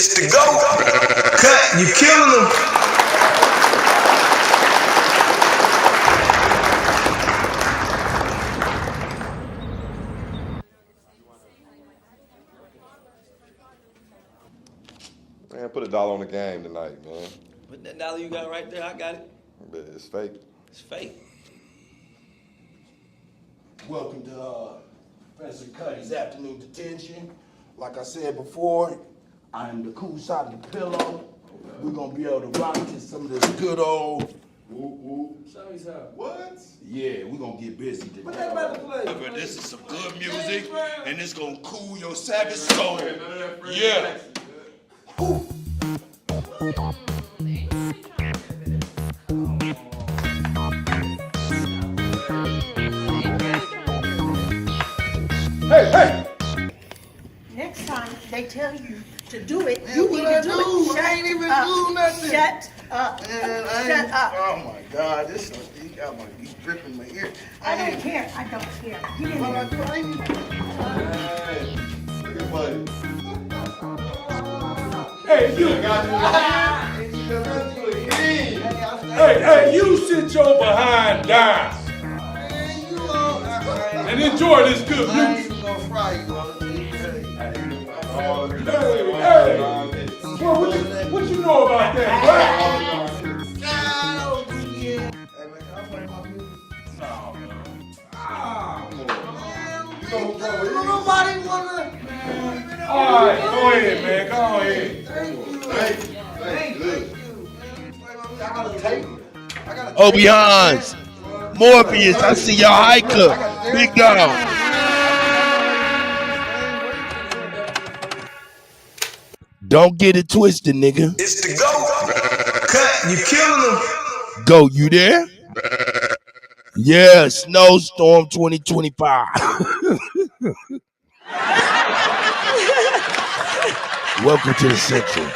It's the GOAT. Cut, you killing them. Man, put $1 on the game tonight, man. But that dollar you got right there, I got it. But it's fake. It's fake. Welcome to Professor Cuddy's afternoon detention. Like I said before, I am the cool side of the pillow. We're gonna be able to rock to some of this good old woo. Show me something. What? Yeah, we're gonna get busy today. What that about to play? But this is some good music, and it's gonna cool your savage soul. Yeah. Ooh. Hey! Next time they tell you to do it, you need to do it. I ain't even do nothing. Shut up. Shut up. Oh my God, this he's dripping my ear. I don't care. I don't care. Get in there. Hey, look at buddy. Hey, you. Hey, you sit your behind down and enjoy this good music. Hey, what you know about that, right? Nobody wanna. All right, go ahead, man. Go ahead. Thank you. I gotta take it. Obi-Hans, Morpheus, I see your hiker. Big dog. Don't get it twisted, nigga. It's the GOAT. Cut, you killing them. Go, you there? Yeah, Snowstorm 2025. Welcome to the Central.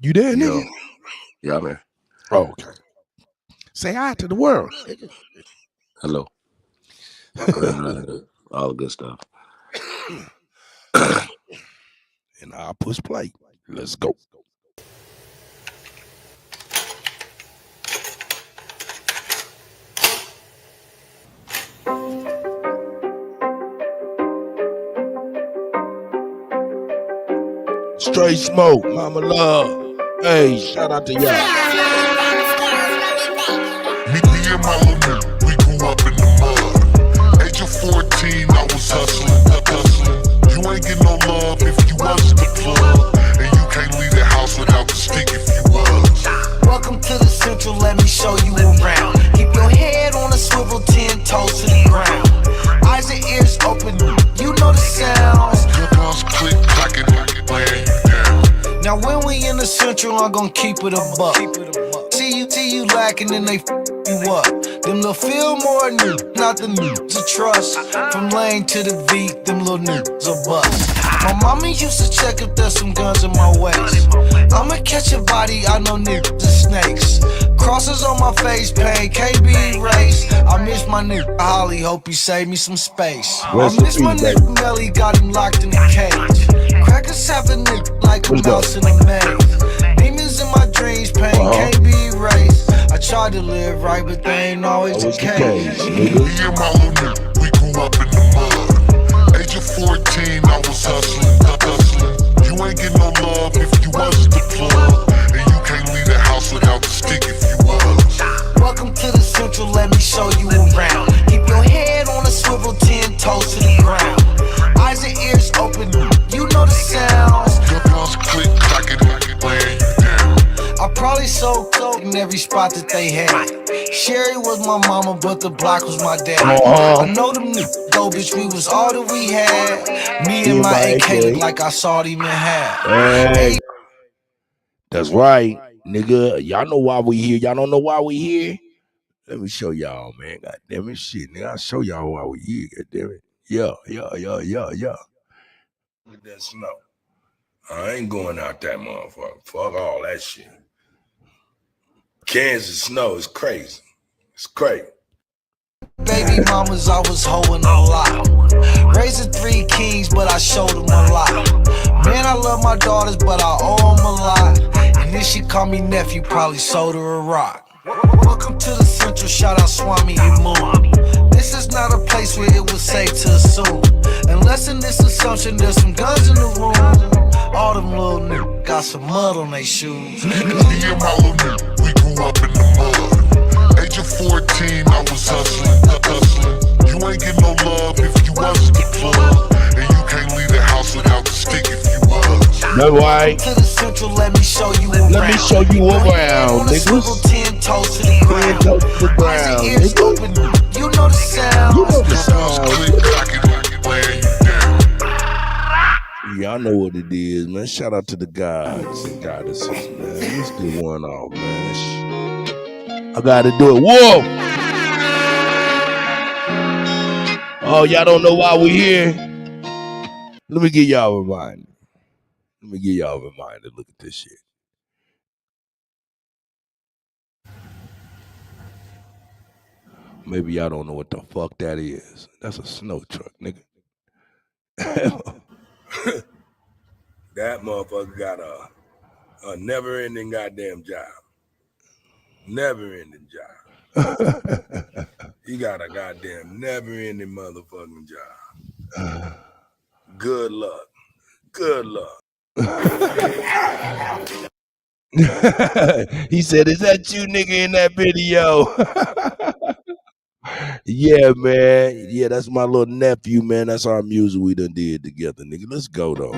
You there, nigga? Yeah, man. Oh, okay. Say hi to the world. Hello. All the good stuff. And I'll push play. Let's go. Straight smoke, mama love. Hey, shout out to y'all. Me and my little nigga, we grew up in the mud. Age of 14, I was hustling. You ain't get no love if you wasn't the plug. And you can't leave the house without the stick if you was. Welcome to the Central, let me show you around. Keep your head on a swivel, 10 toes to the ground. Eyes and ears open, you know the sounds. Good guns click, clacking, laying you down. Now when we in the Central, I'm gonna keep it a buck. See you lacking and they you up. Them little Fillmore new, not the new to trust. From Lane to the V, them little niggas a bust. My mama used to check if there's some guns in my waist. I'ma catch a body, I know niggas are snakes. Crosses on my face, pain can't be erased. I miss my nigga Holly, hope he saved me some space. I miss my nigga Melly, got him locked in the cage. Crackers have a nigga like a mouse in a maze. Demons in my dreams, pain can't be erased. I tried to live right, but they ain't always the case. Me and my little nigga, we grew up in the mud. Age of 14, I was hustling. You ain't get no love if you wasn't the plug. And you can't leave the house without the stick if you was. Welcome to the Central, let me show you around. Keep your head on a swivel, 10 toes to the ground. Eyes and ears open, you know the sounds. Good guns click, clacking, laying you down. I probably sold coke in every spot that they had. Sherry was my mama, but the block was my dad. I know them niggas, though, bitch, we was all that we had. Me and my AK look like I saw them in half. Hey. That's right, nigga. Y'all know why we here. Y'all don't know why we here? Let me show y'all, man. God damn it, shit, nigga. I'll show y'all why we here. God damn it. Yeah. Look at that snow. I ain't going out that motherfucker. Fuck all that shit. Kansas snow is crazy. It's crazy. Baby mamas, I was hoeing a lot. Raising 3 kings, but I showed them a lot. Man, I love my daughters, but I owe them a lot. And if she call me nephew, probably sold her a rock. Welcome to the Central, shout out Swami and Moon. This is not a place where it was safe to assume. Unless in this assumption there's some guns in the room. All them little niggas got some mud on their shoes. Me and my little nigga, we grew up in the mud. Age of 14, I was hustling. You ain't get no love if you wasn't the plug. And you can't leave the house without the stick if you was. That's right. To the Central, let me show you around. Let me show you around, niggas. 10 toes to the ground. Toes to the ground, Ears nigga. open, you know the sound. You know the Sounds sound. click clacking, laying you down. Y'all know what it is, man. Shout out to the gods and goddesses, man. Let's get one off, man. I gotta do it. Whoa! Oh, y'all don't know why we here? Let me give y'all a reminder. Look at this shit. Maybe y'all don't know what the fuck that is. That's a snow truck, nigga. That motherfucker got a never-ending goddamn job. Never-ending job. He got a goddamn never-ending motherfucking job. Good luck. He said, "Is that you, nigga, in that video?" Yeah, man. Yeah, that's my little nephew, man. That's our music we done did together, nigga. Let's go, though.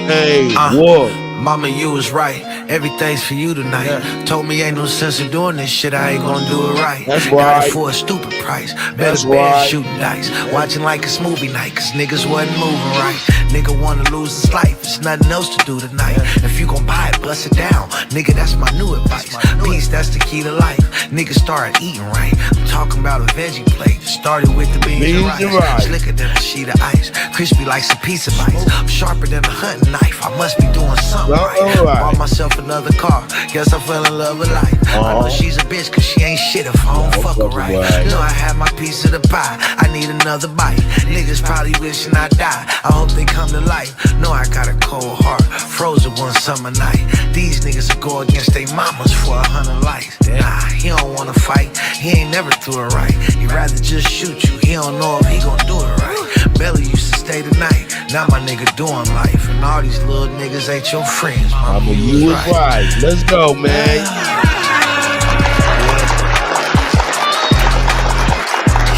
Hey, whoa. Mama, you was right. Everything's for you tonight. Told me ain't no sense in doing this shit. I ain't gonna do it right. That's Got right. it for a stupid price. That's Better bed right. shooting dice. Watching like it's movie night, cause niggas wasn't moving right. Nigga wanna lose his life. There's nothing else to do tonight. If you gon' buy it, bust it down. Nigga, that's my new advice. Peace, that's the key to life. Niggas started eating right. I'm talking about a veggie plate. Started with the beans and rice. Slicker than a sheet of ice. Crispy like some pizza bites. I'm sharper than a hunting knife. I must be doing something right. Bought myself another car. Guess I fell in love with life. I know she's a bitch cause she ain't shit if I don't fuck her right. Know I had my piece of the pie. I need another bite. Niggas probably wishing I die. I hope they come to life. Know I got a cold heart. Frozen one summer night. These niggas will go against they mamas for 100 likes. Nah, he don't wanna fight. He ain't never threw it right. He'd rather just shoot you. He don't know if he gon' do it right. Belly used to stay the night. Now my nigga doing life. And all these little niggas ain't your friends. Mama, you was right. Let's go, man.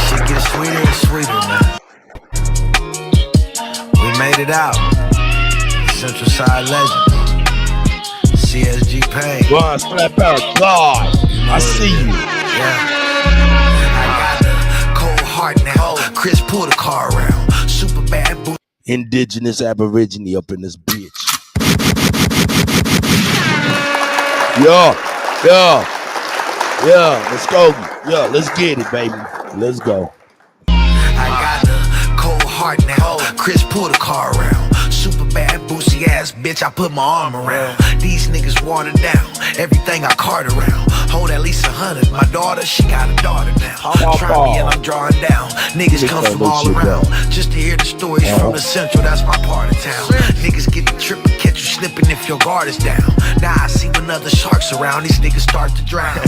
Shit gets sweeter and sweeter, man. We made it out. Central Side Legends. CSG Pain. Ron, slap out. God, I see you. Yeah. I got a cold heart now. Chris, pull the car around. Super bad boo. Indigenous Aborigine up in this bitch. Yeah. Let's go. Yeah, let's get it, baby. Let's go. I got a cold heart now. Chris, pull the car around. Super bad, boosie ass bitch, I put my arm around. These niggas watered down. Everything I cart around. Hold at least 100. My daughter, she got a daughter now. Try me and I'm drawing down. Niggas come from all around. Just to hear the stories from the Central, that's my part of town. Niggas get the trip and catch you slipping if your guard is down. Now I see when other sharks around, these niggas start to drown.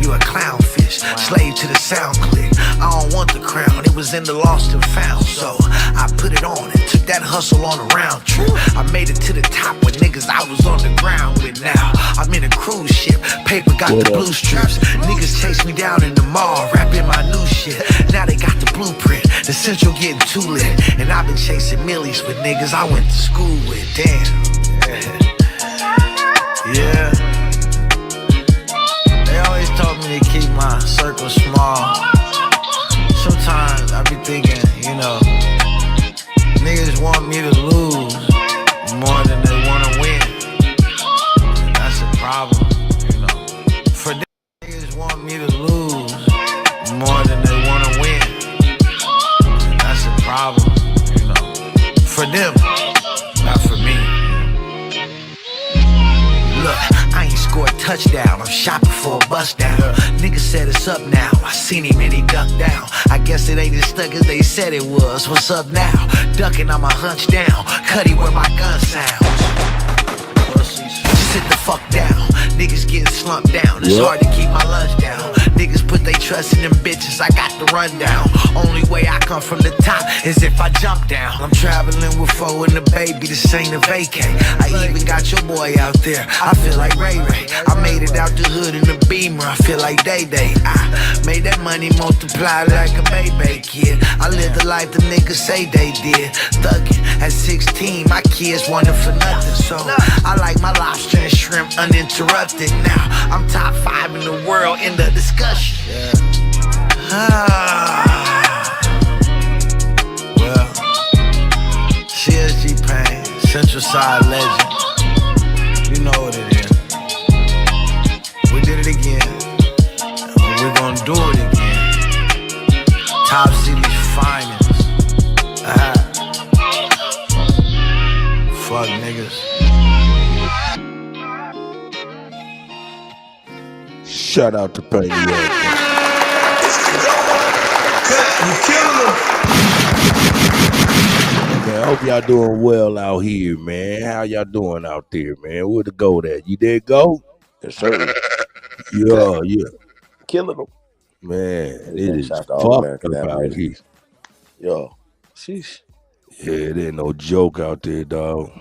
You a clownfish, slave to the sound click. I don't want the crown, it was in the lost and found. So I put it on and took that hustle on a round trip. I made it to the top with niggas I was on the ground with. Now I'm in a cruise ship, paper got the blue strips. Niggas chase me down in the mall, rapping my new shit. Now they got the blueprint, the Central getting too lit. And I've been chasing millies with niggas I went to school with. Damn. Yeah. They always told me to keep my circle small. Sometimes I be thinking, you know, niggas want me to lose more than they want to win. And that's a problem, you know. For them, niggas want me to lose more than they want to win. And that's a problem, you know. For them, not for me. Look, I ain't scored a touchdown, I'm shopping for a bust down. Nigga said it's up now, I seen him and he ducked down. I guess it ain't as stuck as they said it was. What's up now? Ducking, I'ma hunch down. Cuddy where my gun sounds. Sit the fuck down. Niggas getting slumped down. It's hard to keep my lunch down. Niggas put they trust in them bitches. I got the rundown. Only way I come from the top is if I jump down. I'm traveling with foe and the baby. This ain't a vacay. I even got your boy out there. I feel like Ray Ray. I made it out the hood in the Beamer. I feel like Day Day. I made that money multiply like a baby kid. I live the life the niggas say they did. Thuggin' at 16, my kids wanted for nothing. So I like my lobster and shrimp uninterrupted. Now I'm top 5 in the world in the discussion. Well, CSG Pain, Central Side legend. You know what it is. We did it again. We're gonna do it again. Top City's finest. Fuck niggas. Shout out to Penny. Cut, you killing them. Man, I hope y'all doing well out here, man. How y'all doing out there, man? Where the goat at? You did go? Yes, sir. Yeah. Killing them. Man, it is Shout fucked out to all up American out athletes. here. Yo, sheesh. Yeah, it ain't no joke out there, dog.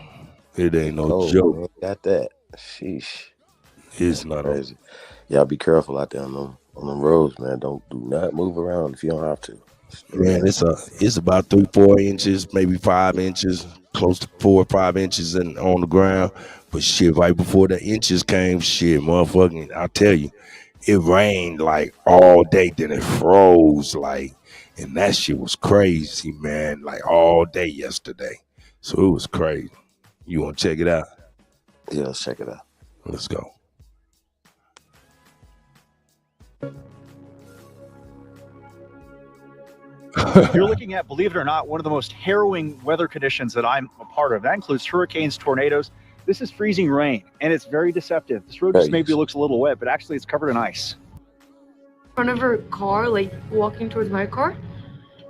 It ain't no joke. Man, got that. Sheesh. It's not crazy. Y'all be careful out there on them roads, man. Do not move around if you don't have to. Man, it's about 3-4 inches, maybe 5 inches, close to 4 or 5 inches on the ground. But shit, right before the inches came, shit, motherfucking, I tell you, it rained like all day, then it froze like, and that shit was crazy, man, like all day yesterday. So it was crazy. You want to check it out? Yeah, let's check it out. Let's go. You're looking at, believe it or not, one of the most harrowing weather conditions that I'm a part of. That includes hurricanes, tornadoes. This is freezing rain, and it's very deceptive. This road just maybe looks a little wet, but actually it's covered in ice. In front of her car, like walking towards my car,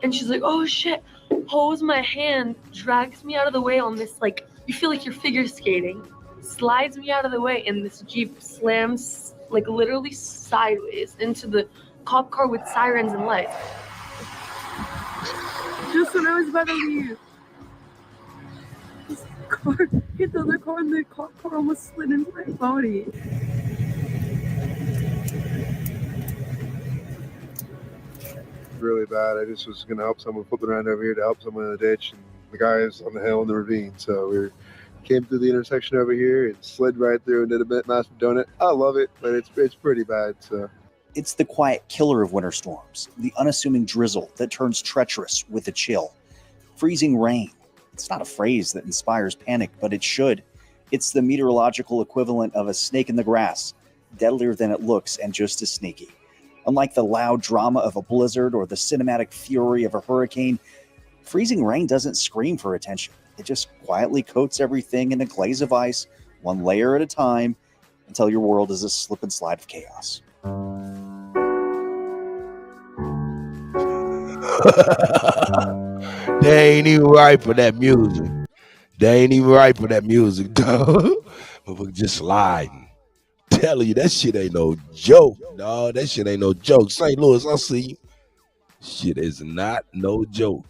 and she's like, oh shit, holds my hand, drags me out of the way on this, like, you feel like you're figure skating, slides me out of the way, and this Jeep slams, like, literally sideways into the cop car with sirens and lights. Just when I was about to leave, this car hit the other car and the cop car almost slid into my body. Really bad. I just was going to help someone flip around over here to help someone in the ditch, and the guy is on the hill in the ravine. So we came through the intersection over here and slid right through and did a bit massive donut. I love it, but it's pretty bad. So. It's the quiet killer of winter storms, the unassuming drizzle that turns treacherous with a chill. Freezing rain. It's not a phrase that inspires panic, but it should. It's the meteorological equivalent of a snake in the grass, deadlier than it looks and just as sneaky. Unlike the loud drama of a blizzard or the cinematic fury of a hurricane, freezing rain doesn't scream for attention. It just quietly coats everything in a glaze of ice, one layer at a time, until your world is a slip and slide of chaos. They ain't even right for that music. They ain't even right for that music, dog. We're just sliding. Telling you, that shit ain't no joke, dog. That shit ain't no joke. St. Louis, I see you. Shit is not no joke.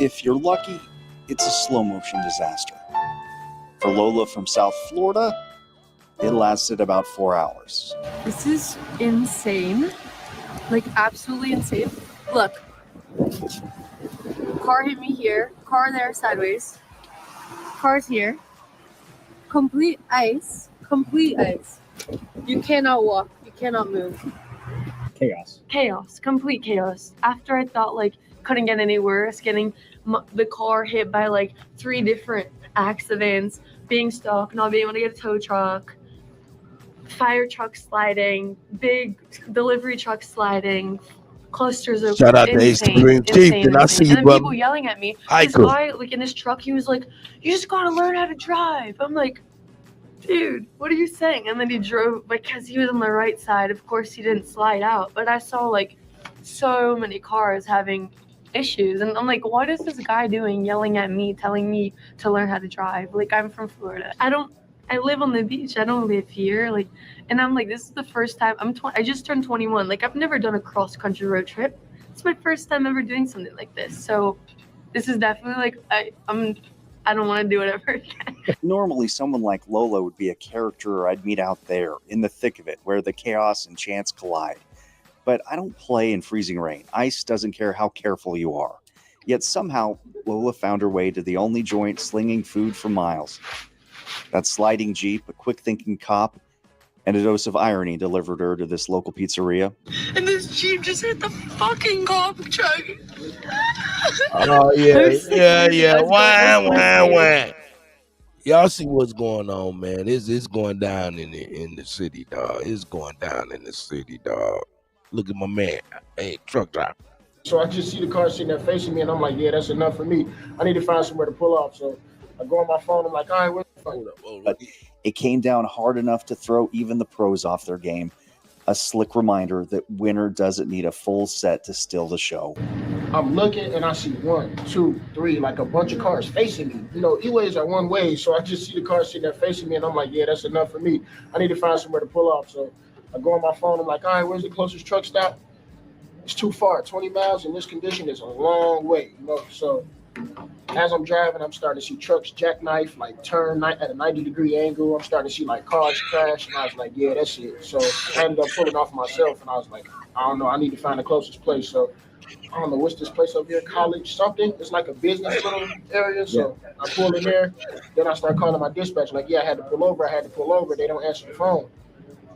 If you're lucky, it's a slow motion disaster. For Lola from South Florida, it lasted about 4 hours. This is insane. Like, absolutely insane. Look. Car hit me here. Car there sideways. Car's here. Complete ice. Complete ice. You cannot walk. You cannot move. Chaos. Chaos, complete chaos. After I thought like couldn't get any worse, getting the car hit by like 3 different accidents, being stuck, not being able to get a tow truck, fire truck sliding, big delivery truck sliding, clusters of Shout out to Ace Supreme Chief. Then I see you, and then brother. people yelling at me. Hi, This cool. guy, like in his truck, he was like, "You just gotta learn how to drive." I'm like, dude, what are you saying? And then he drove, because he was on the right side. Of course, he didn't slide out. But I saw like so many cars having issues, and I'm like, what is this guy doing, yelling at me, telling me to learn how to drive? Like, I'm from Florida. I live on the beach. I don't live here. Like, and I'm like, this is the first time I just turned 21. Like, I've never done a cross country road trip. It's my first time ever doing something like this. So this is definitely like, I don't want to do it ever again. Normally, someone like Lola would be a character I'd meet out there in the thick of it, where the chaos and chance collide. But I don't play in freezing rain. Ice doesn't care how careful you are. Yet somehow, Lola found her way to the only joint slinging food for miles. That sliding Jeep, a quick-thinking cop, and a dose of irony delivered her to this local pizzeria. And this Jeep just hit the fucking cop truck. Oh yeah. Wah. Y'all see what's going on, man? It's going down in the city, dog. It's going down in the city, dog. Look at my man. Hey, truck driver. So I just see the car sitting there facing me, and I'm like, yeah, that's enough for me. I need to find somewhere to pull off. So I go on my phone. I'm like, all right, where's the phone? But it came down hard enough to throw even the pros off their game. A slick reminder that winter doesn't need a full set to steal the show. I'm looking, and I see 1, 2, 3, like a bunch of cars facing me. You know, E-ways are one way, so I just see the car sitting there facing me, and I'm like, yeah, that's enough for me. I need to find somewhere to pull off. So I go on my phone. I'm like, all right, where's the closest truck stop? It's too far. 20 miles in this condition is a long way, you know. So as I'm driving, I'm starting to see trucks jackknife, like turn at a 90-degree angle. I'm starting to see like cars crash, and I was like, yeah, that's it. So I ended up pulling off myself, and I was like, I don't know, I need to find the closest place. So I don't know, what's this place up here, college something? It's like a business little area. So I pull in there. Then I start calling my dispatch, like, yeah, I had to pull over. They don't answer the phone.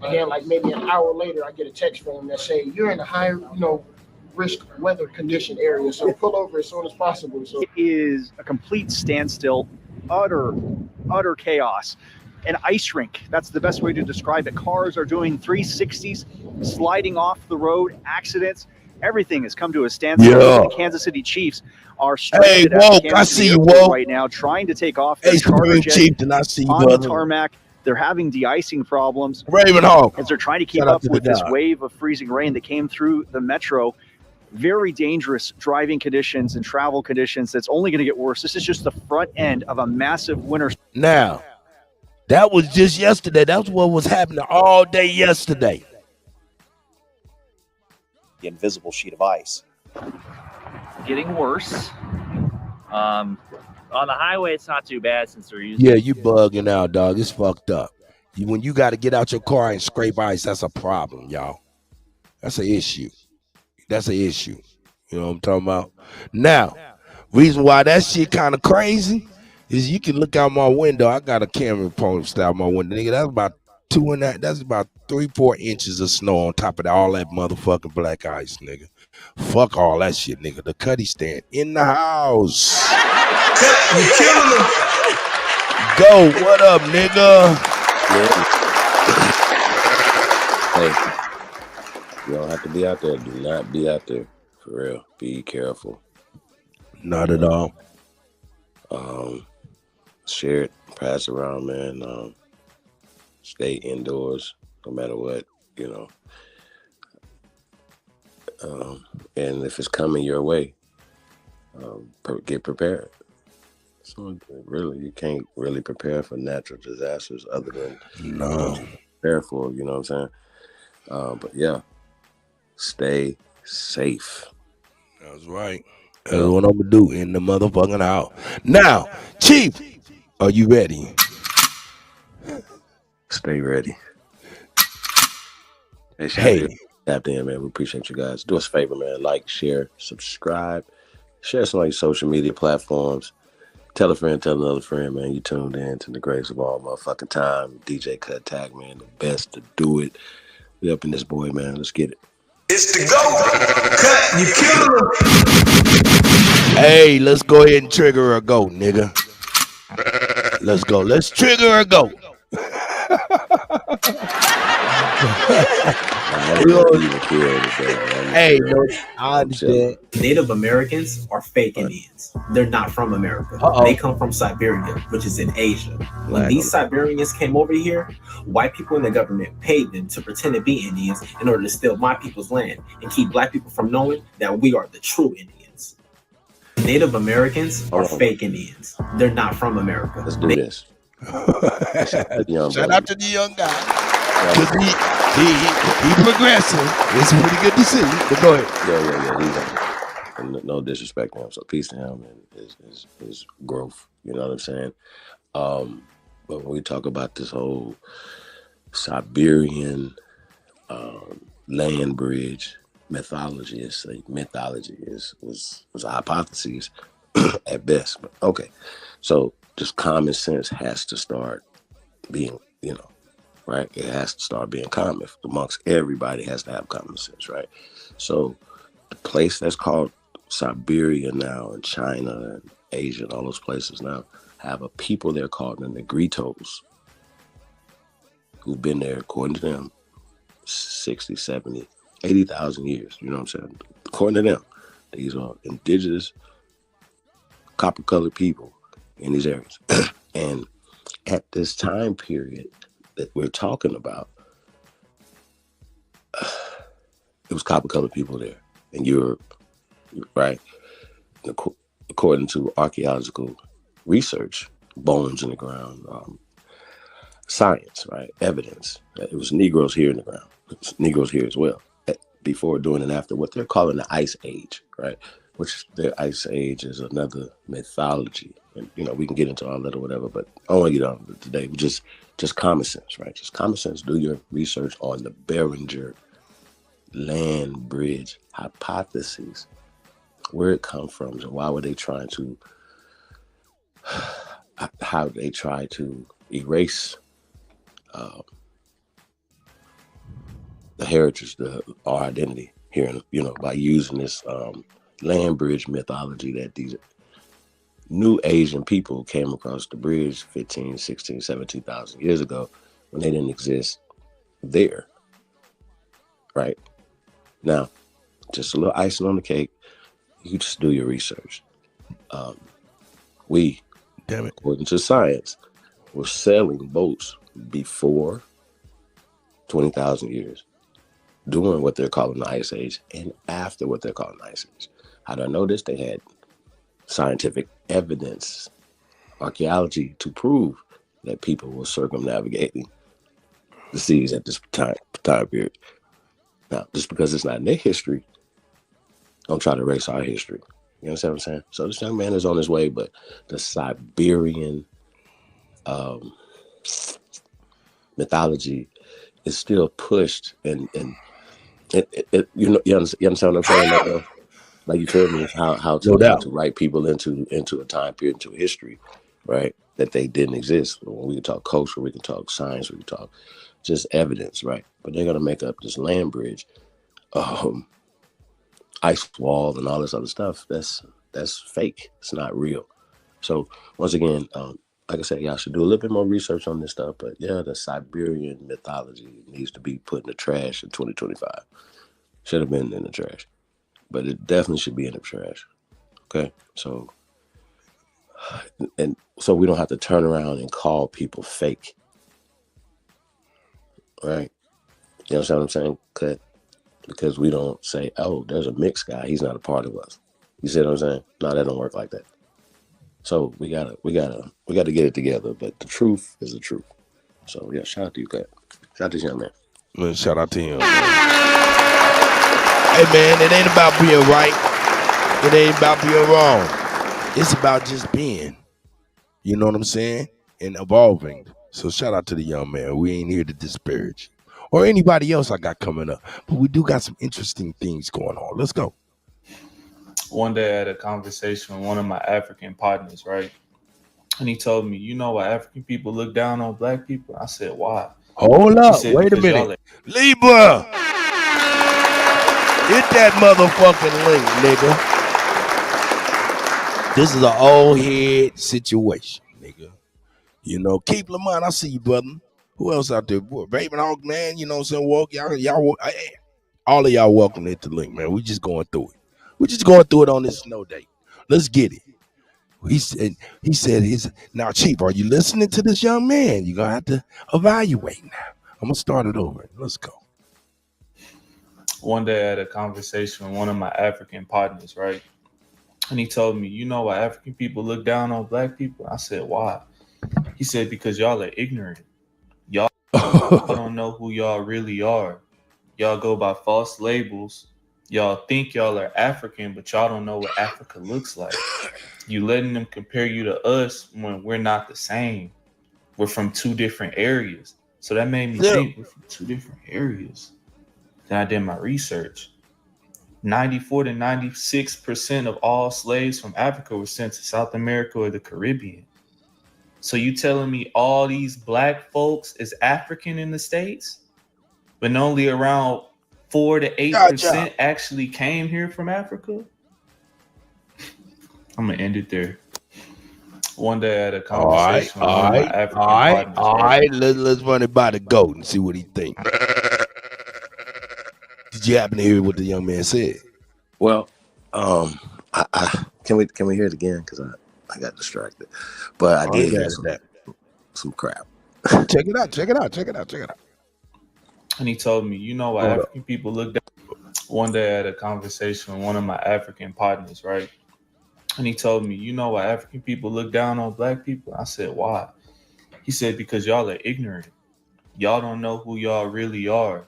And then like maybe an hour later, I get a text from them that say, you're in a high, risk weather condition area, so pull over as soon as possible. So it is a complete standstill, utter chaos. An ice rink, that's the best way to describe it. Cars are doing 360s, sliding off the road, accidents. Everything has come to a standstill. Yeah. The Kansas City Chiefs are stranded Hey, at the Woke, Kansas I City see you, airport Woke. right now, trying to take off Hey, their charter Supreme jet Chief, and I see you, on the brother. tarmac. They're having de-icing problems. Raven Hawk. As they're trying to keep Shout out up to with the this guy. wave of freezing rain that came through the metro. Very dangerous driving conditions and travel conditions. That's only going to get worse. This is just the front end of a massive winter. Now, that was just yesterday. That's what was happening all day yesterday. The invisible sheet of ice. Getting worse. On the highway, it's not too bad since we're using. Yeah, you bugging out, dog. It's fucked up. When you got to get out your car and scrape ice, that's a problem, y'all. That's an issue. That's an issue. You know what I'm talking about? Now, reason why that shit kind of crazy is you can look out my window. I got a camera posted out my window. Nigga, that's about 3-4 inches of snow on top of all that motherfucking black ice, nigga. Fuck all that shit, nigga. The Cuddy stand in the house. You killing them. Go, what up, nigga? Hey, you don't have to be out there. Do not be out there. For real. Be careful. Not at all. Share it. Pass it around, man. Stay indoors no matter what, and if it's coming your way, get prepared. So really, you can't really prepare for natural disasters other than prepare for, you know what I'm saying? But yeah, stay safe. That's right. That's what I'm gonna do in the motherfucking house. Now, Chief, are you ready? Stay ready. Hey. Tapped in, man. We appreciate you guys. Do us a favor, man. Like, share, subscribe. Share some of your social media platforms. Tell a friend, tell another friend, man. You tuned in to the greatest of all motherfucking time. DJ Kuttack, man. The best to do it. We up in this boy, man. Let's get it. It's the GOAT. Cut, you killing them. Hey, let's go ahead and trigger a goat, nigga. Let's go. Let's trigger a goat. Hey, no, I understand. Native Americans are fake Indians. They're not from America. They come from Siberia, which is in Asia. When these Siberians came over here, white people in the government paid them to pretend to be Indians in order to steal my people's land and keep black people from knowing that we are the true Indians. Native Americans are fake Indians. They're not from America. Let's do this. Shout out to the young guy. Cause he progressing. It's pretty good to see. But go ahead. Yeah. No disrespect to him. So peace to him and his growth. You know what I'm saying? But when we talk about this whole Siberian land bridge mythology, it's like mythology was a hypothesis at best. But okay, so just common sense has to start being, right? It has to start being common amongst everybody. Has to have common sense, right? So the place that's called Siberia now, and China and Asia and all those places now have a people there called the Negritos, who've been there, according to them, 60, 70, 80,000 years. You know what I'm saying? According to them, these are indigenous, copper-colored people in these areas. And at this time period that we're talking about, it was copper-colored people there in Europe, right? According to archaeological research, bones in the ground, science, right? Evidence. It was Negroes here in the ground. It was Negroes here as well. Before, during, and after what they're calling the Ice Age, right? Which the Ice Age is another mythology. And, we can get into all that or whatever, but I don't want to get on it today. Just common sense, right? Just common sense. Do your research on the Beringer land bridge hypotheses, where it comes from, and why were they trying to, how they try to erase the heritage, our identity here, by using this land bridge mythology that these new Asian people came across the bridge 15, 16, 17,000 years ago when they didn't exist there, right? Now, just a little icing on the cake, you just do your research. We, according to science, were sailing boats before 20,000 years, during what they're calling the Ice Age, and after what they're calling the Ice Age. How do I know this? They had scientific evidence, archaeology, to prove that people were circumnavigating the seas at this time period. Now, just because it's not in their history, don't try to erase our history. You understand what I'm saying? So this young man is on his way, but the Siberian mythology is still pushed, and you understand what I'm saying? Like you told me, how to write people into a time period, into a history, right? That they didn't exist. When we can talk culture, we can talk science, we can talk just evidence, right? But they're gonna make up this land bridge, ice wall, and all this other stuff. That's fake. It's not real. So once again, like I said, y'all should do a little bit more research on this stuff. But yeah, the Siberian mythology needs to be put in the trash in 2025. Should have been in the trash, but it definitely should be in the trash. Okay, so we don't have to turn around and call people fake, right? You know what I'm saying? Cut. Because we don't say, oh, there's a mixed guy, he's not a part of us. You see what I'm saying? No, that don't work like that. So we gotta get it together. But the truth is the truth. So yeah, shout out to you, Kat. Shout out to this young man. Man, shout out to him. Hey man, it ain't about being right. It ain't about being wrong. It's about just being. You know what I'm saying? And evolving. So shout out to the young man. We ain't here to disparage or anybody else I got coming up. But we do got some interesting things going on. Let's go. One day I had a conversation with one of my African partners, right? And he told me, you know why African people look down on black people? I said, why? Hold up. Wait a minute. Libra. Hit that motherfucking link, nigga. This is an old head situation, nigga. You know, keep Lamont. I see you, brother. Who else out there? Boy, Raven Hawk, man. You know what I'm saying? Walk, y'all, all of y'all welcome to the link, man. We just going through it. We just going through it on this snow day. Let's get it. He said now, Chief, are you listening to this young man? You're gonna have to evaluate now. I'm gonna start it over. Let's go. One day I had a conversation with one of my African partners, right? And he told me, you know why African people look down on black people? I said, why? He said, because y'all are ignorant. Y'all don't know who y'all really are. Y'all go by false labels. Y'all think y'all are African, but y'all don't know what Africa looks like. You letting them compare you to us when we're not the same. We're from two different areas. So that made me think we're from two different areas. Then I did my research. 94 to 96% of all slaves from Africa were sent to South America or the Caribbean. So you telling me all these black folks is African in the States, but only around 4 to 8% actually came here from Africa? I'm gonna end it there. One day I had a conversation with one of my African partners. All right. Let's run it by the GOAT and see what he think. Did you happen to hear what the young man said? Well, can we hear it again? Because I got distracted, but I did hear some crap. Check it out. And he told me, you know why African people look down. One day I had a conversation with one of my African partners, right? And he told me, you know why African people look down on black people? I said, why? He said, because y'all are ignorant. Y'all don't know who y'all really are.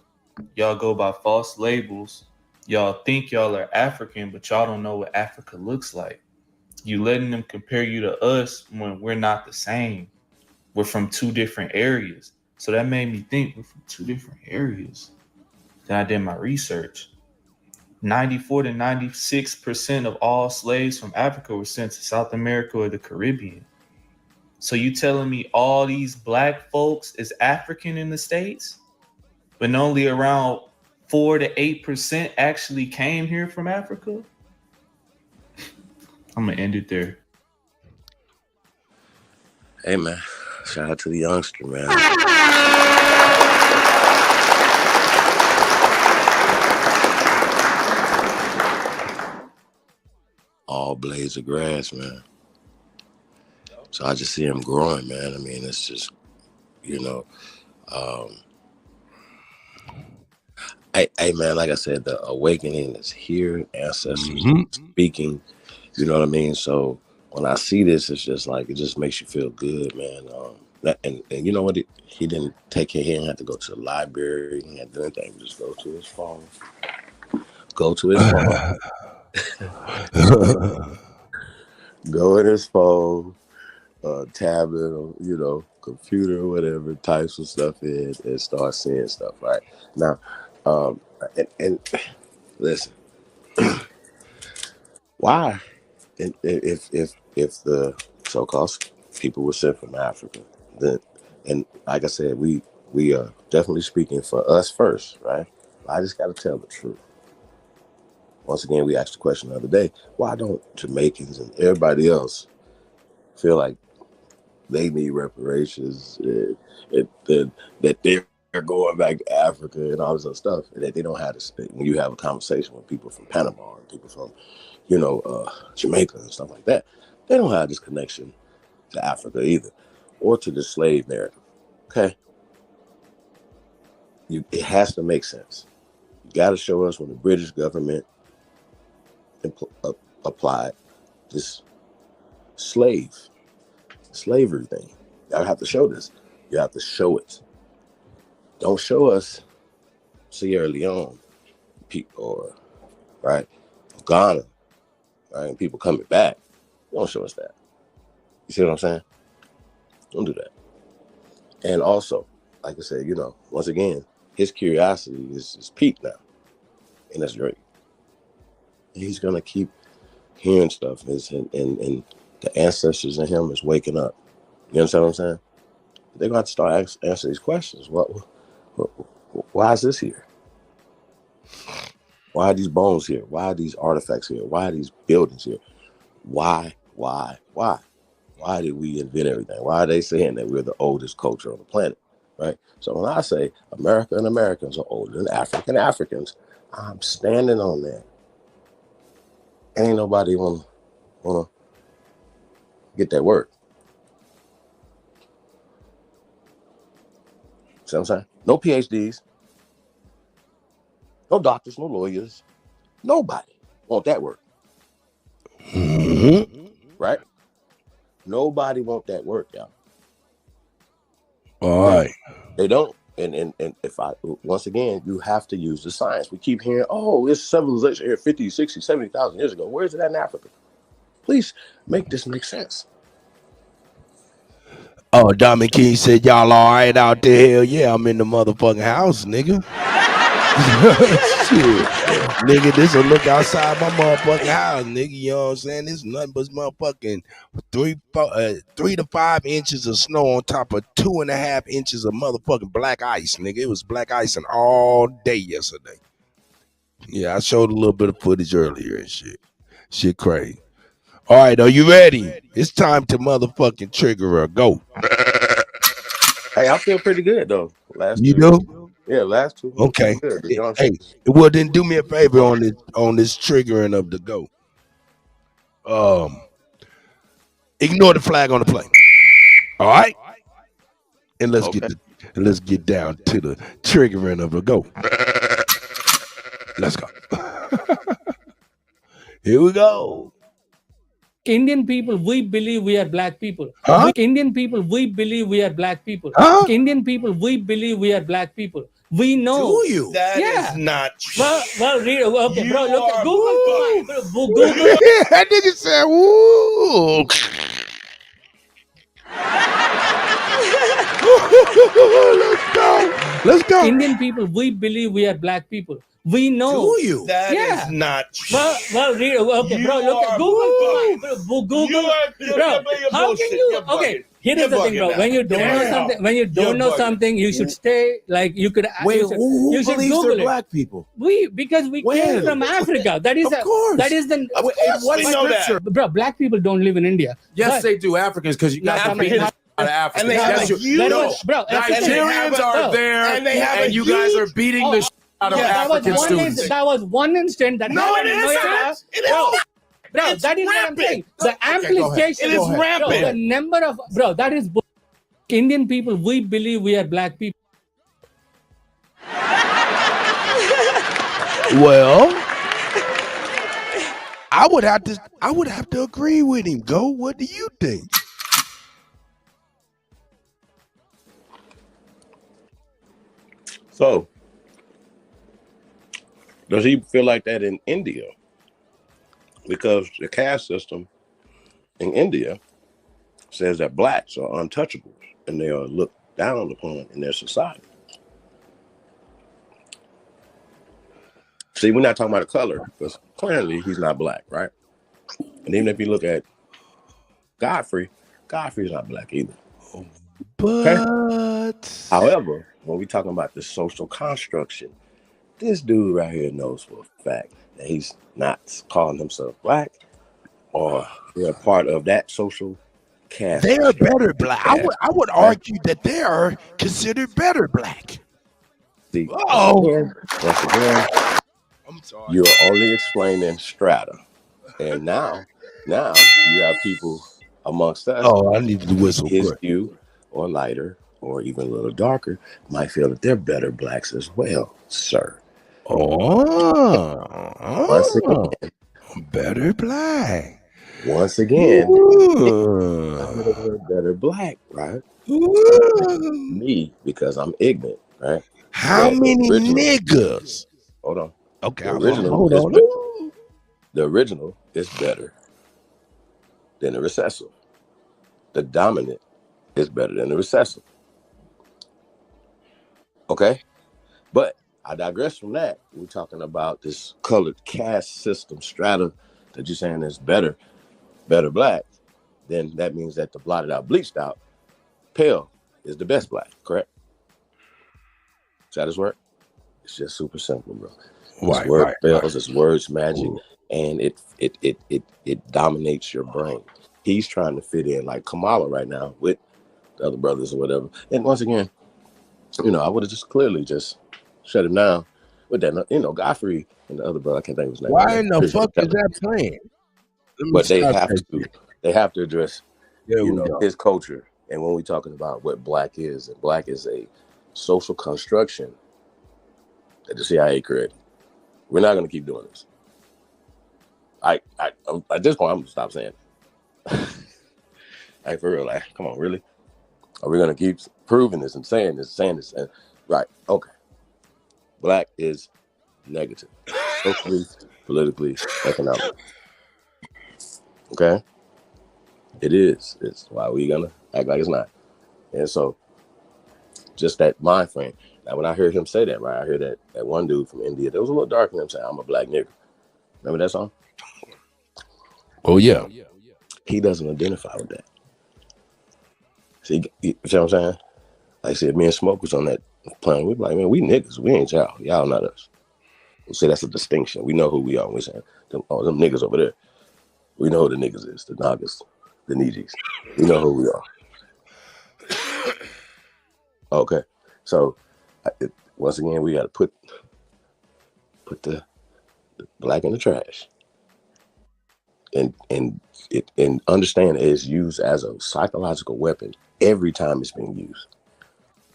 Y'all go by false labels. Y'all think y'all are African, but y'all don't know what Africa looks like. You letting them compare you to us when we're not the same. We're from two different areas. So that made me think we're from two different areas. Then I did my research. 94 to 96% of all slaves from Africa were sent to South America or the Caribbean. So you telling me all these black folks is African in the States, but only around 4 to 8% actually came here from Africa? I'm gonna end it there. Hey man, shout out to the youngster, man. All blades of grass, man. So I just see him growing, man. I mean, it's just, you know, hey man, like I said, the awakening is here, ancestors speaking, you know what I mean? So when I see this, it's just like, it just makes you feel good, man. And you know what? He didn't have to go to the library. He didn't do anything. Just go to his phone. Go in his phone, tablet, or, you know, computer or whatever, type some stuff in and start seeing stuff, right? Now, and listen, why, if the so-called people were sent from Africa, then, and like I said, we are definitely speaking for us first, right? I just got to tell the truth. Once again, we asked the question the other day, why don't Jamaicans and everybody else feel like they need reparations, that they're going back to Africa and all this other stuff, and that they don't have to, when you have a conversation with people from Panama and people from, you know, Jamaica and stuff like that, they don't have this connection to Africa either, or to the slave narrative, okay? It has to make sense. You got to show us when the British government applied this slavery thing. You have to show this. You have to show it. Don't show us Sierra Leone people, or right, Ghana, right, and people coming back. Don't show us that. You see what I'm saying? Don't do that. And also, like I said, you know, once again, his curiosity is peaked now, and that's great. He's gonna keep hearing stuff, and the ancestors in him is waking up. You understand what I'm saying? They're gonna have to start answering these questions. Why is this here? Why are these bones here? Why are these artifacts here? Why are these buildings here? Why? Why did we invent everything? Why are they saying that we're the oldest culture on the planet? Right? So when I say America and Americans are older than Africans, I'm standing on that. Ain't nobody wanna get that word. See what I'm saying? No PhDs, no doctors, no lawyers. Nobody want that work. Right? Nobody want that work, y'all. All right. They don't. And if once again, you have to use the science. We keep hearing, oh, it's civilization here 50, 60, 70,000 years ago. Where is it at in Africa? Please make this make sense. Oh, Diamond King said, y'all all right out there? Hell yeah, I'm in the motherfucking house, nigga. Shit. Nigga, this a look outside my motherfucking house, nigga. You know what I'm saying? This is nothing but motherfucking 3 to 5 inches of snow on top of 2.5 inches of motherfucking black ice, nigga. It was black icing all day yesterday. Yeah, I showed a little bit of footage earlier and shit. Shit crazy. All right, are you ready? It's time to motherfucking trigger or go. Hey, I feel pretty good though. Last You two. do? Yeah, last two. Okay. Good. You know what I'm Hey, saying? well then do me a favor on this triggering of the go. Ignore the flag on the plane. All right? And let's get down to the triggering of the go. Let's go. Here we go. Indian people, we believe we are black people. Huh? Indian people, we believe we are black people. Huh? Indian people, we believe we are black people. We know. Do you? That is not true. Well, read. Okay, bro, look at Google. Google. That nigga said, woo. Let's go. Indian people, we believe we are black people. We know. Do you? That is not true. Well, read. Okay, bro, look at Google. Google. Bro, how can you? Okay, here is the thing, bro. When you don't know something, you should stay. Like you could. Wait, you should, who you should believes Google they're it. black people? Because we came from Africa. That is Of course. That is the. What scripture? Bro, black people don't live in India. Yes, they do. Africans, because you got beaten out of Africa. And they have a huge, bro. Nigerians are there, and you guys are beating the shit out of African students. That was one instant that happened. It is. Bro, that is what I'm saying. The amplification. It is rampant. Bro, the number of that is Indian people. We believe we are black people. Well, I would have to agree with him. Go. What do you think? So, does he feel like that in India? Because the caste system in India says that blacks are untouchables and they are looked down upon in their society. See, we're not talking about the color because clearly he's not black, right? And even if you look at Godfrey's not black either. But however, when we're talking about the social construction, this dude right here knows for a fact that he's not calling himself black or they're part of that social caste. They are better black. I would argue that they are considered better black. See, once again, I'm sorry. You're only explaining strata. And now you have people amongst us. Oh, I need to whistle. His hue or lighter or even a little darker might feel that they're better blacks as well, sir. Once again, better black. Once again, better black, right? Me, because I'm ignorant, right? How many niggas? Hold on. Okay, the original is better than the recessive. The dominant is better than the recessive. Okay? But I digress from that. We're talking about this colored caste system strata that you're saying is better black. Then that means that the blotted out, bleached out, pale is the best black, correct? Does that work? It's just super simple, bro. Right, word right, spells, it's words magic, and it dominates your brain. He's trying to fit in like Kamala right now with the other brothers or whatever. And once again, I would have just clearly just shut him down with that. Godfrey and the other brother, I can't think of his name. Why in the fuck is that playing? Let me But they stop have that to. shit. They have to address, There we go. his culture. And when we're talking about what black is, and black is a social construction that the CIA created. We're not going to keep doing this. At this point, I'm going to stop saying it. Like, for real, like, come on, really? Are we going to keep proving this and saying this, and right, okay. Black is negative. Socially, politically, economically. Okay? It is. It's why we going to act like it's not. And so, just that mind frame. Now, when I heard him say that, right, I heard that one dude from India, that was a little darker than him saying, I'm a black nigga. Remember that song? Oh, yeah. He doesn't identify with that. See, you know what I'm saying? Like I said, me and Smoke was on that plane. We be like, man, we niggas. We ain't y'all. Y'all not us. We say that's a distinction. We know who we are. We saying, them niggas over there. We know who the niggas is. The Nagas, the Nijis. We know who we are. Okay. So, once again, we got to put the black in the trash. And understand it is used as a psychological weapon every time it's being used.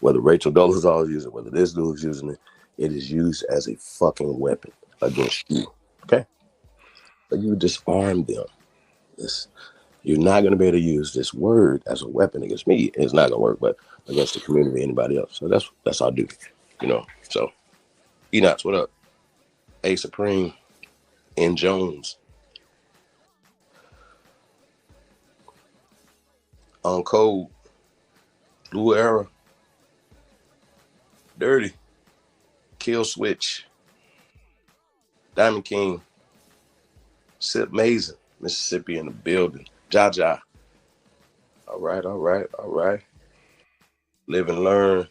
Whether Rachel Dolezal is using it, whether this dude is using it, it is used as a fucking weapon against you. Okay? But you disarm them. You're not going to be able to use this word as a weapon against me. It's not going to work, but against the community, anybody else. So that's our duty. So Enoch, what up? A Supreme, N Jones. On Code, Blue Era, Dirty, Kill Switch, Diamond King, Sip Mason, Mississippi in the building, Jaja. All right. Live and learn.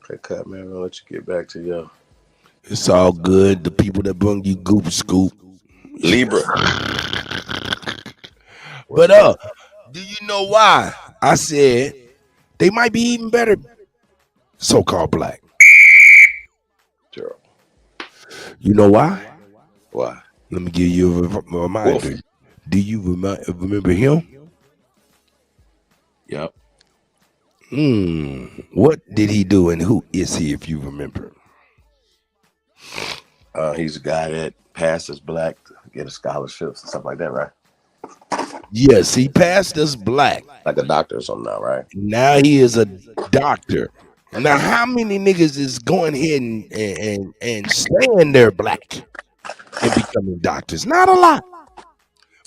Okay, cut, man. I'll let you get back to y'all. It's all good. The people that bring you Goop Scoop. Libra. But do you know why I said they might be even better so-called black? Sure. You know why? Why? Let me give you a reminder. Wolf. Do you remember him? Yep. What did he do and who is he, if you remember? He's a guy that passes black to get a scholarships and stuff like that, right? Yes, he passed us black. Like a doctor or something now, right? Now he is a doctor. Now, how many niggas is going ahead and staying there black and becoming doctors? Not a lot.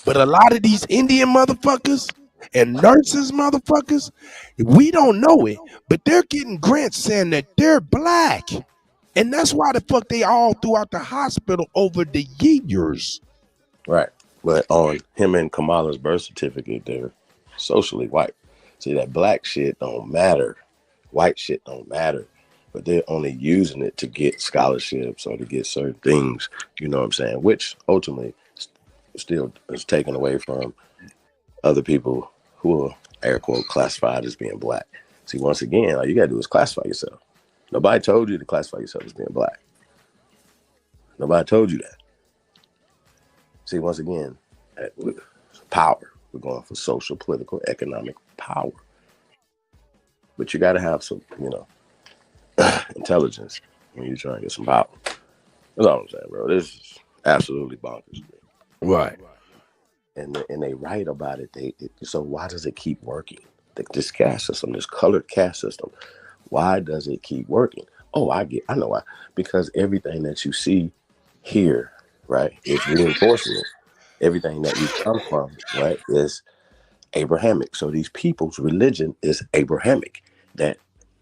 But a lot of these Indian motherfuckers and nurses motherfuckers, we don't know it, but they're getting grants saying that they're black. And that's why the fuck they all throughout the hospital over the years. Right. But on him and Kamala's birth certificate, they're socially white. See, that black shit don't matter. White shit don't matter. But they're only using it to get scholarships or to get certain things, you know what I'm saying? Which ultimately still is taken away from other people who are, air quote, classified as being black. See, once again, all you gotta do is classify yourself. Nobody told you to classify yourself as being black. Nobody told you that. See, once again, power. We're going for social, political, economic power. But you got to have some, intelligence when you're trying to get some power. That's all I'm saying, bro. This is absolutely bonkers. Right. And they write about it. So why does it keep working? This caste system, this colored caste system, why does it keep working? Oh, I know why. Because everything that you see here, right, is reinforcing it. Everything that you come from, right, is Abrahamic. So these people's religion is Abrahamic. That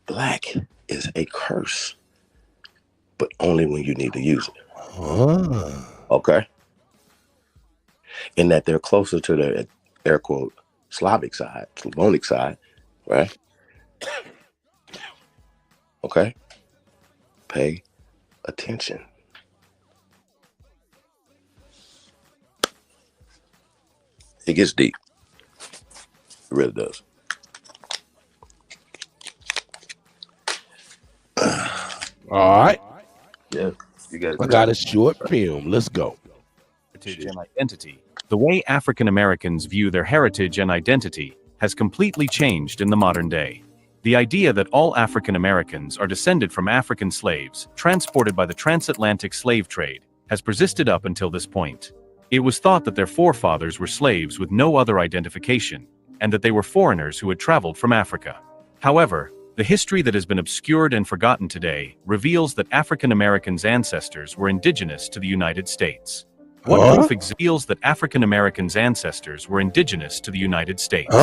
black is a curse, but only when you need to use it. Okay. And that they're closer to the air quote Slavic side, Slavonic side, right? Okay. Pay attention. It gets deep. It really does. All right. Yeah, you got. I got a short film. Let's go. Heritage and identity. The way African Americans view their heritage and identity has completely changed in the modern day. The idea that all African Americans are descended from African slaves transported by the transatlantic slave trade has persisted up until this point. It was thought that their forefathers were slaves with no other identification, and that they were foreigners who had traveled from Africa. However, the history that has been obscured and forgotten today reveals that African Americans' ancestors were indigenous to the United States. What proof reveals that African Americans' ancestors were indigenous to the United States?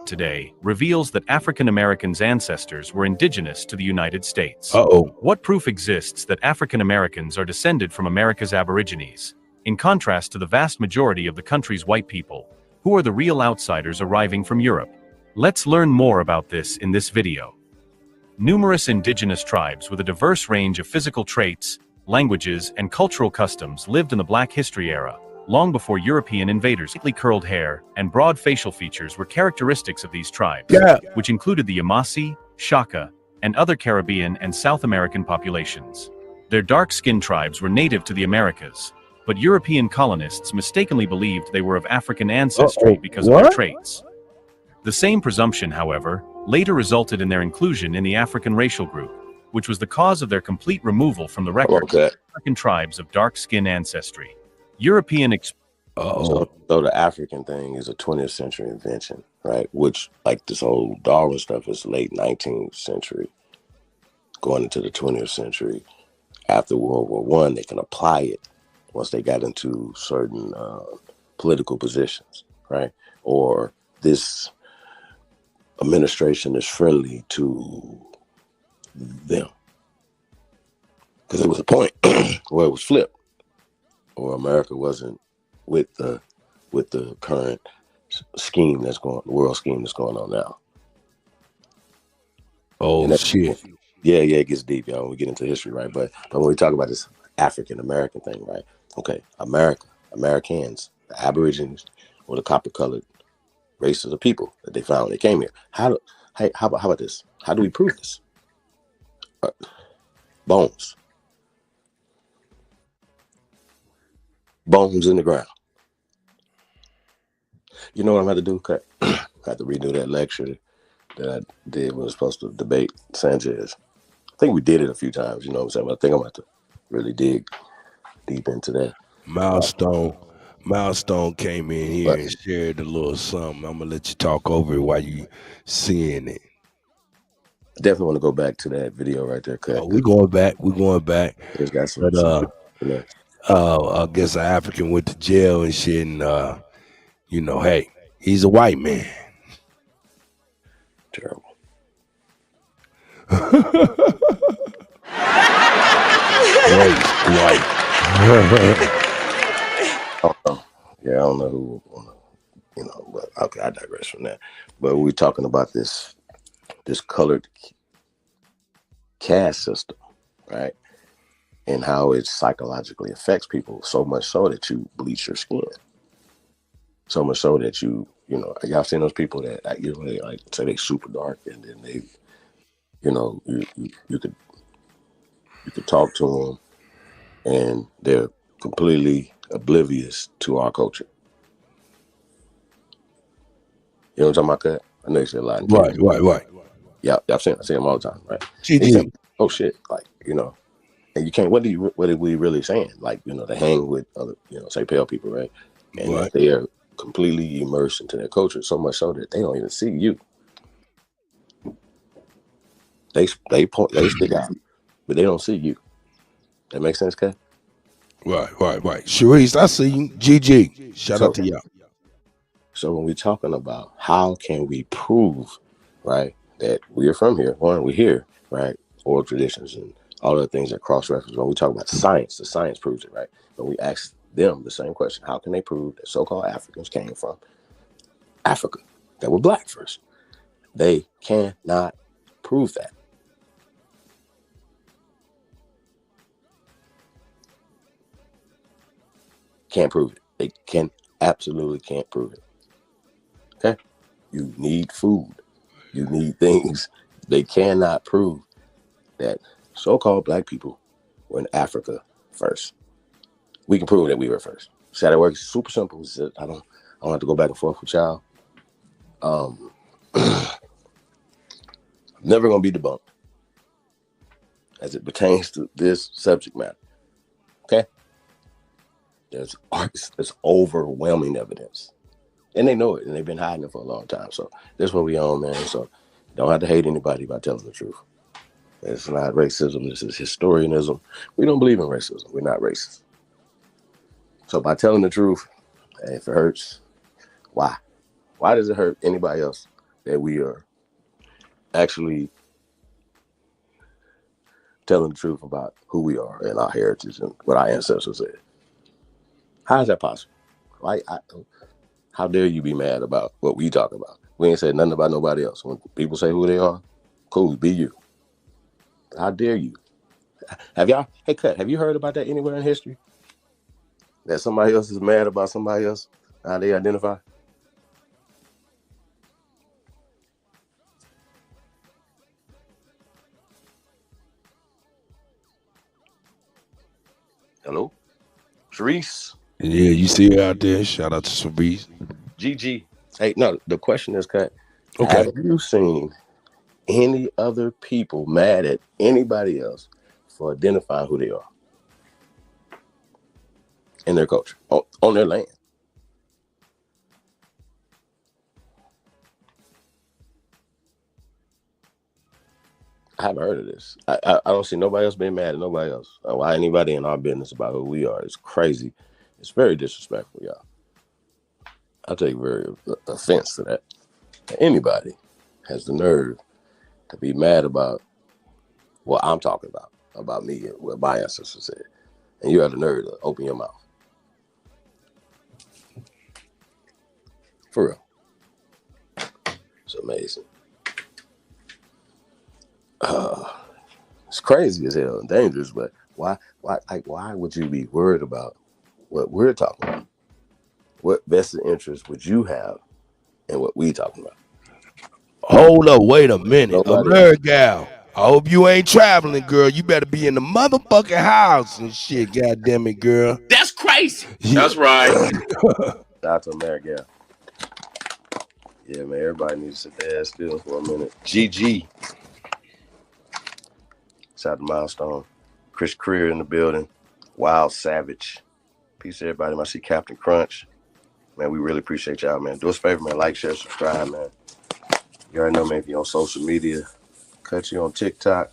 Today reveals that African Americans' ancestors were indigenous to the United States. What proof exists that African Americans are descended from America's Aborigines, in contrast to the vast majority of the country's white people, who are the real outsiders arriving from Europe? Let's learn more about this in this video. Numerous indigenous tribes with a diverse range of physical traits, languages, and cultural customs lived in the Black History era, long before European invaders. Thickly curled hair and broad facial features were characteristics of these tribes, which included the Yamasee, Shaka, and other Caribbean and South American populations. Their dark-skinned tribes were native to the Americas, but European colonists mistakenly believed they were of African ancestry because of their traits. The same presumption, however, later resulted in their inclusion in the African racial group, which was the cause of their complete removal from the record of African tribes of dark-skinned ancestry. European So the African thing is a 20th century invention, right? Which, like this whole Darwin stuff, is late 19th century, going into the 20th century. After World War I, they can apply it once they got into certain political positions, right? Or this administration is friendly to them, because there was a point where it was flipped, or America wasn't with the current scheme that's going, the world scheme that's going on now. Shit. Yeah, it gets deep, y'all. When we get into history, right? But when we talk about this African American thing, right? Okay, Americans, the Aborigines, or the copper-colored races of people that they found when they came here. How about this? How do we prove this? Bones in the ground. You know what I'm going to do? I have to redo that lecture that I did when I was supposed to debate Sanchez. I think we did it a few times, you know what I'm saying? But I think I'm going to have to really dig deep into that. Milestone came in here and shared a little something. I'm going to let you talk over it while you seeing it. I definitely want to go back to that video right there. We're going back. It's got some, I guess an African went to jail and shit, and hey, he's a white man. Terrible. White. Yeah, I don't know who, but okay, I digress from that. But we're talking about this colored caste system, right? And how it psychologically affects people, so much so that you bleach your skin. So much so that y'all seen those people that they like say they super dark, and then they, you could talk to them, and they're completely oblivious to our culture. You know what I'm talking about? I know you said a lot. Right. Yeah, I see them all the time, right? GG. Oh shit, and you can't. What are we really saying? Like, they hang with other, say pale people, right? And they are completely immersed into their culture, so much so that they don't even see you. They stick out, but they don't see you. That makes sense, Kat? Right. Sharice, I see you. GG. Shout out to y'all. So when we're talking about how can we prove, right, that we are from here, or we're here, right, oral traditions and all the things that cross-reference. When we talk about science, the science proves it, right? When we ask them the same question, how can they prove that so-called Africans came from Africa, that were black first? They cannot prove that. Can't prove it. They absolutely can't prove it. Okay? You need food. You need things. They cannot prove that so-called black people were in Africa first. We can prove that we were first. See how that works? Super simple. I don't have to go back and forth with y'all. Never gonna be debunked as it pertains to this subject matter. Okay? There's overwhelming evidence. And they know it, and they've been hiding it for a long time. So that's what we own, man. So don't have to hate anybody by telling the truth. It's not racism. This is historianism. We don't believe in racism. We're not racist. So by telling the truth, hey, if it hurts, why? Why does it hurt anybody else that we are actually telling the truth about who we are and our heritage and what our ancestors said? How is that possible? How dare you be mad about what we talk about? We ain't said nothing about nobody else. When people say who they are, cool, be you. How dare you? Hey, Cut, have you heard about that anywhere in history? That somebody else is mad about somebody else, how they identify? Hello? Sharice? Yeah, you see her out there. Shout out to Sharice. GG. Hey, no, the question is, Cut. Okay. Have you seen any other people mad at anybody else for identifying who they are in their culture, on their land? I haven't heard of this. I don't see nobody else being mad at nobody else. Why anybody in our business about who we are is crazy. It's very disrespectful, y'all. I take very offense to that. Anybody has the nerve to be mad about what I'm talking about me and what my ancestors said. And you have the nerve to open your mouth. For real. It's amazing. It's crazy as hell and dangerous, but why would you be worried about what we're talking about? What vested interest would you have in what we talking about? Hold up, wait a minute. Nobody. Amerigal, I hope you ain't traveling, girl. You better be in the motherfucking house and shit, goddamn it, girl. That's crazy. Yeah. That's right. Shout out to America. Yeah, man, everybody needs to sit their ass still for a minute. GG. Shout out to Milestone. Chris Creer in the building. Wild Savage. Peace to everybody. I see Captain Crunch. Man, we really appreciate y'all, man. Do us a favor, man. Like, share, subscribe, man. You already know, man, if you're on social media, Cut you on TikTok.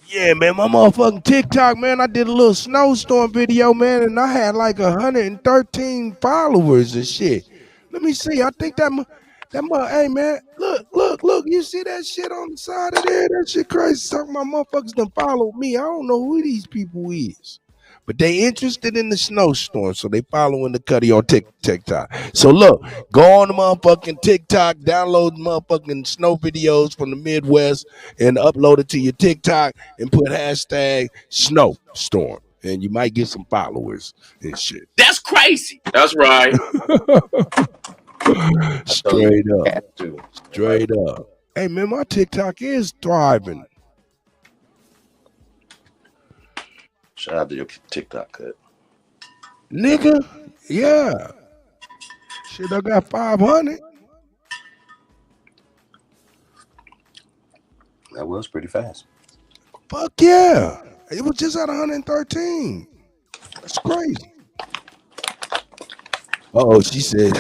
Yeah, man, my motherfucking TikTok, man, I did a little Snowstorm video, man, and I had like 113 followers and shit. Let me see. I think hey, man, look, you see that shit on the side of there? That shit crazy. Talking about motherfuckers done followed me. I don't know who these people is. But they interested in the Snowstorm, so they following the Cuddy on TikTok. So look, go on the motherfucking TikTok, download the motherfucking snow videos from the Midwest, and upload it to your TikTok and put hashtag Snowstorm, and you might get some followers and shit. That's crazy. That's right. Straight up. Hey man, my TikTok is thriving. Shout out to your TikTok, Cut. Nigga, yeah. Shit, I got 500. That was pretty fast. Fuck yeah. It was just at 113. That's crazy. Uh-oh, she said.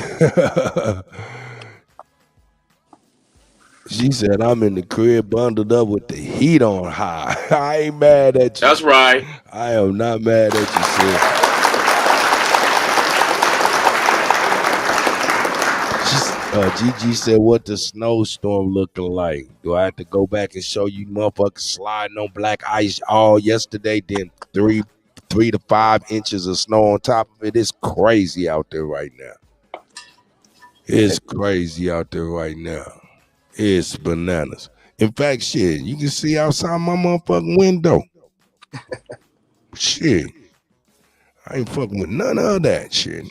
She said, I'm in the crib bundled up with the heat on high. I ain't mad at you. That's right. I am not mad at you, sis. Gigi said, what the Snowstorm looking like? Do I have to go back and show you motherfuckers sliding on black ice all yesterday, then 3 to 5 inches of snow on top of it? It's crazy out there right now. It's crazy out there right now. It's bananas. In fact, shit, you can see outside my motherfucking window. Shit. I ain't fucking with none of that shit.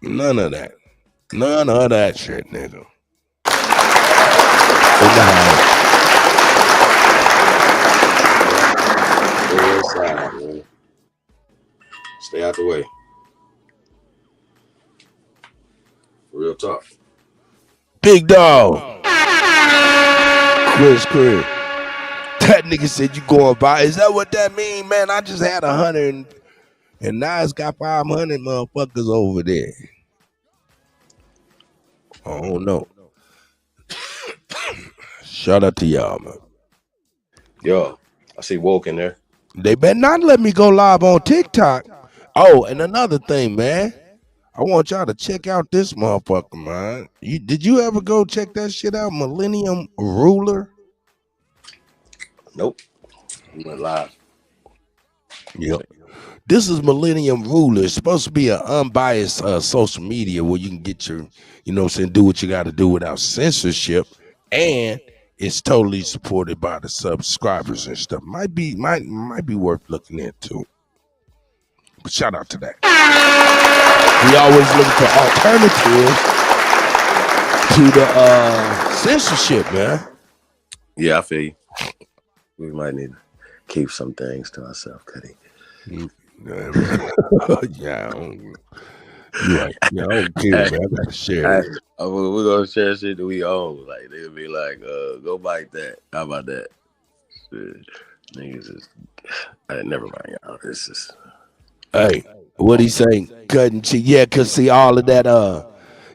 None of that. None of that shit, nigga. Stay inside, man. Stay out the way. Real talk. Big dog. Chris. That nigga said you going by. Is that what that mean, man? I just had 100 and now it's got 500 motherfuckers over there. I don't know. Shout out to y'all, man. Yo, I see Woke in there. They better not let me go live on TikTok. Oh, and another thing, man. I want y'all to check out this motherfucker, man. Did you ever go check that shit out? Millennium Ruler? Nope. We went live. Yep. This is Millennium Ruler. It's supposed to be an unbiased social media where you can get your, you know what I'm saying, do what you got to do without censorship. And it's totally supported by the subscribers and stuff. Might be worth looking into. But shout out to that. We always looking for alternatives to the censorship, man. Yeah, I feel you. We might need to keep some things to ourselves, Cuddy. Yeah, you're right. Yeah, I don't care, man. I gotta share it. We're gonna share shit that we own. Like they'll be like, go bite that. How about that? Shit. Niggas is never mind, y'all. This is Hey, what he say? Cutting cheek. Yeah, cause see all of that.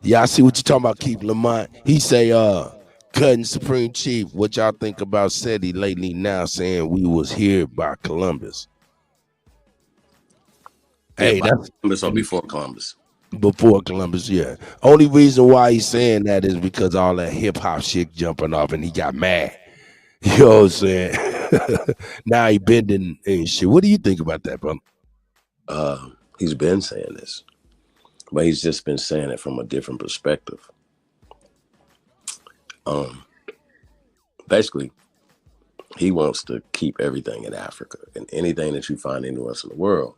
Yeah, I see what you talking about. Keep Lamont. He say, cutting Supreme Chief. What y'all think about SETI lately? Now saying we was here by Columbus. Hey, that's Columbus or before Columbus. Before Columbus, yeah. Only reason why he's saying that is because all that hip hop shit jumping off and he got mad. You know what I'm saying? Now he bending and shit. What do you think about that, brother? He's been saying this, but he's just been saying it from a different perspective. Basically, he wants to keep everything in Africa, and anything that you find anywhere else in the world,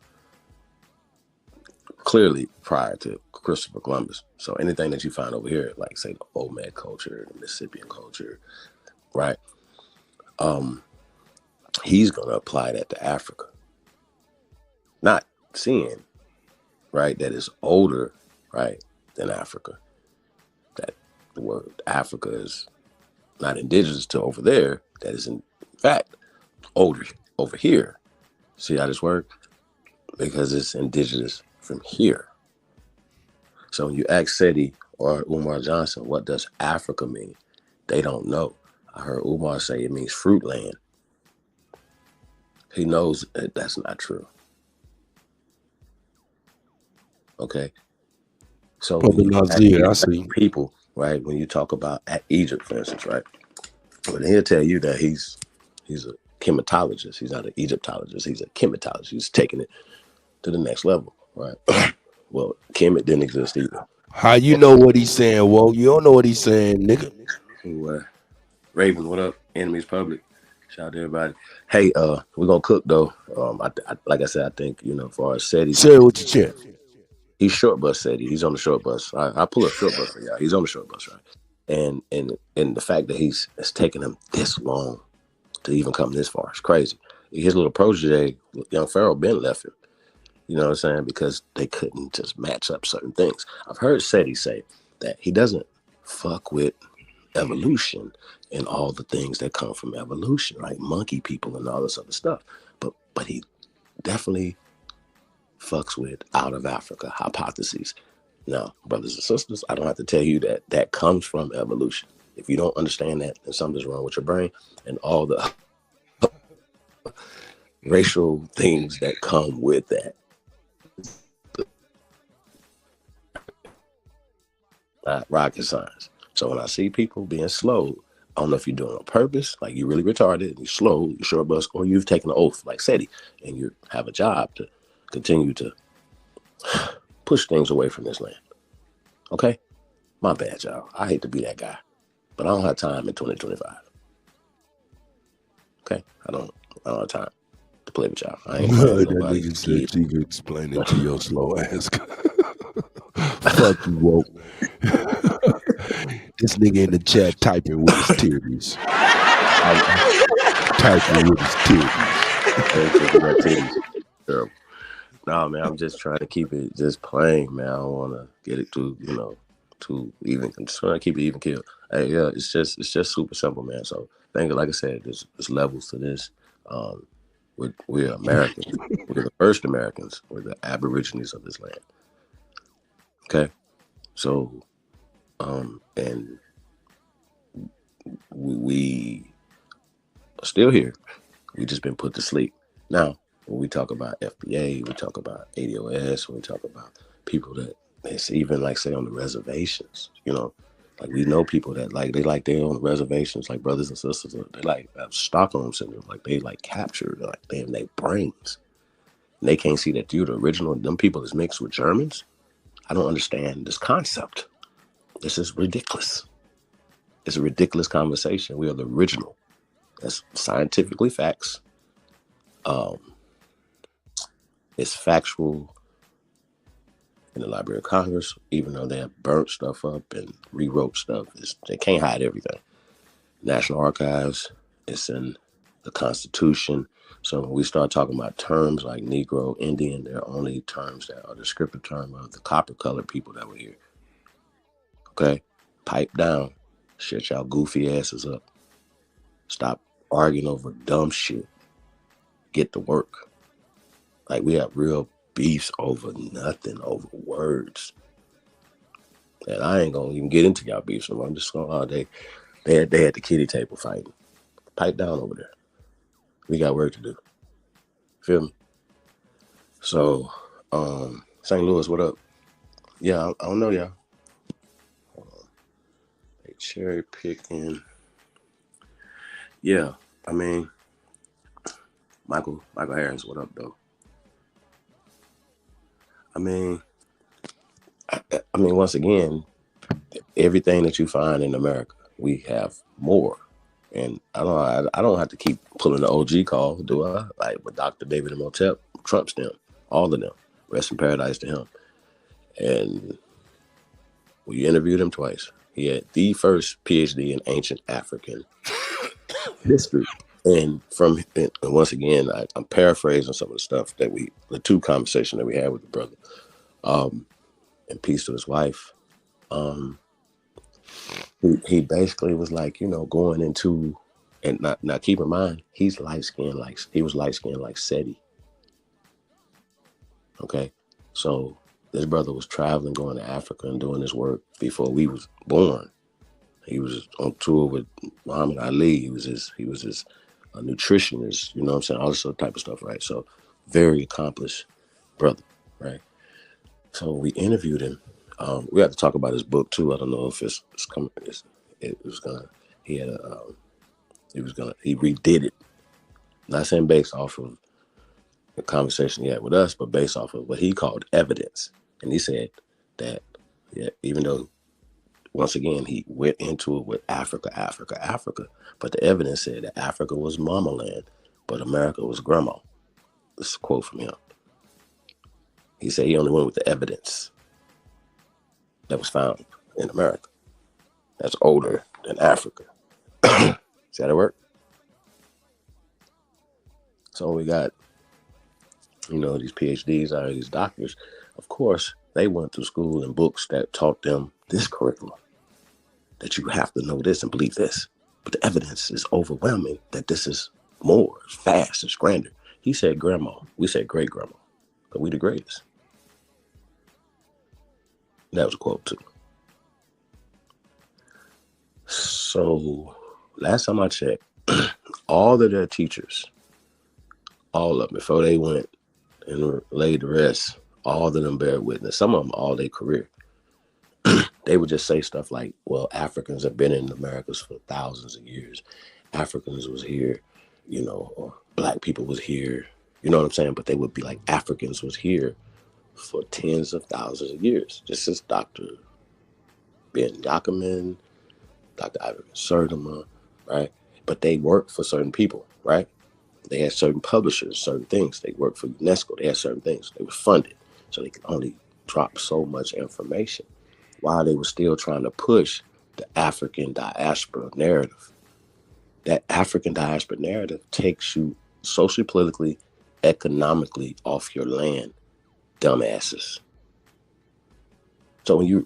clearly prior to Christopher Columbus. So anything that you find over here, like say the Olmec culture, the Mississippian culture, right? He's gonna apply that to Africa. Not seeing, right, that is older, right, than Africa. That the word Africa is not indigenous to over there. That is in fact older over here. See how this works? Because it's indigenous from here. So when you ask SETI or Umar Johnson, what does Africa mean? They don't know. I heard Umar say it means fruit land. He knows that that's not true. Okay. So I see. People, right? When you talk about Egypt, for instance, right? Well, he'll tell you that he's a chematologist. He's not an Egyptologist. He's a chematologist. He's taking it to the next level, right? Well, Kemet didn't exist either. How you know what he's saying? Well, you don't know what he's saying, nigga. Raven, what up? Enemies Public. Shout out to everybody. Hey, we're gonna cook though. Like I said, I think, you know, for our SETI. Say it with your chest. He's short bus SETI. He's on the short bus. I pull a short bus for y'all. He's on the short bus, right? And the fact that it's taken him this long to even come this far is crazy. His little protege, young Pharaoh, Ben left him. You know what I'm saying? Because they couldn't just match up certain things. I've heard SETI say that he doesn't fuck with evolution and all the things that come from evolution, right? Monkey people and all this other stuff. But he definitely fucks with out of Africa hypotheses. Now, brothers and sisters, I don't have to tell you that that comes from evolution. If you don't understand that, then something's wrong with your brain and all the racial things that come with that. Not rocket science. So when I see people being slow, I don't know if you're doing it on purpose, like you're really retarded, you're slow, you're short bus, or you've taken an oath like SETI, and you have a job to continue to push things away from this land. Okay? My bad, y'all. I hate to be that guy, but I don't have time in 2025. Okay? I don't have time to play with y'all. I ain't playing with That nobody. nigga said she could explain it to your slow ass. Fuck you, woke. This nigga in the chat typing with his titties. Typing with his titties. Terrible. No, man, I'm just trying to keep it just plain, man. I don't want to get it too, too even. I'm just trying to keep it even killed. Hey, yeah, it's just super simple, man. So, like I said, there's levels to this. We're Americans. We're the first Americans. We're the Aborigines of this land. Okay, so, and we are still here. We just been put to sleep. Now, when we talk about FBA, we talk about ADOS, when we talk about people that's even like say on the reservations, like we know people that they're on the reservations, like brothers and sisters, they like have Stockholm syndrome, like they like captured, like they have their brains. And they can't see that you're the original, them people is mixed with Germans. I don't understand this concept. This is ridiculous. It's a ridiculous conversation. We are the original. That's scientifically facts. It's factual in the Library of Congress, even though they have burnt stuff up and rewrote stuff. They can't hide everything. National Archives, it's in the Constitution. So when we start talking about terms like Negro, Indian, they're only terms that are descriptive terms of the copper-colored people that were here. Okay? Pipe down. Shut y'all goofy asses up. Stop arguing over dumb shit. Get to work. Like, we have real beefs over nothing, over words. And I ain't gonna even get into y'all beefs. So I'm just gonna, they had the kitty table fighting. Pipe down over there. We got work to do. Feel me? So, St. Louis, what up? Yeah, I don't know y'all. They cherry picking. Yeah, I mean, Michael Harris, what up, though? I mean, once again, everything that you find in America, we have more. And I don't have to keep pulling the OG call, do I? Like with Dr. David Imhotep, Trump's them, all of them. Rest in paradise to him. And we interviewed him twice. He had the first PhD in ancient African history. And once again, I'm paraphrasing some of the stuff the two conversations that we had with the brother. And peace to his wife. He basically was like, going into, and now keep in mind, he was light skinned like SETI. Okay, so this brother was traveling, going to Africa and doing this work before we was born. He was on tour with Muhammad Ali. He was his nutritionist, you know what I'm saying? All this type of stuff, right? So very accomplished brother, right? So we interviewed him. We had to talk about his book too. I don't know if it's coming. He redid it. Not saying based off of the conversation he had with us, but based off of what he called evidence. And he said that, even though, once again, he went into it with Africa, but the evidence said that Africa was mama land, but America was grandma. This is a quote from him. He said he only went with the evidence that was found in America that's older than Africa. See how that work? So we got, these PhDs, these doctors. Of course, they went through school and books that taught them this curriculum, that you have to know this and believe this. But the evidence is overwhelming that this is more, it's fast, it's grander. He said grandma. We said great grandma. But we the greatest. That was a quote too. So last time I checked, all of their teachers, all of them, before they went and laid to rest, all of them bear witness. Some of them all their career. They would just say stuff like, well, Africans have been in the Americas for thousands of years. Africans was here, or black people was here. You know what I'm saying? But they would be like, Africans was here for tens of thousands of years. This is Dr. Ben Yakiman, Dr. Ivan Sertima, right? But they work for certain people, right? They had certain publishers, certain things. They worked for UNESCO. They had certain things. They were funded, so they could only drop so much information while they were still trying to push the African diaspora narrative. That African diaspora narrative takes you socially, politically, economically off your land, dumbasses. So when you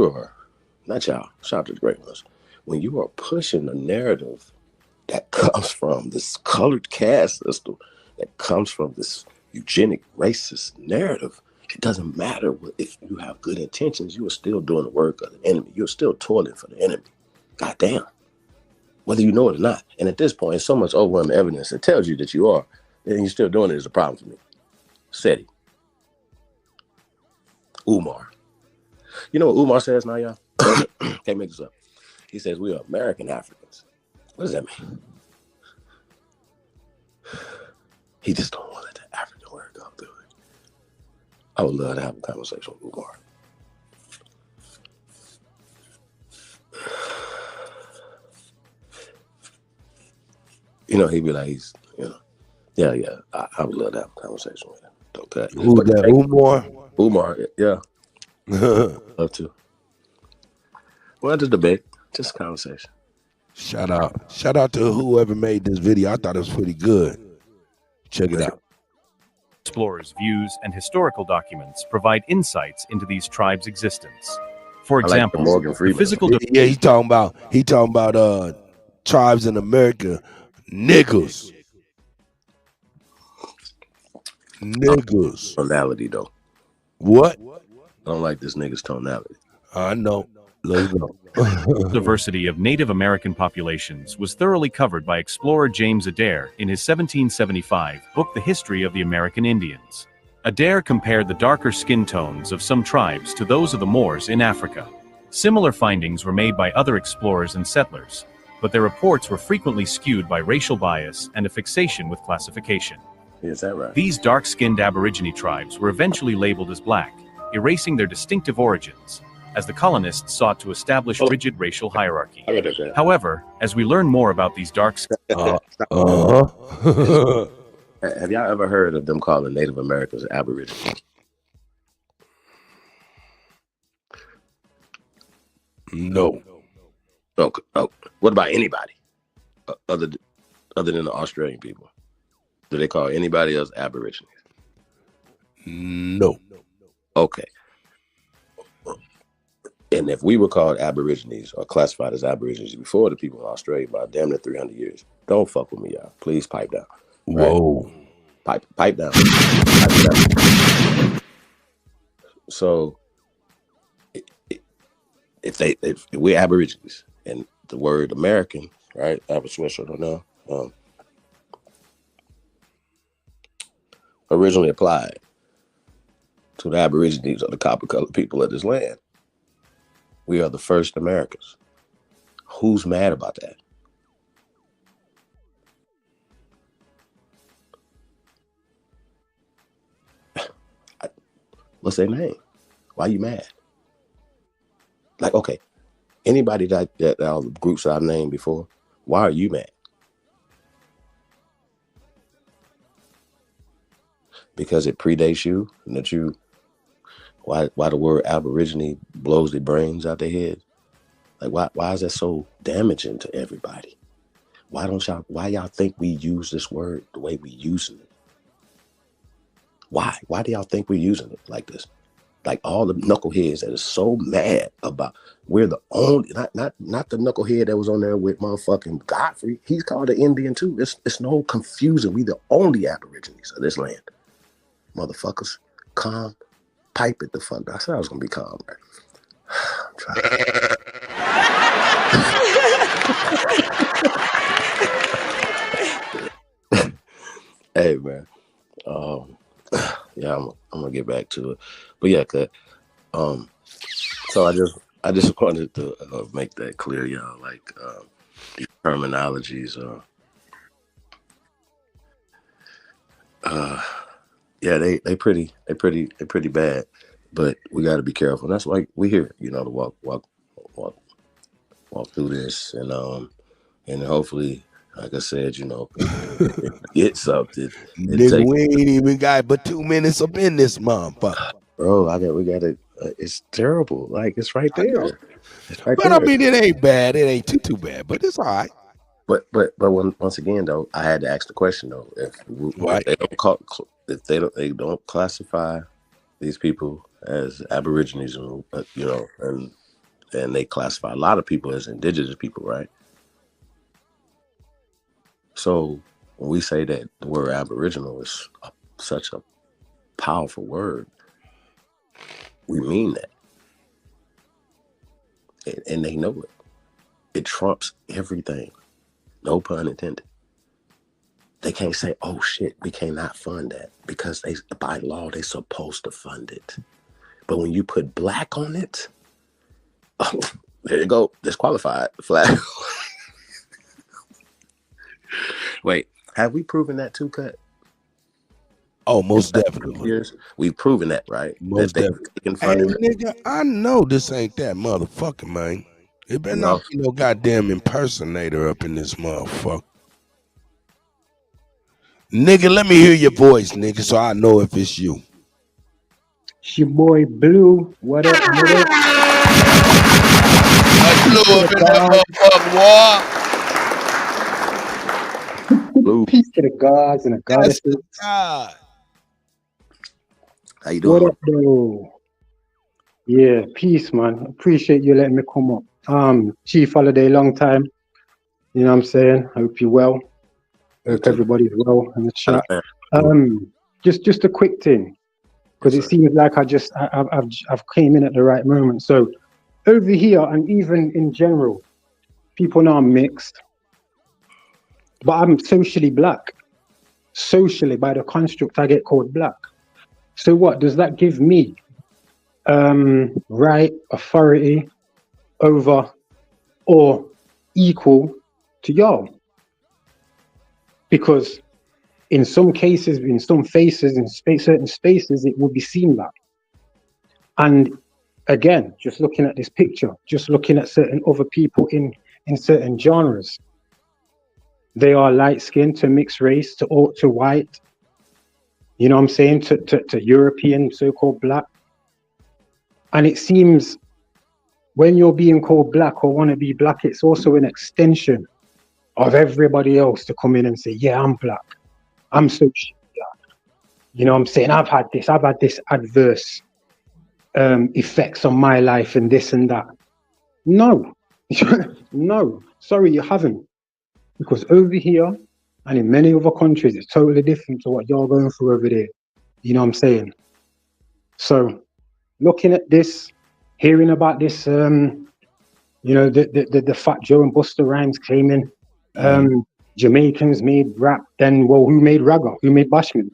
are, not y'all, shout out to the great ones, when you are pushing a narrative that comes from this colored caste system, that comes from this eugenic racist narrative, it doesn't matter if you have good intentions, you are still doing the work of the enemy. You're still toiling for the enemy. God damn. Whether you know it or not. And at this point, so much overwhelming evidence that tells you that you are, and you're still doing it is a problem for me. SETI. Umar. You know what Umar says now, y'all? Can't make this up. He says we are American Africans. What does that mean? He just don't want to let the African word go through it. I would love to have a conversation with Umar. You know, he'd be like, yeah. I would love to have a conversation with him. Okay. Who's that? Umar? Umar, yeah. Love to. Well, just debate, just a conversation. Shout out to whoever made this video. I thought it was pretty good. Check it out. Explorers' views and historical documents provide insights into these tribes' existence. For I like example, the Morgan the Freeman. physical Yeah, he talking about tribes in America, niggas. Tonality, though. What? I don't like this nigga's tonality. I know. Let's go. diversity of Native American populations was thoroughly covered by explorer James Adair in his 1775 book The History of the American Indians. Adair compared the darker skin tones of some tribes to those of the Moors in Africa. Similar findings were made by other explorers and settlers, but their reports were frequently skewed by racial bias and a fixation with classification. Is that right? These dark-skinned Aborigine tribes were eventually labeled as black, erasing their distinctive origins, as the colonists sought to establish rigid racial hierarchy. However, as we learn more about these dark Have y'all ever heard of them calling Native Americans Aborigines? No. Okay. Oh, what about anybody other than the Australian people? Do they call anybody else Aborigines? No. Okay. And if we were called Aborigines or classified as Aborigines before the people in Australia by damn near 300 years, don't fuck with me, y'all. Please pipe down. Whoa. Right? Pipe down. Pipe down. So, if we're Aborigines and the word American, right? I have a sweatshirt on now. Originally applied to the Aborigines or the copper-colored people of this land. We are the first Americans. Who's mad about that? What's their name? Why are you mad? Like, okay, anybody that all the groups that I've named before, why are you mad? Because it predates you and that you, why the word Aborigine blows their brains out their head? Like, why is that so damaging to everybody? Why y'all think we use this word the way we using it? Why? Why do y'all think we're using it like this? Like all the knuckleheads that are so mad about we're the only, not the knucklehead that was on there with motherfucking Godfrey. He's called an Indian too. It's no confusion. We the only Aborigines of this land. Motherfuckers, calm, pipe it the fuck down. I said I was gonna be calm, right? Hey man, yeah, I'm gonna get back to it, but yeah, so I just wanted to make that clear, y'all. Like these terminologies yeah, they pretty bad, but we got to be careful. And that's why we here, to walk through this, and hopefully like I said, you know, get something. Nigga, we ain't even got but 2 minutes up in this motherfucker. Bro, we got it. It's terrible. Like, it's right there. It's right But there. I mean, it ain't bad. It ain't too bad, but it's all right. But once again though, I had to ask the question though: if they don't classify these people as Aborigines, you know, and they classify a lot of people as indigenous people, right? So when we say that the word Aboriginal is such a powerful word, we mean that, and they know it. It trumps everything. No pun intended. They can't say, "Oh shit, we cannot fund that," because by law they're supposed to fund it. But when you put black on it, oh, there you go, disqualified. Flag. Wait, have we proven that too, Cut? Oh, most definitely. Years? We've proven that, right? Most definitely. Hey, nigga, I know this ain't that motherfucker, man. It better not be no goddamn impersonator up in this motherfucker. Nigga, let me hear your voice, nigga, so I know if it's you. It's your boy Blue. What up, nigga? Blue up in that motherfucker, Blue. Peace to the gods and the goddesses. God. How you doing? What up, though? Yeah, peace, man. Appreciate you letting me come up. Chief Holiday, long time. You know what I'm saying? Hope you're well. Hope everybody's well in the chat. Just a quick thing, because it seems like I've came in at the right moment. So over here, and even in general, people know I'm mixed, but I'm socially black. Socially, by the construct, I get called black. So what does that give me? Right, authority over or equal to y'all? Because in some cases, in some faces, in certain spaces, it will be seen that. And again, just looking at this picture, just looking at certain other people in certain genres, they are light-skinned to mixed race to white. You know what I'm saying? To European, so-called black. And it seems when you're being called black or want to be black, it's also an extension of everybody else to come in and say, yeah, I'm black. I'm so black. You know what I'm saying? I've had this adverse effects on my life and this and that. No, no, sorry, you haven't. Because over here and in many other countries, it's totally different to what you're going through over there. You know what I'm saying? So looking at this, hearing about this, you know, the Fat Joe and Busta Rhymes claiming Jamaicans made rap, then, well, who made Ragga? Who made Bashman?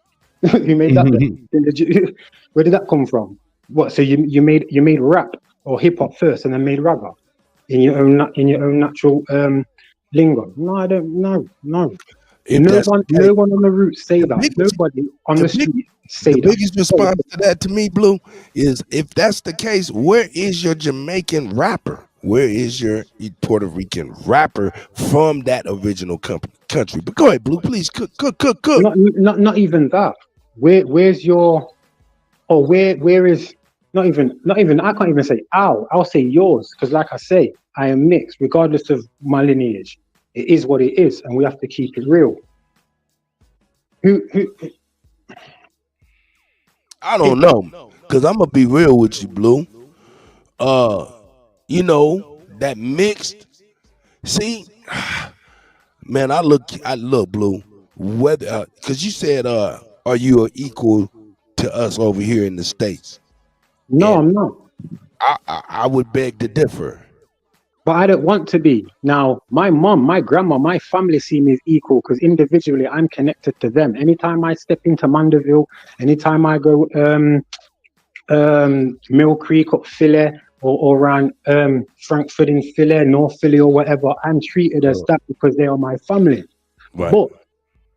Who made that? Where did that come from? What? So you made rap or hip hop first, and then made Ragga in your own natural lingo? No, I don't. No. No one on the route say that. Nobody on the street say that. The biggest response to that, to me, Blue, is if that's the case, where is your Jamaican rapper? Where is your Puerto Rican rapper from that original country? But go ahead, Blue, please cook. Not even that. Where's your? Or where is? Not even. I can't even say ow. I'll say yours, because like I say, I am mixed, regardless of my lineage. It is what it is, and we have to keep it real. Who? I don't know, because I'm gonna be real with you, Blue. You know, that mixed. See, man, I look, Blue. Whether, because you said, are you equal to us over here in the States? No, I'm not. I would beg to differ. But I don't want to be. Now, my mom, my grandma, my family see me as equal because individually I'm connected to them. Anytime I step into Mandeville, anytime I go Mill Creek up Philly or around Frankfurt in Philly, North Philly or whatever, I'm treated as that because they are my family. Right.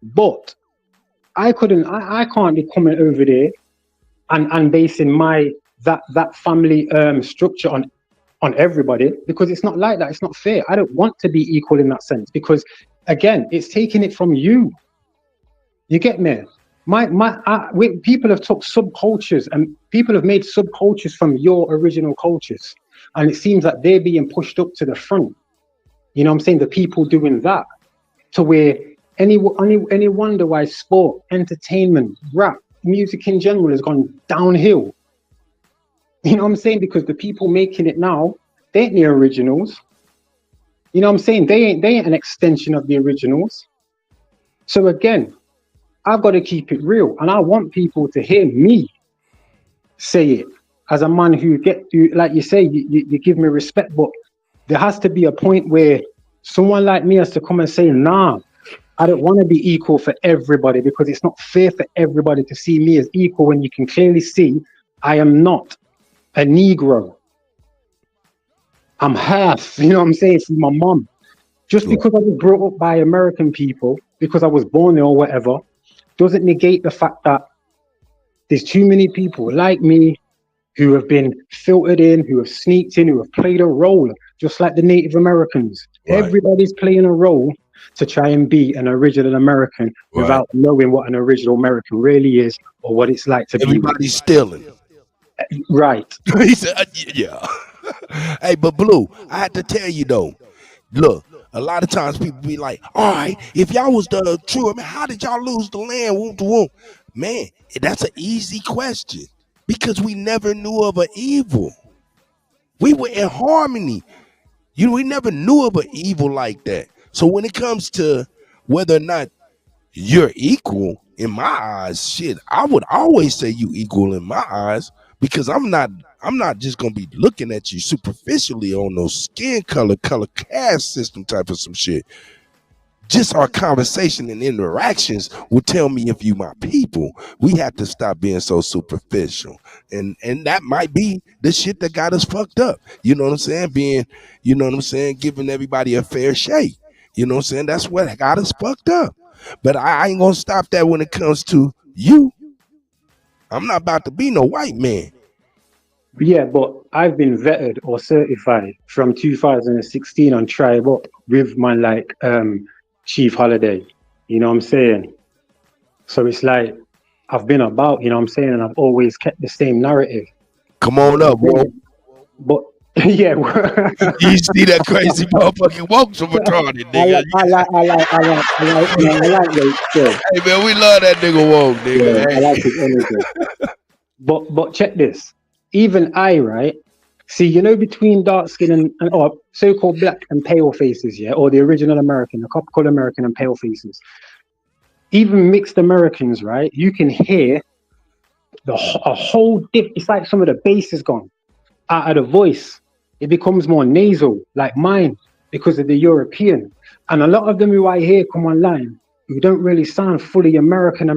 But I can't be coming over there and basing my that family structure on everybody, because it's not like that. It's not fair. I don't want to be equal in that sense, because again, it's taking it from you. You get me? People have took subcultures, and people have made subcultures from your original cultures, and it seems that they're being pushed up to the front. You know what I'm saying? The people doing that, to where any wonder why sport, entertainment, rap, music in general has gone downhill. You know what I'm saying? Because the people making it now, they ain't the originals. You know what I'm saying? They ain't an extension of the originals. So again, I've got to keep it real, and I want people to hear me say it as a man who like you say, you give me respect, but there has to be a point where someone like me has to come and say, nah, I don't want to be equal for everybody, because it's not fair for everybody to see me as equal when you can clearly see I am not a Negro. I'm half, you know what I'm saying, from my mom. Just because I was brought up by American people, because I was born there or whatever, doesn't negate the fact that there's too many people like me who have been filtered in, who have sneaked in, who have played a role, just like the Native Americans. Right. Everybody's playing a role to try and be an original American without knowing what an original American really is or what it's like to be. Everybody's stealing. Right. He said, yeah. Hey, but Blue, I had to tell you though, look, a lot of times people be like, all right, if y'all was the true, I mean, how did y'all lose the land? Whoop, whoop. Man, that's an easy question, because we never knew of an evil. We were in harmony. We never knew of an evil like that. So when it comes to whether or not you're equal, in my eyes, shit, I would always say you equal in my eyes, because I'm not just gonna be looking at you superficially on no skin color caste system type of some shit. Just our conversation and interactions will tell me if you my people. We have to stop being so superficial, and that might be the shit that got us fucked up. You know what I'm saying? Being, you know what I'm saying, giving everybody a fair shake. You know what I'm saying? That's what got us fucked up. But I ain't gonna stop that when it comes to you. I'm not about to be no white man. Yeah, but I've been vetted or certified from 2016 on Tribe Up with man like Chief Holiday. You know what I'm saying? So it's like I've been about, you know what I'm saying, and I've always kept the same narrative. Come on up, bro. But yeah, you see that crazy motherfucking woke some retarded nigga. I like it still. Hey man, we love that nigga woke, nigga. Yeah, hey. I like his energy. But check this. Even I, right? See, you know, between dark skin and or so-called black and pale faces, yeah, or the original American, the copper-colored American and pale faces. Even mixed Americans, right? You can hear a whole it's like some of the bass is gone out of the voice. It becomes more nasal, like mine, because of the European. And a lot of them who I hear come online, who don't really sound fully American,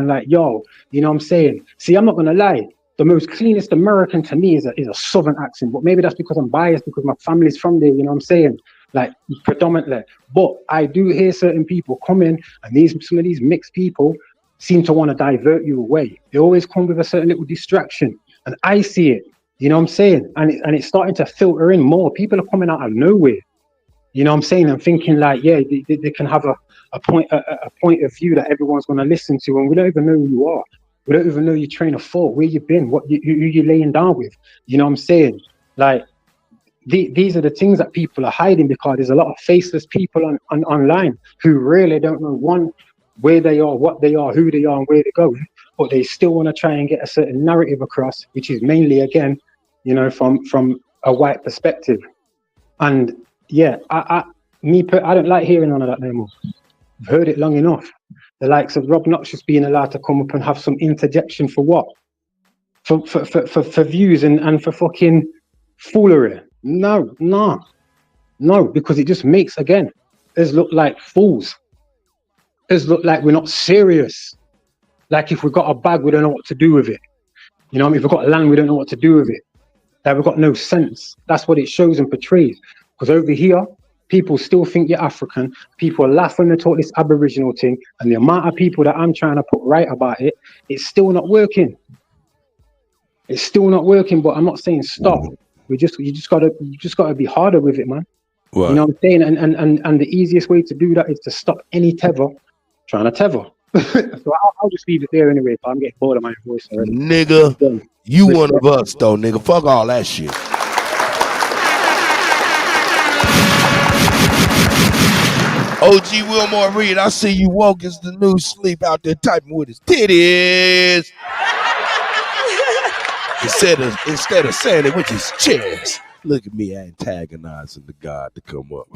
like, yo, you know what I'm saying? See, I'm not gonna lie. The most cleanest American to me is a Southern accent, but maybe that's because I'm biased because my family's from there, you know what I'm saying? Like, predominantly. But I do hear certain people come in, and some of these mixed people seem to want to divert you away. They always come with a certain little distraction, and I see it, you know what I'm saying? And it's starting to filter in more. People are coming out of nowhere, you know what I'm saying? And thinking like, yeah, they can have a point of view that everyone's going to listen to, and we don't even know who you are. We don't even know your train of thought, where you've been, who you're laying down with. You know what I'm saying? Like, these are the things that people are hiding, because there's a lot of faceless people online who really don't know, one, where they are, what they are, who they are, and where they're going. But they still want to try and get a certain narrative across, which is mainly, again, you know, from a white perspective. And yeah, I don't like hearing none of that no more. I've heard it long enough. The likes of Rob Noxious being allowed to come up and have some interjection for what? For views and for fucking foolery. No, because it just makes, again, us look like fools. Us look like we're not serious. Like if we've got a bag, we don't know what to do with it. You know what I mean? If we've got land, we don't know what to do with it. Like we've got no sense. That's what it shows and portrays. Because over here, people still think you're African. People laugh when they talk this Aboriginal thing, and the amount of people that I'm trying to put right about it, it's still not working. It's still not working, but I'm not saying stop. You just gotta be harder with it, man. Right. You know what I'm saying? And the easiest way to do that is to stop any tether trying to tether. So I'll just leave it there anyway. If I'm getting bored of my voice already. Nigga, you one of us though, nigga. Fuck all that shit. OG Wilmore Reed, I see you woke as the new sleep out there typing with his titties. Instead of saying it with his chest. Look at me antagonizing the God to come up.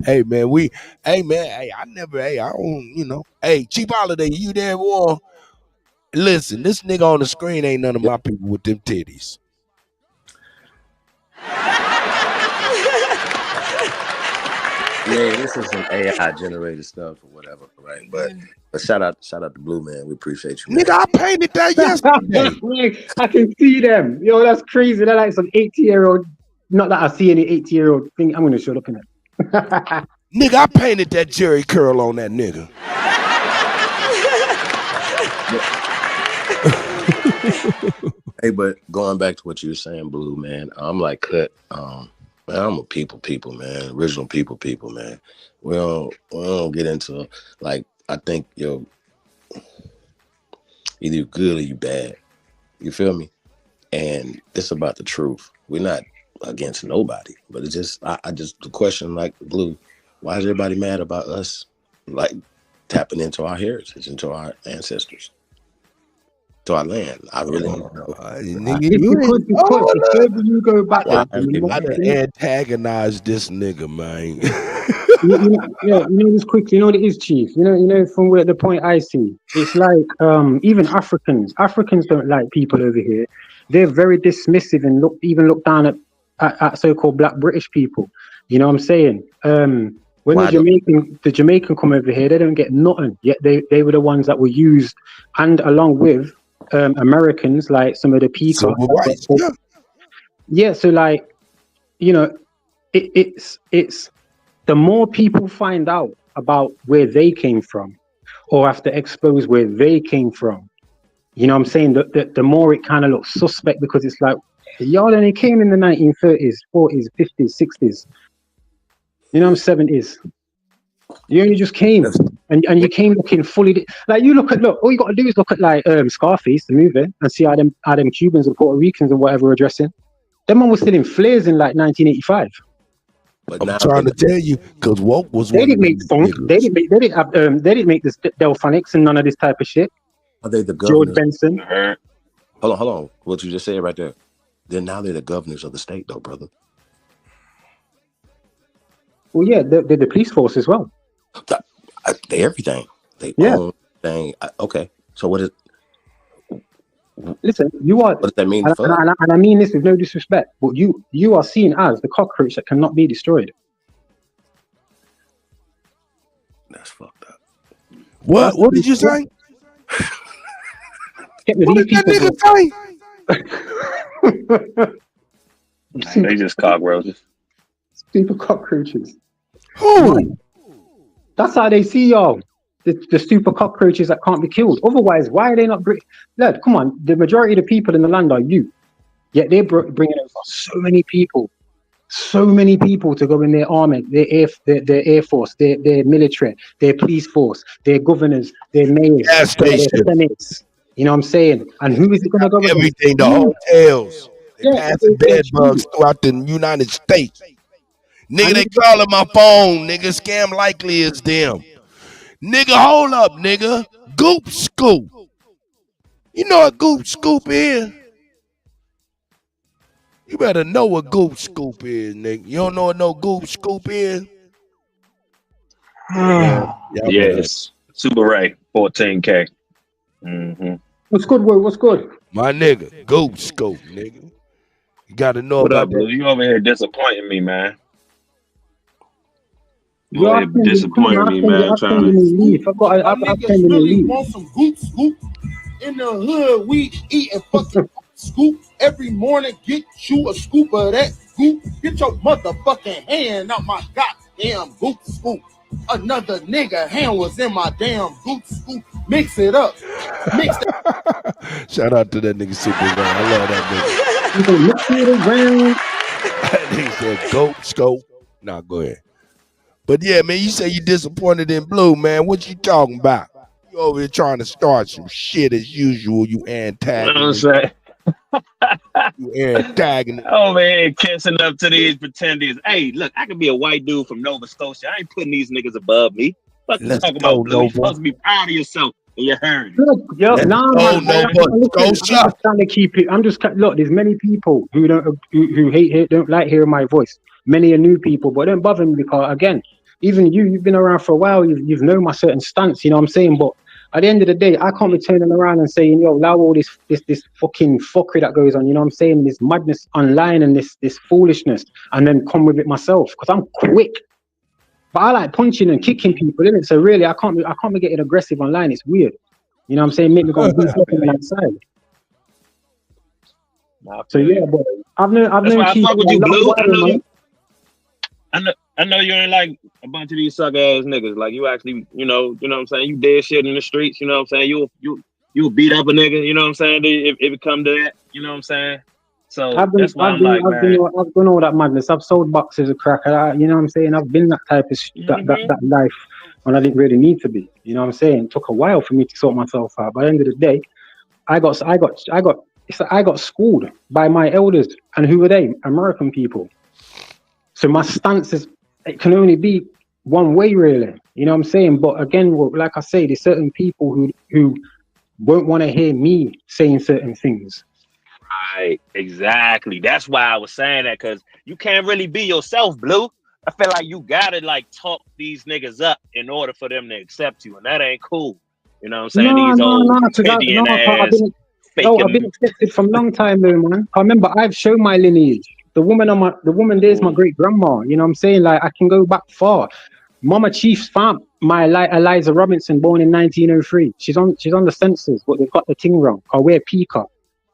Hey man, I don't, you know. Hey, Chief Holiday, you there, boy? Listen, this nigga on the screen ain't none of my people with them titties. Yeah, this is some AI generated stuff or whatever, right? But shout out to Blue Man. We appreciate you, man. Nigga, I painted that yesterday. I can see them. Yo, that's crazy. They're like some 80-year-old. Not that I see any 80-year-old thing. I'm gonna shut up in it. Nigga, I painted that Jerry curl on that nigga. Hey, but going back to what you were saying, Blue Man, I'm like Cut. Man, I'm a people, man. Original people, man. We don't get into, like, I think either you good or you bad. You feel me? And it's about the truth. We're not against nobody, but it's just I just the question, like Blue, why is everybody mad about us like tapping into our heritage, into our ancestors, to our land? I really don't know. Because you go back I done antagonized this nigga, man. you know this quickly. You know what it is, Chief. You know from where the point I see, it's like even Africans don't like people over here. They're very dismissive and look down at so-called Black British people. You know what I'm saying? When the Jamaican come over here, they don't get nothing. Yet they were the ones that were used, and along with Americans, like some of the people. Yeah. So like, you know, it's the more people find out about where they came from, or have to expose where they came from. You know what I'm saying? The more it kind of looks suspect, because it's like, y'all only came in the 1930s, 40s, 50s, 60s. You know, 70s. You only just came, and you came looking fully like you look. All you got to do is look at like Scarface, the movie, and see how them Cubans and Puerto Ricans and whatever were dressing. Them man was still in flares in like 1985. But I'm trying to tell you, because woke was. They didn't make funk. They didn't make this Delphonics and none of this type of shit. Are they the governors? George Benson. Hold on. What you just said right there. Then now they're the governors of the state, though, brother. Well, yeah, they're the police force as well. They everything. They own thing. Okay. So what is? Listen, you are. What does that mean? And I mean this with no disrespect, but you are seen as the cockroach that cannot be destroyed. That's fucked up. What? What did you say? What did that nigga say? They just cockroaches. Stupid cockroaches. Who? That's how they see y'all. The stupid cockroaches that can't be killed. Otherwise, why are they not bringing? Lad, come on. The majority of the people in the land are you. Yet they're bringing over so many people to go in their army, their air force, their military, their police force, their governors, their mayors, their senates. You know what I'm saying? And who is it going to go against? Everything, the hotels. They passing bed bugs throughout the United States. Nigga, they calling my phone. Nigga, scam likely is them. Nigga, hold up, nigga. Goop Scoop. You know what Goop Scoop is? You better know what Goop Scoop is, nigga. You don't know what no Goop Scoop is? Yes. Super Ray, 14K. Mm-hmm. What's good, boy? What's good? My nigga, Goop Scoop, nigga. You gotta know what about up, Blue? that. You over here disappointing me, man. You over here disappointing me, man. Trying to leave. I've sent him a leave. Want some Goop Scoop in the hood? We eating fucking scoop every morning. Get you a scoop of that goop. Get your motherfucking hand out my goddamn Goop Scoop. Another nigga hand was in my damn Goop Scoop. Mix it up. Mix it. Shout out to that nigga Super Ray. I love that nigga. You can mix it around. He said, go, scope. Nah, go ahead. But yeah, man, you say you disappointed in Blue, man. What you talking about? You over here trying to start some shit as usual, you antagonist. You antagonist. Oh man, kissing up to these pretenders. Hey, look, I could be a white dude from Nova Scotia. I ain't putting these niggas above me. What you talking about, Blue? You're supposed to be proud of yourself and you heard it. Yo, I'm just trying to keep it. Look. There's many people who who don't like hearing my voice. Many are new people, but don't bother me because again, even you've been around for a while. You've known my certain stance. You know what I'm saying? But at the end of the day, I can't be turning around and saying, yo, allow all this fucking fuckery that goes on. You know what I'm saying? This madness online and this foolishness, and then come with it myself because I'm quick. But I like punching and kicking people, innit? So really, I can't be getting aggressive online. It's weird. You know what I'm saying? Make me go and do something outside. So yeah, but I've known I fuck with you, Blue. I know you ain't like a bunch of these suck ass niggas. Like you actually, you know what I'm saying? You did shit in the streets, you know what I'm saying? You'll beat up a nigga, you know what I'm saying? If it come to that, you know what I'm saying? So that's why I'm like, man. I've done all that madness. I've sold boxes of crack. You know what I'm saying? I've been that type of that life when I didn't really need to be. You know what I'm saying? It took a while for me to sort myself out. By the end of the day, I got schooled by my elders, and who were they? American people. So my stance is, it can only be one way, really. You know what I'm saying? But again, like I say, there's certain people who won't want to hear me saying certain things. Right, exactly. That's why I was saying that, because you can't really be yourself, Blue. I feel like you gotta like talk these niggas up in order for them to accept you, and that ain't cool. You know what I'm saying? These old Indian ass. I've been accepted from long time though, man. I remember I've shown my lineage. The woman there's my great grandma. You know what I'm saying? Like I can go back far. Mama Chief's fam, my Eliza Robinson, born in 1903. She's on the census, but they've got the thing wrong. We're Pika.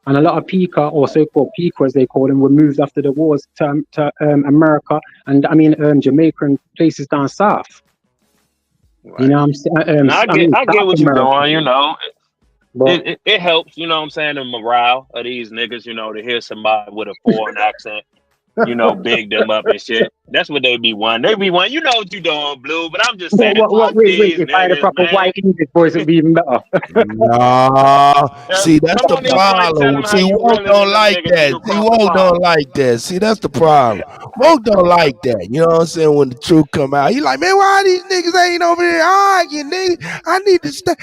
And a lot of Pika, or so-called Pika as they call them, were moved after the wars to America and Jamaica and places down south. Right. You know what I'm saying? I get what you're doing, you know. It helps, you know what I'm saying, the morale of these niggas, you know, to hear somebody with a foreign accent, you know, big them up and shit. That's what they be wanting. They be wanting, you know what you doing, Blue, but I'm just saying. Wait, if I had a proper white English voice, it'd be even better. Nah, see, that's the problem. See, Wonk don't like that. See, Wonk don't like that. See, that's the problem. Wonk don't like that. You know what I'm saying? When the truth come out, he like, man, why these niggas ain't over there arguing, nigga? I need to stop,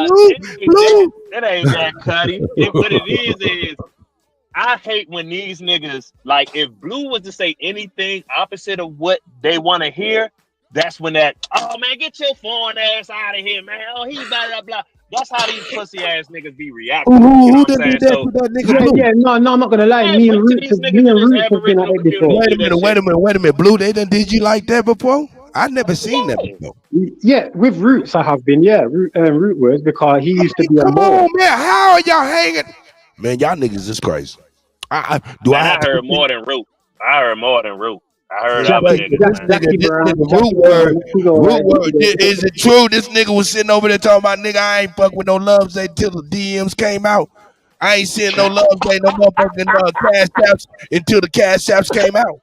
Blue. That ain't that cutty. What it is I hate when these niggas, like, if Blue was to say anything opposite of what they want to hear, that's when oh man, get your foreign ass out of here, man. Oh, he blah blah blah. That's how these pussy ass niggas be reacting. Who did that nigga Blue? Yeah, no, I'm not gonna lie. Me and Roots have been at it before. Wait a minute, Blue. They done did you like that before? I never seen that before. Yeah, with Roots I have been. Yeah, Root was because he used to be a Come on, man. How are y'all hanging? Man, y'all niggas is crazy. I heard more than Root. I heard other niggas. Root word. Is it true? This nigga was sitting over there talking about, nigga, I ain't fuck with no love say till the DMs came out. I ain't seeing no love say no motherfucking cash apps until the cash apps came out.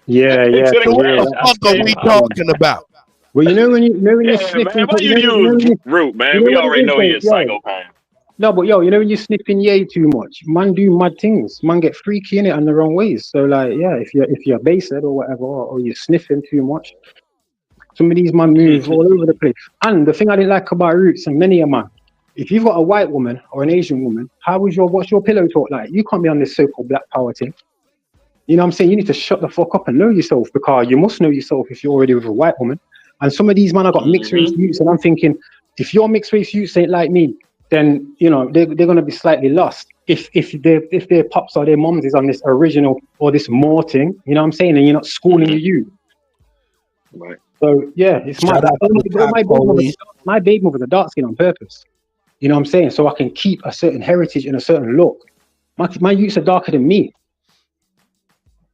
Yeah. So what the fuck are we talking about? Well, you know when you're sniffing. Man, why you use Root, man? We already know you're a psychopath. No, but you know when you're sniffing yay too much, man do mad things. Man get freaky in it and the wrong ways. So like, yeah, if you're based or whatever, or you're sniffing too much, some of these man move all over the place. And the thing I didn't like about Roots and many a man, if you've got a white woman or an Asian woman, what's your pillow talk like? You can't be on this so-called black power thing. You know what I'm saying? You need to shut the fuck up and know yourself, because you must know yourself if you're already with a white woman. And some of these men have got mixed race youths, and I'm thinking, if your mixed race youths ain't like me, then you know they're gonna be slightly lost. If their pops or their moms is on this original or this more thing, you know what I'm saying, and you're not schooling your youth. Right. So yeah, it's my baby mother's a dark skin on purpose. You know what I'm saying? So I can keep a certain heritage and a certain look. My youths are darker than me.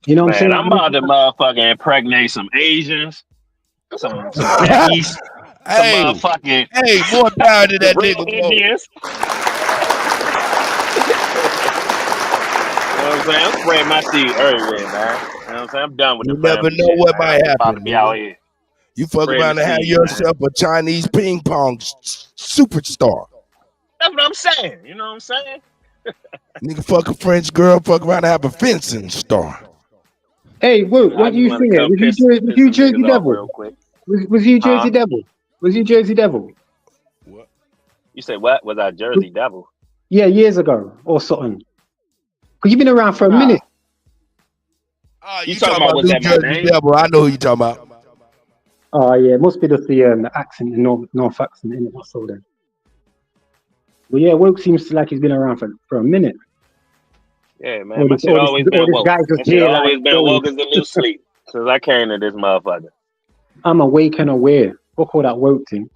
You know what I'm saying? I'm about to motherfucking impregnate some Asians, some East. Hey, more power to that nigga. Indians. You know what I'm saying? I'm spraying my seed everywhere, man. what I'm saying? I'm done with You the never family know shit, what man. might I'm just about happen. to be out Nigga. here. You fuck Spreading around the and have seed, man. yourself a Chinese ping pong superstar. That's what I'm saying. You know what I'm saying? Nigga, fuck a French girl, fuck around and have a fencing star. Hey, Woot, I what just you want to think? come Was piss you some Jersey niggas off Devil? real quick. Was you Huh? Jersey Devil? Was you Jersey Devil? You say what? Was I Jersey Devil? Yeah, years ago or something. Cause you've been around for a Nah. minute. You talking about was New that my Jersey name? Devil. I know who you talking about. Oh yeah, it must be just the accent, the North accent, innit? That's all then. But yeah, Woke seems like he's been around for a minute. Yeah, man. My shit always All been this woke. guy just My shit here like, always been yo, woke as a new sleep since I came to this motherfucker. I'm awake and aware. Fuck all that woke thing.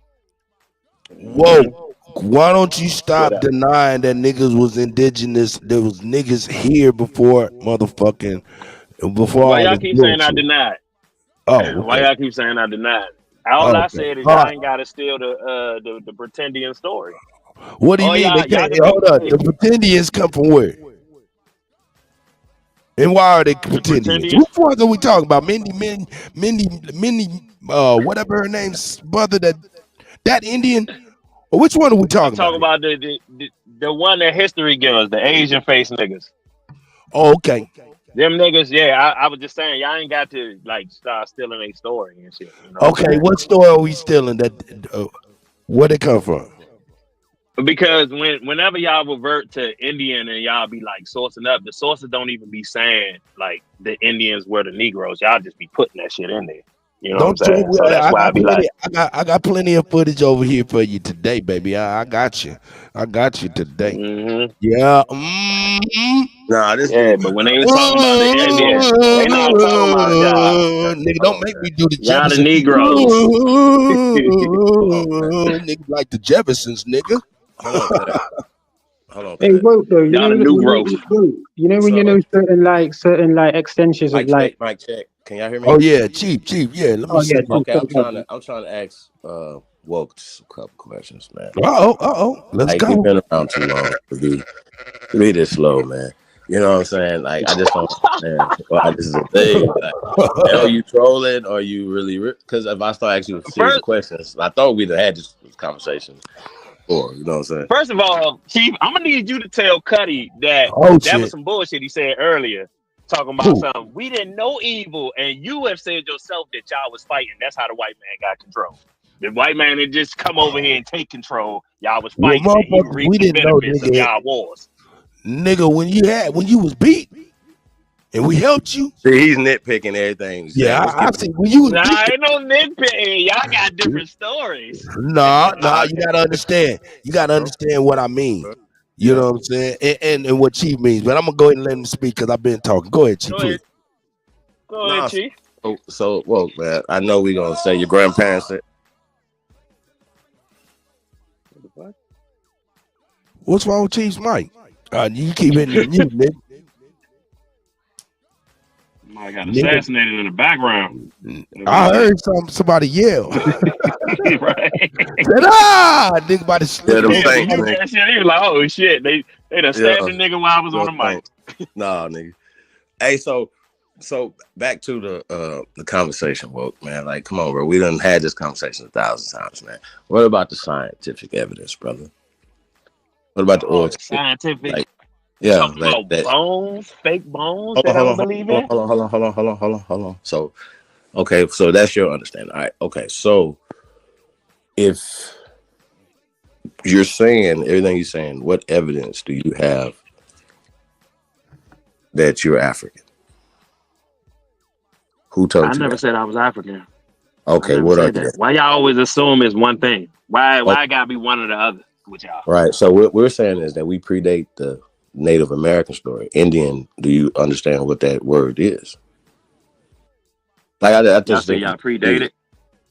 Whoa. Why don't you stop up? denying that niggas was indigenous? There was niggas here before motherfucking, before Why all y'all this keep saying I bullshit. denied? Oh, Why okay. y'all keep saying I denied? All I Okay. said is All y'all right. ain't gotta steal the pretendian story. What do you Oh mean? y'all They can't, can hold make up. The pretendians come from where? And why are they the pretendians? pretendians. Which ones are we talking about? Mindy, whatever her name's brother, that Indian? Or which one are we I'm talking talking about? about the one that history gives, the Asian face niggas. Oh, okay. Them niggas, yeah. I was just saying, y'all ain't got to like start stealing a story and shit. You know what I'm Okay, saying? what story are we stealing? Where they come from? Because whenever y'all revert to Indian and y'all be like sourcing up, the sources don't even be saying like the Indians were the Negroes. Y'all just be putting that shit in there. You know what I'm Don't you? saying? So that's I why I got be plenty. like, I got plenty of footage over here for you today, baby. I got you. I got you today. mm-hmm. Yeah. Nah, this Yeah, dude. but when they was talking about the Indian, they not talking about y'all. Nigga, don't make me do the Y'all the Jefferson. Negroes. Nigga like the Jeffersons, nigga. Hold on, Pat. Hold on, Hey, Pat. Woke though, Y'all the new growth. when you know So, certain like extensions of mic like. check, mic check. Can y'all hear me? Oh yeah, chief. Yeah, let me Oh yeah, see. Okay, I'm trying to. to ask Woke just a couple questions, man. Let's Like we've go. been around too long to be this slow, man. You know what I'm saying? Like I just don't understand why this is a thing. Like, are you trolling or are you really? Because if I start asking you a series of questions, I thought we'd have had this conversation before. You know what I'm saying? First of all, Chief, I'm gonna need you to tell Cuddy that Oh that was shit. some bullshit he said earlier, talking about something. We didn't know evil, and you have said yourself that y'all was fighting. That's how the white man got control. The white man had just come over here and take control. Y'all was Well, fighting, and he motherfuckers, reaped we the didn't know, benefits of y'all wars. nigga, when you was beat and we helped you. See, he's nitpicking everything. Yeah, Let's I get see. When you was Nah, beat. ain't no nitpicking. Y'all got different stories. Nah, you gotta understand. You gotta understand what I mean. You know what I'm saying? And what Chief means. But I'm gonna go ahead and let him speak because I've been talking. Go ahead, Chief, Go please. ahead. Go ahead, Chief. So, well, man, I know we're gonna say your grandparents. What's wrong with Chief's mic? You keep hitting the mute, nigga. I got assassinated in the background. I heard somebody yell. Right. Said, nigga about to slip. them Yeah, thanks, he nigga. said, he was like, oh shit, they done stabbed the nigga while I was on the mic. Nah, nigga. Hey, so back to the conversation, Woke, man. Like, come on, bro. We done had this conversation 1,000 times, man. What about the scientific evidence, brother? What about the oil? Scientific. Like, yeah, Talking like about that. bones, fake bones Hold that I don't on, believe in. hold on. So, okay, so that's your understanding. All right, okay. So, if you're saying everything you're saying, what evidence do you have that you're African? Who told I you never that? said I was African. Okay, what are you then? Why y'all always assume it's one thing? Why I gotta be one or the other with y'all? Right. So what we're saying is that we predate the Native American story. Indian, do you understand what that word is? Like I Y'all just say think y'all predated.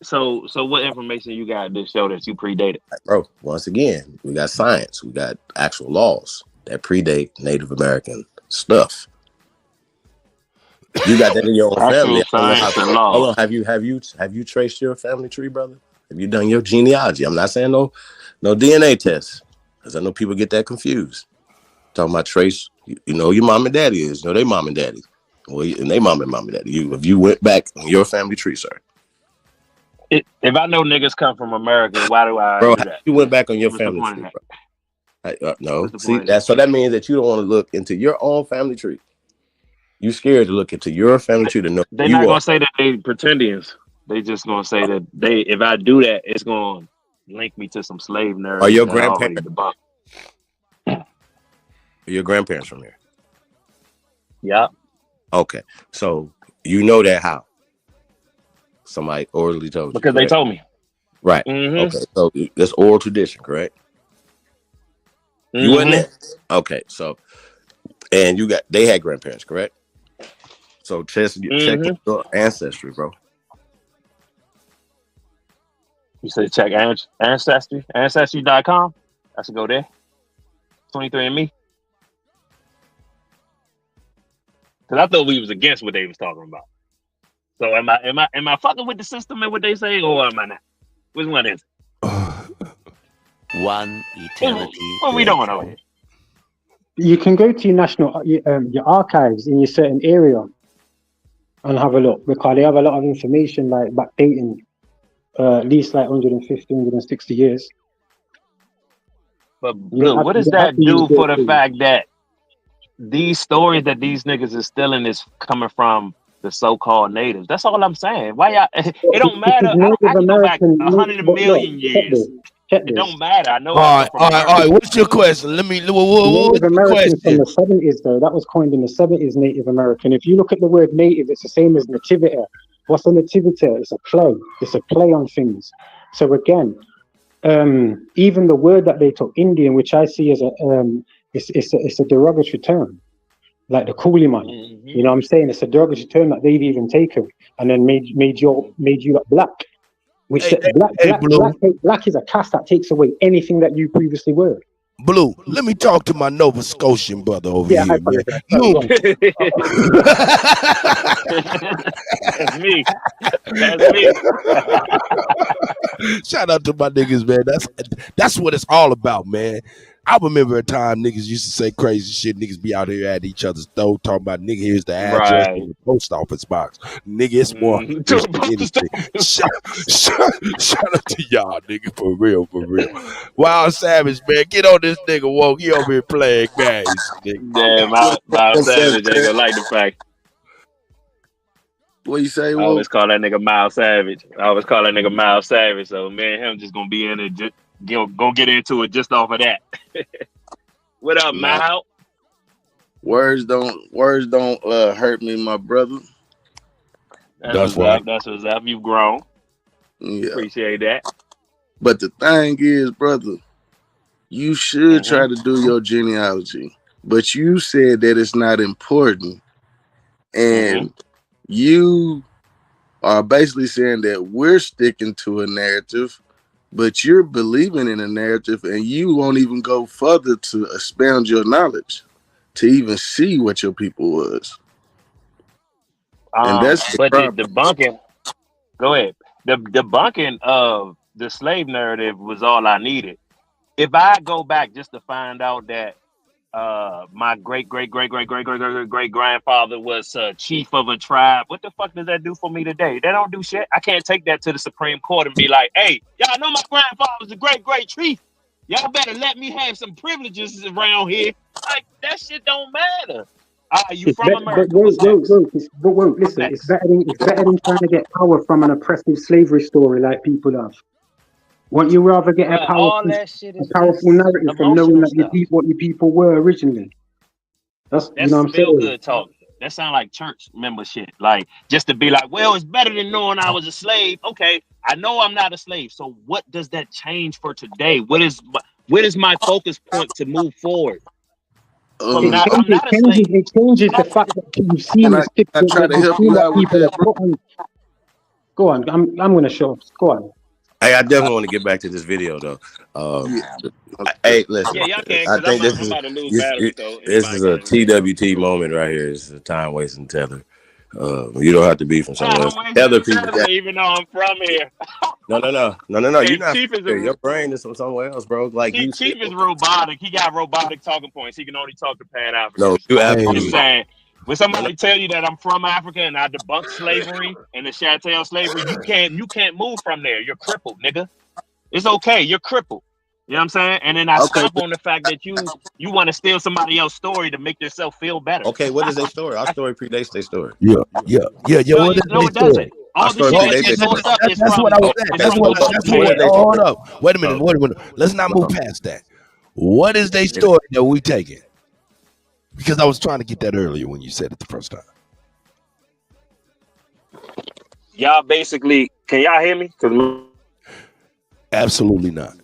So what information you got to show that you predated? Bro, once again, we got science, we got actual laws that predate Native American stuff. You got that in your own family. Science and law. Hold on, have you traced your family tree, brother? Have you done your genealogy? I'm not saying no DNA tests, because I know people get that confused. Talking about trace, you know your mom and daddy is, you know they mom and daddy. Well, and they mommy that you. If you went back on your family tree, sir. If I know niggas come from America, why do I Bro, do that? you went back on your What's the family point tree, of bro. No, What's the see point? that. So that means that you don't want to look into your own family tree. You scared to look into your family tree to know They're who not you gonna are. say that they pretendians. They just gonna say that if I do that, it's gonna link me to some slave Are narrative your that I already grandparents? debunked. Are your grandparents from here? Yeah. Okay, so you know that how? Somebody orally told you, Because they correct? told me. Right. Mm-hmm. Okay, so that's oral tradition, correct? You wasn't there. Okay, so and they had grandparents, correct? So check your ancestry, bro. You said check Ancestry, Ancestry.com. I should go there. 23andMe. Because I thought we was against what they was talking about. So am I fucking with the system and what they say, or am I not? Which one is it? One eternity. What we doing over here? You can go to your archives in your certain area and have a look, because they have a lot of information like backdating at least like 150, 160 years. But Blue, what does that do for the fact that these stories that these niggas is stealing is coming from the so-called natives? That's all I'm saying. Why y'all? It don't matter. I can go back 100 million years. It don't matter. I know. All right. What's your question? Let me. Native What's the American from question? the 70s, though, that was coined in the 70s, Native American. If you look at the word native, it's the same as nativity. What's a nativity? It's a play. It's a play on things. So again, even the word that they took, Indian, which I see as it's a derogatory term, like the coolie man. You know what I'm saying? It's a derogatory term that they've even taken and then made you look black. Which black is a caste that takes away anything that you previously were. Blue, let me talk to my Nova Scotian brother over here, man. That's me. That's me. Shout out to my niggas, man. That's what it's all about, man. I remember a time niggas used to say crazy shit. Niggas be out here at each other's throat talking about, nigga, here's the address in the post office box. Nigga, it's more shout out to y'all, nigga, for real. Wild Savage, man, get on this nigga woke. He over here playing games, nigga. Yeah, Miles Savage ain't gonna like the fact. What you say? I always call that nigga Miles Savage. So me and him just gonna be in it, just gonna get into it just off of that. What up, Miles? Words don't hurt me, my brother. That's what's up. You've grown. Yeah. Appreciate that. But the thing is, brother, you should try to do your genealogy, but you said that it's not important, and you are basically saying that we're sticking to a narrative, but you're believing in a narrative, and you won't even go further to expound your knowledge to even see what your people was. And that's but the debunking. Go ahead. The debunking of the slave narrative was all I needed. If I go back just to find out that my great grandfather was chief of a tribe, what the fuck does that do for me today? They don't do shit. I can't take that to the Supreme Court and be like, hey, y'all know my grandfather was a great chief. Y'all better let me have some privileges around here. Like, that shit don't matter. You from America? Listen, it's better than trying to get power from an oppressive slavery story like people have. Won't you rather get a powerful narrative from knowing that what your people were originally? That's you know what I'm saying. Good talk. That sound like church member shit. Like, just to be like, well, it's better than knowing I was a slave. Okay, I know I'm not a slave. So what does that change for today? What is my focus point to move forward? It changes the fact that you've seen the stick. I try to help you out with that. Go on, I'm gonna show up. Go on. Hey, I definitely want to get back to this video though. Hey, listen. Yeah, y'all can. I think I'm about to lose battery, so this is a TWT moment right here. It's a time wasting tether. You don't have to be from somewhere else. Other people, even though I'm from here. No. You're not. Your brain is from somewhere else, bro. Like Chief is robotic. He got robotic talking points. He can only talk to Pan African. No, you absolutely. I'm just saying. When somebody tell you that I'm from Africa and I debunk slavery and the chattel slavery, you can't move from there. You're crippled, nigga. It's okay. You're crippled. You know what I'm saying? And then I stomp on the fact that you want to steal somebody else's story to make yourself feel better. Okay, what is their story? Our story predates their story. Yeah. No, What is no, their it doesn't. story? All the shit that you sourced up is That's from. what I was at. That's what. Hold up. Wait a minute. Let's not move past that. What is their story that we taking? Because I was trying to get that earlier when you said it the first time. Y'all basically, can y'all hear me? Absolutely not.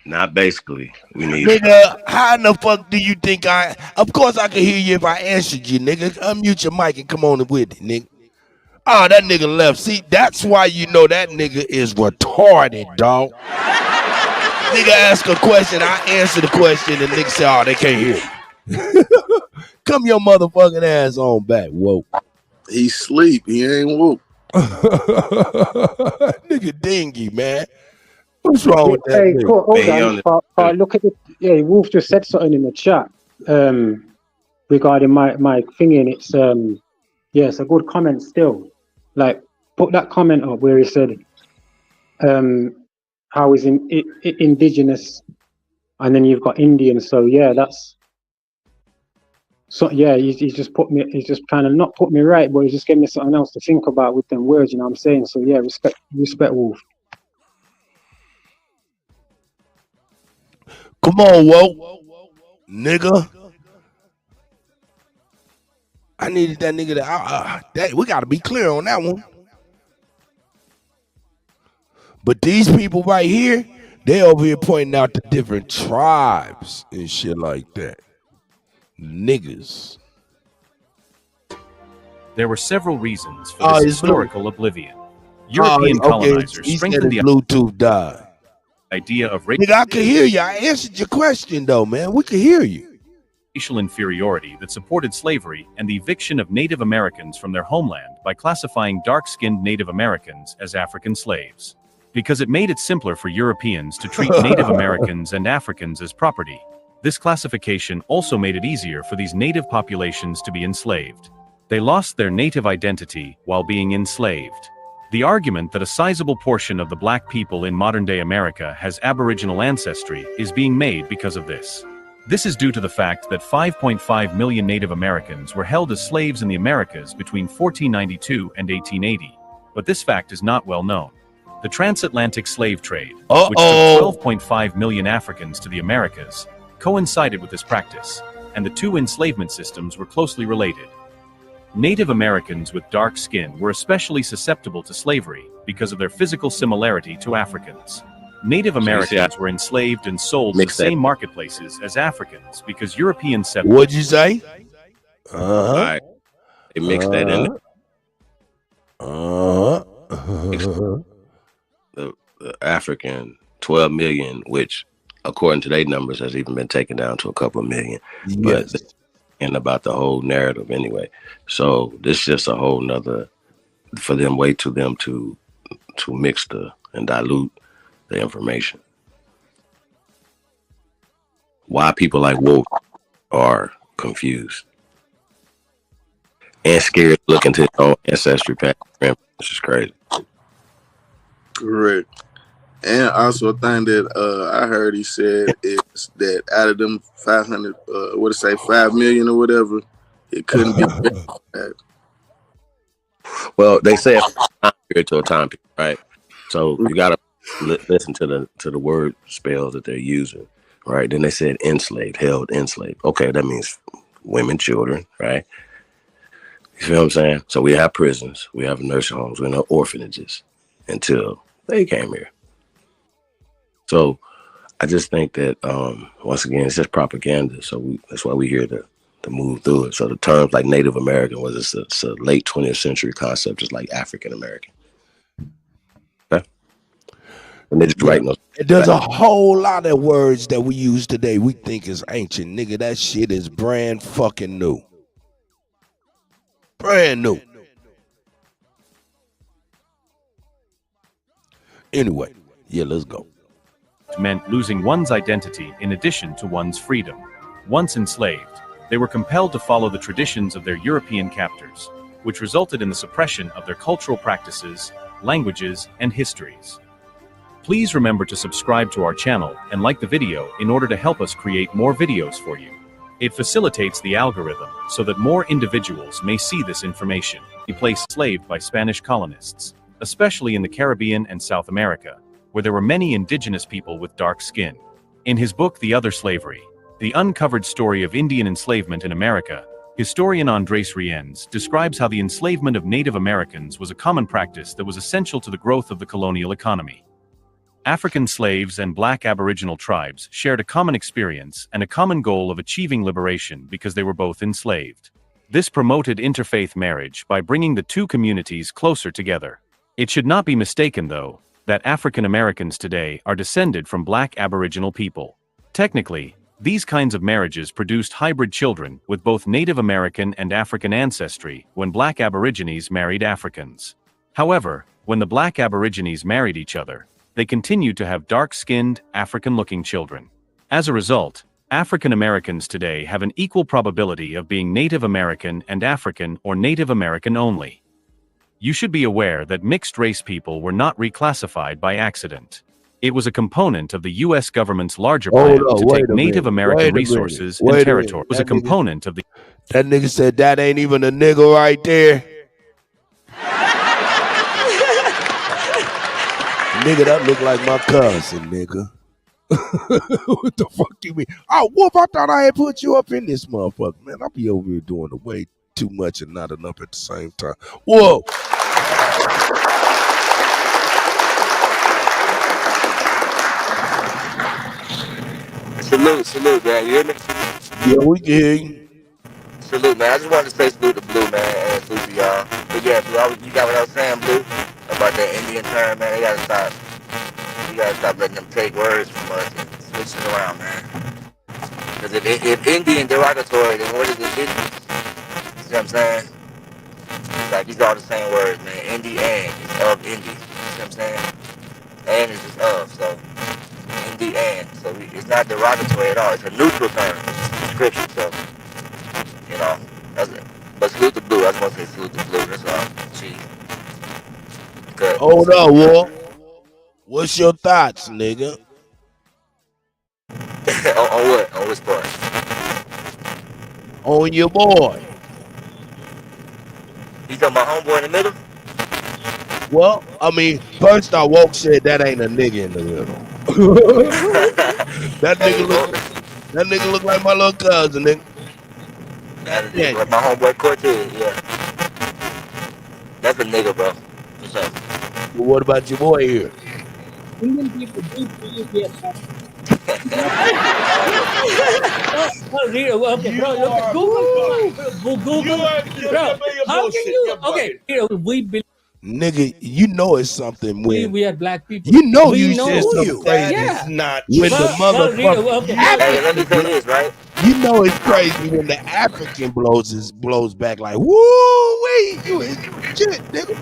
Not basically. We need. Nigga, how in the fuck do you think I? Of course I could hear you if I answered you, nigga. Unmute your mic and come on with it, nigga. Oh, that nigga left. See, that's why you know that nigga is retarded, dog. Nigga ask a question, I answer the question, and nigga say, oh, they can't hear you. Come your motherfucking ass on back, woke. He sleep. He ain't woke. Nigga dingy, man. What's wrong with that? Hey, cool. Hold on. Look at it. Yeah, Wolf just said something in the chat regarding my thingy, and it's it's a good comment still. Like, put that comment up where he said how is indigenous, and then you've got Indian. So yeah, that's so yeah. He's just put me. He's just kind of not put me right, but he's just gave me something else to think about with them words. You know what I'm saying? So yeah, respect Wolf. Come on, woke, nigga. I needed that nigga to. We got to be clear on that one. But these people right here, they over here pointing out the different tribes and shit like that. Niggas. There were several reasons for this historical oblivion. European European colonizers strengthened the Bluetooth died. Idea of Nigga, I could hear you. I answered your question though, man. We could hear you. Racial inferiority that supported slavery and the eviction of Native Americans from their homeland by classifying dark-skinned Native Americans as African slaves. Because it made it simpler for Europeans to treat Native Americans and Africans as property. This classification also made it easier for these native populations to be enslaved. They lost their native identity while being enslaved. The argument that a sizable portion of the black people in modern-day America has Aboriginal ancestry is being made because of this. This is due to the fact that 5.5 million Native Americans were held as slaves in the Americas between 1492 and 1880, but this fact is not well known. The transatlantic slave trade, which took 12.5 million Africans to the Americas, coincided with this practice, and the two enslavement systems were closely related. Native Americans with dark skin were especially susceptible to slavery because of their physical similarity to Africans. Native Americans were enslaved and sold in the same marketplaces as Africans because European settlers... What'd you say? All right. They mixed that in there. The African 12 million, which according to their numbers has even been taken down to a couple of million. Yes. But and about the whole narrative anyway. So this is just a whole nother for them way to them to mix and dilute the information. Why people like Wolf are confused and scared to look into their own ancestry path. This is crazy. Correct. And also a thing that I heard he said is that out of them 500, 5 million or whatever, it couldn't be. Well, they say time period to a time period, right? So you gotta listen to the word spells that they're using, right? Then they said enslaved, held, enslaved. Okay, that means women, children, right? You feel what I'm saying? So we have prisons, we have nursing homes, we have orphanages until they came here. So I just think that once again, it's just propaganda. So that's why we're here to move through it. So the terms like Native American it's a late 20th century concept, just like African American. Okay? And they just writing those. There's a whole lot of words that we use today we think is ancient. Nigga, that shit is brand fucking new. Brand new. Anyway, yeah, let's go. Meant losing one's identity in addition to one's freedom. once enslaved, they were compelled to follow the traditions of their European captors, which resulted in the suppression of their cultural practices, languages, and histories. Please remember to subscribe to our channel and like the video in order to help us create more videos for you. It facilitates the algorithm so that more individuals may see this information. He placed enslaved by Spanish colonists, especially in the Caribbean and South America, where there were many indigenous people with dark skin. In his book The Other Slavery, The Uncovered Story of Indian Enslavement in America, historian Andrés Rienz describes how the enslavement of Native Americans was a common practice that was essential to the growth of the colonial economy. African slaves and Black Aboriginal tribes shared a common experience and a common goal of achieving liberation because they were both enslaved. This promoted interfaith marriage by bringing the two communities closer together. It should not be mistaken, though, that African Americans today are descended from Black Aboriginal people. Technically, these kinds of marriages produced hybrid children with both Native American and African ancestry when Black Aborigines married Africans. However, when the Black Aborigines married each other, they continued to have dark-skinned, African-looking children. As a result, African Americans today have an equal probability of being Native American and African or Native American only. You should be aware that mixed-race people were not reclassified by accident. It was a component of the U.S. government's larger plan to take Native American resources and territory. It was a component of the... That nigga said that ain't even a nigga right there. Nigga, that look like my cousin, nigga. What the fuck do you mean? Oh, Wolf, I thought I had put you up in this motherfucker. Man, I'll be over here doing the way too much and not enough at the same time. Whoa. Salute, man. You hear me? Yeah, we can hear you. Salute, man. I just wanted to say salute to Blue, man, and salute to y'all. But yeah, Blue, you got what I was saying, Blue, about that Indian term, man. They gotta stop. You gotta stop letting them take words from us and switch it around, man. Because if Indian derogatory, then what is indigenous? You see what I'm saying? It's like these are all the same words, man. Indy and it's of Indy. You see what I'm saying? And is just of, so Indy and. So it's not derogatory at all. It's a neutral term. It's a description, so you know. That's it. But salute to Blue. I just want to say salute to Blue. That's all. Chief. Good. Hold up, Wolf. What's your thoughts, nigga? on what? On which part? On your boy. You talking about homeboy in the middle? Well, I mean, first I Woke said that ain't a nigga in the middle. that nigga look like my little cousin, nigga. That nigga like my homeboy Cortez, yeah. That's a nigga, bro. What's up? Well, what about your boy here? Indian people do believe they are. Okay, bro, look at Google. Bro, how can you? Okay, here we believe. Nigga, you know it's something when we are black people. You know you said something crazy. Yeah. It's not when the motherfucker. Hey, let me say this, right? You know it's crazy when the African blows back like, woo wait, you is shit, nigga.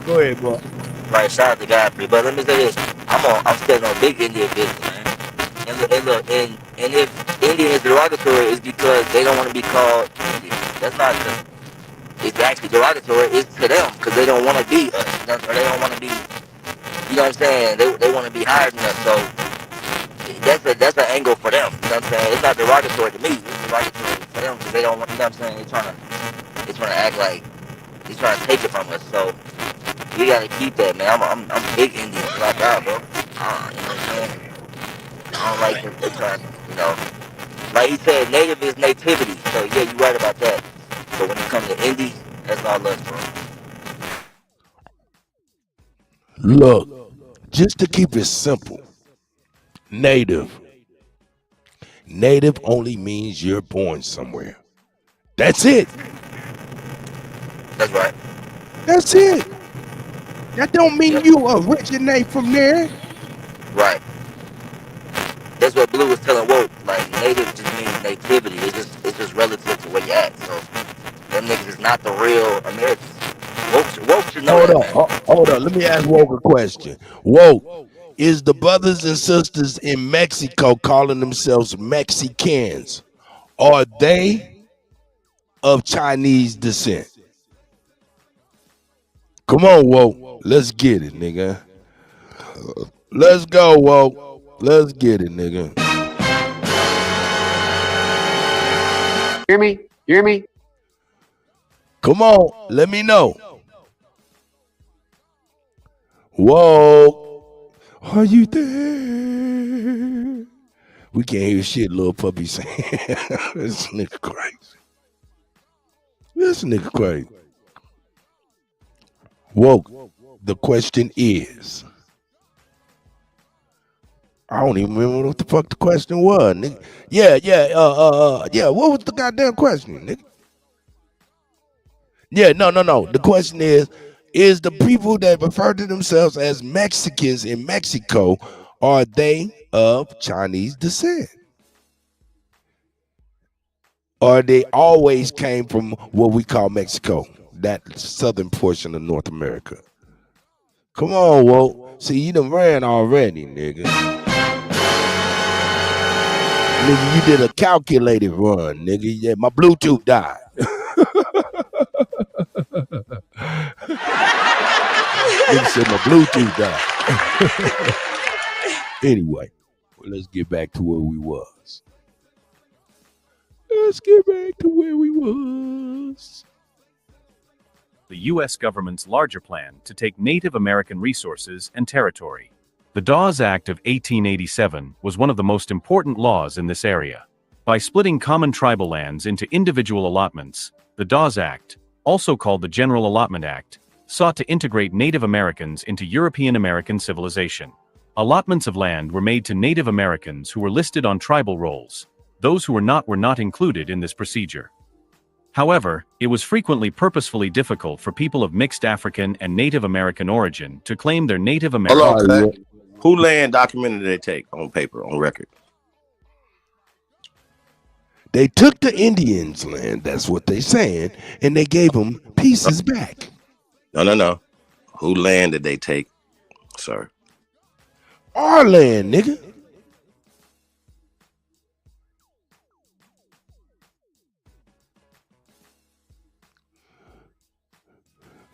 Go ahead, bro. Right, shout out to Godfrey. But let me say this. I'm standing on big Indian business, man. And look, and if Indian is derogatory, it's because they don't want to be called Indian. That's not just, it's actually derogatory. It's to them because they don't want to be us. Or they don't want to be, you know what I'm saying? They want to be higher than us. So that's an angle for them. You know what I'm saying? It's not derogatory to me. It's derogatory for them because they don't want, you know what I'm saying? They're trying to act like they're trying to take it from us. So we gotta keep that, man. I'm big Indian, black out, bro. You know what I'm saying? I don't like them trying, you know. Like he said, native is nativity. So yeah, you're right about that. But when it comes to Indy, that's all us, bro. Look, just to keep it simple, native only means you're born somewhere. That's it. That's right. That's it. That don't mean you originate from there. Right. That's what Blue was telling Woke. Like native just means nativity. It's just relative to where you at. So them niggas is not the real Americans. Woke should know that. Hold on. Let me ask Woke a question. Woke, is the brothers and sisters in Mexico calling themselves Mexicans, are they of Chinese descent? Come on, Woke. Let's get it, nigga. Let's go, Woke. Let's get it, nigga. Hear me? You hear me? Come on, let me know. Whoa, are you there? We can't hear shit, little puppy saying. This nigga crazy. This nigga crazy. Woke, the question is, I don't even remember what the fuck the question was, nigga. Yeah, what was the goddamn question, nigga? Yeah, no. The question is the people that refer to themselves as Mexicans in Mexico, are they of Chinese descent? Or they always came from what we call Mexico, that southern portion of North America? Come on, Whoa. See, you done ran already, nigga. Nigga, you did a calculated run, nigga. Yeah, my Bluetooth died. Nigga said my Bluetooth died. Anyway, let's get back to where we was. The U.S. government's larger plan to take Native American resources and territory. The Dawes Act of 1887 was one of the most important laws in this area. By splitting common tribal lands into individual allotments, the Dawes Act, also called the General Allotment Act, sought to integrate Native Americans into European American civilization. Allotments of land were made to Native Americans who were listed on tribal rolls. Those who were not included in this procedure. However, it was frequently purposefully difficult for people of mixed African and Native American origin to claim their Native American. Hold on, Kuttack. Who land document did they take on paper, on record? They took the Indians' land, that's what they saying, and they gave them pieces back. No. Who land did they take, sir? Our land, nigga.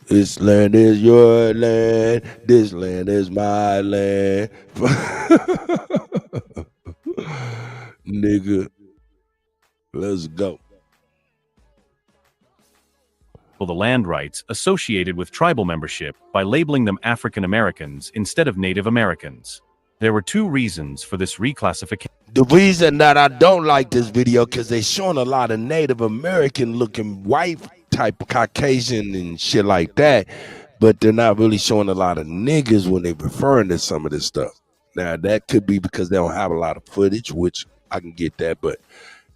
This land is your land. This land is my land. Nigga, let's go. The land rights associated with tribal membership by labeling them African Americans instead of Native Americans. There were two reasons for this reclassification. The reason that I don't like this video, because they showing a lot of Native American looking white type of Caucasian and shit like that, but they're not really showing a lot of niggas when they referring to some of this stuff. Now that could be because they don't have a lot of footage, which I can get that, but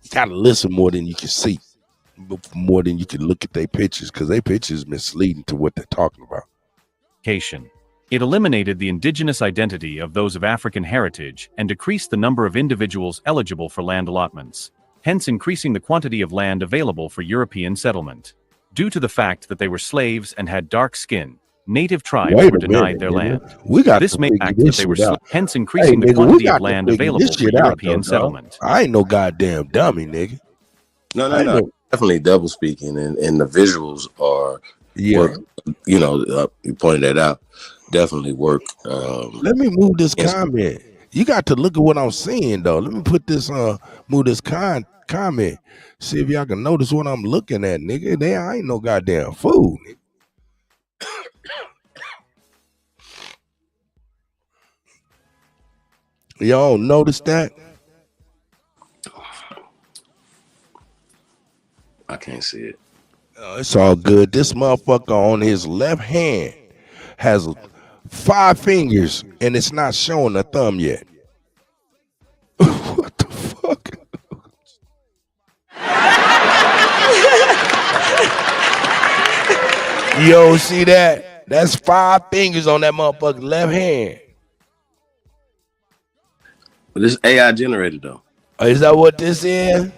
you gotta listen more than you can see, more than you can look at their pictures, because their pictures misleading to what they're talking about. It eliminated the indigenous identity of those of African heritage and decreased the number of individuals eligible for land allotments, hence increasing the quantity of land available for European settlement. Due to the fact that they were slaves and had dark skin, native tribes were denied their land. This made fact that they were hence increasing the quantity of land available for European settlement. I ain't no goddamn dummy, nigga. No. Definitely double speaking, and the visuals are work. You know, you pointed that out. Definitely work. Let me move this comment. You got to look at what I'm seeing, though. Let me put this move this comment. See if y'all can notice what I'm looking at, nigga. I ain't no goddamn fool, nigga. Y'all notice that? I can't see it. It's all good. This motherfucker on his left hand has 5 fingers, and it's not showing a thumb yet. What the fuck? You don't see that? That's 5 fingers on that motherfucker's left hand. But this AI generated though. Is that what this is?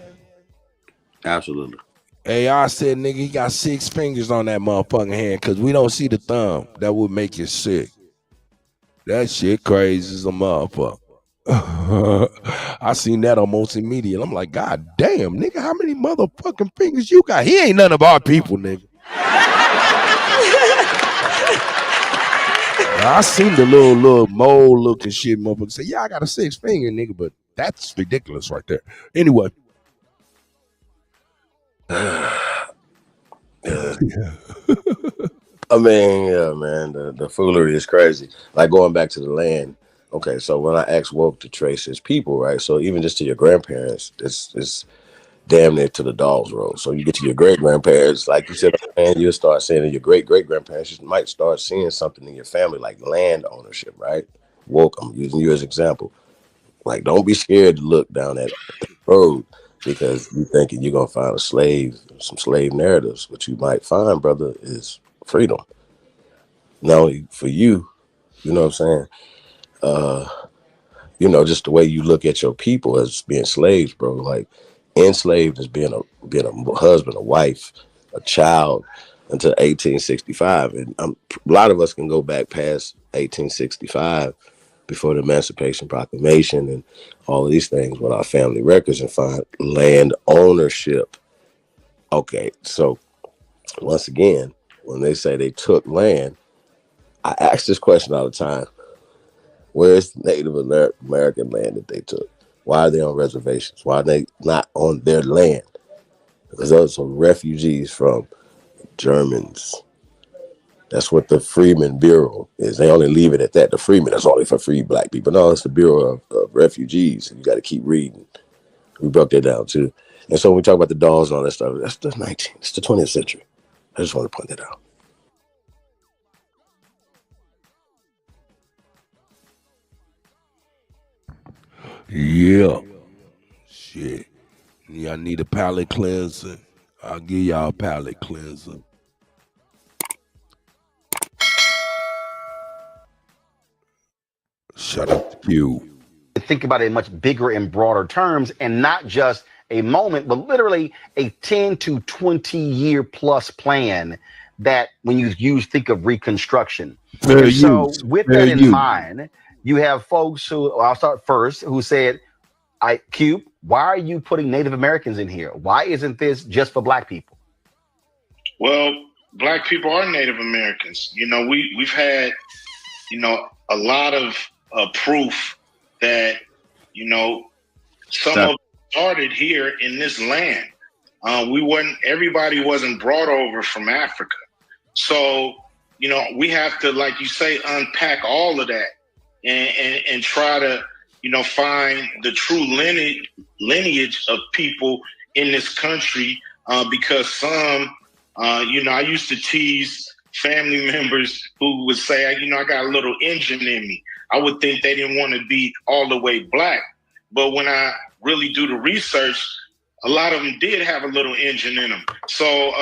Absolutely. AI said, nigga, he got 6 fingers on that motherfucking hand because we don't see the thumb. That would make you sick. That shit crazy as a motherfucker. I seen that almost immediately. I'm like, God damn, nigga, how many motherfucking fingers you got? He ain't none of our people, nigga. I seen the little mole looking shit, motherfucker. Say, yeah, I got a 6 finger, nigga, but that's ridiculous right there. Anyway. I mean, yeah, man, the foolery is crazy. Like going back to the land. Okay, so when I asked Woke to trace his people, right? So even just to your grandparents, it's damn near to the dog's road. So you get to your great grandparents, like you said, man, you'll start seeing your great grandparents. You might start seeing something in your family like land ownership, right? Woke, I'm using you as an example. Like, don't be scared to look down that road because you're thinking you're gonna find some slave narratives. What you might find, brother, is freedom. Now, for you, you know what I'm saying? Just the way you look at your people as being slaves, bro. Like enslaved as being a husband, a wife, a child until 1865, and a lot of us can go back past 1865 before the Emancipation Proclamation and all of these things with our family records and find land ownership. Okay, so once again, when they say they took land, I ask this question all the time. Where's the Native American land that they took? Why are they on reservations? Why are they not on their land? Because those are refugees from Germans. That's what the Freedmen Bureau is. They only leave it at that. The Freedmen, that's only for free black people. No, it's the Bureau of Refugees. You got to keep reading. We broke that down too. And so when we talk about the dolls and all that stuff, that's the 19th. It's the 20th century. I just want to point that out. Yeah. Shit. Y'all need a palate cleanser. I'll give y'all a palate cleanser. Shut up, you. Think about it in much bigger and broader terms, and not just a moment, but literally a 10 to 20 year plus plan that when you think of Reconstruction. Fair And so use. with Fair that in use. mind, you have folks who, I'll start first, who said, Cube, why are you putting Native Americans in here? Why isn't this just for black people? Well, black people are Native Americans. We've had, a lot of proof that, some of it started here in this land. Everybody wasn't brought over from Africa. So, we have to, like you say, unpack all of that and try to, find the true lineage of people in this country, because some, I used to tease family members who would say, I got a little engine in me. I would think they didn't want to be all the way black. But when I really do the research, a lot of them did have a little engine in them. So,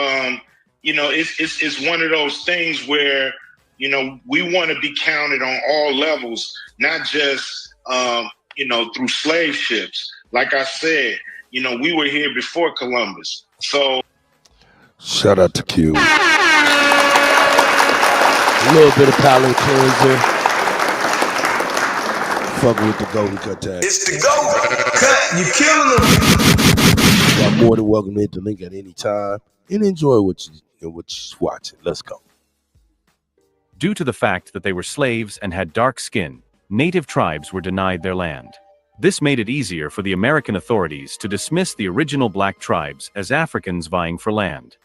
it's one of those things where, we want to be counted on all levels, not just, through slave ships. Like I said, we were here before Columbus. So. Shout out to Q. A little bit of palate cleanser. Fucking with the golden Kuttack. It's the golden cut. You killing them. Y'all more than welcome to hit the link at any time and enjoy what you're watching. Let's go. Due to the fact that they were slaves and had dark skin, native tribes were denied their land. This made it easier for the American authorities to dismiss the original black tribes as Africans vying for land.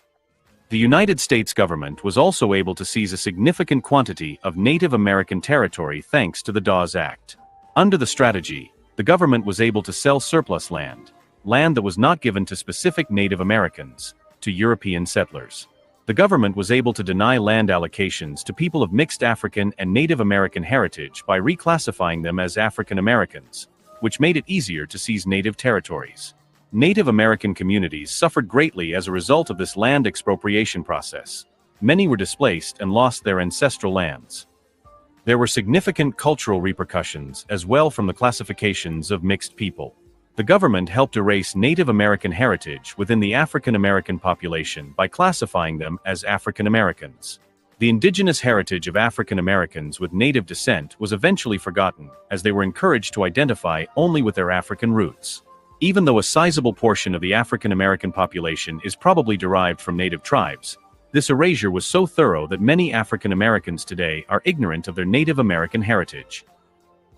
The United States government was also able to seize a significant quantity of Native American territory thanks to the Dawes Act. Under the strategy, the government was able to sell surplus land that was not given to specific Native Americans, to European settlers. The government was able to deny land allocations to people of mixed African and Native American heritage by reclassifying them as African Americans, which made it easier to seize native territories. Native American communities suffered greatly as a result of this land expropriation process. Many were displaced and lost their ancestral lands. There were significant cultural repercussions as well from the classifications of mixed people. The government helped erase Native American heritage within the African American population by classifying them as African Americans. The indigenous heritage of African Americans with native descent was eventually forgotten, as they were encouraged to identify only with their African roots. Even though a sizable portion of the African American population is probably derived from native tribes, this erasure was so thorough that many African Americans today are ignorant of their Native American heritage.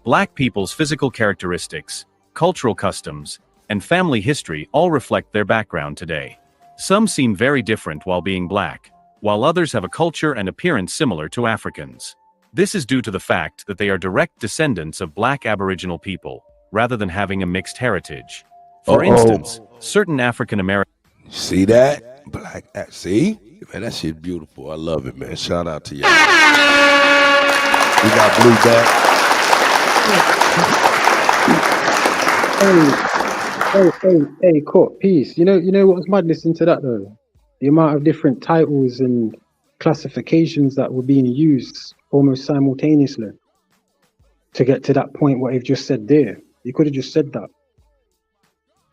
Black people's physical characteristics, cultural customs, and family history all reflect their background today. Some seem very different while being black, while others have a culture and appearance similar to Africans. This is due to the fact that they are direct descendants of black Aboriginal people, rather than having a mixed heritage. For instance, certain African Americans... See that? Black, see? Man, that shit beautiful. I love it, man. Shout out to y'all. We got Blue back. Hey, Cut, peace. You know what's mad listening to that though? The amount of different titles and classifications that were being used almost simultaneously to get to that point what they've just said there. You could have just said that.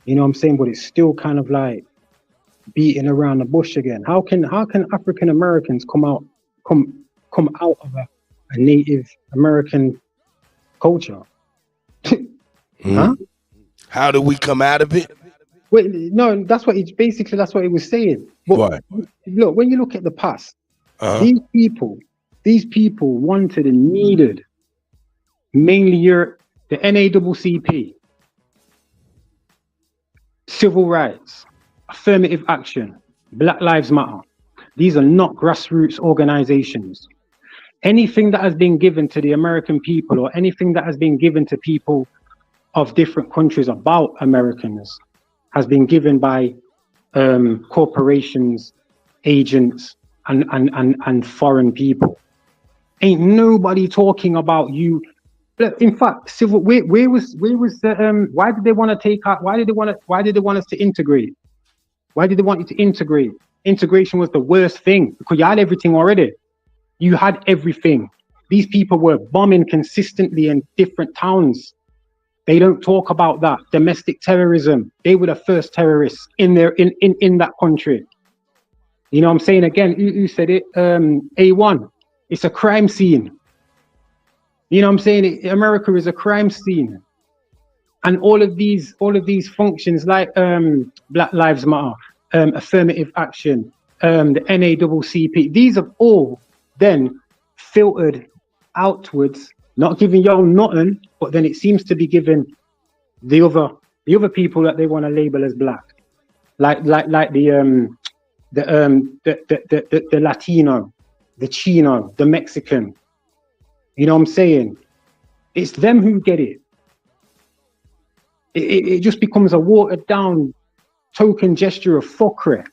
You know what I'm saying? But it's still kind of like beating around the bush again. How can African Americans come out of a Native American culture? Huh? How do we come out of it? Wait, no, that's what it was saying. But look, when you look at the past, these people wanted and needed mainly the NAACP, civil rights, affirmative action, Black Lives Matter. These are not grassroots organizations. Anything that has been given to the American people or anything that has been given to people of different countries about Americans has been given by corporations, agents, and foreign people. Ain't nobody talking about you. In fact, where was the why did they want to take out? Why did they want us to integrate? Why did they want you to integrate? Integration was the worst thing because you had everything already. You had everything. These people were bombing consistently in different towns. They don't talk about that. Domestic terrorism. They were the first terrorists in that country. You know what I'm saying? Again, who said it? A1. It's a crime scene. You know what I'm saying? America is a crime scene. And all of these functions like Black Lives Matter, affirmative action, the NAACP, these have all then filtered outwards, not giving y'all nothing, but then it seems to be giving the other people that they want to label as black, like the Latino, the Chino, the Mexican. You know what I'm saying? It's them who get it. It just becomes a watered down token gesture of fuckery.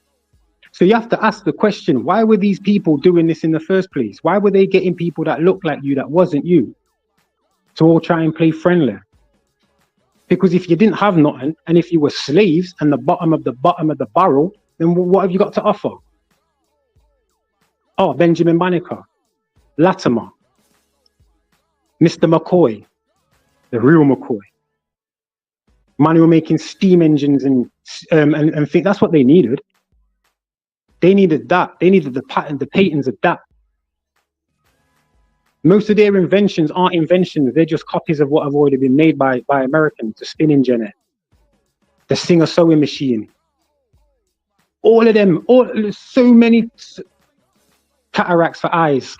So you have to ask the question, why were these people doing this in the first place? Why were they getting people that looked like you that wasn't you to all try and play friendly? Because if you didn't have nothing, and if you were slaves and the bottom of the barrel, then what have you got to offer? Oh, Benjamin Banneker, Latimer, Mr. McCoy, the real McCoy. Man who were making steam engines and think that's what they needed. They needed that. They needed the patents of that. Most of their inventions aren't inventions. They're just copies of what have already been made by Americans. The spinning jenny, the Singer sewing machine. All of them, so many cataracts for eyes.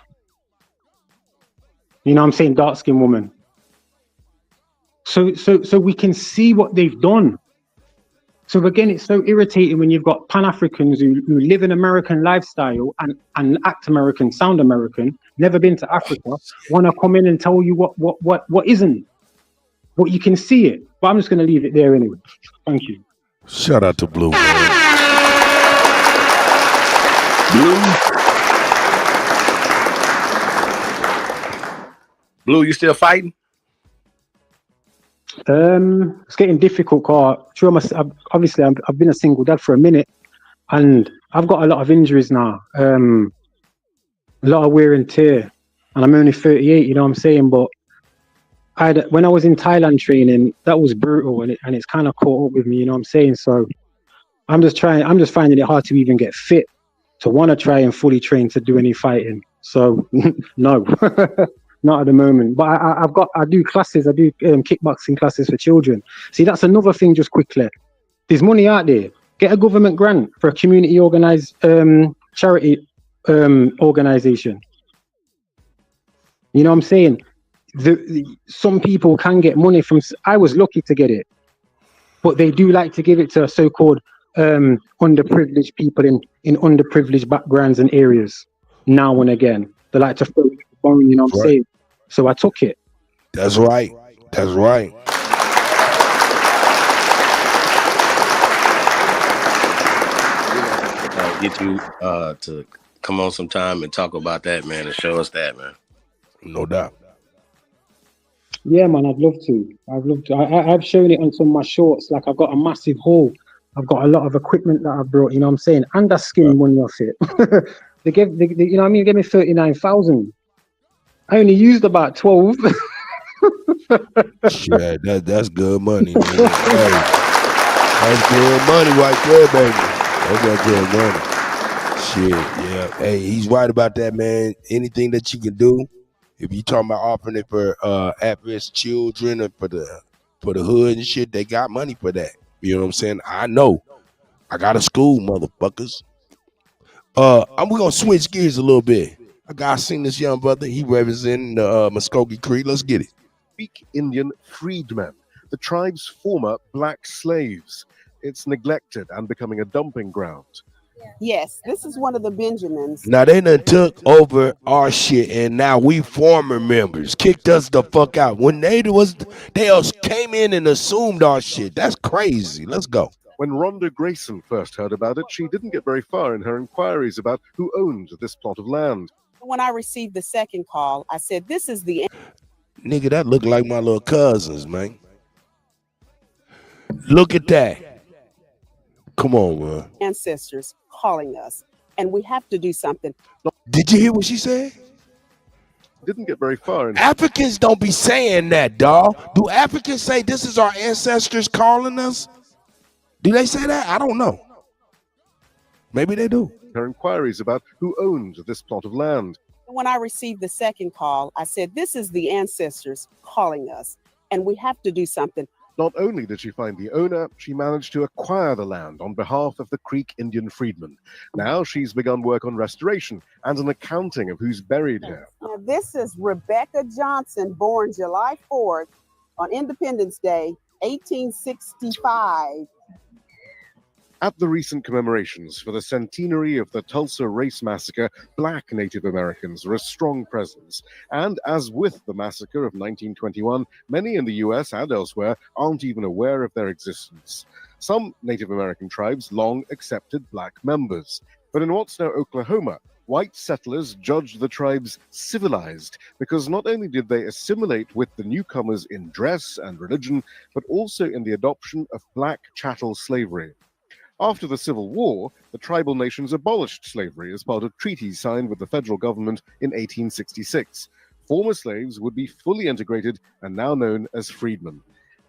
You know what I'm saying? Dark-skinned woman. So we can see what they've done. So again, it's so irritating when you've got Pan-Africans who live an American lifestyle and act American, sound American, never been to Africa, want to come in and tell you what isn't. But you can see it. But I'm just going to leave it there anyway. Thank you. Shout out to Blue. Blue, you still fighting? It's getting difficult. Obviously, I've been a single dad for a minute, and I've got a lot of injuries now. A lot of wear and tear, and I'm only 38. You know what I'm saying? But when I was in Thailand training, that was brutal, and it's kind of caught up with me. You know what I'm saying? So I'm just finding it hard to even get fit to want to try and fully train to do any fighting. So no, not at the moment. But I do classes. I do kickboxing classes for children. See, that's another thing. Just quickly, there's money out there. Get a government grant for a community organized charity organization. You know what I'm saying? Some people can get money from. I was lucky to get it, but they do like to give it to so-called underprivileged people in underprivileged backgrounds and areas. Now and again, they like to throw it at the bone. You know what I'm saying? So I took it. That's right. That's right. Get you to come on sometime and talk about that, man, and show us that, man. No doubt. Yeah, man, I'd love to. I've shown it on some of my shorts. Like, I've got a massive haul. I've got a lot of equipment that I've brought. You know what I'm saying? And I skimmed money off it. they you know what I mean? They gave me 39,000. I only used about 12. Shit, that's good money. Man. Hey, that's good money right there, baby. That's good money. Shit, yeah. Hey, he's right about that, man. Anything that you can do, if you talking about offering it for at-risk children and for the hood and shit, they got money for that. You know what I'm saying? I know. I got a school, motherfuckers. We're gonna switch gears a little bit. I seen this young brother. He representing the Muskogee Creek. Let's get it. Creek Indian freedmen, the tribe's former black slaves. It's neglected and becoming a dumping ground. Yes, this is one of the Benjamins. Now they done took over our shit, and now we former members kicked us the fuck out. When they came in and assumed our shit. That's crazy. Let's go. When Rhonda Grayson first heard about it, she didn't get very far in her inquiries about who owned this plot of land. When I received the second call, I said, this is the... Nigga, that look like my little cousins, man. Look at that. Come on, man. Ancestors calling us, and we have to do something. Did you hear what she said? Didn't get very far. Africans don't be saying that, dawg. Do Africans say this is our ancestors calling us? Do they say that? I don't know. Maybe they do. Her inquiries about who owned this plot of land. When I received the second call, I said, this is the ancestors calling us, and we have to do something. Not only did she find the owner, she managed to acquire the land on behalf of the Creek Indian freedmen. Now she's begun work on restoration and an accounting of who's buried here. Now, this is Rebecca Johnson, born July 4th on Independence Day, 1865. At the recent commemorations for the centenary of the Tulsa Race Massacre, Black Native Americans are a strong presence. And as with the massacre of 1921, many in the US and elsewhere aren't even aware of their existence. Some Native American tribes long accepted Black members. But in what's now Oklahoma, white settlers judged the tribes civilized because not only did they assimilate with the newcomers in dress and religion, but also in the adoption of Black chattel slavery. After the Civil War, the tribal nations abolished slavery as part of treaties signed with the federal government in 1866. Former slaves would be fully integrated and now known as freedmen.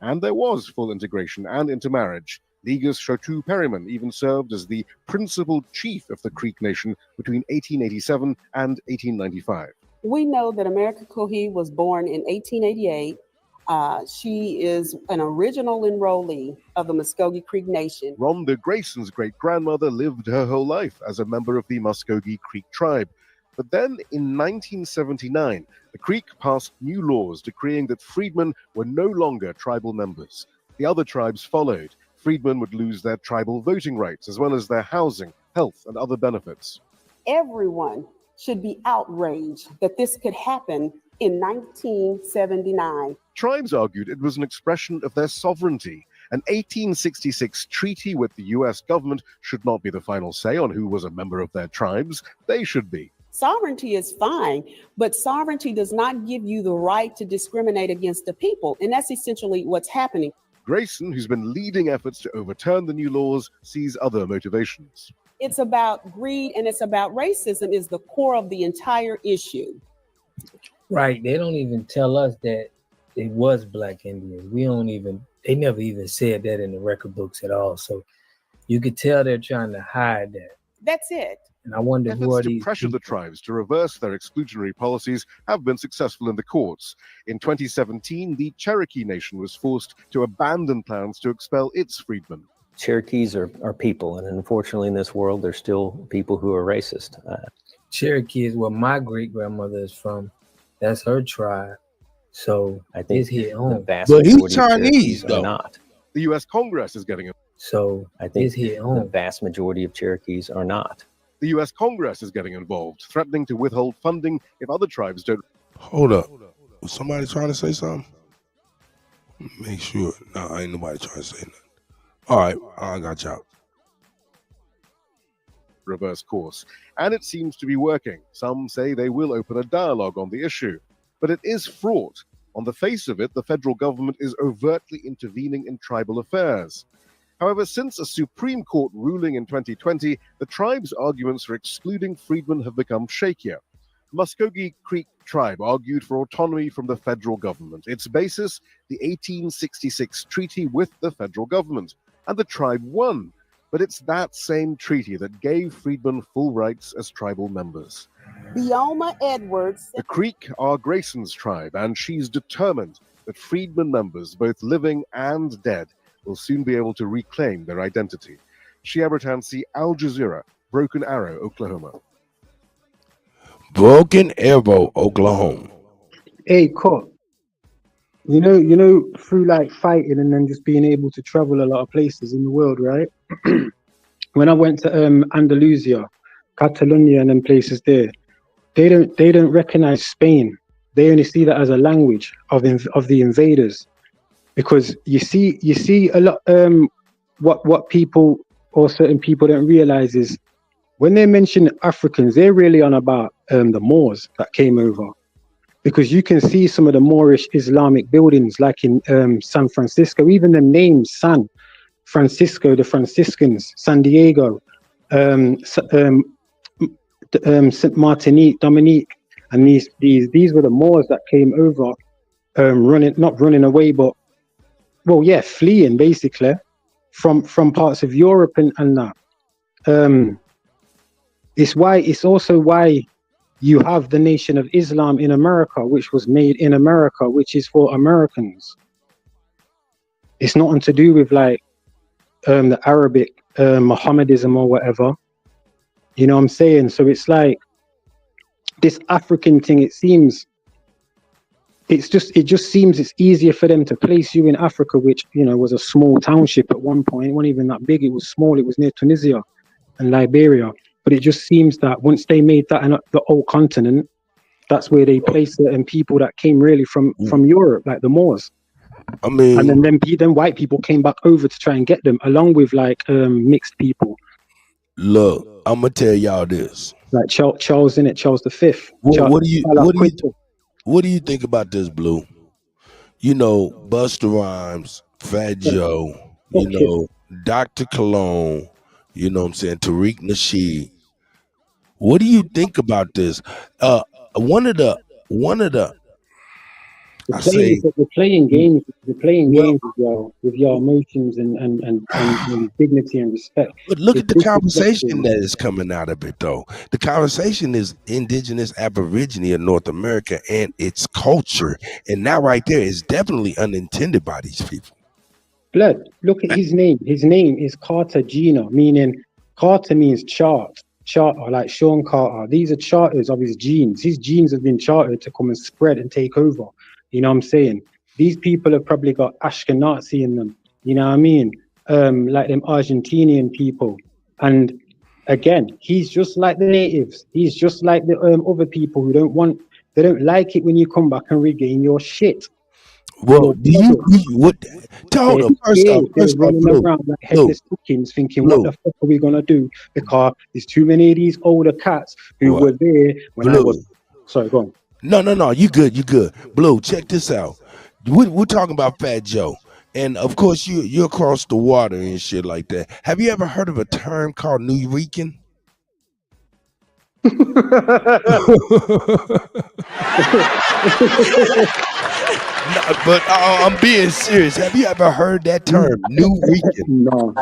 And there was full integration and intermarriage. Negus Chotu Perryman even served as the principal chief of the Creek Nation between 1887 and 1895. We know that America Cohee was born in 1888. She is an original enrollee of the Muskogee Creek Nation. Rhonda Grayson's great-grandmother lived her whole life as a member of the Muskogee Creek tribe. But then in 1979, the Creek passed new laws decreeing that freedmen were no longer tribal members. The other tribes followed. Freedmen would lose their tribal voting rights as well as their housing, health, and other benefits. Everyone should be outraged that this could happen in 1979. Tribes argued it was an expression of their sovereignty. An 1866 treaty with the US government should not be the final say on who was a member of their tribes. They should be. Sovereignty is fine, but sovereignty does not give you the right to discriminate against the people. And that's essentially what's happening. Grayson, who's been leading efforts to overturn the new laws, sees other motivations. It's about greed and it's about racism is the core of the entire issue. Right. They don't even tell us that it was Black Indians. They never even said that in the record books at all. So you could tell they're trying to hide that. That's it. And I wonder who Efforts are to these pressure the people? tribes to reverse their exclusionary policies have been successful in the courts. In 2017, the Cherokee Nation was forced to abandon plans to expel its freedmen. Cherokees are people, and unfortunately in this world, there's still people who are racist. Cherokee is where my great grandmother is from. That's her tribe. So I think it's hit the home. vast majority of Cherokees are not. The U.S. Congress is getting involved. So I think it's hit the home. vast majority of Cherokees are not. The U.S. Congress is getting involved, threatening to withhold funding if other tribes don't. Hold up. Was somebody trying to say something? Make sure. No, ain't nobody trying to say nothing. All right, I got y'all. Reverse course, and it seems to be working. Some say they will open a dialogue on the issue, but it is fraught. On the face of it, the federal government is overtly intervening in tribal affairs. However, since a Supreme Court ruling in 2020, the tribe's arguments for excluding freedmen have become shakier. Muskogee Creek tribe argued for autonomy from the federal government. Its basis, the 1866 treaty with the federal government, and the tribe won. But it's that same treaty that gave freedmen full rights as tribal members. Bioma Edwards. The Creek are Grayson's tribe, and she's determined that freedmen members, both living and dead, will soon be able to reclaim their identity. Shia Bertansi, Al Jazeera, Broken Arrow, Oklahoma. Broken Arrow, Oklahoma. Hey, Cop. You know, through like fighting and then just being able to travel a lot of places in the world, right? When I went to Andalusia, Catalonia, and them places there, they don't recognize Spain. They only see that as a language of the invaders, because you see a lot. What people or certain people don't realize is when they mention Africans, they're really on about the Moors that came over. Because you can see some of the Moorish Islamic buildings, like in San Francisco, even the names San Francisco, the Franciscans, San Diego, Saint Martinique, Dominique, and these were the Moors that came over, not running away, but fleeing basically from parts of Europe and that. It's also why you have the Nation of Islam in America, which was made in America, which is for Americans. It's nothing to do with like the Arabic Mohammedism or whatever. You know what I'm saying? So it's like this African thing, it just seems it's easier for them to place you in Africa, which, you know, was a small township at one point. It wasn't even that big. It was small. It was near Tunisia and Liberia. But it just seems that once they made that the whole continent, that's where they placed certain people that came really from Europe, like the Moors. I mean, and then white people came back over to try and get them, along with like mixed people. Look, I'm gonna tell y'all this. Like Charles in it, Charles V. What do you think about this, Blue? You know, Busta Rhymes, Fat Joe, you know, Dr. Cologne, you know what I'm saying, Tariq Nasheed. What do you think about this? One of the They're playing games with your emotions and dignity and respect. But look at the conversation that is coming out of it, though. The conversation is indigenous Aborigine of North America and its culture, and that right there is definitely unintended by these people. Blood, look at his name. His name is Cartagena, meaning Carter means charter, like Sean Carter. These are charters of his genes. His genes have been chartered to come and spread and take over. You know what I'm saying? These people have probably got Ashkenazi in them. You know what I mean? Like them Argentinian people. And again, he's just like the natives. He's just like the other people who they don't like it when you come back and regain your shit. Well, hold up. First off, running around like headless chickens thinking, what the fuck are we gonna do? Because there's too many of these older cats who were there when I was. Sorry, go on. No. You good. Blue, check this out. We're talking about Fat Joe. And of course, you're across the water and shit like that. Have you ever heard of a term called Nuyorican? No, but I'm being serious. Have you ever heard that term, Nuyorican? No.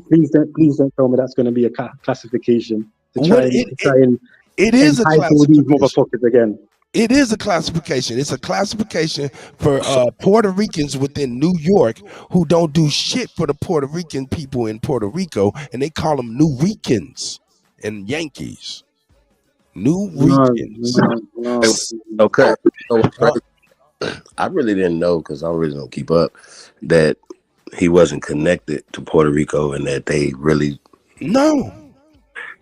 Please don't tell me that's going to be a classification. to try and it is a entitle these classification. motherfuckers again. It is a classification. It's a classification for Puerto Ricans within New York who don't do shit for the Puerto Rican people in Puerto Rico, and they call them New Ricans and Yankees. New Ricans. Okay. I really didn't know, because I really don't keep up, that he wasn't connected to Puerto Rico and that they really... No.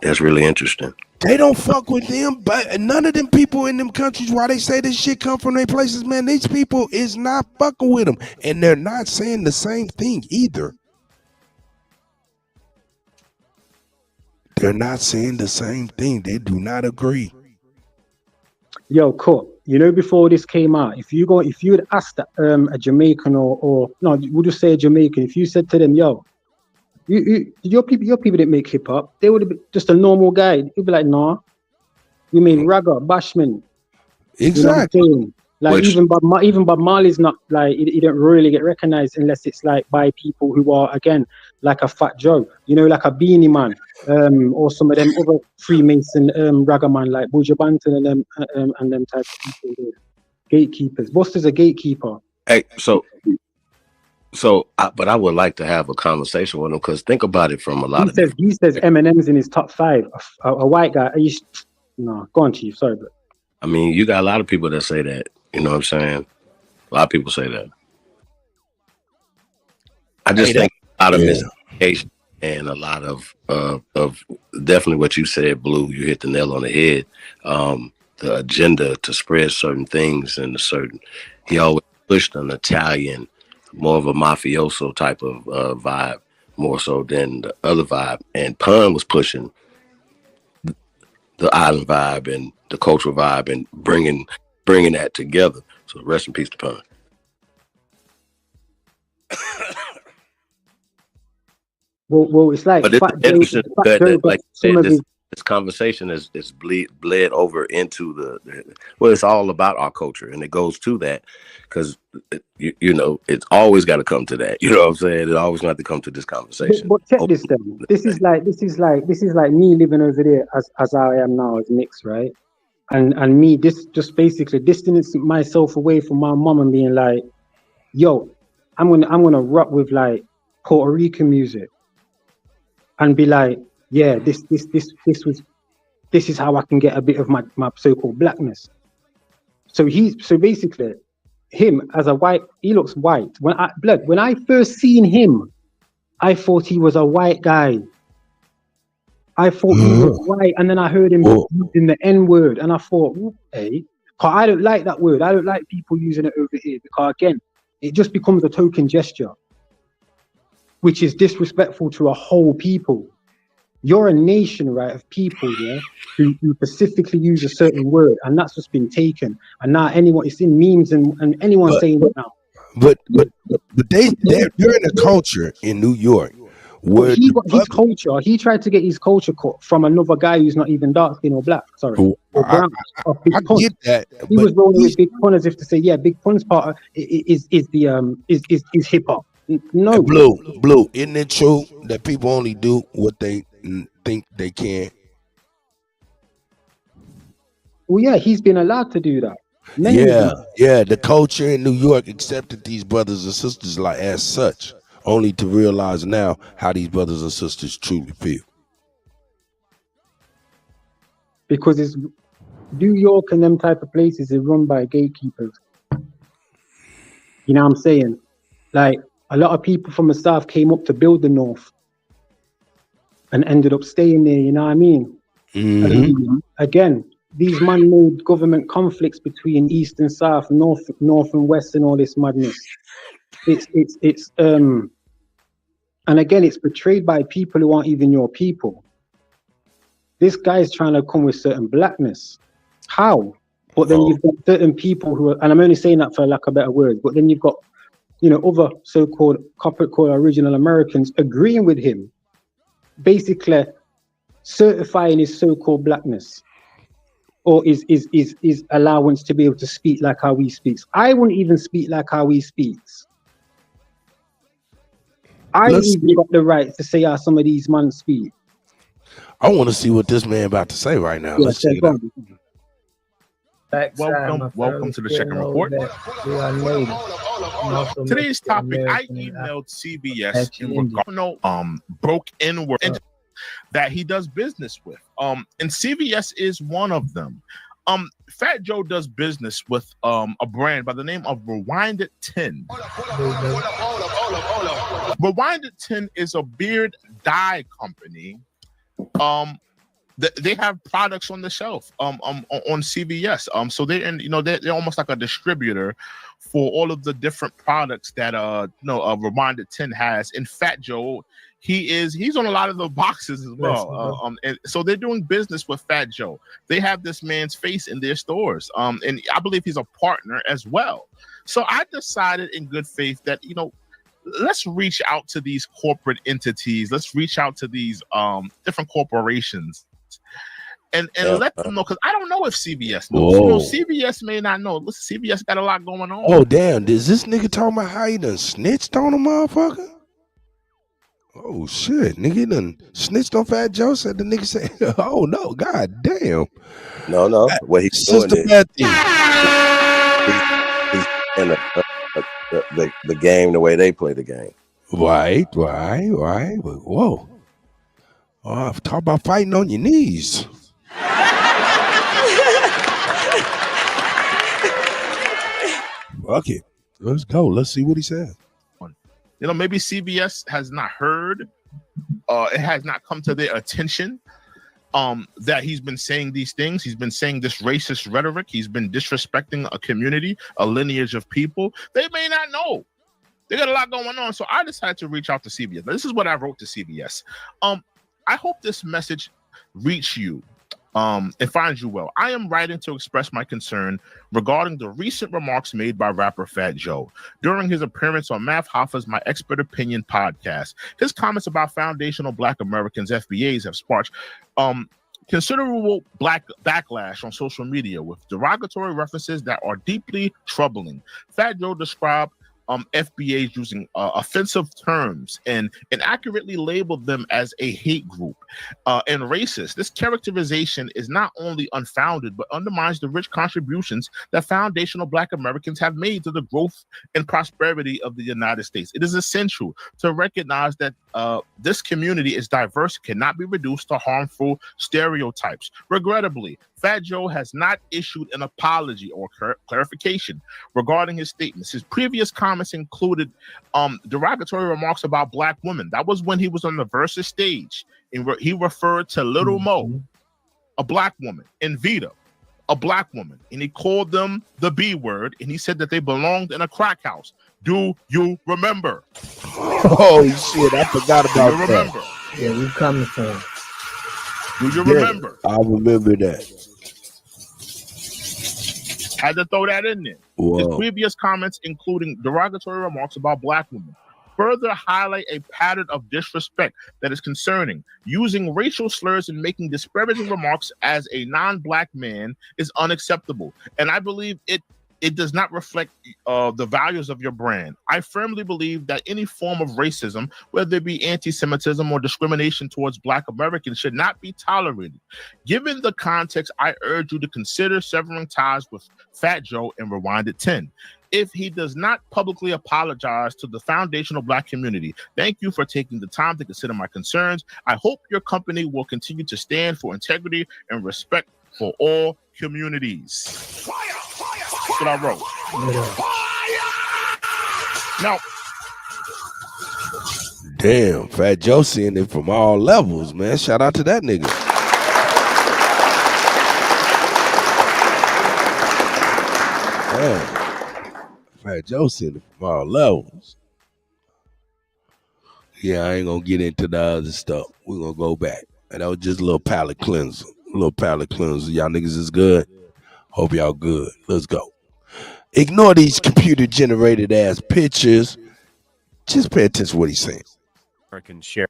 That's really interesting. They don't fuck with them, but none of them people in them countries, why they say this shit come from their places, man, these people is not fucking with them, and they're not saying the same thing either. They're not saying the same thing. They do not agree. Yo, Cut, you know, before this came out, if you had asked a Jamaican or no, we'll just say a Jamaican, if you said to them, yo, your people didn't make hip hop, they would have been just a normal guy. He'd be like, nah, you mean ragga, bashment. Exactly. You know what I'm saying? Like even Bob Marley's not like, he didn't really get recognized unless it's like by people who are, again, like a Fat Joe, you know, like a Beanie Man, or some of them other Freemason ragga man like Buju Banton and them type of people. Gatekeepers. Buster's a gatekeeper. Hey, but I would like to have a conversation with him, because think about it from a lot of... He says Eminem's in his top 5. A white guy. No, go on, Chief. Sorry, but I mean, you got a lot of people that say that. You know what I'm saying? A lot of people say that. I just think a lot of miseducation and a lot of definitely what you said, Blue. You hit the nail on the head. The agenda to spread certain things and he always pushed an Italian, more of a mafioso type of vibe, more so than the other vibe. And Pun was pushing the island vibe and the cultural vibe and bringing that together. So rest in peace to Pun. Well, it's like, but this conversation is bled over into it's all about our culture, and it goes to that, because you know, it's always got to come to that. You know what I'm saying? It always got to come to this conversation. But check this then. This is like me living over there as I am now as mixed, right? And me just basically distancing myself away from my mom and being like, yo, I'm gonna rock with like Puerto Rican music and be like, yeah, this is how I can get a bit of my so-called blackness. So basically him as a white, he looks white. When I first seen him, I thought he was a white guy. I thought he was white, and then I heard him using the N-word, and I thought, hey, because I don't like that word. I don't like people using it over here, because again, it just becomes a token gesture, which is disrespectful to a whole people. You're a nation, right, of people, yeah, who specifically use a certain word, and that's just been taken. And now it's in memes and anyone saying it now. But they're in a culture in New York where he got his culture. He tried to get his culture cut from another guy who's not even dark skin or black. Sorry, or brown. I get that. He was rolling with Big Pun as if to say, yeah, Big Pun's part is hip hop. No, Blue. Isn't it true that people only do what they think they can? Well, yeah, he's been allowed to do that. Yeah. The culture in New York accepted these brothers and sisters like as such, only to realize now how these brothers and sisters truly feel. Because it's New York and them type of places are run by gatekeepers. You know what I'm saying? Like, a lot of people from the South came up to build the North and ended up staying there, you know what I mean? Mm-hmm. Again, these man-made government conflicts between East and South, North and West and all this madness. It's and again, it's portrayed by people who aren't even your people. This guy's trying to come with certain blackness. How? But then you've got certain people who are, and I'm only saying that for lack of better words, but then you've got, you know, other so-called corporate core original Americans agreeing with him, basically certifying his so-called blackness or is allowance to be able to speak like how he speaks. I wouldn't even speak like how he speaks. I ain't even got the right to say how some of these men speak. I want to see what this man about to say right now. Let's check it out. Welcome to the second report. Today's topic, I emailed CBS in regard broke in-word that he does business with. And CVS is one of them. Fat Joe does business with a brand by the name of Rewinded 10. Rewinded 10 is a beard dye company. They have products on the shelf on CVS. So they're almost like a distributor for all of the different products that Rewinded 10 has. And Fat Joe, he's on a lot of the boxes as well. And so they're doing business with Fat Joe. They have this man's face in their stores. And I believe he's a partner as well. So I decided in good faith that, let's reach out to these corporate entities. Let's reach out to these different corporations and let them know, because I don't know if CVS knows. CVS may not know. Listen, CVS got a lot going on. Oh, damn. Is this nigga talking about how he done snitched on a motherfucker? Oh, shit. Nigga done snitched on Fat Joe. Said the nigga said, oh, no. God damn. No. What he's doing is he's the game the way they play the game. Right. Whoa. Oh, talk about fighting on your knees. Fuck it. Let's go. Let's see what he said. Maybe CBS has not heard. It has not come to their attention that he's been saying these things. He's been saying this racist rhetoric. He's been disrespecting a community, a lineage of people. They may not know. They got a lot going on. So I decided to reach out to CBS. Now, this is what I wrote to CBS. I hope this message reach you and finds you well. I am writing to express my concern regarding the recent remarks made by rapper Fat Joe during his appearance on Math Hoffa's My Expert Opinion podcast. His comments about foundational Black Americans, FBAs, have sparked considerable Black backlash on social media with derogatory references that are deeply troubling. Fat Joe described FBAs using offensive terms and accurately labeled them as a hate group and racist. This characterization is not only unfounded, but undermines the rich contributions that foundational Black Americans have made to the growth and prosperity of the United States. It is essential to recognize that this community is diverse, cannot be reduced to harmful stereotypes. Regrettably, Fat Joe has not issued an apology or clarification regarding his statements. His previous comments included derogatory remarks about Black women. That was when he was on the Versus stage. And he referred to Little Mo, a Black woman, and Vita, a Black woman. And he called them the B word, and he said that they belonged in a crack house. Do you remember? Oh, shit. I forgot about that. Remember? Yeah, we coming from. Do you remember? I remember that. Had to throw that in there. Whoa. His previous comments, including derogatory remarks about Black women, further highlight a pattern of disrespect that is concerning. Using racial slurs and making disparaging remarks as a non-Black man is unacceptable. And I believe it does not reflect the values of your brand. I firmly believe that any form of racism, whether it be anti-Semitism or discrimination towards Black Americans, should not be tolerated. Given the context, I urge you to consider severing ties with Fat Joe and Rewinded 10. If he does not publicly apologize to the foundational Black community, thank you for taking the time to consider my concerns. I hope your company will continue to stand for integrity and respect for all communities. That's what I wrote. Now, damn, Fat Joe seeing it from all levels, man. Shout out to that nigga. Damn. Fat Joe seeing it from all levels. Yeah, I ain't gonna get into the other stuff. We're gonna go back. And that was just a little palate cleanser. Y'all niggas is good. Hope y'all good. Let's go. Ignore these computer generated ass pictures. Just pay attention to what he's saying. Americans share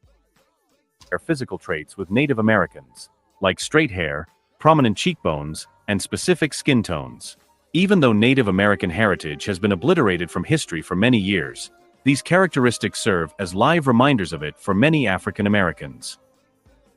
physical traits with Native Americans, like straight hair, prominent cheekbones, and specific skin tones. Even though Native American heritage has been obliterated from history for many years, these characteristics serve as live reminders of it for many African Americans.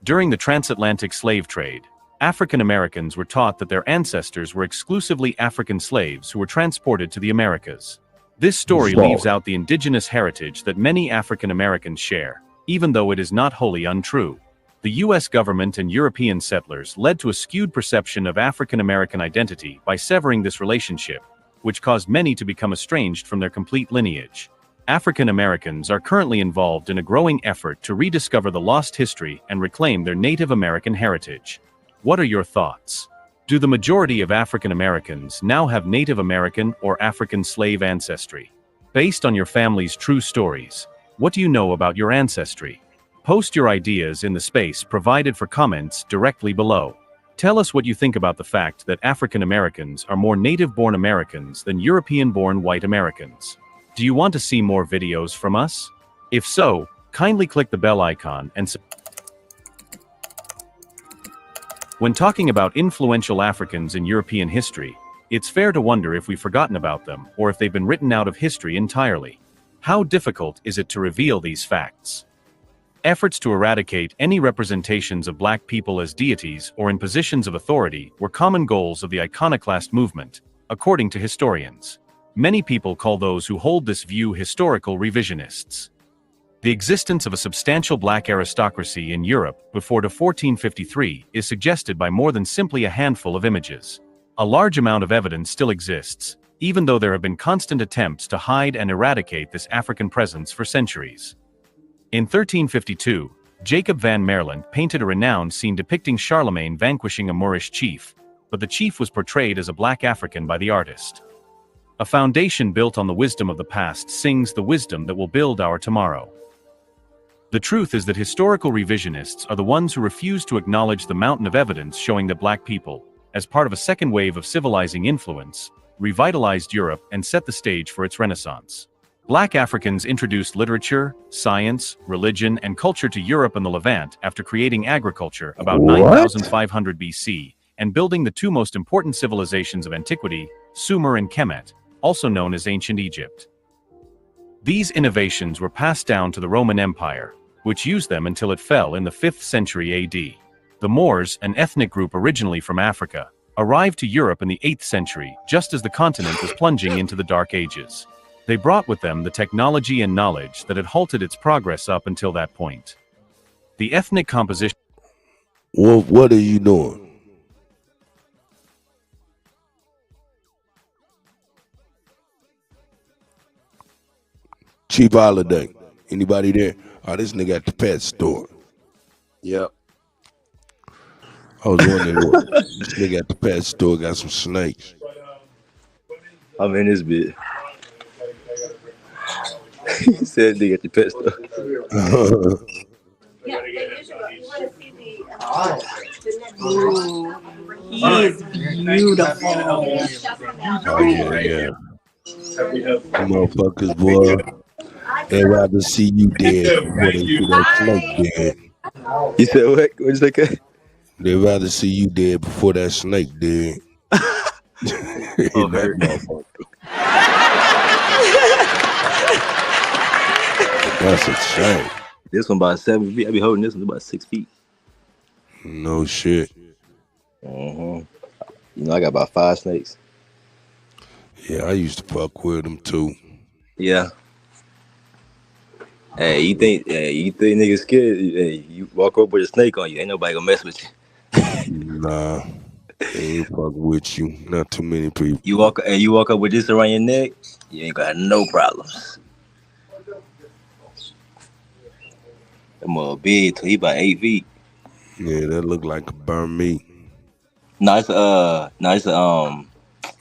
During the transatlantic slave trade, African Americans were taught that their ancestors were exclusively African slaves who were transported to the Americas. This story leaves out the indigenous heritage that many African Americans share, even though it is not wholly untrue. The U.S. government and European settlers led to a skewed perception of African American identity by severing this relationship, which caused many to become estranged from their complete lineage. African Americans are currently involved in a growing effort to rediscover the lost history and reclaim their Native American heritage. What are your thoughts? Do the majority of African Americans now have Native American or African slave ancestry? Based on your family's true stories, what do you know about your ancestry? Post your ideas in the space provided for comments directly below. Tell us what you think about the fact that African Americans are more native-born Americans than European-born white Americans. Do you want to see more videos from us? If so, kindly click the bell icon and When talking about influential Africans in European history, it's fair to wonder if we've forgotten about them or if they've been written out of history entirely. How difficult is it to reveal these facts? Efforts to eradicate any representations of black people as deities or in positions of authority were common goals of the iconoclast movement, according to historians. Many people call those who hold this view historical revisionists. The existence of a substantial black aristocracy in Europe before 1453 is suggested by more than simply a handful of images. A large amount of evidence still exists, even though there have been constant attempts to hide and eradicate this African presence for centuries. In 1352, Jacob van Maerland painted a renowned scene depicting Charlemagne vanquishing a Moorish chief, but the chief was portrayed as a black African by the artist. A foundation built on the wisdom of the past sings the wisdom that will build our tomorrow. The truth is that historical revisionists are the ones who refuse to acknowledge the mountain of evidence showing that black people, as part of a second wave of civilizing influence, revitalized Europe and set the stage for its renaissance. Black Africans introduced literature, science, religion, and culture to Europe and the Levant after creating agriculture about 9500 BC and building the two most important civilizations of antiquity, Sumer and Kemet, also known as ancient Egypt. These innovations were passed down to the Roman Empire, which used them until it fell in the 5th century AD. The Moors, an ethnic group originally from Africa, arrived to Europe in the 8th century, just as the continent was plunging into the Dark Ages. They brought with them the technology and knowledge that had halted its progress up until that point. The ethnic composition... Well, what are you doing? Chief Holiday. Anybody there? Oh, this nigga at the pet store. Yep. I was wondering what this nigga at the pet store got some snakes. I'm in this bit. He said nigga at the pet store. He is beautiful. Oh, yeah. Motherfuckers, boy. They'd rather see you dead before they see that snake dead. You said what? What'd you say, Kay? They'd rather see you dead before that snake dead. Oh, that motherfucker. That's a shame. This one about 7 feet. I be holding this one about 6 feet. No shit. You know, I got about 5 snakes. Yeah, I used to fuck with them too. Yeah. Hey, you think niggas scared? Hey, you walk up with a snake on you, ain't nobody gonna mess with you. Nah, they ain't fuck with you. Not too many people. You walk up with this around your neck, you ain't got no problems. That mother big, so he about 8 feet. Yeah, that look like a burn meat. No, it's a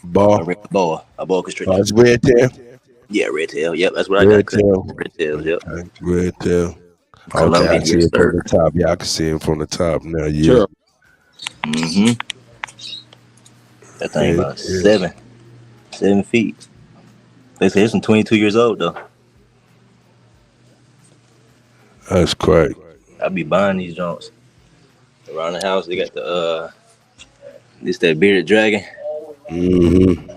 boa constrictor. Oh, it's red tail. Yeah, red tail. Yep, that's what Red I got. tail. Red tail. Yep. Okay, red tail. Colombian, Okay, I see yes, it from sir. the top. Y'all can see it from the top now. Yeah. Sure. That thing about 7 feet. They say it's 22 years old though. That's crazy. I be buying these joints around the house. They got the this that bearded dragon. Mm-hmm.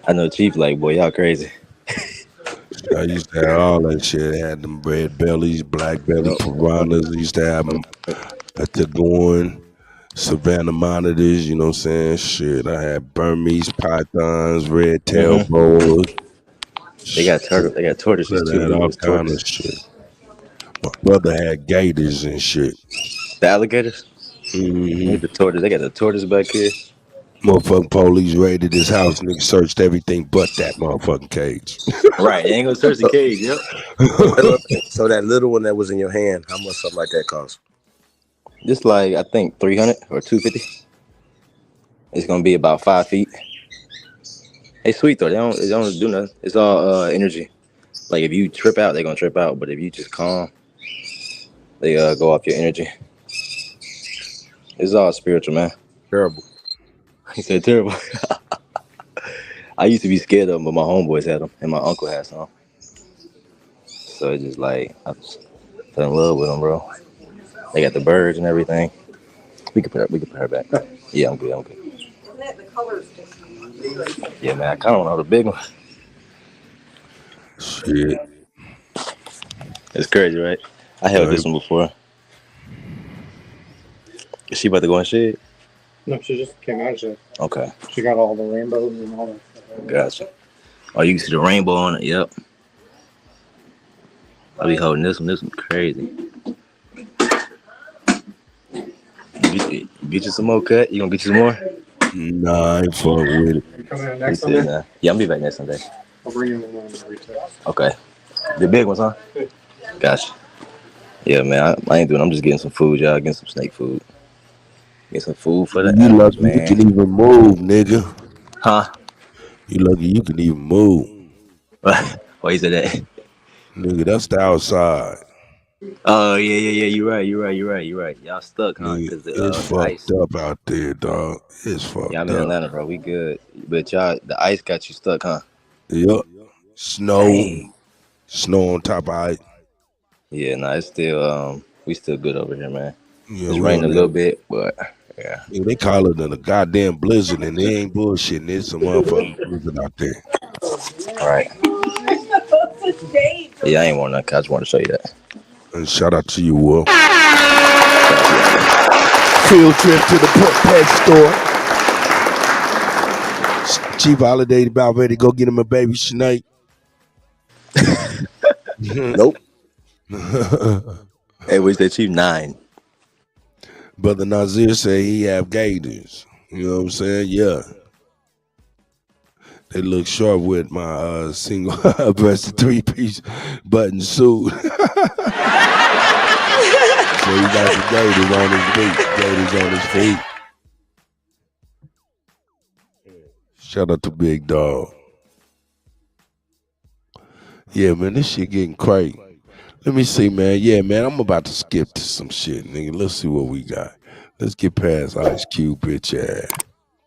I know Chief like, boy, y'all crazy. I used to have all that shit. I had them red bellies, black belly piranhas. I used to have them at the going. Savannah monitors, you know what I'm saying? Shit, I had Burmese pythons, red tail boas. They got turtle. They got tortoises They too. had Look at all this kind tortoise. of shit. My brother had gators and shit. The alligators. Mm-hmm. The tortoise. They got the tortoise back here. Motherfucking police raided his house. Nigga searched everything but that motherfucking cage. Right, they ain't gonna search the cage. Yep. So that little one that was in your hand, how much something like that cost? Just like I think 300 or 250. It's gonna be about 5 feet. They sweet though. They don't do nothing. It's all energy. Like if you trip out, they're gonna trip out. But if you just calm, they go off your energy. It's all spiritual, man. Terrible. He said terrible. I used to be scared of them, but my homeboys had them, and my uncle had some. So it's just like I just fell in love with them, bro. They got the birds and everything. We can put her back. Yeah, I'm good. I'm good. Yeah, man. I kind of want the big one. Shit. It's crazy, right? I held this one before. Is she about to go in shed? No, she just came out of shed. Okay. She got all the rainbows and all that stuff. Gotcha. Oh, you can see the rainbow on it. Yep. I'll be holding this one. This one's crazy. Get you some more cut? You gonna get you some more? Nah, I ain't fuck with it. You coming in next Sunday? Yeah, I'll be back next Sunday. I'll bring you in the retail. Okay. The big ones, huh? Yeah. Gotcha. Yeah, man. I ain't doing. I'm just getting some food, y'all. Getting some snake food. Get some food for the You animals, lucky man. you can even move, nigga. Huh? You lucky you can even move. Why you say that? Nigga, that's the outside. Oh yeah. You're right. Y'all stuck, huh? Because It's the fucked ice. up out there, dog. It's fucked Yeah, I'm in up. Atlanta, bro. We good. But y'all, the ice got you stuck, huh? Yep. Snow. Dang. Snow on top of ice. Yeah, no, it's still we still good over here, man. Yeah, It's we raining a on little that. bit, but yeah. Yeah, they call it a goddamn blizzard, and they ain't bullshitting. It's a motherfucking blizzard out there. All right. Yeah, I ain't want nothing. I just wanted to show you that. And shout out to you, Will. Field trip to the pet store. Chief Holiday about ready to go get him a baby snake. Nope. Hey, what's that, Chief? 9. Brother Nazir said he have gators. You know what I'm saying? Yeah. They look sharp with my single breasted 3-piece button suit. So he got the gators on his feet. Gators on his feet. Shout out to Big Dog. Yeah, man, this shit getting crazy. Let me see, man. Yeah, man, I'm about to skip to some shit, nigga. Let's see what we got. Let's get past Ice Cube, bitch ass.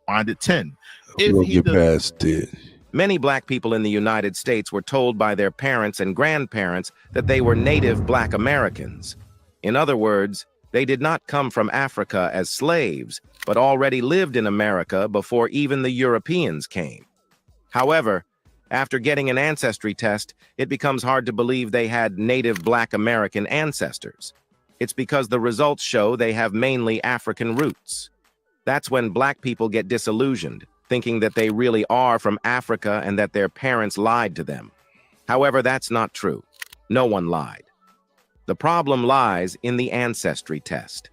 Find it 10. We'll get past this. Many black people in the United States were told by their parents and grandparents that they were native black Americans. In other words, they did not come from Africa as slaves, but already lived in America before even the Europeans came. However, after getting an ancestry test, it becomes hard to believe they had native black American ancestors. It's because the results show they have mainly African roots. That's when black people get disillusioned, thinking that they really are from Africa and that their parents lied to them. However, that's not true. No one lied. The problem lies in the ancestry test.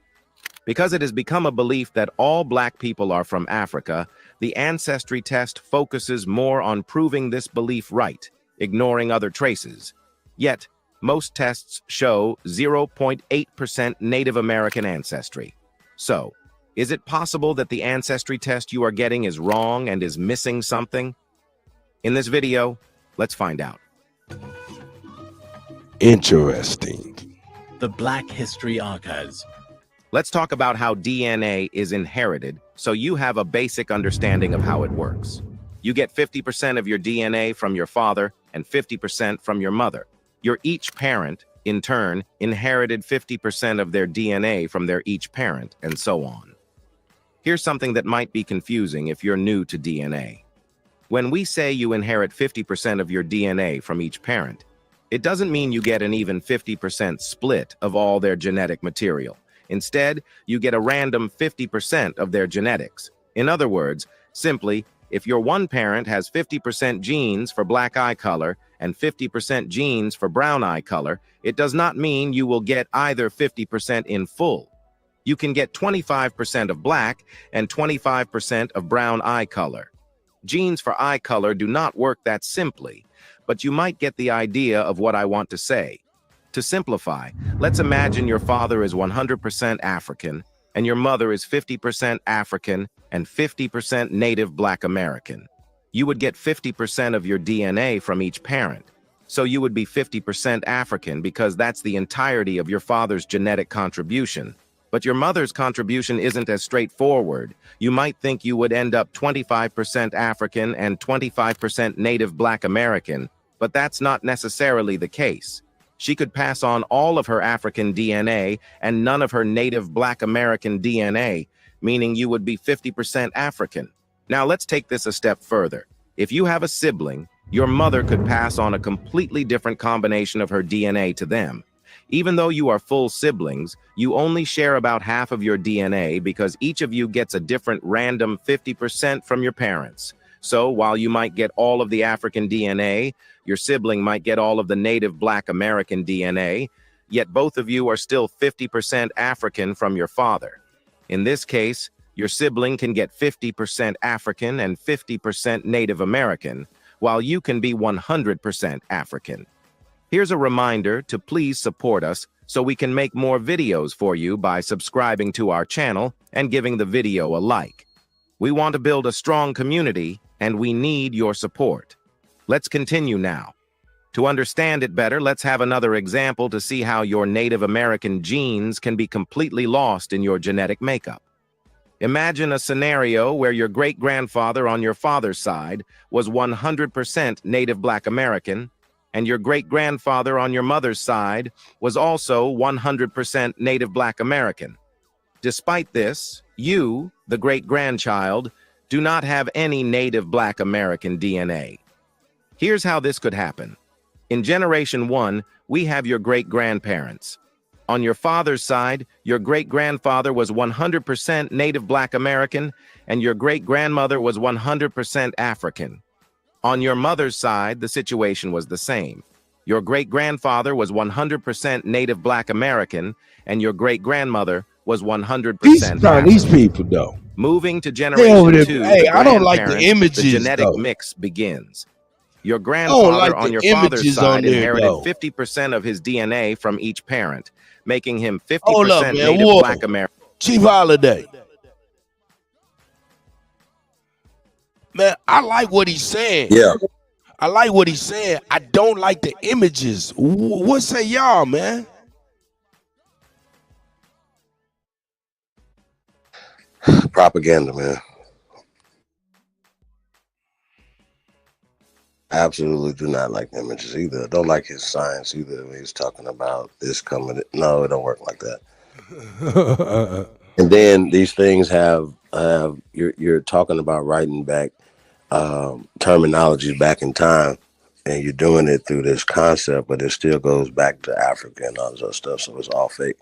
Because it has become a belief that all black people are from Africa, the ancestry test focuses more on proving this belief right, ignoring other traces. Yet, most tests show 0.8% Native American ancestry. So, is it possible that the ancestry test you are getting is wrong and is missing something? In this video, let's find out. Interesting. The Black History Archives. Let's talk about how DNA is inherited so you have a basic understanding of how it works. You get 50% of your DNA from your father and 50% from your mother. Each parent, in turn, inherited 50% of their DNA from their each parent, and so on. Here's something that might be confusing if you're new to DNA. When we say you inherit 50% of your DNA from each parent, It doesn't mean you get an even 50% split of all their genetic material. Instead, you get a random 50% of their genetics. In other words, simply, if your one parent has 50% genes for black eye color and 50% genes for brown eye color, it does not mean you will get either 50% in full. You can get 25% of black and 25% of brown eye color. Genes for eye color do not work that simply, but you might get the idea of what I want to say. To simplify, let's imagine your father is 100% African and your mother is 50% African and 50% native black American. You would get 50% of your DNA from each parent. So you would be 50% African because that's the entirety of your father's genetic contribution. But your mother's contribution isn't as straightforward. You might think you would end up 25% African and 25% native black American, but that's not necessarily the case. She could pass on all of her African DNA and none of her native black American DNA, meaning you would be 50% African. Now let's take this a step further. If you have a sibling, your mother could pass on a completely different combination of her DNA to them. Even though you are full siblings, you only share about half of your DNA because each of you gets a different random 50% from your parents. So while you might get all of the African DNA, your sibling might get all of the native black American DNA, yet both of you are still 50% African from your father. In this case, your sibling can get 50% African and 50% Native American, while you can be 100% African. Here's a reminder to please support us so we can make more videos for you by subscribing to our channel and giving the video a like. We want to build a strong community, and we need your support. Let's continue now. To understand it better, let's have another example to see how your Native American genes can be completely lost in your genetic makeup. Imagine a scenario where your great-grandfather on your father's side was 100% Native Black American, and your great-grandfather on your mother's side was also 100% Native Black American. Despite this, you, the great-grandchild, do not have any Native Black American DNA. Here's how this could happen. In Generation 1, we have your great-grandparents. On your father's side, your great-grandfather was 100% Native Black American, and your great-grandmother was 100% African. On your mother's side, the situation was the same. Your great-grandfather was 100% Native Black American, and your great-grandmother was 100% These African. people, though. Moving to They Generation over there- 2, hey, the I don't like the grandparents, images, the genetic though. mix begins. Your I don't grandfather like on the your father's images side on there, inherited though. 50% of his DNA from each parent, making him 50% Hold up, man. Native Whoa. Black American. Chief Holiday. Man, I like what he's saying. Yeah. I like what he's saying. I don't like the images. What say y'all, man? Propaganda, man. I absolutely do not like the images either. Don't like his science either. When he's talking about this coming. No, it don't work like that. And then these things have you're talking about writing back terminology back in time, and you're doing it through this concept, but it still goes back to Africa and all this other stuff. So it's all fake,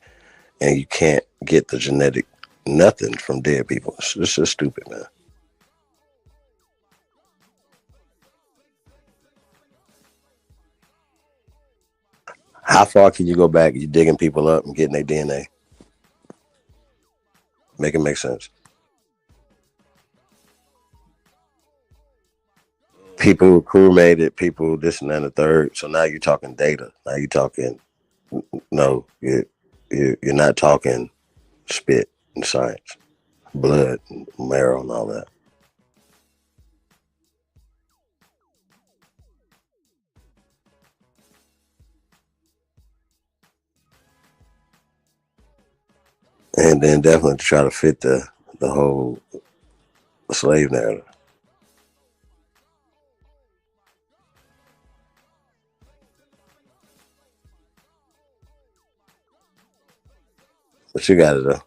and you can't get the genetic nothing from dead people. It's just stupid, man. How far can you go back? You digging people up and getting their DNA? Make it make sense. People who crewmated, people this and that and the third. So now you're talking data. Now you're talking no, you're not talking spit and science, blood, and marrow, and all that. And then definitely try to fit the whole slave narrative. But you got it though.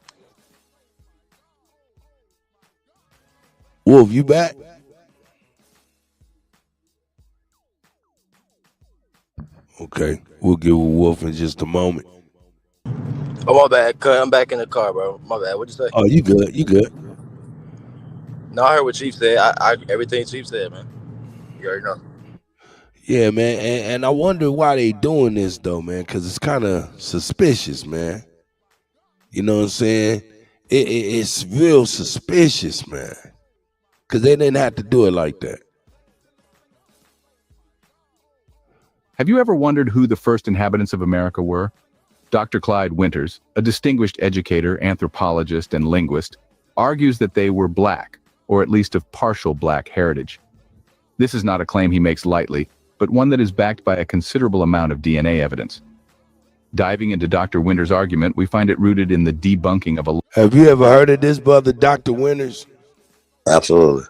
Wolf, you back? Okay, we'll get with Wolf in just a moment. Oh, my bad. Cut. I'm back in the car, bro. My bad. What'd you say? Oh, you good? You good? No, I heard what Chief said. I everything Chief said, man. You already know. Yeah, man, and I wonder why they doing this though, man, because it's kind of suspicious, man. You know what I'm saying? It's real suspicious, man, because they didn't have to do it like that. Have you ever wondered who the first inhabitants of America were? Dr. Clyde Winters, a distinguished educator, anthropologist, and linguist, argues that they were black, or at least of partial black heritage. This is not a claim he makes lightly, but one that is backed by a considerable amount of DNA evidence. Diving into Dr. Winters' argument, we find it rooted in the debunking of a... Have you ever heard of this brother, Dr. Winters? Absolutely.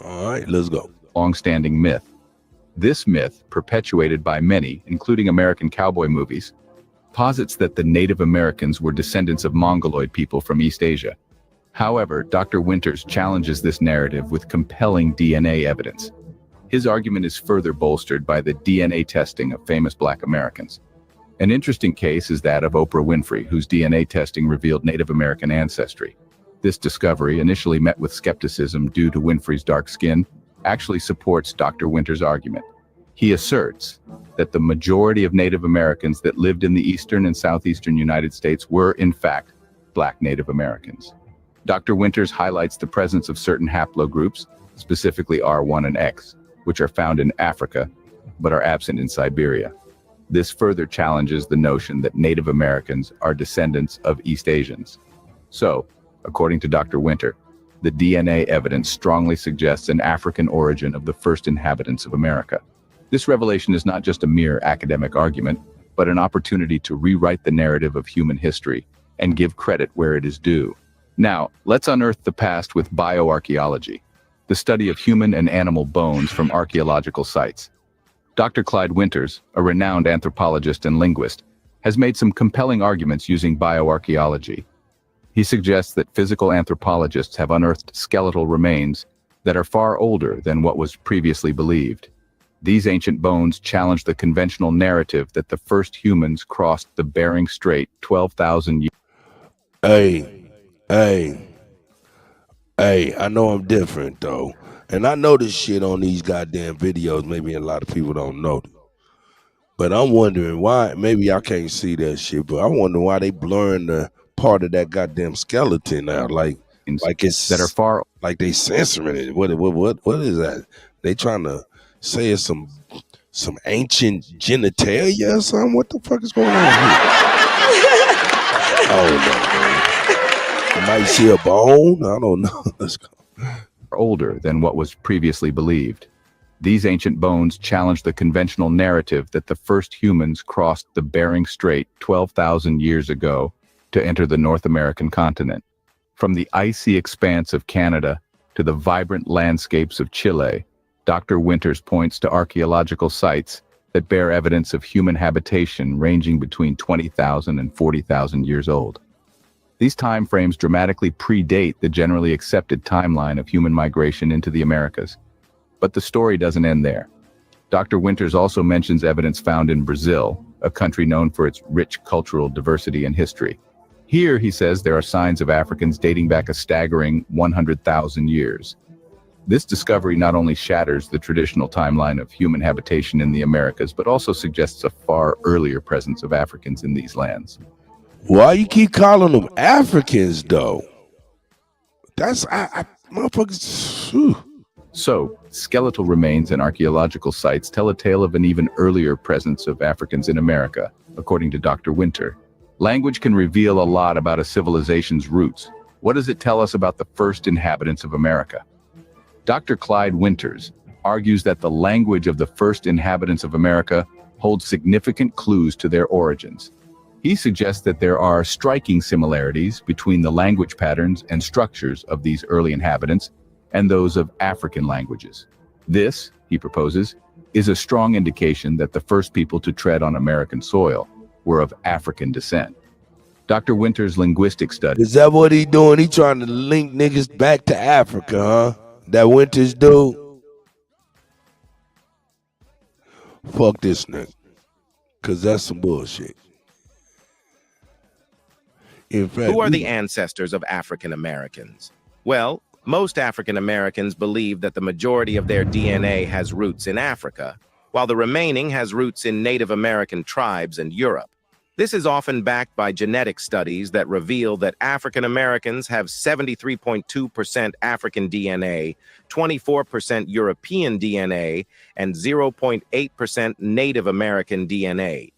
All right, let's go. Long-standing myth. This myth, perpetuated by many, including American cowboy movies, posits that the Native Americans were descendants of Mongoloid people from East Asia. However, Dr. Winters challenges this narrative with compelling DNA evidence. His argument is further bolstered by the DNA testing of famous Black Americans. An interesting case is that of Oprah Winfrey, whose DNA testing revealed Native American ancestry. This discovery, initially met with skepticism due to Winfrey's dark skin, actually supports Dr. Winters' argument. He asserts that the majority of Native Americans that lived in the eastern and southeastern United States were, in fact, Black Native Americans. Dr. Winters highlights the presence of certain haplogroups, specifically R1 and X, which are found in Africa, but are absent in Siberia. This further challenges the notion that Native Americans are descendants of East Asians. So, according to Dr. Winter, the DNA evidence strongly suggests an African origin of the first inhabitants of America. This revelation is not just a mere academic argument, but an opportunity to rewrite the narrative of human history and give credit where it is due. Now, let's unearth the past with bioarchaeology, the study of human and animal bones from archaeological sites. Dr. Clyde Winters, a renowned anthropologist and linguist, has made some compelling arguments using bioarchaeology. He suggests that physical anthropologists have unearthed skeletal remains that are far older than what was previously believed. These ancient bones challenge the conventional narrative that the first humans crossed the Bering Strait 12,000 years. Hey, I know I'm different though. And I know this shit on these goddamn videos. Maybe a lot of people don't know. But I'm wondering why, maybe I can't see that shit, but I wonder why they blurring the part of that goddamn skeleton out. Like it's that are far, like they censoring it. What is that? They trying to say it's some ancient genitalia or something? What the fuck is going on here? Oh no, man. You might see a bone. I don't know. Let's go. Older than what was previously believed. These ancient bones challenge the conventional narrative that the first humans crossed the Bering Strait 12,000 years ago to enter the North American continent. From the icy expanse of Canada to the vibrant landscapes of Chile, Dr. Winters points to archaeological sites that bear evidence of human habitation ranging between 20,000 and 40,000 years old. These time frames dramatically predate the generally accepted timeline of human migration into the Americas. But the story doesn't end there. Dr. Winters also mentions evidence found in Brazil, a country known for its rich cultural diversity and history. Here, he says, there are signs of Africans dating back a staggering 100,000 years. This discovery not only shatters the traditional timeline of human habitation in the Americas, but also suggests a far earlier presence of Africans in these lands. Why you keep calling them Africans, though? That's, motherfuckers. Whew. So, skeletal remains and archaeological sites tell a tale of an even earlier presence of Africans in America, according to Dr. Winter. Language can reveal a lot about a civilization's roots. What does it tell us about the first inhabitants of America? Dr. Clyde Winters argues that the language of the first inhabitants of America holds significant clues to their origins. He suggests that there are striking similarities between the language patterns and structures of these early inhabitants and those of African languages. This, he proposes, is a strong indication that the first people to tread on American soil were of African descent. Dr. Winter's linguistic study... Is that what he doing? He trying to link niggas back to Africa, huh? That Winters do? Fuck this nigga. Cause that's some bullshit. In fact, Who are the ancestors of African Americans? Well, most African Americans believe that the majority of their DNA has roots in Africa, while the remaining has roots in Native American tribes and Europe. This is often backed by genetic studies that reveal that African Americans have 73.2% African DNA, 24% European DNA, and 0.8% Native American DNA.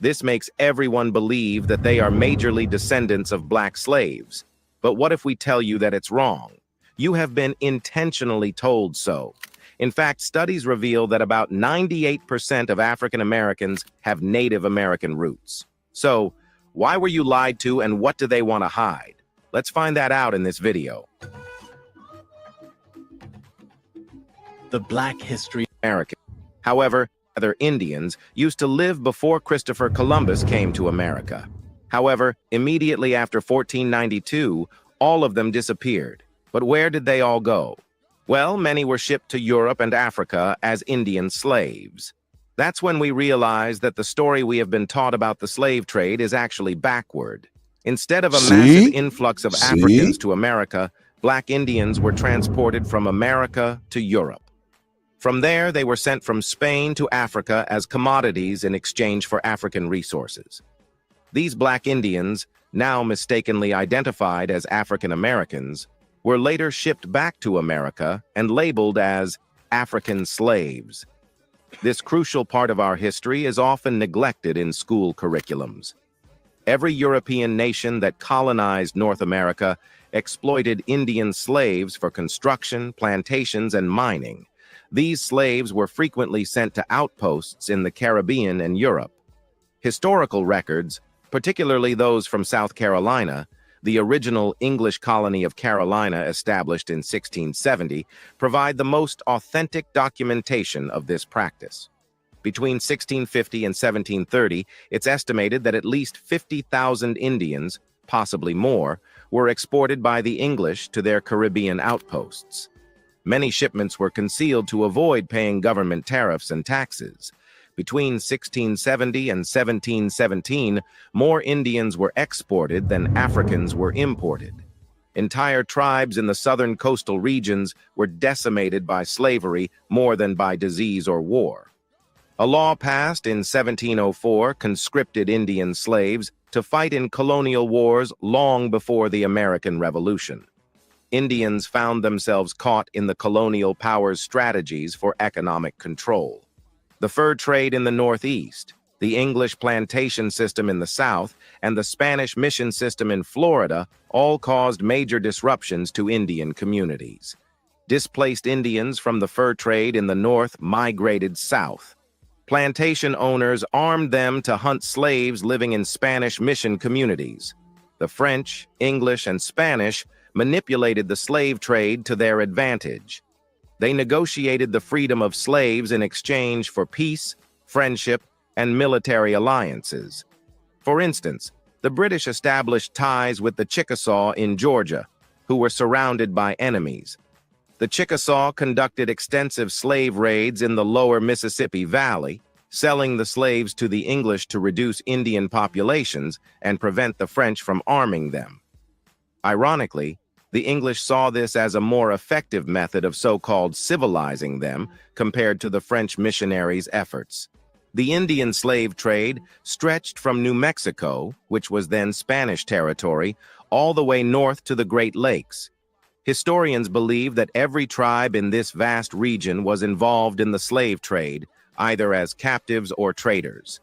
This makes everyone believe that they are majorly descendants of black slaves. But what if we tell you that it's wrong? You have been intentionally told so. In fact, studies reveal that about 98% of African Americans have Native American roots. So, why were you lied to and what do they want to hide? Let's find that out in this video. The Black History of America. However, other Indians used to live before Christopher Columbus came to America. However, immediately after 1492, all of them disappeared. But where did they all go? Well, many were shipped to Europe and Africa as Indian slaves. That's when we realized that the story we have been taught about the slave trade is actually backward. Instead of a massive influx of Africans to America, black Indians were transported from America to Europe. From there, they were sent from Spain to Africa as commodities in exchange for African resources. These black Indians, now mistakenly identified as African Americans, were later shipped back to America and labeled as African slaves. This crucial part of our history is often neglected in school curriculums. Every European nation that colonized North America exploited Indian slaves for construction, plantations, and mining. These slaves were frequently sent to outposts in the Caribbean and Europe. Historical records, particularly those from South Carolina, the original English colony of Carolina established in 1670, provide the most authentic documentation of this practice. Between 1650 and 1730, it's estimated that at least 50,000 Indians, possibly more, were exported by the English to their Caribbean outposts. Many shipments were concealed to avoid paying government tariffs and taxes. Between 1670 and 1717, more Indians were exported than Africans were imported. Entire tribes in the southern coastal regions were decimated by slavery more than by disease or war. A law passed in 1704 conscripted Indian slaves to fight in colonial wars long before the American Revolution. Indians found themselves caught in the colonial powers' strategies for economic control. The fur trade in the Northeast, the English plantation system in the South, and the Spanish mission system in Florida all caused major disruptions to Indian communities. Displaced Indians from the fur trade in the North migrated south. Plantation owners armed them to hunt slaves living in Spanish mission communities. The French, English, and Spanish manipulated the slave trade to their advantage. They negotiated the freedom of slaves in exchange for peace, friendship, and military alliances. For instance, the British established ties with the Chickasaw in Georgia, who were surrounded by enemies. The Chickasaw conducted extensive slave raids in the lower Mississippi Valley, selling the slaves to the English to reduce Indian populations and prevent the French from arming them. Ironically, the English saw this as a more effective method of so-called civilizing them compared to the French missionaries' efforts. The Indian slave trade stretched from New Mexico, which was then Spanish territory, all the way north to the Great Lakes. Historians believe that every tribe in this vast region was involved in the slave trade, either as captives or traders.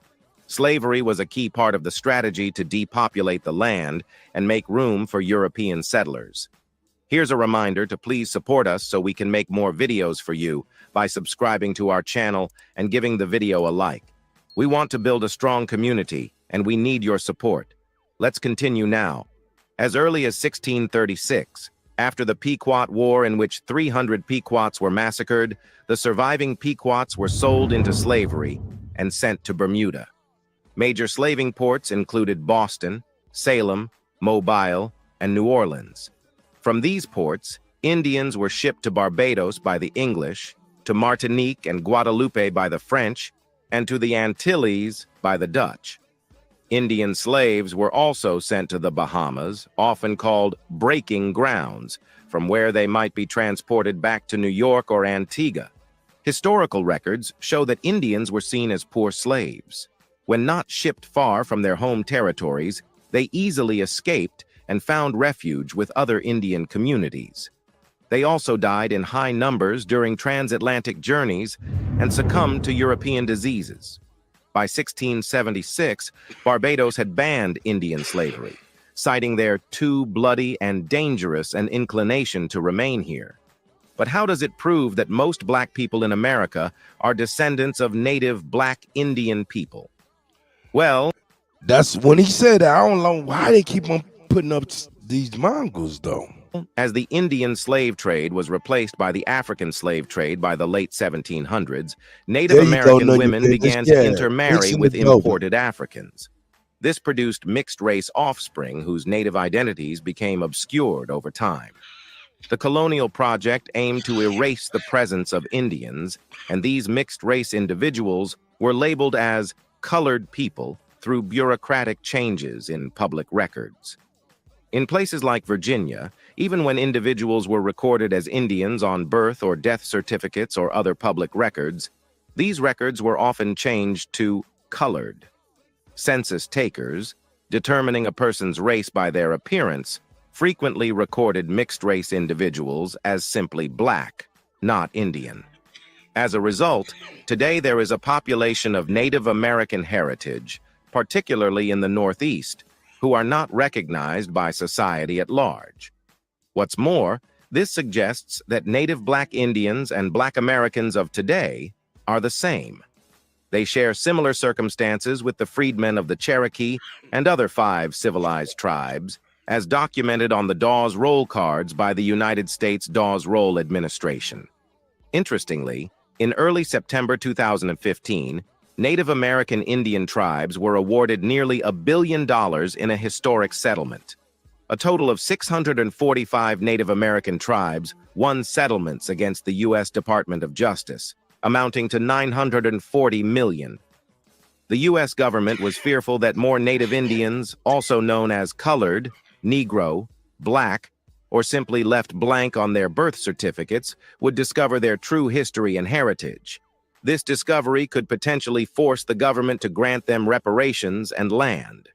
Slavery was a key part of the strategy to depopulate the land and make room for European settlers. Here's a reminder to please support us so we can make more videos for you by subscribing to our channel and giving the video a like. We want to build a strong community, and we need your support. Let's continue now. As early as 1636, after the Pequot War in which 300 Pequots were massacred, the surviving Pequots were sold into slavery and sent to Bermuda. Major slaving ports included Boston, Salem, Mobile, and New Orleans. From these ports, Indians were shipped to Barbados by the English, to Martinique and Guadeloupe by the French, and to the Antilles by the Dutch. Indian slaves were also sent to the Bahamas, often called breaking grounds, from where they might be transported back to New York or Antigua. Historical records show that Indians were seen as poor slaves. When not shipped far from their home territories, they easily escaped and found refuge with other Indian communities. They also died in high numbers during transatlantic journeys and succumbed to European diseases. By 1676, Barbados had banned Indian slavery, citing their too bloody and dangerous an inclination to remain here. But how does it prove that most black people in America are descendants of native black Indian people? Well, that's when he said that. I don't know why they keep on putting up these Mongols, though. As the Indian slave trade was replaced by the African slave trade by the late 1700s, Native American women began to intermarry with imported Africans. This produced mixed-race offspring whose native identities became obscured over time. The colonial project aimed to erase the presence of Indians, and these mixed-race individuals were labeled as colored people through bureaucratic changes in public records. In places like Virginia, even when individuals were recorded as Indians on birth or death certificates or other public records, these records were often changed to colored. Census takers, determining a person's race by their appearance, frequently recorded mixed-race individuals as simply black, not Indian. As a result, today there is a population of Native American heritage, particularly in the Northeast, who are not recognized by society at large. What's more, this suggests that native black Indians and black Americans of today are the same. They share similar circumstances with the freedmen of the Cherokee and other 5 civilized tribes, as documented on the Dawes Roll cards by the United States Dawes Roll Administration. Interestingly, in early September 2015, Native American Indian tribes were awarded nearly $1 billion in a historic settlement. A total of 645 Native American tribes won settlements against the U.S. Department of Justice, amounting to $940 million. The U.S. government was fearful that more Native Indians, also known as colored, Negro, black, or simply left blank on their birth certificates, would discover their true history and heritage. This discovery could potentially force the government to grant them reparations and land.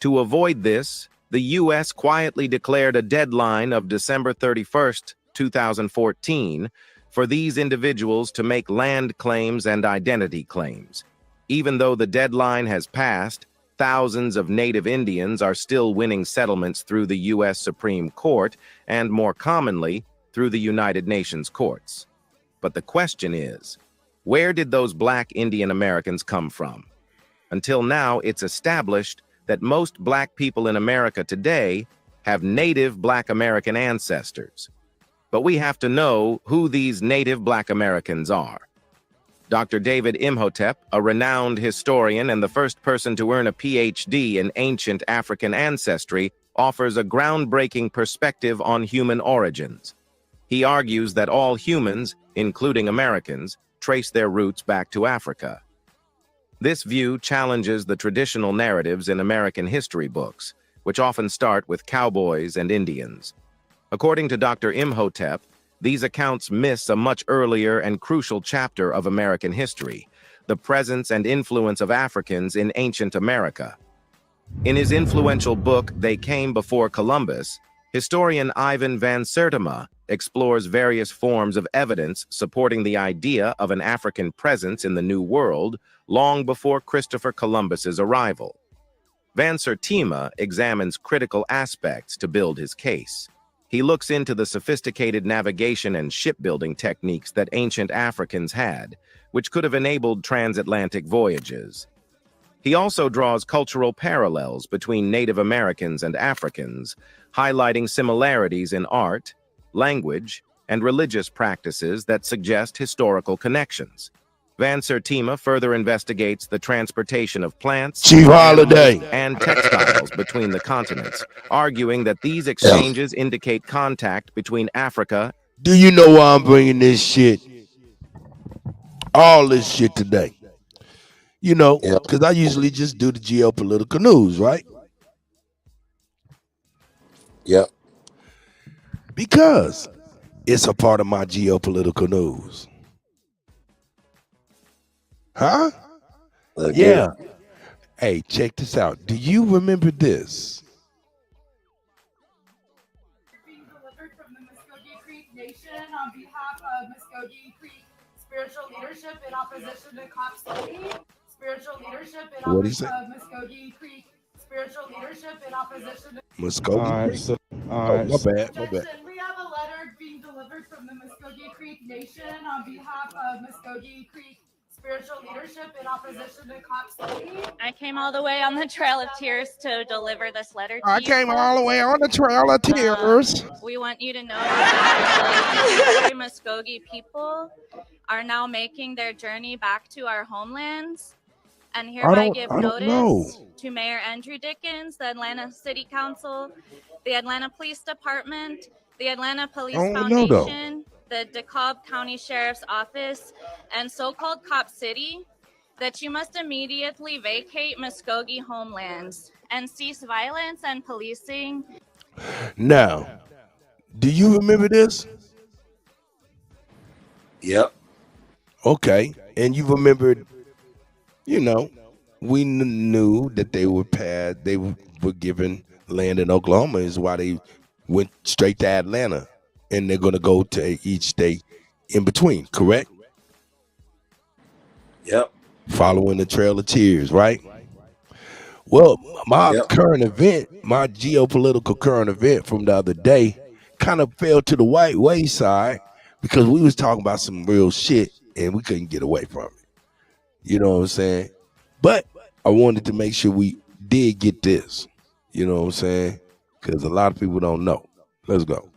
To avoid this, the U.S. quietly declared a deadline of December 31st, 2014, for these individuals to make land claims and identity claims. Even though the deadline has passed, thousands of Native Indians are still winning settlements through the U.S. Supreme Court and, more commonly, through the United Nations courts. But the question is, where did those black Indian Americans come from? Until now, it's established that most black people in America today have native black American ancestors. But we have to know who these native black Americans are. Dr. David Imhotep, a renowned historian and the first person to earn a PhD in ancient African ancestry, offers a groundbreaking perspective on human origins. He argues that all humans, including Americans, trace their roots back to Africa. This view challenges the traditional narratives in American history books, which often start with cowboys and Indians. According to Dr. Imhotep, these accounts miss a much earlier and crucial chapter of American history, the presence and influence of Africans in ancient America. In his influential book, They Came Before Columbus, historian Ivan van Sertima explores various forms of evidence supporting the idea of an African presence in the New World long before Christopher Columbus's arrival. Van Sertima examines critical aspects to build his case. He looks into the sophisticated navigation and shipbuilding techniques that ancient Africans had, which could have enabled transatlantic voyages. He also draws cultural parallels between Native Americans and Africans, highlighting similarities in art, language, and religious practices that suggest historical connections. Van Sertima further investigates the transportation of plants, Chief Holiday, and textiles between the continents, arguing that these exchanges indicate contact between Africa. Do you know why I'm bringing this shit? All this shit today. You know, because I usually just do the geopolitical news, right? Yep. Because it's a part of my geopolitical news. Huh? Let's Yeah. get it. Hey, check this out. Do you remember this? Being delivered from the Muskogee Creek Nation on behalf of Muskogee Creek spiritual leadership in opposition to Cop City. Spiritual leadership in What'd he say? opposition of Muskogee Creek. Spiritual leadership in opposition to Muskogee Creek? Oh, my bad. My bad. Objection. We have a letter being delivered from the Muskogee Creek Nation on behalf of Muskogee Creek spiritual leadership in opposition to Cop City. I came all the way on the Trail of Tears to deliver this letter to I you came all the folks. way on the Trail of Tears. We want you to know that the Muskogee people are now making their journey back to our homelands, and hereby give notice to Mayor Andrew Dickens, the Atlanta City Council, the Atlanta Police Department, the Atlanta Police Foundation, the DeKalb County Sheriff's Office, and so-called Cop City, that you must immediately vacate Muskogee homelands and cease violence and policing. Now, do you remember this? Yep. Okay. And you remembered, you know, we knew that they were given land in Oklahoma is why they went straight to Atlanta. And they're going to go to each state in between, correct? Yep. Following the Trail of Tears, right? Well, my current event, my geopolitical current event from the other day kind of fell to the white wayside because we was talking about some real shit and we couldn't get away from it. You know what I'm saying? But I wanted to make sure we did get this. You know what I'm saying? Because a lot of people don't know. Let's go.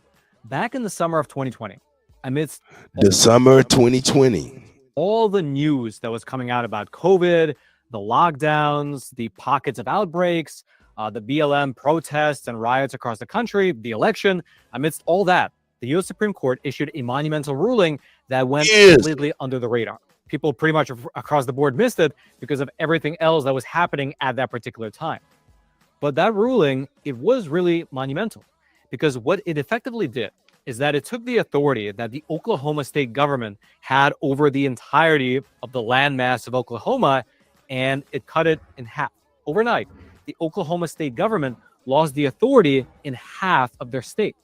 Back in the summer of 2020, amidst the summer 2020, all the news that was coming out about COVID, the lockdowns, the pockets of outbreaks, the BLM protests and riots across the country, the election, amidst all that, the U.S. Supreme Court issued a monumental ruling that went completely under the radar. People pretty much across the board missed it because of everything else that was happening at that particular time. But that ruling, it was really monumental. Because what it effectively did is that it took the authority that the Oklahoma state government had over the entirety of the landmass of Oklahoma, and it cut it in half. Overnight, the Oklahoma state government lost the authority in half of their state.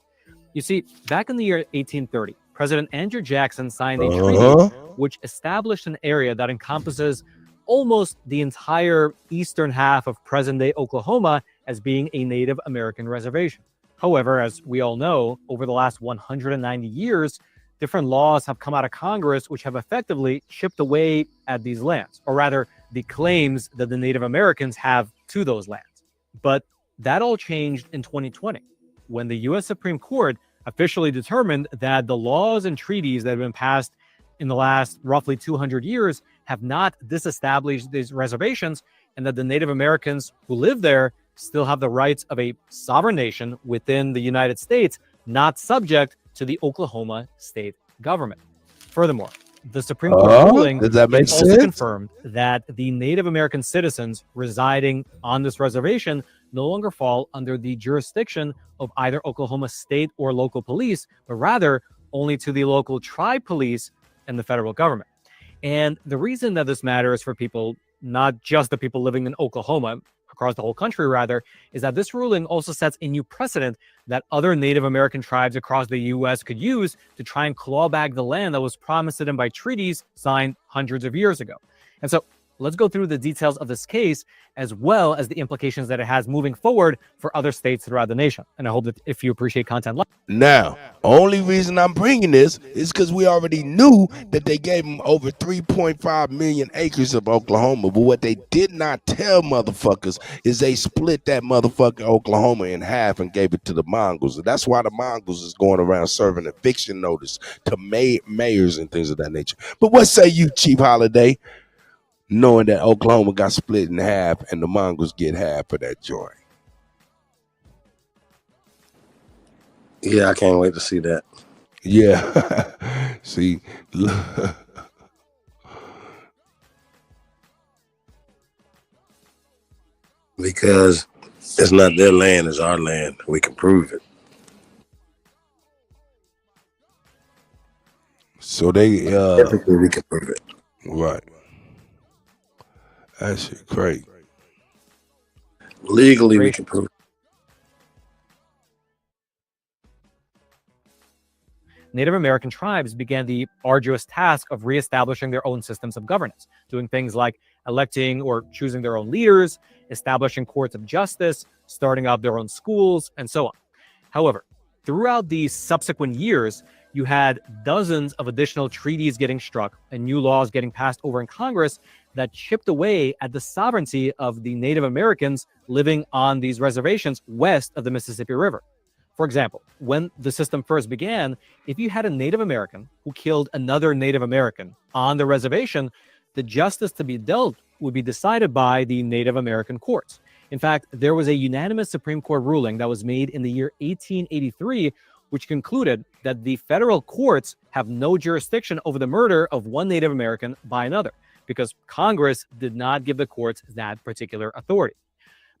You see, back in the year 1830, President Andrew Jackson signed a treaty which established an area that encompasses almost the entire eastern half of present-day Oklahoma as being a Native American reservation. However, as we all know, over the last 190 years, different laws have come out of Congress which have effectively chipped away at these lands, or rather, the claims that the Native Americans have to those lands. But that all changed in 2020, when the U.S. Supreme Court officially determined that the laws and treaties that have been passed in the last roughly 200 years have not disestablished these reservations, and that the Native Americans who live there still have the rights of a sovereign nation within the United States, not subject to the Oklahoma state government. Furthermore, the Supreme Court ruling also confirmed that the Native American citizens residing on this reservation no longer fall under the jurisdiction of either Oklahoma state or local police, but rather only to the local tribe police and the federal government. And the reason that this matters for people, not just the people living in Oklahoma, across the whole country rather, is that this ruling also sets a new precedent that other Native American tribes across the U.S. could use to try and claw back the land that was promised to them by treaties signed hundreds of years ago. And so let's go through the details of this case, as well as the implications that it has moving forward for other states throughout the nation. And I hope that if you appreciate content like now, only reason I'm bringing this is because we already knew that they gave them over 3.5 million acres of Oklahoma. But what they did not tell motherfuckers is they split that motherfucking Oklahoma in half and gave it to the Mongols. And that's why the Mongols is going around serving eviction notice to mayors and things of that nature. But what say you, Chief Holiday, knowing that Oklahoma got split in half and the Mongols get half of that joint? Yeah, I can't wait to see that. Yeah. See, Because it's not their land, it's our land. We can prove it. So they Typically, we can prove it. right. That shit crazy. Legally, we can prove it. Native American tribes began the arduous task of reestablishing their own systems of governance, doing things like electing or choosing their own leaders, establishing courts of justice, starting up their own schools, and so on. However, throughout the subsequent years, you had dozens of additional treaties getting struck and new laws getting passed over in Congress that chipped away at the sovereignty of the Native Americans living on these reservations west of the Mississippi River. For example, when the system first began, if you had a Native American who killed another Native American on the reservation, the justice to be dealt would be decided by the Native American courts. In fact, there was a unanimous Supreme Court ruling that was made in the year 1883, which concluded that the federal courts have no jurisdiction over the murder of one Native American by another, because Congress did not give the courts that particular authority.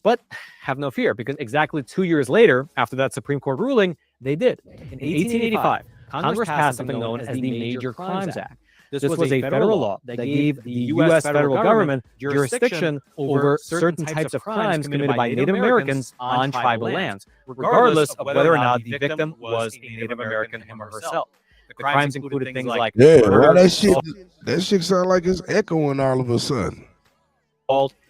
But have no fear, because exactly 2 years later, after that Supreme Court ruling, they did. In 1885, Congress passed something known as the Major Crimes Act. This was a federal law that gave the U.S. federal government jurisdiction over certain types of crimes committed by Native Americans on tribal lands, regardless of whether or not the victim was a Native American him or herself. The crimes included things like murder, that shit sound like it's echoing all of a sudden.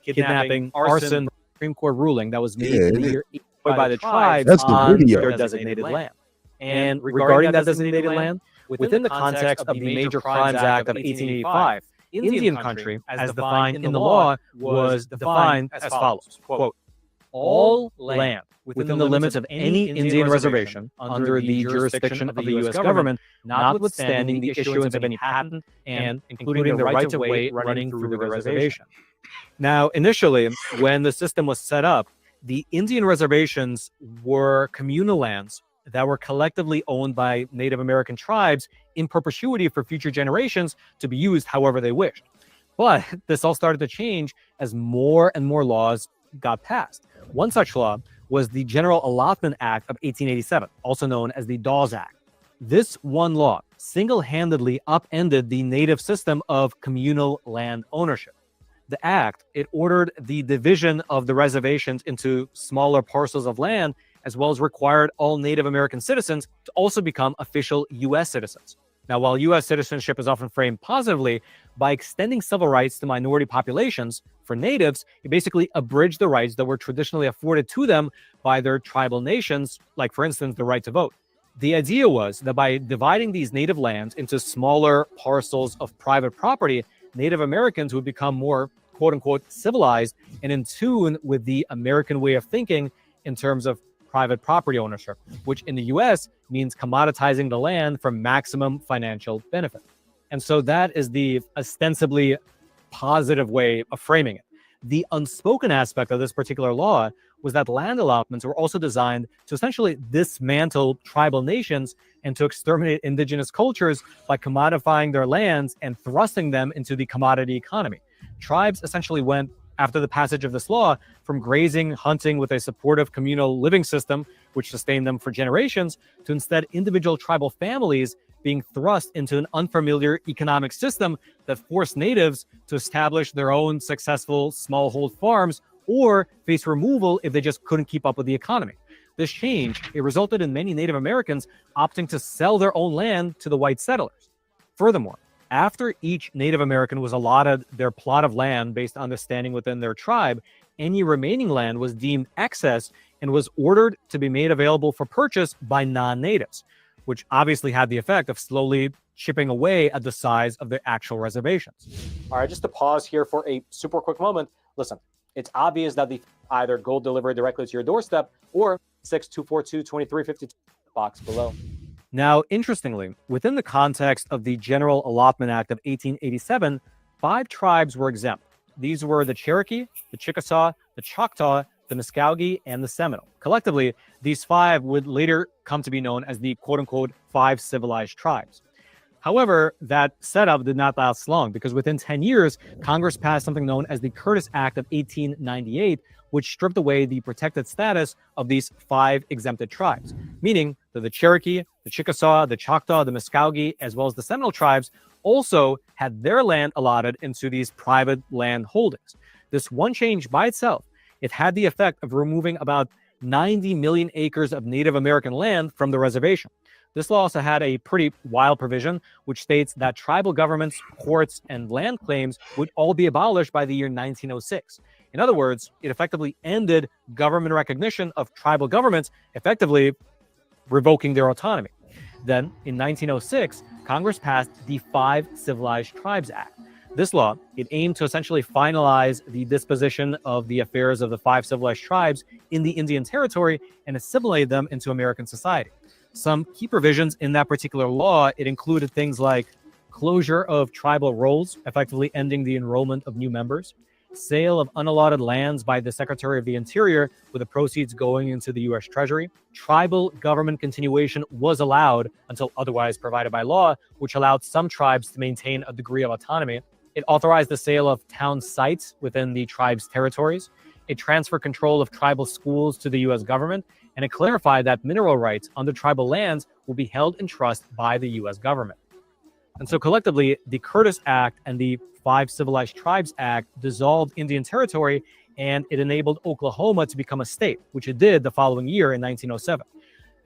Kidnapping, arson, Supreme Court ruling that was made in the year by the tribes That's the on video. their designated land. And regarding that designated land, within the context of the Major Crimes Act of 1885, Indian country, as defined in the law, was defined as follows, quote, all land within the limits of any Indian reservation under the jurisdiction of the U.S. government, notwithstanding the issuance of any patent and including the right of way running through the reservation. Now, initially, when the system was set up, the Indian reservations were communal lands that were collectively owned by Native American tribes in perpetuity for future generations to be used however they wished. But this all started to change as more and more laws got passed. One such law was the General Allotment Act of 1887, also known as the Dawes Act. This one law single-handedly upended the native system of communal land ownership. The act, it ordered the division of the reservations into smaller parcels of land, as well as required all Native American citizens to also become official U.S. citizens. Now, while U.S. citizenship is often framed positively, by extending civil rights to minority populations, for natives, it basically abridged the rights that were traditionally afforded to them by their tribal nations, like, for instance, the right to vote. The idea was that by dividing these native lands into smaller parcels of private property, Native Americans would become more, quote-unquote, civilized and in tune with the American way of thinking in terms of private property ownership, which in the U.S. means commoditizing the land for maximum financial benefit. And so that is the ostensibly positive way of framing it. The unspoken aspect of this particular law was that land allotments were also designed to essentially dismantle tribal nations and to exterminate indigenous cultures by commodifying their lands and thrusting them into the commodity economy. Tribes essentially went, after the passage of this law, from grazing, hunting with a supportive communal living system, which sustained them for generations, to instead individual tribal families being thrust into an unfamiliar economic system that forced natives to establish their own successful smallhold farms or face removal if they just couldn't keep up with the economy. This change, it resulted in many Native Americans opting to sell their own land to the white settlers. Furthermore, after each Native American was allotted their plot of land based on the standing within their tribe, any remaining land was deemed excess and was ordered to be made available for purchase by non-natives, which obviously had the effect of slowly chipping away at the size of their actual reservations. All right, just to pause here for a super quick moment. Listen, it's obvious that the either gold delivered directly to your doorstep or 6242-2352 box below. Now, interestingly, within the context of the General Allotment Act of 1887, 5 tribes were exempt. These were the Cherokee, the Chickasaw, the Choctaw, the Muskogee, and the Seminole. Collectively, these 5 would later come to be known as the quote-unquote 5 civilized tribes. However, that setup did not last long because within 10 years, Congress passed something known as the Curtis Act of 1898, which stripped away the protected status of these 5 exempted tribes, meaning that the Cherokee, the Chickasaw, the Choctaw, the Muskogee, as well as the Seminole tribes also had their land allotted into these private land holdings. This one change by itself, it had the effect of removing about 90 million acres of Native American land from the reservation. This law also had a pretty wild provision, which states that tribal governments, courts, and land claims would all be abolished by the year 1906. In other words, it effectively ended government recognition of tribal governments, effectively revoking their autonomy. Then, in 1906, Congress passed the 5 Civilized Tribes Act. This law, it aimed to essentially finalize the disposition of the affairs of the 5 civilized tribes in the Indian Territory and assimilate them into American society. Some key provisions in that particular law, it included things like closure of tribal rolls, effectively ending the enrollment of new members, sale of unallotted lands by the Secretary of the Interior with the proceeds going into the U.S. Treasury. Tribal government continuation was allowed until otherwise provided by law, which allowed some tribes to maintain a degree of autonomy. It authorized the sale of town sites within the tribe's territories. It transferred control of tribal schools to the U.S. government, and it clarified that mineral rights on the tribal lands will be held in trust by the U.S. government. And so collectively, the Curtis Act and the 5 Civilized Tribes Act dissolved Indian Territory, and it enabled Oklahoma to become a state, which it did the following year in 1907.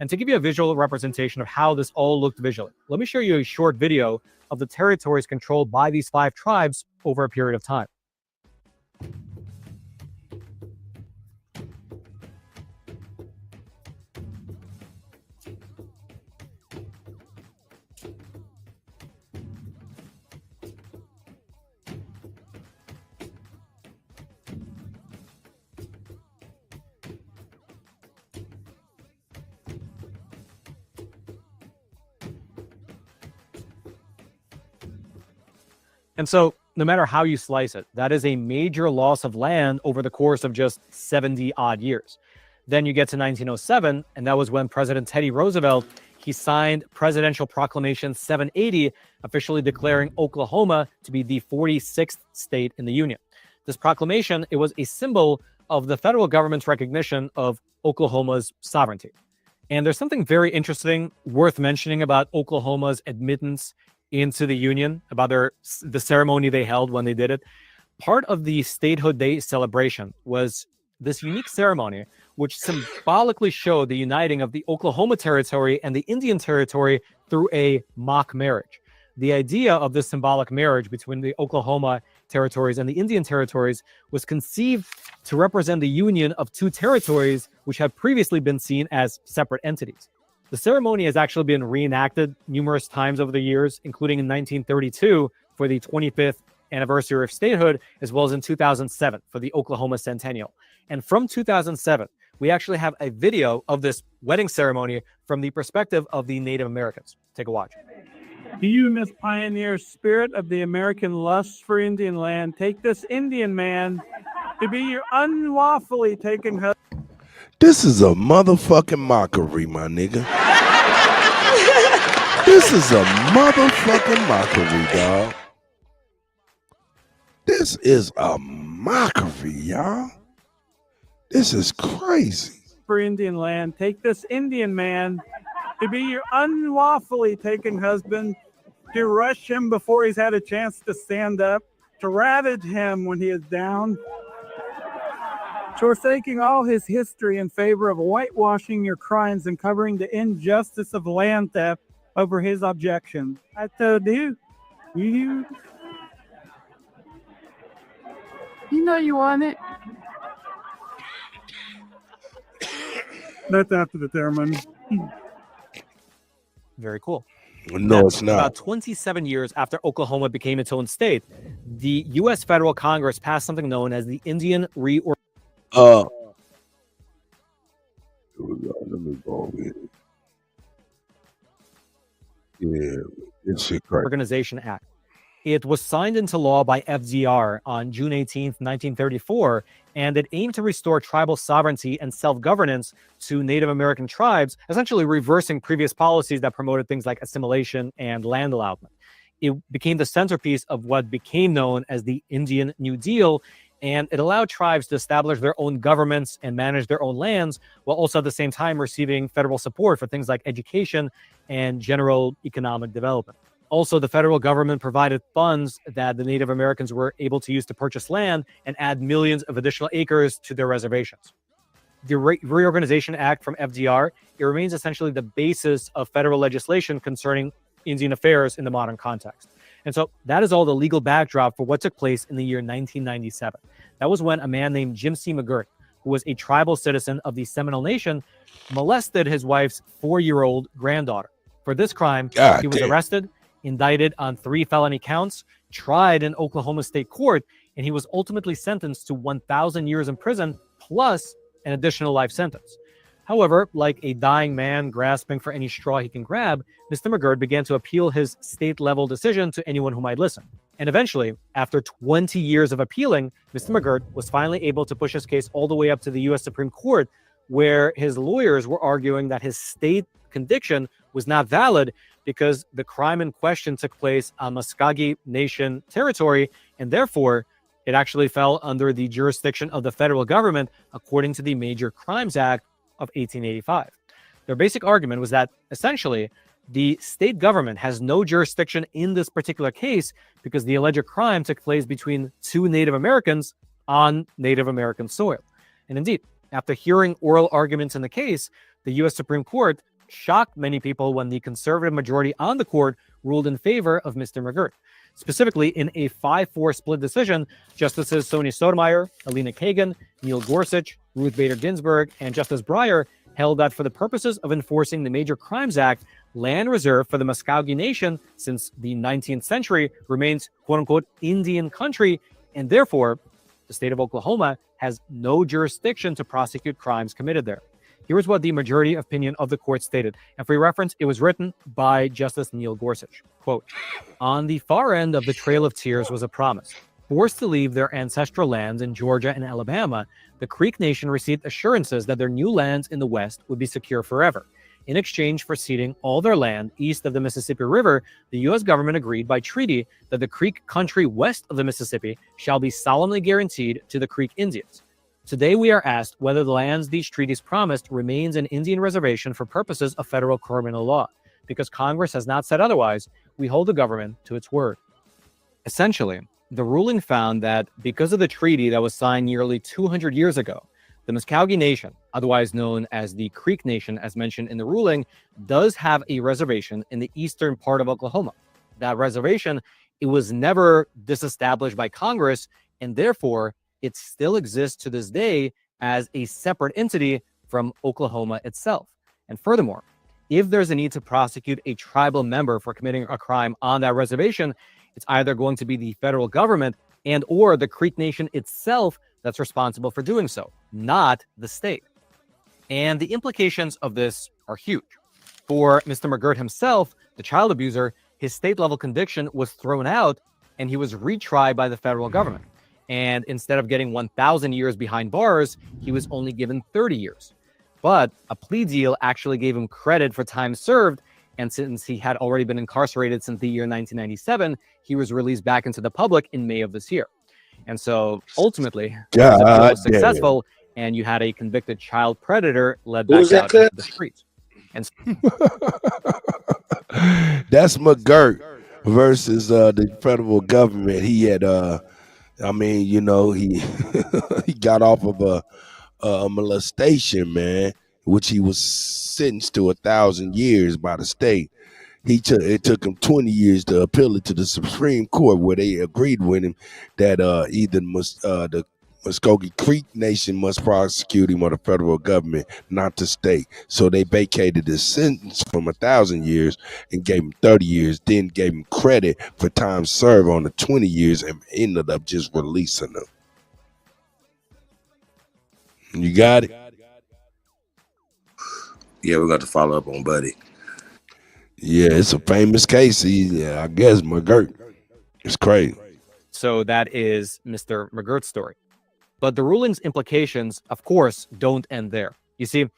And to give you a visual representation of how this all looked visually, let me show you a short video of the territories controlled by these 5 tribes over a period of time. And so no matter how you slice it, that is a major loss of land over the course of just 70 odd years. Then you get to 1907, and that was when President Teddy Roosevelt, he signed Presidential Proclamation 780, officially declaring Oklahoma to be the 46th state in the Union. This proclamation, it was a symbol of the federal government's recognition of Oklahoma's sovereignty. And there's something very interesting worth mentioning about Oklahoma's admittance into the Union, about the ceremony they held when they did it. Part of the Statehood Day celebration was this unique ceremony, which symbolically showed the uniting of the Oklahoma Territory and the Indian Territory through a mock marriage. The idea of this symbolic marriage between the Oklahoma territories and the Indian territories was conceived to represent the union of 2 territories which had previously been seen as separate entities. The ceremony has actually been reenacted numerous times over the years, including in 1932 for the 25th anniversary of statehood, as well as in 2007 for the Oklahoma Centennial. And from 2007, we actually have a video of this wedding ceremony from the perspective of the Native Americans. Take a watch. Do you, Miss Pioneer, spirit of the American lust for Indian land, take this Indian man to be your unlawfully taken husband? This is a motherfucking mockery, my nigga. This is a motherfucking mockery, dog. This is a mockery, y'all. This is crazy. For Indian land, take this Indian man to be your unlawfully taken husband, to rush him before he's had a chance to stand up, to ravage him when he is down, to forsaking all his history in favor of whitewashing your crimes and covering the injustice of land theft over his objections. I told you, you know you want it. That's after the ceremony. Very cool. No, now, it's not. About 27 years after Oklahoma became its own state, the U.S. federal Congress passed something known as the Indian Reorganization. Here we go. Let me go over here. Yeah, this shit crazy. Organization Act. It was signed into law by FDR on June 18th, 1934, and it aimed to restore tribal sovereignty and self-governance to Native American tribes, essentially reversing previous policies that promoted things like assimilation and land allotment. It became the centerpiece of what became known as the Indian New Deal, And it allowed tribes to establish their own governments and manage their own lands, while also at the same time receiving federal support for things like education and general economic development. Also, the federal government provided funds that the Native Americans were able to use to purchase land and add millions of additional acres to their reservations. The Reorganization Act from FDR, it remains essentially the basis of federal legislation concerning Indian affairs in the modern context. And so that is all the legal backdrop for what took place in the year 1997. That was when a man named Jim C. McGirt, who was a tribal citizen of the Seminole Nation, molested his wife's 4-year-old granddaughter. For this crime, he was arrested, indicted on 3 felony counts, tried in Oklahoma State Court, and he was ultimately sentenced to 1,000 years in prison plus an additional life sentence. However, like a dying man grasping for any straw he can grab, Mr. McGirt began to appeal his state-level decision to anyone who might listen. And eventually, after 20 years of appealing, Mr. McGirt was finally able to push his case all the way up to the U.S. Supreme Court, where his lawyers were arguing that his state conviction was not valid because the crime in question took place on Muscogee Nation territory, and therefore it actually fell under the jurisdiction of the federal government according to the Major Crimes Act of 1885. Their basic argument was that essentially the state government has no jurisdiction in this particular case because the alleged crime took place between 2 Native Americans on Native American soil. And indeed, after hearing oral arguments in the case, the U.S. Supreme Court shocked many people when the conservative majority on the court ruled in favor of Mr. McGirt. Specifically, in a 5-4 split decision, Justices Sonia Sotomayor, Alina Kagan, Neil Gorsuch, Ruth Bader Ginsburg, and Justice Breyer held that for the purposes of enforcing the Major Crimes Act, land reserved for the Muscogee Nation since the 19th century remains quote-unquote Indian country, and therefore the state of Oklahoma has no jurisdiction to prosecute crimes committed there. Here's what the majority opinion of the court stated. And for your reference, it was written by Justice Neil Gorsuch. Quote, on the far end of the Trail of Tears was a promise. Forced to leave their ancestral lands in Georgia and Alabama, the Creek Nation received assurances that their new lands in the West would be secure forever. In exchange for ceding all their land east of the Mississippi River, the U.S. government agreed by treaty that the Creek country west of the Mississippi shall be solemnly guaranteed to the Creek Indians. Today, we are asked whether the lands these treaties promised remains an Indian reservation for purposes of federal criminal law. Because Congress has not said otherwise, we hold the government to its word. Essentially, the ruling found that because of the treaty that was signed nearly 200 years ago, the Muscogee Nation, otherwise known as the Creek Nation, as mentioned in the ruling, does have a reservation in the eastern part of Oklahoma. That reservation, it was never disestablished by Congress, and therefore, it still exists to this day as a separate entity from Oklahoma itself. And furthermore, if there's a need to prosecute a tribal member for committing a crime on that reservation, it's either going to be the federal government and or the Creek Nation itself that's responsible for doing so, not the state. And the implications of this are huge. For Mr. McGirt himself, the child abuser, his state-level conviction was thrown out and he was retried by the federal government. And instead of getting 1,000 years behind bars, he was only given 30 years. But a plea deal actually gave him credit for time served, and since he had already been incarcerated since the year 1997, he was released back into the public in May of this year. And so ultimately, the deal was successful, and you had a convicted child predator led back out into the streets. And that's McGirt versus the federal government. He had I mean, you know, he he got off of a molestation, man, which he was sentenced to 1,000 years by the state. It took him 20 years to appeal it to the Supreme Court, where they agreed with him that either the Muscogee Creek Nation must prosecute him or the federal government, not the state. So they vacated his sentence from 1,000 years and gave him 30 years, then gave him credit for time served on the 20 years and ended up just releasing him. You got it? Yeah, we're going to follow up on Buddy. Yeah, it's a famous case. I guess McGirt. It's crazy. So that is Mr. McGirt's story. But the ruling's implications, of course, don't end there. You see,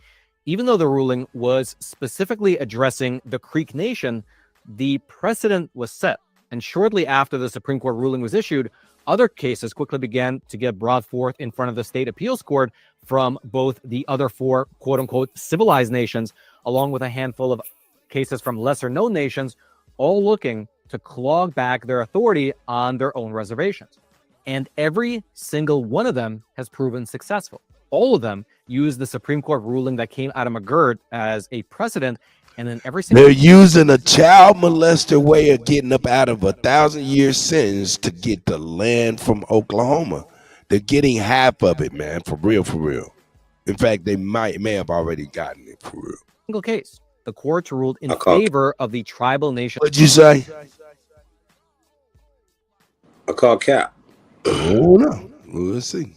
even though the ruling was specifically addressing the Creek Nation, the precedent was set. And shortly after the Supreme Court ruling was issued, other cases quickly began to get brought forth in front of the state appeals court from both the other four quote-unquote civilized nations, along with a handful of cases from lesser-known nations, all looking to claw back their authority on their own reservations. And every single one of them has proven successful. All of them used the Supreme Court ruling that came out of McGirt as a precedent, and then every single They're using a child molester way of getting up out of a 1,000-year sentence to get the land from Oklahoma. They're getting half of it, man, for real, for real. In fact, they may have already gotten it for real. single case, the courts ruled in favor of the tribal nation. What'd you say? I call cap. Oh no, we'll see.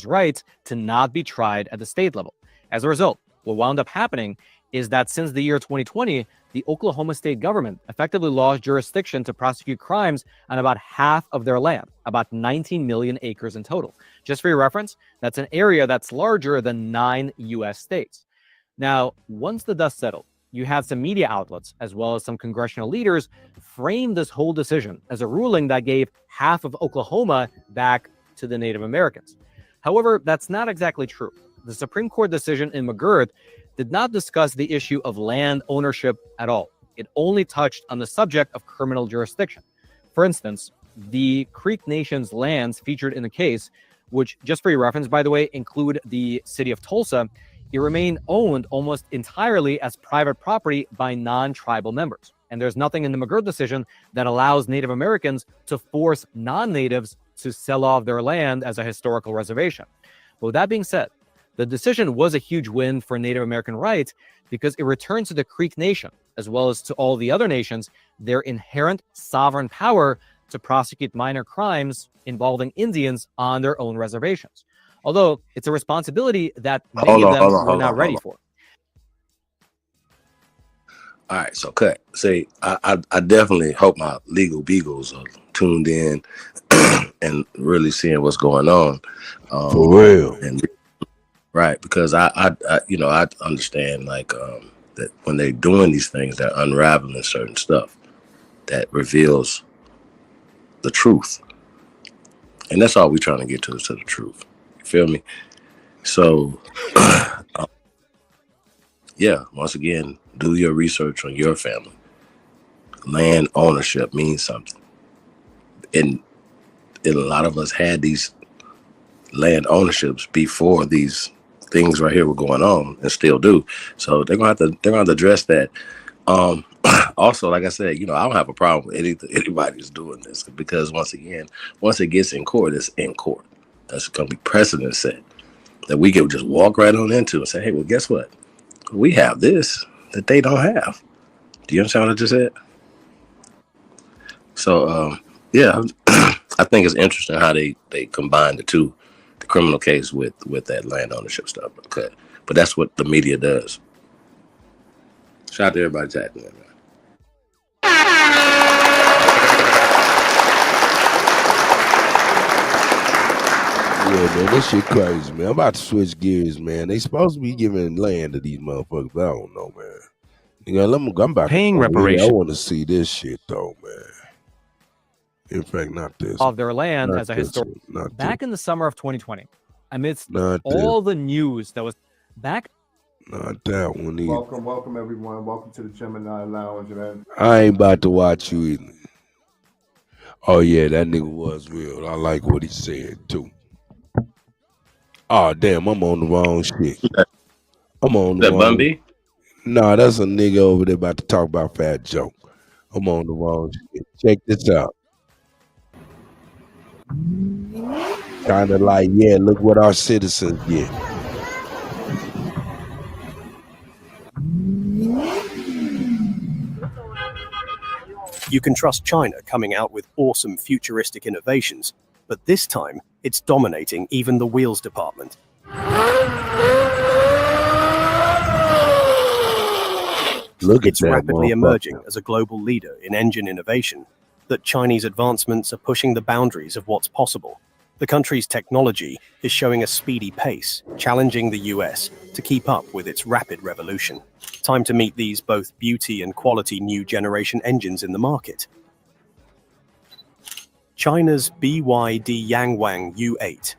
Rights to not be tried at the state level. As a result, what wound up happening is that since the year 2020, the Oklahoma state government effectively lost jurisdiction to prosecute crimes on about half of their land, about 19 million acres in total. Just for your reference, that's an area that's larger than 9 U.S. states. Now, once the dust settled, you had some media outlets, as well as some congressional leaders, frame this whole decision as a ruling that gave half of Oklahoma back to the Native Americans. However, that's not exactly true. The Supreme Court decision in McGirt did not discuss the issue of land ownership at all. It only touched on the subject of criminal jurisdiction. For instance, the Creek Nation's lands featured in the case, which, just for your reference, by the way, include the city of Tulsa, it remained owned almost entirely as private property by non-tribal members. And there's nothing in the McGirt decision that allows Native Americans to force non-natives to sell off their land as a historical reservation. But with that being said, the decision was a huge win for Native American rights because it returns to the Creek Nation, as well as to all the other nations, their inherent sovereign power to prosecute minor crimes involving Indians on their own reservations. Although it's a responsibility that many of them were not ready for. All right, so cut. See, I definitely hope my legal beagles are tuned in and really seeing what's going on. For real. And right, because I you know, I understand like that when they're doing these things, they're unraveling certain stuff that reveals the truth. And that's all we're trying to get to, is to the truth. You feel me? So yeah, once again, do your research on your family. Land ownership means something. And a lot of us had these land ownerships before these things right here were going on, and still do. So they're gonna have to address that. Also, like I said, you know, I don't have a problem with anybody's doing this, because once again, once it gets in court, it's in court. That's gonna be precedent set that we can just walk right on into and say, hey, well, guess what? We have this that they don't have. Do you understand what I just said? So yeah, I think it's interesting how they combine the two, the criminal case with that land ownership stuff. Okay. But that's what the media does. Shout out to everybody chatting there, man. Yeah, man, this shit crazy, man. I'm about to switch gears, man. They supposed to be giving land to these motherfuckers, but I don't know, man. Nigga, I'm about Paying to reparations. I want to see this shit, though, man. In fact, not this. Of their land Not as a this historical. one, not Back in the summer of 2020, amidst Not all the news that was back. Not that one either. Welcome everyone. Welcome to the Gemini Lounge, man. I ain't about to watch you either. Oh, yeah, that nigga was real. I like what he said, too. Oh, damn, I'm on the wrong shit. I'm on the That wrong. Bumby? Nah, that's a nigga over there about to talk about Fat Joe. I'm on the wrong shit. Check this out. Kind of like, yeah, look what our citizens get. You can trust China coming out with awesome futuristic innovations, but this time it's dominating even the wheels department. Look at It's that rapidly motherfucker. emerging as a global leader in engine innovation, that Chinese advancements are pushing the boundaries of what's possible. The country's technology is showing a speedy pace, challenging the US to keep up with its rapid revolution. Time to meet these both beauty and quality new generation engines in the market. China's BYD Yangwang U8.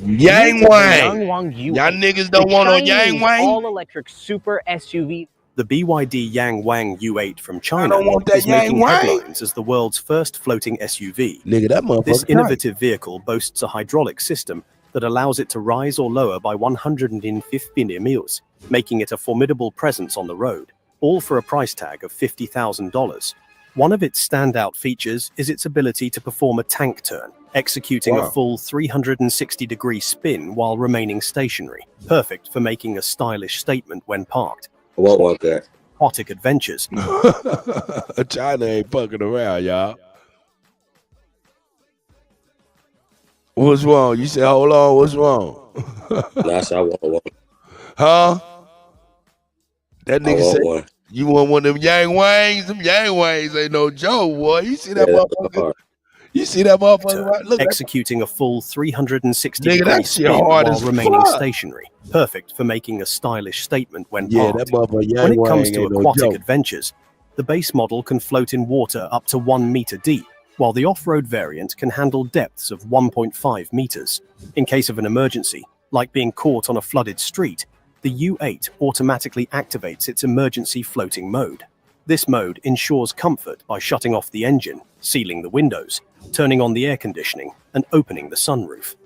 Yang Wang. Y'all niggas don't want no Yang Wang? All-electric super SUV. The BYD Yangwang U8 from China don't want that is making Yang Wang. headlines as the world's first floating SUV. Nigga, that motherfucker This tight. innovative vehicle boasts a hydraulic system that allows it to rise or lower by 150 meters, making it a formidable presence on the road, all for a price tag of $50,000. One of its standout features is its ability to perform a tank turn, executing Wow. a full 360-degree spin while remaining stationary, perfect for making a stylish statement when parked. I won't want that. Aquatic adventures. China ain't fucking around, y'all. What's wrong? You said, hold on, what's wrong? Nah, I want one. Huh? That I nigga want said, one. you want one of them Yang Wangs? Them Yang Wangs ain't no joke, boy. You see that Yeah, that's motherfucker? hard. You see that motherfucker? Right? Look, Executing a full Nigga, 360-degree that shit spin hard while as remaining fuck. stationary, perfect for making a stylish statement when Yeah, parked. that motherfucker Yang When it Wang comes to ain't no aquatic joke. adventures, the base model can float in water up to 1 meter deep, while the off-road variant can handle depths of 1.5 meters. In case of an emergency, like being caught on a flooded street, the U8 automatically activates its emergency floating mode. This mode ensures comfort by shutting off the engine, sealing the windows, turning on the air conditioning, and opening the sunroof.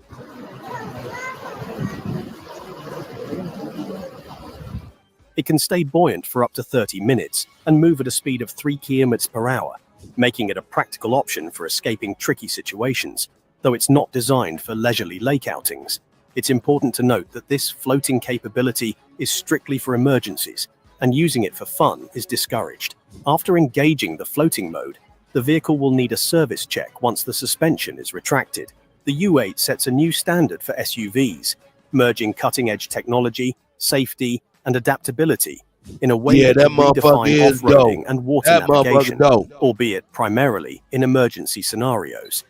It can stay buoyant for up to 30 minutes and move at a speed of 3 km per hour, making it a practical option for escaping tricky situations, though it's not designed for leisurely lake outings. It's important to note that this floating capability is strictly for emergencies, and using it for fun is discouraged. After engaging the floating mode, the vehicle will need a service check once the suspension is retracted. The U8 sets a new standard for SUVs, merging cutting-edge technology, safety, and adaptability in a way Yeah, that that can motherfucker redefine is off-roading dope. and water That motherfucker navigation, dope. albeit primarily in emergency scenarios.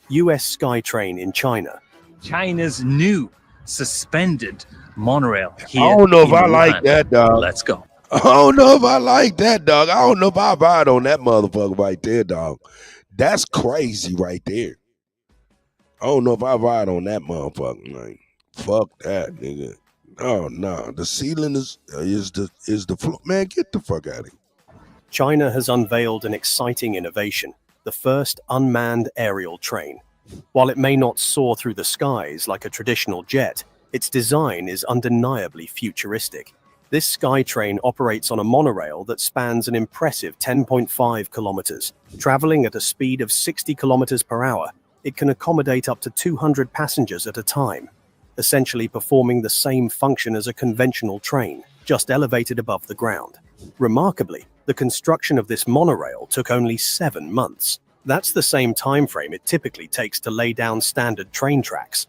US SkyTrain in China. China's new suspended monorail I here don't know if in I like Wuhan. that, dog. Let's go. I don't know if I like that, dog. I don't know if I ride on that motherfucker right there, dog. That's crazy right there. I don't know if I ride on that motherfucker. Like, fuck that, nigga. Oh no, the ceiling is the floor. Man, get the fuck out of here. China has unveiled an exciting innovation, the first unmanned aerial train. While it may not soar through the skies like a traditional jet, its design is undeniably futuristic. This SkyTrain operates on a monorail that spans an impressive 10.5 kilometers. Traveling at a speed of 60 kilometers per hour, it can accommodate up to 200 passengers at a time, essentially performing the same function as a conventional train, just elevated above the ground. Remarkably, the construction of this monorail took only 7 months. That's the same time frame it typically takes to lay down standard train tracks.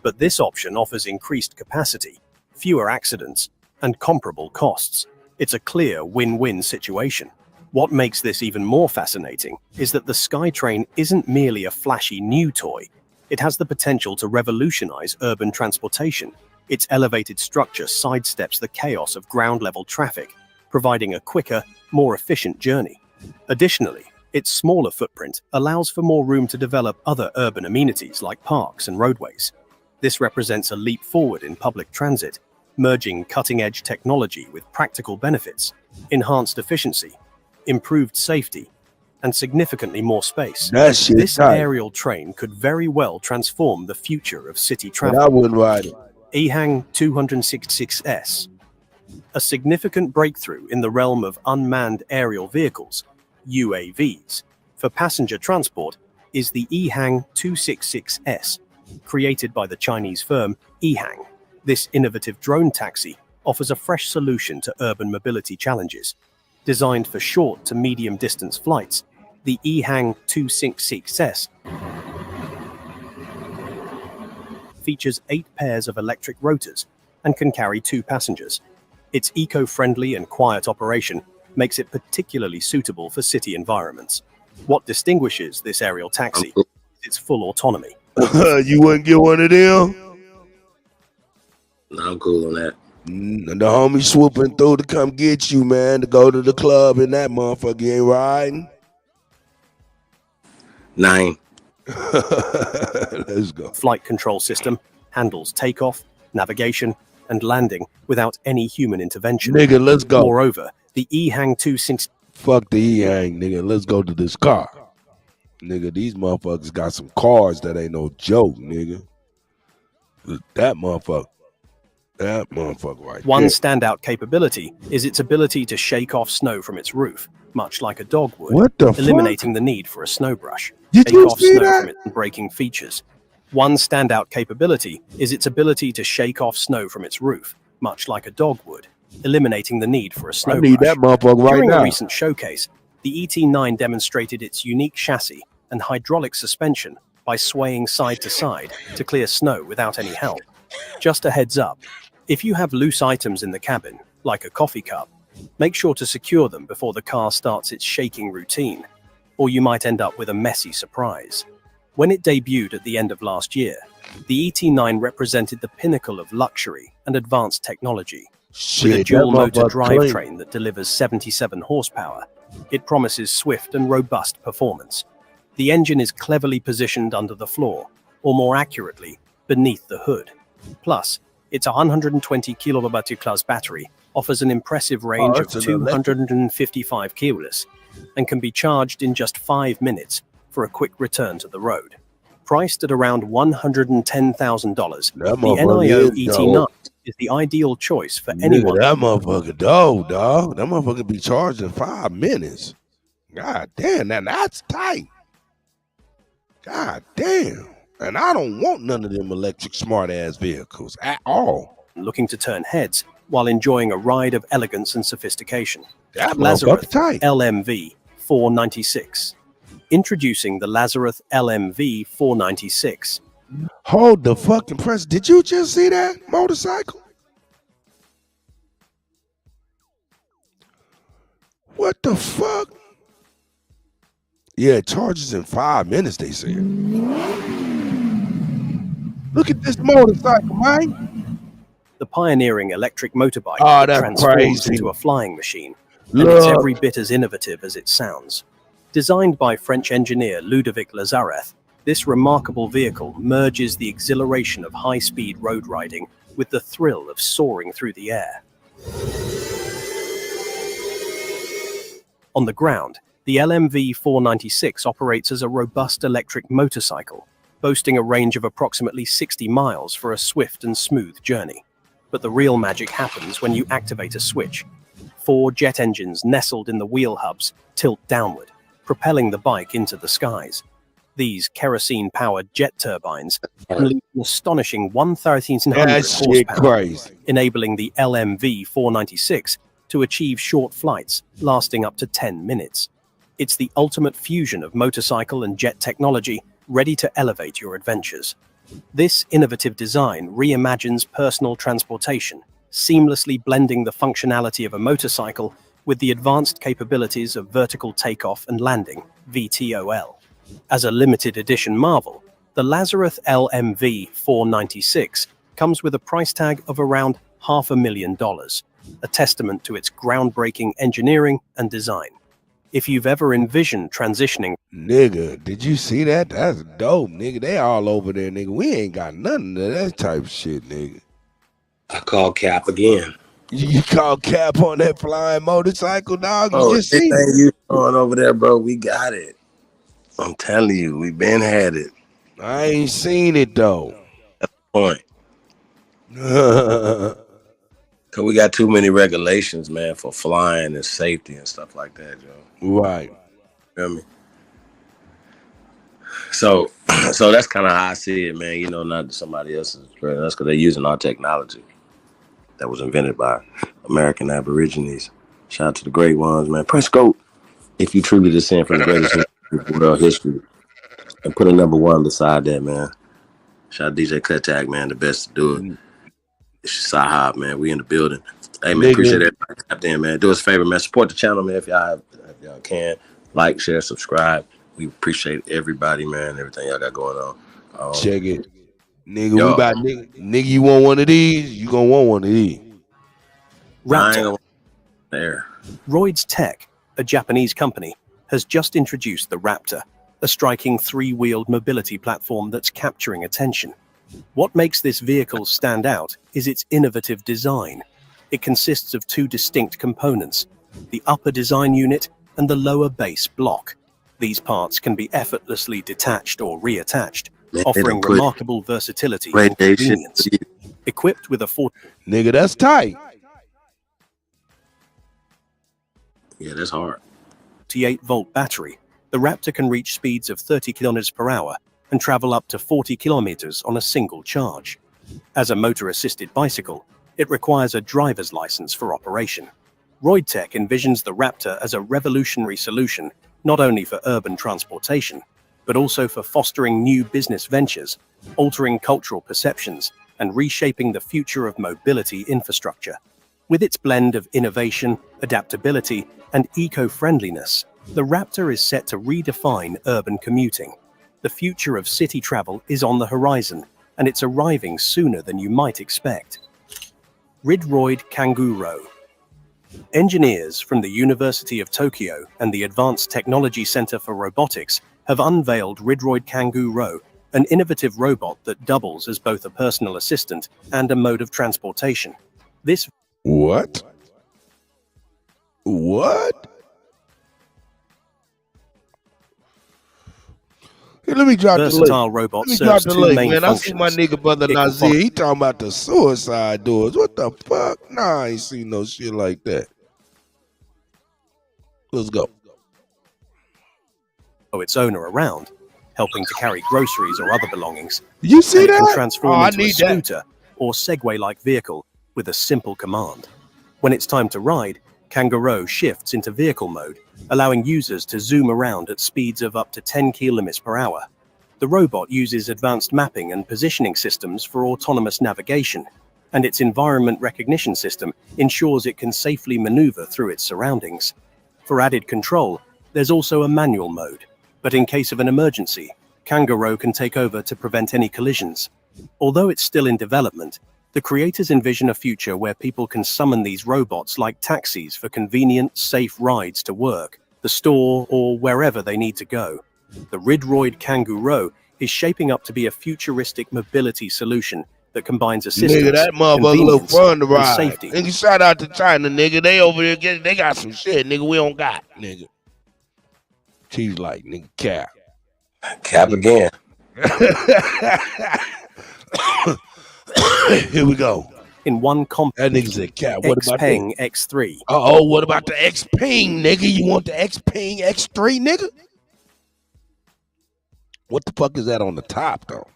But this option offers increased capacity, fewer accidents, and comparable costs. It's a clear win-win situation. What makes this even more fascinating is that the SkyTrain isn't merely a flashy new toy. It has the potential to revolutionize urban transportation. Its elevated structure sidesteps the chaos of ground-level traffic, providing a quicker, more efficient journey. Additionally, its smaller footprint allows for more room to develop other urban amenities like parks and roadways. This represents a leap forward in public transit, merging cutting-edge technology with practical benefits, enhanced efficiency, improved safety, and significantly more space. That shit This tight. aerial train could very well transform the future of city But travel. I wouldn't ride it. EHang 266S. A significant breakthrough in the realm of unmanned aerial vehicles, UAVs, for passenger transport is the EHang 266S, created by the Chinese firm EHang. This innovative drone taxi offers a fresh solution to urban mobility challenges. Designed for short to medium distance flights, the EHang 266S features 8 pairs of electric rotors and can carry 2 passengers. Its eco-friendly and quiet operation makes it particularly suitable for city environments. What distinguishes this aerial taxi is its full autonomy. You wouldn't get one of them? No, I'm cool on that. The homie swooping through to come get you, man, to go to the club and that motherfucker. You ain't riding? 9. Let's go. Flight control system handles takeoff, navigation, and landing without any human intervention. Nigga, let's go. Moreover, the EHang 260. Fuck the E-Hang, nigga. Let's go to this car. Nigga, these motherfuckers got some cars that ain't no joke, nigga. That motherfucker right One there. standout capability is its ability to shake off snow from its roof, much like a dog would, What the eliminating the need for a snow brush. Did Shake you off see snow that? from its braking features. One standout capability is its ability to shake off snow from its roof, much like a dog would, eliminating the need for a snow I need brush. that motherfucker right During now. a recent showcase, the ET9 demonstrated its unique chassis and hydraulic suspension by swaying side to side to clear snow without any help. Just a heads up, if you have loose items in the cabin, like a coffee cup, make sure to secure them before the car starts its shaking routine, or you might end up with a messy surprise. When it debuted at the end of last year, the ET9 represented the pinnacle of luxury and advanced technology. With a Shit, dual-motor that motherfucker drivetrain that delivers 77 horsepower, it promises swift and robust performance. The engine is cleverly positioned under the floor, or more accurately, beneath the hood. Plus, its 120 kWh battery offers an impressive range of it's an electric. 255 kilometers and can be charged in just 5 minutes for a quick return to the road. Priced at around $110,000, the motherfucker NIO is ET9 dope. is the ideal choice for Nigga, anyone. that motherfucker dope, dog. That motherfucker be charged in 5 minutes. God damn, that's tight. God damn. And I don't want none of them electric smart ass vehicles at all. Looking to turn heads while enjoying a ride of elegance and sophistication. That Lazarus motherfucker tight. LMV 496. Introducing the Lazarus LMV 496. Hold the fucking press. Did you just see that motorcycle? What the fuck? Yeah, it charges in 5 minutes, they said. Look at this motorcycle, man. The pioneering electric motorbike Oh, that that's transforms crazy. into a flying machine, and it's Look. every bit as innovative as it sounds. Designed by French engineer Ludovic Lazareth, this remarkable vehicle merges the exhilaration of high-speed road riding with the thrill of soaring through the air. On the ground, the LMV 496 operates as a robust electric motorcycle, boasting a range of approximately 60 miles for a swift and smooth journey. But the real magic happens when you activate a switch. 4 jet engines nestled in the wheel hubs tilt downward, propelling the bike into the skies. These kerosene-powered jet turbines unleash an astonishing 1,300 That shit horsepower, crazy. enabling the LMV 496 to achieve short flights lasting up to 10 minutes. It's the ultimate fusion of motorcycle and jet technology, ready to elevate your adventures. This innovative design reimagines personal transportation, seamlessly blending the functionality of a motorcycle with the advanced capabilities of vertical takeoff and landing, VTOL. As a limited edition marvel, the Lazarus LMV 496 comes with a price tag of around $500,000, a testament to its groundbreaking engineering and design. If you've ever envisioned transitioning... Nigga, did you see that? That's dope, nigga. They all over there, nigga. We ain't got nothing of that type of shit, nigga. I call Cap again. You call Cap on that flying motorcycle, dog? You Oh, just seen everything it. you throwing over there, bro, we got it. I'm telling you, we been had it. I ain't seen it, though. That's the point. Cause we got too many regulations, man, for flying and safety and stuff like that, Joe. Right. You feel me? So that's kind of how I see it, man. You know, not somebody else's. That's because they're using our technology that was invented by American Aborigines. Shout out to the great ones, man. Press go if you truly descend from the greatest in world history, and put a number 1 beside that, man. Shout out DJ Kuttack, man, the best to do it. It's Sahab, man. We in the building. Hey, man, appreciate everybody tapped in, man. Do us a favor, man. Support the channel, man, if y'all can. Like, share, subscribe. We appreciate everybody, man. Everything y'all got going on. Check it. Nigga, we about nigga, you want one of these? You gonna want one of these. Raptor. Roids Tech, a Japanese company, has just introduced the Raptor, a striking three-wheeled mobility platform that's capturing attention. What makes this vehicle stand out is its innovative design. It consists of two distinct components, the upper design unit and the lower base block. These parts can be effortlessly detached or reattached, offering remarkable versatility and convenience. Equipped with a Nigga, that's tight. Yeah, that's hard. 48-volt battery, the Raptor can reach speeds of 30 kilometers per hour and travel up to 40 kilometers on a single charge. As a motor-assisted bicycle, it requires a driver's license for operation. Roidtech envisions the Raptor as a revolutionary solution not only for urban transportation, but also for fostering new business ventures, altering cultural perceptions, and reshaping the future of mobility infrastructure. With its blend of innovation, adaptability, and eco-friendliness, the Raptor is set to redefine urban commuting. The future of city travel is on the horizon, and it's arriving sooner than you might expect. Ridroid Kangoo. Engineers from the University of Tokyo and the Advanced Technology Center for Robotics have unveiled Ridroid Kangoo, an innovative robot that doubles as both a personal assistant and a mode of transportation. This What? What? Hey, let me drop versatile the link. robot Let me serves drop the two link, main man. I see functions. my nigga brother Nazir. He talking about the suicide doors. What the fuck? Nah, I ain't seen no shit like that. Let's go. Its owner around, helping to carry groceries or other belongings. You see and it that? can transform I into a need that. scooter or Segway-like vehicle with a simple command. When it's time to ride, Kangaroo shifts into vehicle mode, allowing users to zoom around at speeds of up to 10 kilometers per hour. The robot uses advanced mapping and positioning systems for autonomous navigation, and its environment recognition system ensures it can safely maneuver through its surroundings. For added control, there's also a manual mode, but in case of an emergency, Kangaroo can take over to prevent any collisions. Although it's still in development, the creators envision a future where people can summon these robots like taxis for convenient, safe rides to work, the store, or wherever they need to go. The Ridroid Kangoo is shaping up to be a futuristic mobility solution that combines assistance, Nigga, that motherfucker look convenience, fun to and ride. safety. Nigga, shout out to China, nigga. They over there they got some shit, nigga. We don't got, nigga. She's like, nigga, cap. Cap again. Here we go. In one That nigga's a cap. What about that? Xpeng X3. Oh, what about the Xpeng, nigga? You want the Xpeng X3, nigga? What the fuck is that on the top, though?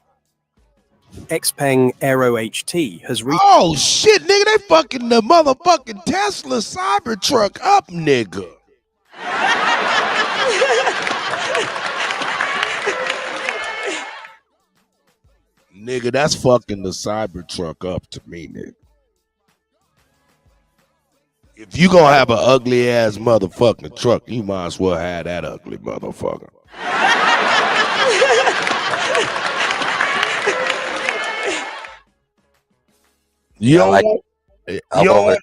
Xpeng Aero HT has reached. Oh shit, nigga! They fucking the motherfucking Tesla Cybertruck up, nigga. Nigga, that's fucking the Cybertruck up to me, nigga. If you gonna have an ugly ass motherfucking truck, you might as well have that ugly motherfucker. You I like don't it. you don't want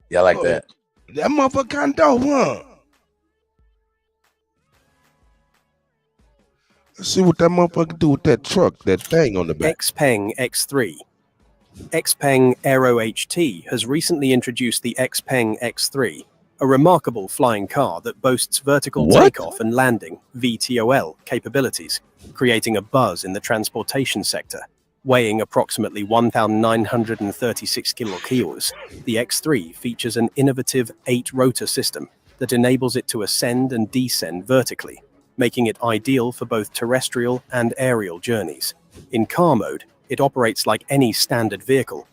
Yeah, I like that. that motherfucker kind of dope, huh? Let's see what that motherfucker do with that truck, that thing on the back. Xpeng X3. Xpeng Aero HT has recently introduced the Xpeng X3, a remarkable flying car that boasts vertical takeoff and landing (VTOL) capabilities, creating a buzz in the transportation sector. Weighing approximately 1,936 kilos, the X3 features an innovative 8-rotor system that enables it to ascend and descend vertically, making it ideal for both terrestrial and aerial journeys. In car mode, it operates like any standard vehicle.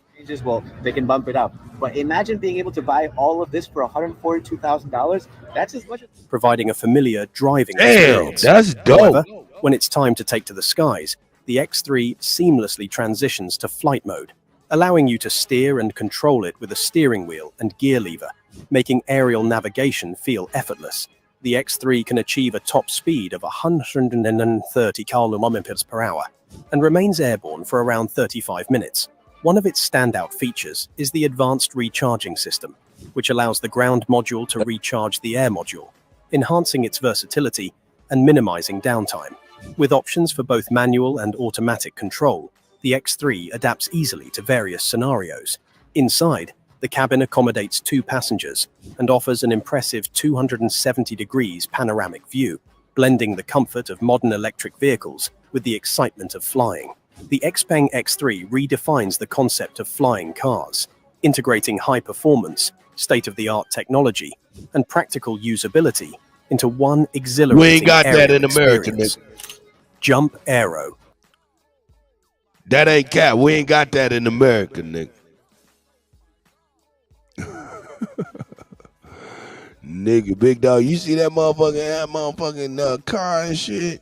Well, they can bump it up. But imagine being able to buy all of this for $142,000. That's as much as providing a familiar driving Damn, experience. that's dope. However, when it's time to take to the skies, the X3 seamlessly transitions to flight mode, allowing you to steer and control it with a steering wheel and gear lever, making aerial navigation feel effortless. The X3 can achieve a top speed of 130 kilometers per hour and remains airborne for around 35 minutes. One of its standout features is the advanced recharging system, which allows the ground module to recharge the air module, enhancing its versatility and minimizing downtime. With options for both manual and automatic control, the X3 adapts easily to various scenarios. Inside, the cabin accommodates 2 passengers and offers an impressive 270 degrees panoramic view, blending the comfort of modern electric vehicles with the excitement of flying. The XPeng X3 redefines the concept of flying cars, integrating high performance, state-of-the-art technology, and practical usability into one exhilarating We ain't got that in America, experience. nigga. Jump Aero. That ain't cap. We ain't got that in America, nigga. Nigga, big dog, you see that motherfucking car and shit?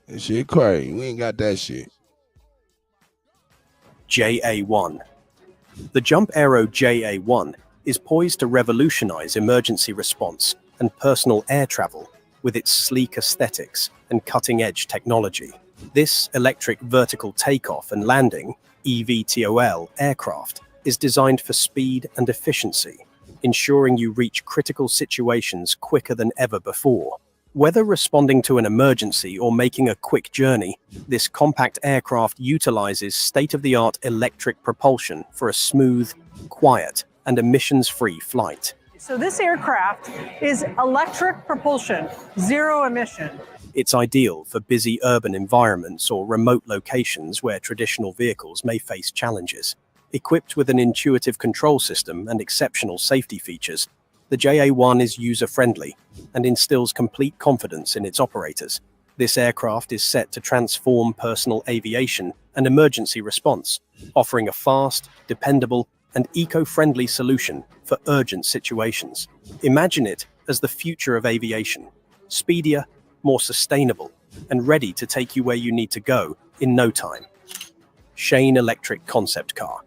That shit crazy. We ain't got that shit. JA1. The Jump Aero JA1 is poised to revolutionize emergency response and personal air travel with its sleek aesthetics and cutting-edge technology. This electric vertical takeoff and landing (eVTOL) aircraft is designed for speed and efficiency, ensuring you reach critical situations quicker than ever before. Whether responding to an emergency or making a quick journey, this compact aircraft utilizes state-of-the-art electric propulsion for a smooth, quiet, and emissions-free flight. So this aircraft is electric propulsion, zero emission. It's ideal for busy urban environments or remote locations where traditional vehicles may face challenges. Equipped with an intuitive control system and exceptional safety features, the JA1 is user-friendly and instills complete confidence in its operators. This aircraft is set to transform personal aviation and emergency response, offering a fast, dependable, and eco-friendly solution for urgent situations. Imagine it as the future of aviation, speedier, more sustainable, and ready to take you where you need to go in no time. Shane Electric Concept Car.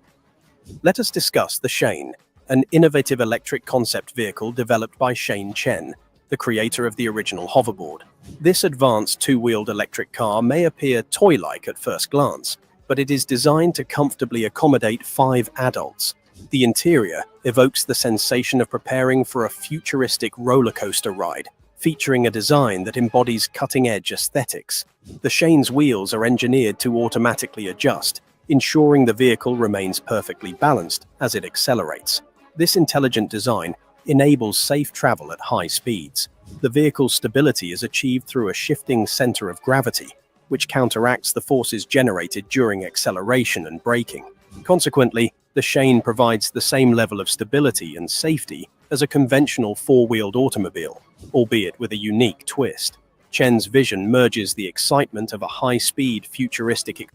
Let us discuss the Shane, an innovative electric concept vehicle developed by Shane Chen, the creator of the original hoverboard. This advanced two-wheeled electric car may appear toy-like at first glance, but it is designed to comfortably accommodate 5 adults. The interior evokes the sensation of preparing for a futuristic roller coaster ride, featuring a design that embodies cutting-edge aesthetics. The Shane's wheels are engineered to automatically adjust, ensuring the vehicle remains perfectly balanced as it accelerates. This intelligent design enables safe travel at high speeds. The vehicle's stability is achieved through a shifting center of gravity, which counteracts the forces generated during acceleration and braking. Consequently, the Shane provides the same level of stability and safety as a conventional 4-wheeled automobile, albeit with a unique twist. Chen's vision merges the excitement of a high-speed futuristic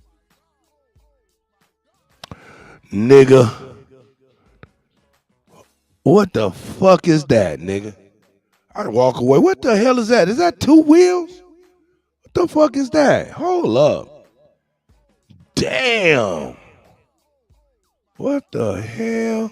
Nigga. What the fuck is that, nigga? I'd walk away. What the hell is that? Is that 2 wheels? What the fuck is that? Hold up. Damn. What the hell?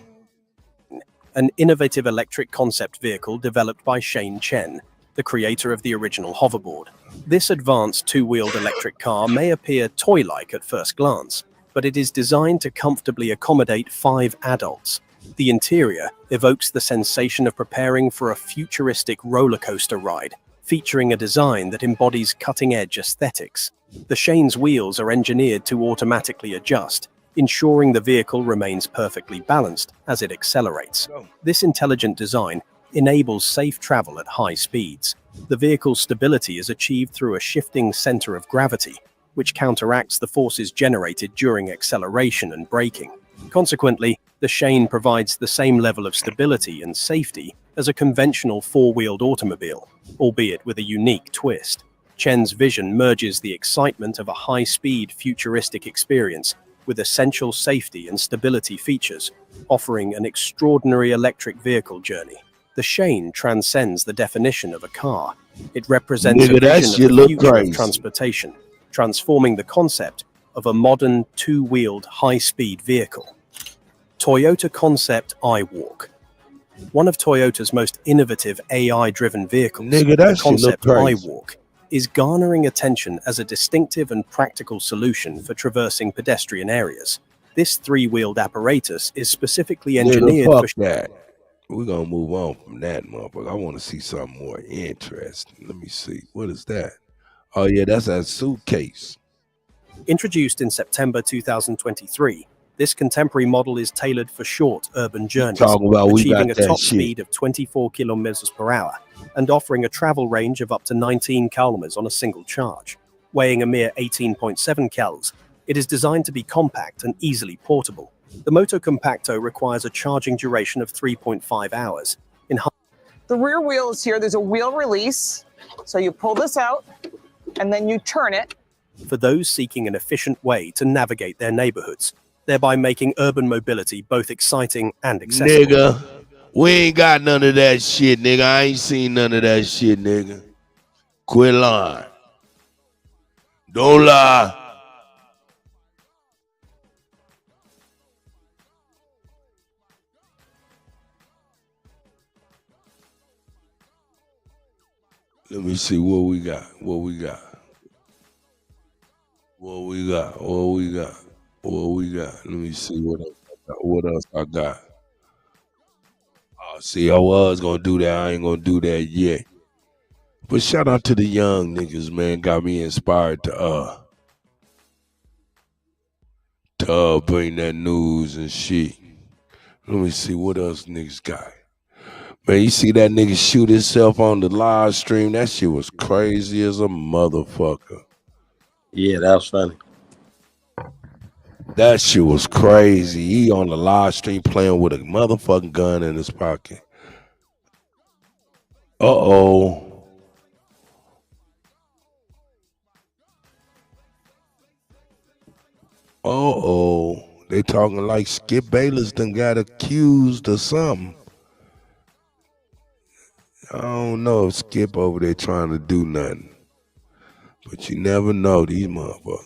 An innovative electric concept vehicle developed by Shane Chen, the creator of the original hoverboard. This advanced 2-wheeled electric car may appear toy-like at first glance, but it is designed to comfortably accommodate 5 adults. The interior evokes the sensation of preparing for a futuristic roller coaster ride, featuring a design that embodies cutting-edge aesthetics. The Shane's wheels are engineered to automatically adjust, ensuring the vehicle remains perfectly balanced as it accelerates. This intelligent design enables safe travel at high speeds. The vehicle's stability is achieved through a shifting center of gravity, which counteracts the forces generated during acceleration and braking. Consequently, the Shane provides the same level of stability and safety as a conventional 4-wheeled automobile, albeit with a unique twist. Chen's vision merges the excitement of a high-speed futuristic experience with essential safety and stability features, offering an extraordinary electric vehicle journey. The Shane transcends the definition of a car. It represents a vision of the future of transportation, transforming the concept of a modern 2-wheeled high-speed vehicle. Toyota Concept iWalk. One of Toyota's most innovative AI-driven vehicles, the Concept iWalk, is garnering attention as a distinctive and practical solution for traversing pedestrian areas. This 3-wheeled apparatus is specifically engineered for... We're gonna move on from that, motherfucker. I want to see something more interesting. Let me see. What is that? Oh yeah, that's a suitcase. Introduced in September 2023, this contemporary model is tailored for short urban journeys, Talking about we achieving got a that top shit. speed of 24 kilometers per hour and offering a travel range of up to 19 kilometers on a single charge. Weighing a mere 18.7 kals, it is designed to be compact and easily portable. The Moto Compacto requires a charging duration of 3.5 hours. The rear wheel is here. There's a wheel release. So you pull this out and then you turn it. For those seeking an efficient way to navigate their neighborhoods, thereby making urban mobility both exciting and accessible. Nigga, we ain't got none of that shit, nigga. I ain't seen none of that shit, nigga. Quit lying. Don't lie. Let me see what we got. What we got. What we got. What we got. What we got. Let me see what else I got. What else I got. Oh, see, I was gonna do that. I ain't gonna do that yet. But shout out to the young niggas, man. Got me inspired to bring that news and shit. Let me see what else niggas got. Man, you see that nigga shoot himself on the live stream? That shit was crazy as a motherfucker. Yeah, that was funny. That shit was crazy. He on the live stream playing with a motherfucking gun in his pocket. Uh-oh. Uh-oh. They talking like Skip Bayless done got accused or something. I don't know if Skip over there trying to do nothing. But you never know these motherfuckers.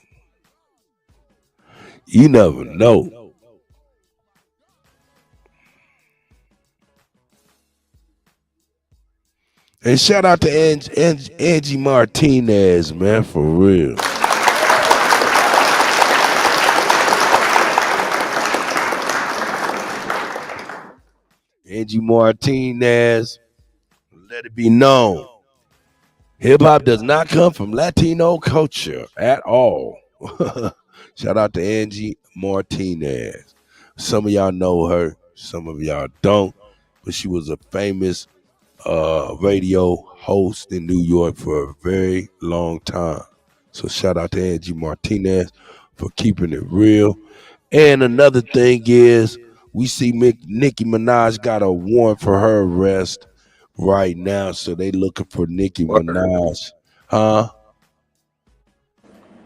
You never know. And shout out to Angie Martinez, man, for real. Angie Martinez, let it be known. Hip-hop does not come from Latino culture at all. Shout out to Angie Martinez. Some of y'all know her, some of y'all don't, but she was a famous radio host in New York for a very long time. So shout out to Angie Martinez for keeping it real. And another thing is, we see Nicki Minaj got a warrant for her arrest right now, so they looking for Nicki Minaj. Huh?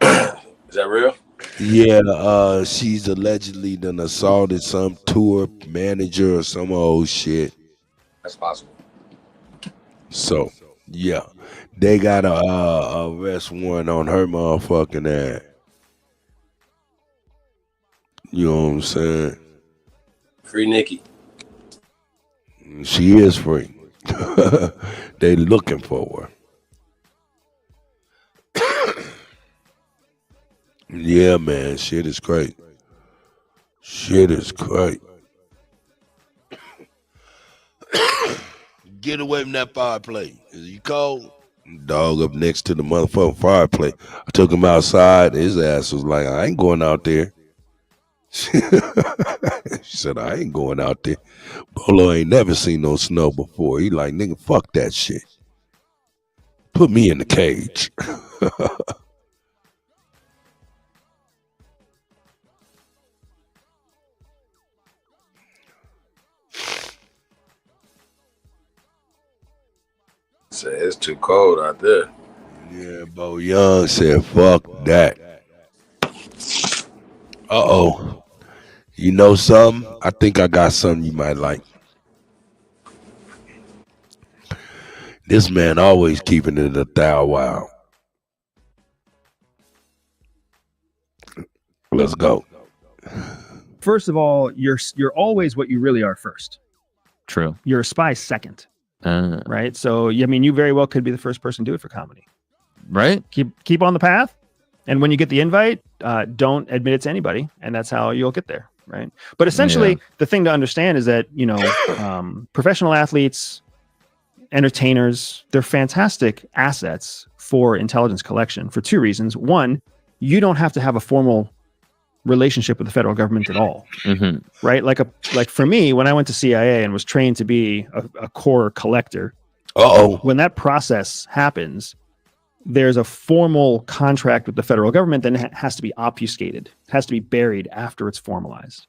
Is that real? Yeah, she's allegedly done assaulted some tour manager or some old shit. That's possible. So, yeah, they got a arrest warrant on her motherfucking ass. You know what I'm saying? Free Nicki. She is free. They looking for her. Yeah, man, shit is great. Shit is great. Get away from that fireplace. Is you cold? Dog up next to the motherfucking fireplace. I took him outside. His ass was like, I ain't going out there. She said, I ain't going out there. Bolo ain't never seen no snow before. He like, nigga, fuck that shit. Put me in the cage. Say it's too cold out there. Yeah, Bo Young said, fuck that. Uh-oh. You know something? I think I got something you might like. This man always keeping it a thou wow. Let's go. First of all, you're always what you really are first. True. You're a spy second. Right? So, I mean, you very well could be the first person to do it for comedy. Right? Keep on the path. And when you get the invite, don't admit it to anybody. And that's how you'll get there. right? But essentially, the thing to understand is that, you know, professional athletes, entertainers, they're fantastic assets for intelligence collection for two reasons. One, you don't have to have a formal relationship with the federal government at all, right? Like for me, when I went to CIA and was trained to be a core collector, when that process happens, there's a formal contract with the federal government that has to be obfuscated, it has to be buried after it's formalized.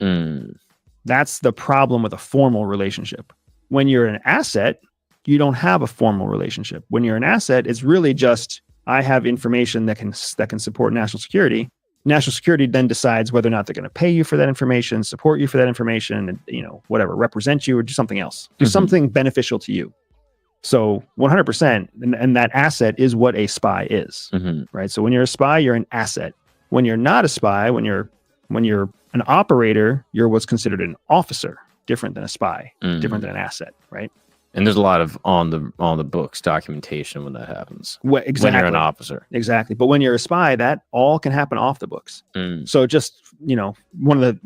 That's the problem with a formal relationship. When you're an asset, you don't have a formal relationship. When you're an asset, it's really just, I have information that can support national security. National security then decides whether or not they're going to pay you for that information, support you for that information, and, you know, whatever, represent you or do something else, do something beneficial to you. So 100%, and that asset is what a spy is, right? So when you're a spy, you're an asset. When you're not a spy, when you're an operator, you're what's considered an officer, different than a spy, different than an asset, right? And there's a lot of on the books documentation when that happens. Exactly. When you're an officer. Exactly. But when you're a spy, that all can happen off the books. So just, you know, one of the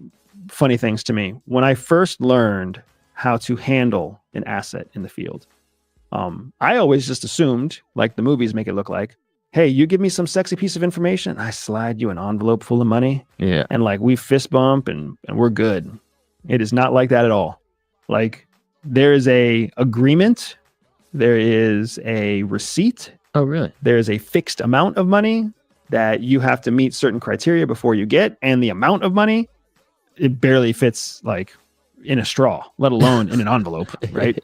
funny things to me, when I first learned how to handle an asset in the field, I always just assumed, like the movies make it look like, hey, you give me some sexy piece of information, I slide you an envelope full of money. Yeah. And like we fist bump and we're good. It is not like that at all. Like, there is a agreement. There is a receipt. Oh, really? There is a fixed amount of money that you have to meet certain criteria before you get. And the amount of money, it barely fits like in a straw, let alone in an envelope, right?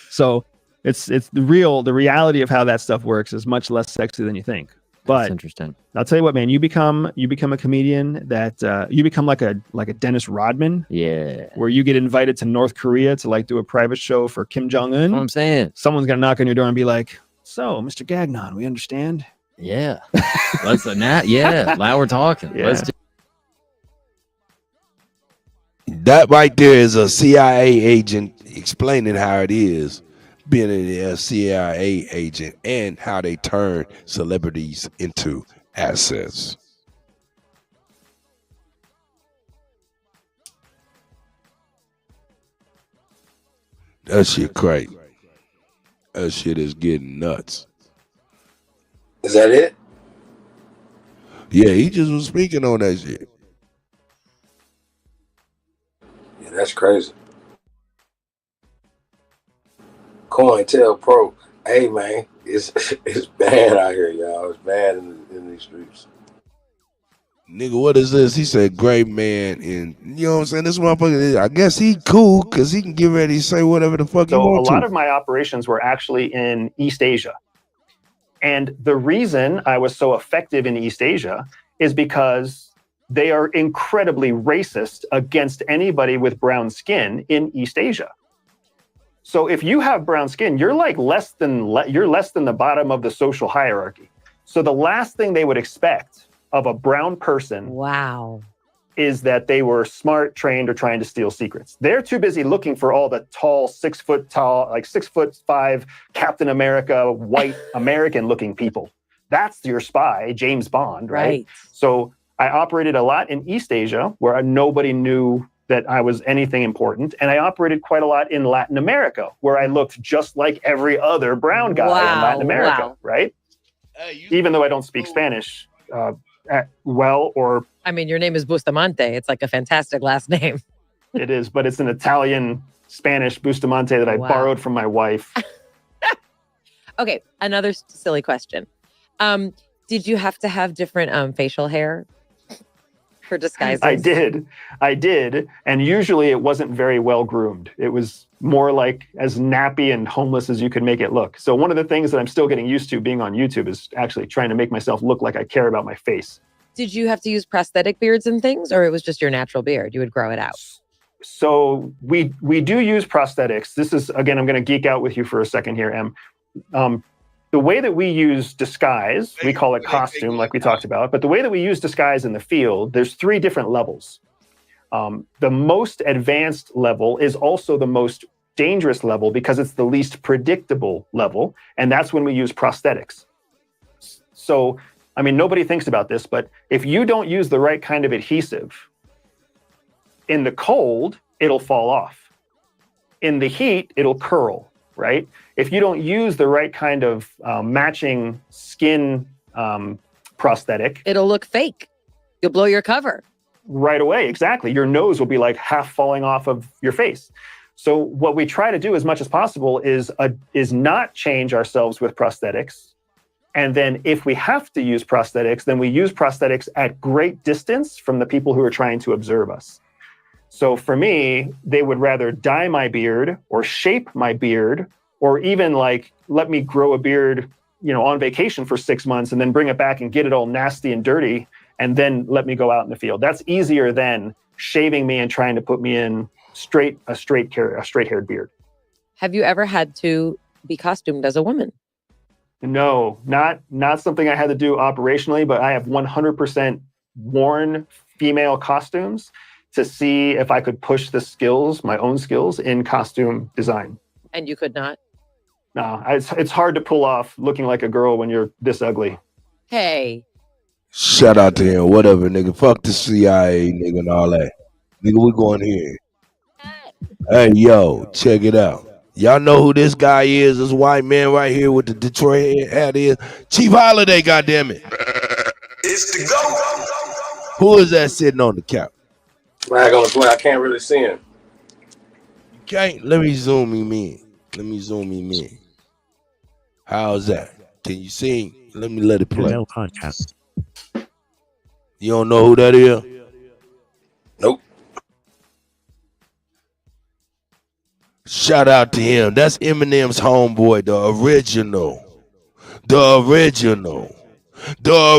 So it's the reality of how that stuff works is much less sexy than you think. But that's interesting. I'll tell you what, man, you become a comedian that you become like a Dennis Rodman. Yeah. Where you get invited to North Korea to like do a private show for Kim Jong-un. What I'm saying. Someone's gonna knock on your door and be like, so, Mr. Gagnon, we understand. Yeah. Now we're talking. Yeah. That right there is a CIA agent explaining how it is being a CIA agent and how they turn celebrities into assets. That shit crazy. That shit is getting nuts. Is that it? Yeah, he just was speaking on that shit. Yeah, that's crazy. COINTELPRO. Hey man, it's bad out here, y'all. It's bad in these streets. Nigga, what is this? He said, great man. And you know what I'm saying? This motherfucker, I guess he cool because he can get ready to say whatever the fuck he So a wants lot to. of my operations were actually in East Asia. And the reason I was so effective in East Asia is because they are incredibly racist against anybody with brown skin in East Asia. So if you have brown skin, you're like less than the bottom of the social hierarchy. So the last thing they would expect of a brown person is that they were smart, trained, or trying to steal secrets. They're too busy looking for all the tall, 6 foot tall, like 6'5" Captain America, white American looking people. That's your spy, James Bond, right? So I operated a lot in East Asia where nobody knew that I was anything important. And I operated quite a lot in Latin America where I looked just like every other brown guy in Latin America, right? Even though I don't speak Spanish well, or I mean, your name is Bustamante. It's like a fantastic last name. it is, but it's an Italian Spanish Bustamante that I borrowed from my wife. Okay, another silly question. Did you have to have different facial hair for disguises? I did. And usually it wasn't very well groomed. It was more like as nappy and homeless as you could make it look. So one of the things that I'm still getting used to being on YouTube is actually trying to make myself look like I care about my face. Did you have to use prosthetic beards and things, or it was just your natural beard? You would grow it out. So we do use prosthetics. This is, again, I'm going to geek out with you for a second here, Em. The way that we use disguise, we call it costume, like we talked about. But the way that we use disguise in the field, there's 3 different levels. The most advanced level is also the most dangerous level because it's the least predictable level. And that's when we use prosthetics. So, I mean, nobody thinks about this, but if you don't use the right kind of adhesive, in the cold, it'll fall off. In the heat, it'll curl, right? If you don't use the right kind of matching skin prosthetic, it'll look fake. You'll blow your cover. Right away, exactly. Your nose will be like half falling off of your face. So what we try to do as much as possible is not change ourselves with prosthetics. And then if we have to use prosthetics, then we use prosthetics at great distance from the people who are trying to observe us. So for me, they would rather dye my beard or shape my beard, or even like let me grow a beard, on vacation for 6 months and then bring it back and get it all nasty and dirty and then let me go out in the field. That's easier than shaving me and trying to put me in a straight-haired beard. Have you ever had to be costumed as a woman? No, not something I had to do operationally, but I have 100% worn female costumes to see if I could push my own skills in costume design. And you could not? No, it's hard to pull off looking like a girl when you're this ugly. Hey. Shout out to him, whatever, nigga. Fuck the CIA, nigga, and all that. Nigga, we going here. Hey, yo, check it out. Y'all know who this guy is? This white man right here with the Detroit hat is? Chief Holiday, goddammit. It's the go. Who is that sitting on the couch? Rag on the play. I can't really see him. Okay, let me zoom him in. How's that? Can you see him? Let it play. Podcast. You don't know who that is? Nope. Shout out to him. That's Eminem's homeboy, the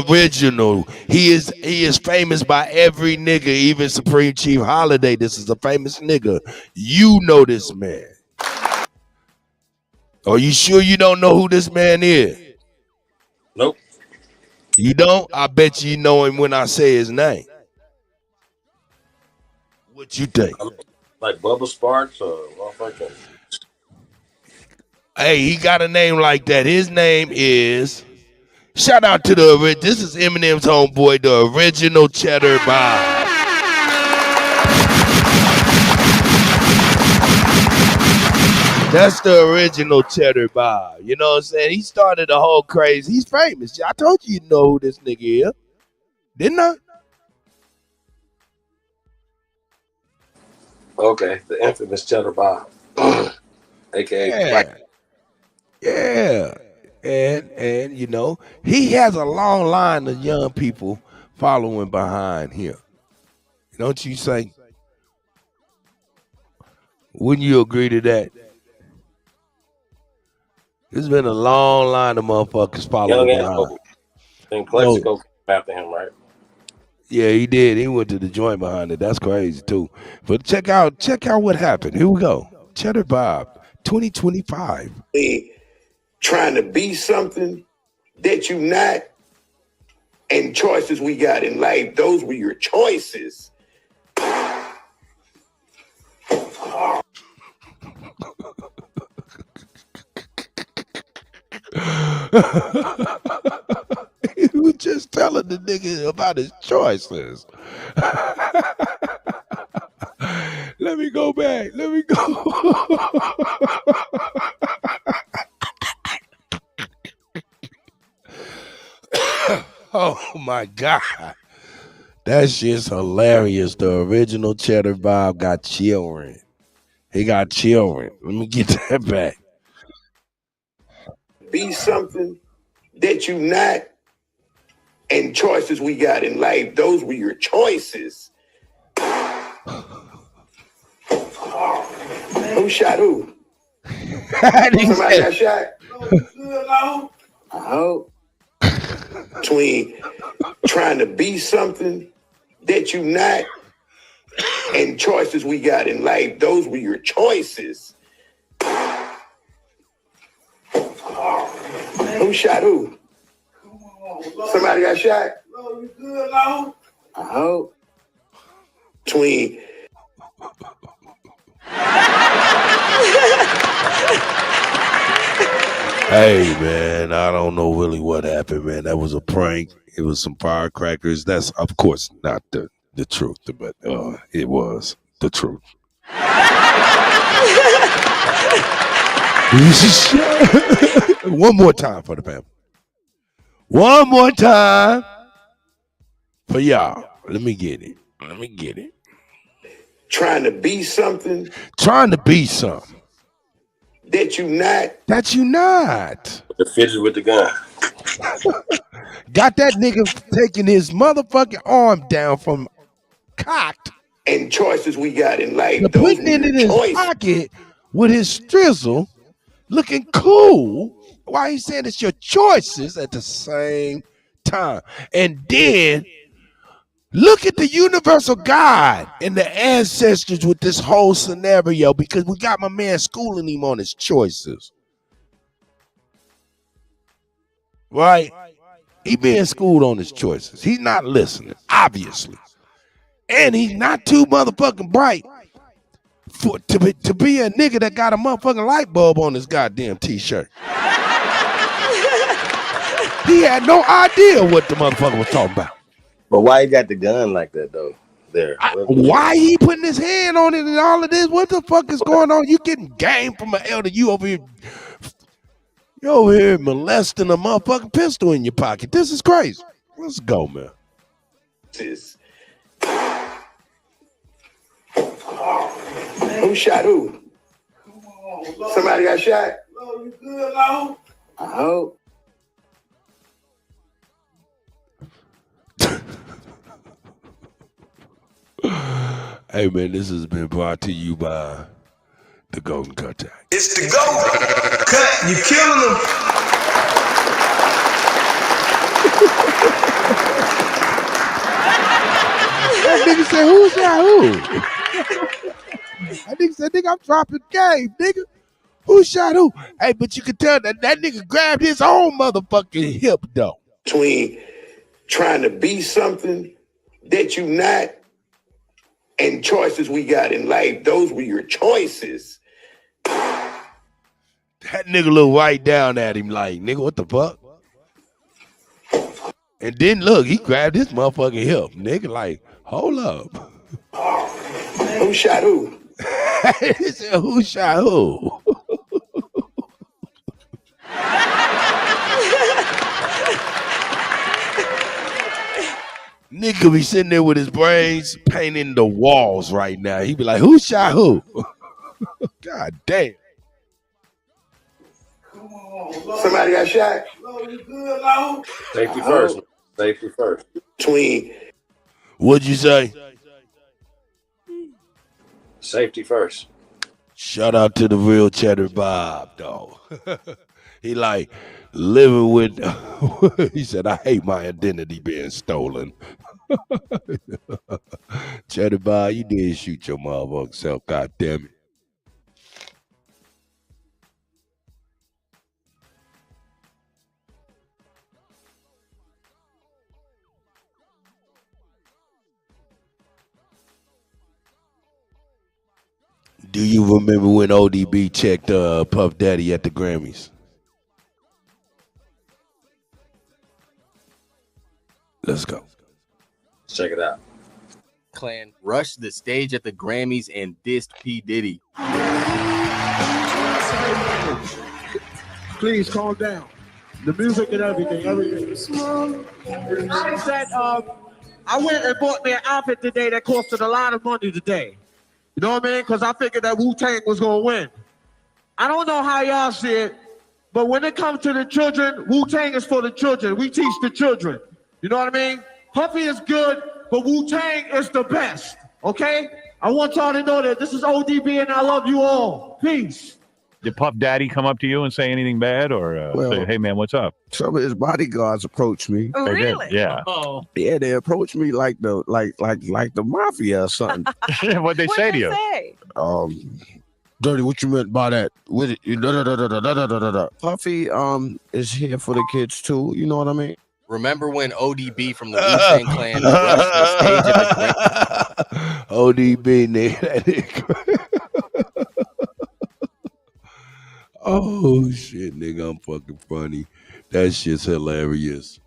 original. He is famous by every nigga, even Supreme Chief Holiday. This is a famous nigga. You know this man. Are you sure you don't know who this man is? Nope. You don't? I bet you know him when I say his name. What you think? Like Bubba Sparks or motherfucking. Hey, he got a name like that. His name is. Shout out to this is Eminem's homeboy, the original Cheddar Bob. That's the original Cheddar Bob. You know what I'm saying? He started the whole craze. He's famous. I told you know who this nigga is. Didn't I? Okay, the infamous Cheddar Bob. AKA Black. Yeah. And he has a long line of young people following behind him. Don't you say? Wouldn't you agree to that? There's been a long line of motherfuckers following behind. And Clexico came after him, right? Yeah, he did. He went to the joint behind it. That's crazy too. But check out what happened. Here we go. Cheddar Bob, 2025. Trying to be something that you not, and choices we got in life, those were your choices. He was just telling the nigga about his choices. Let me go back. Oh my God. That shit's hilarious. The original Cheddar Bob got children. He got children. Let me get that back. Be something that you not, and choices we got in life, those were your choices. Who shot who? Somebody got shot? I hope. Between trying to be something that you not, and choices we got in life, those were your choices. Who shot who? Somebody got shot? I hope. Between Hey man, I don't know really what happened, man. That was a prank. It was some firecrackers. That's of course not the the truth, but it was the truth. One more time for the family. One more time for y'all. Let me get it. Trying to be something that you not. The fidget with the gun. Got that nigga taking his motherfucking arm down from cocked And choices we got in life. and Those putting it were in your his choices. pocket with his strizzle, looking cool. Why he saying it's your choices at the same time? And then look at the universal God and the ancestors with this whole scenario, because we got my man schooling him on his choices. Right? He being schooled on his choices. He's not listening, obviously. And he's not too motherfucking bright to be a nigga that got a motherfucking light bulb on his goddamn t-shirt. He had no idea what the motherfucker was talking about. But why he got the gun like that though? There. Why he putting his hand on it and all of this? What the fuck is going on? You getting game from an elder. You over here molesting a motherfucking pistol in your pocket. This is crazy. Let's go, man. Who shot who? Somebody got shot? You good, Lo? I hope. Hey, man, this has been brought to you by the Golden Kuttack. It's the GOAT. Cut, you killing them. That nigga said, who shot who? That nigga said, nigga, I'm dropping game, nigga. Who shot who? Hey, but you can tell that nigga grabbed his own motherfucking hip, though. Between trying to be something that you not and choices we got in life, those were your choices. That nigga looked right down at him like, nigga, what the fuck? And then look, he grabbed his motherfucking hip. Nigga like, hold up. Who shot who? He said, who shot who? Nigga be sitting there with his brains painting the walls right now. He be like, who shot who? God damn. Somebody got shot? You good, Lo? Safety first. Safety first. Between. What'd you say? Safety first. Shout out to the real Cheddar Bob, though. He like living with, he said, I hate my identity being stolen. Cheddar Bob, you did shoot your motherfucking self, god damn it. Do you remember when ODB checked Puff Daddy at the Grammys? Let's go. Check it out. Clan rushed the stage at the Grammys and dissed P. Diddy. Please calm down. The music and everything. I said, I went and bought me an outfit today that costed a lot of money today. You know what I mean? Because I figured that Wu-Tang was going to win. I don't know how y'all see it, but when it comes to the children, Wu-Tang is for the children. We teach the children. You know what I mean? Puffy is good, but Wu-Tang is the best, okay? I want y'all to know that this is ODB and I love you all. Peace. Did Puff Daddy come up to you and say anything bad, or say, "Hey man, what's up"? Some of his bodyguards approached me. Oh, they did, yeah. Oh. Yeah, they approached me like the mafia or something. What'd they say to you? Dirty, what you meant by that? With it, Puffy is here for the kids too. You know what I mean? Remember when ODB from the Wu-Tang Clan rushed the stage at the Grammys? ODB, nigga. That nigga. Oh, shit, nigga, I'm fucking funny. That shit's hilarious.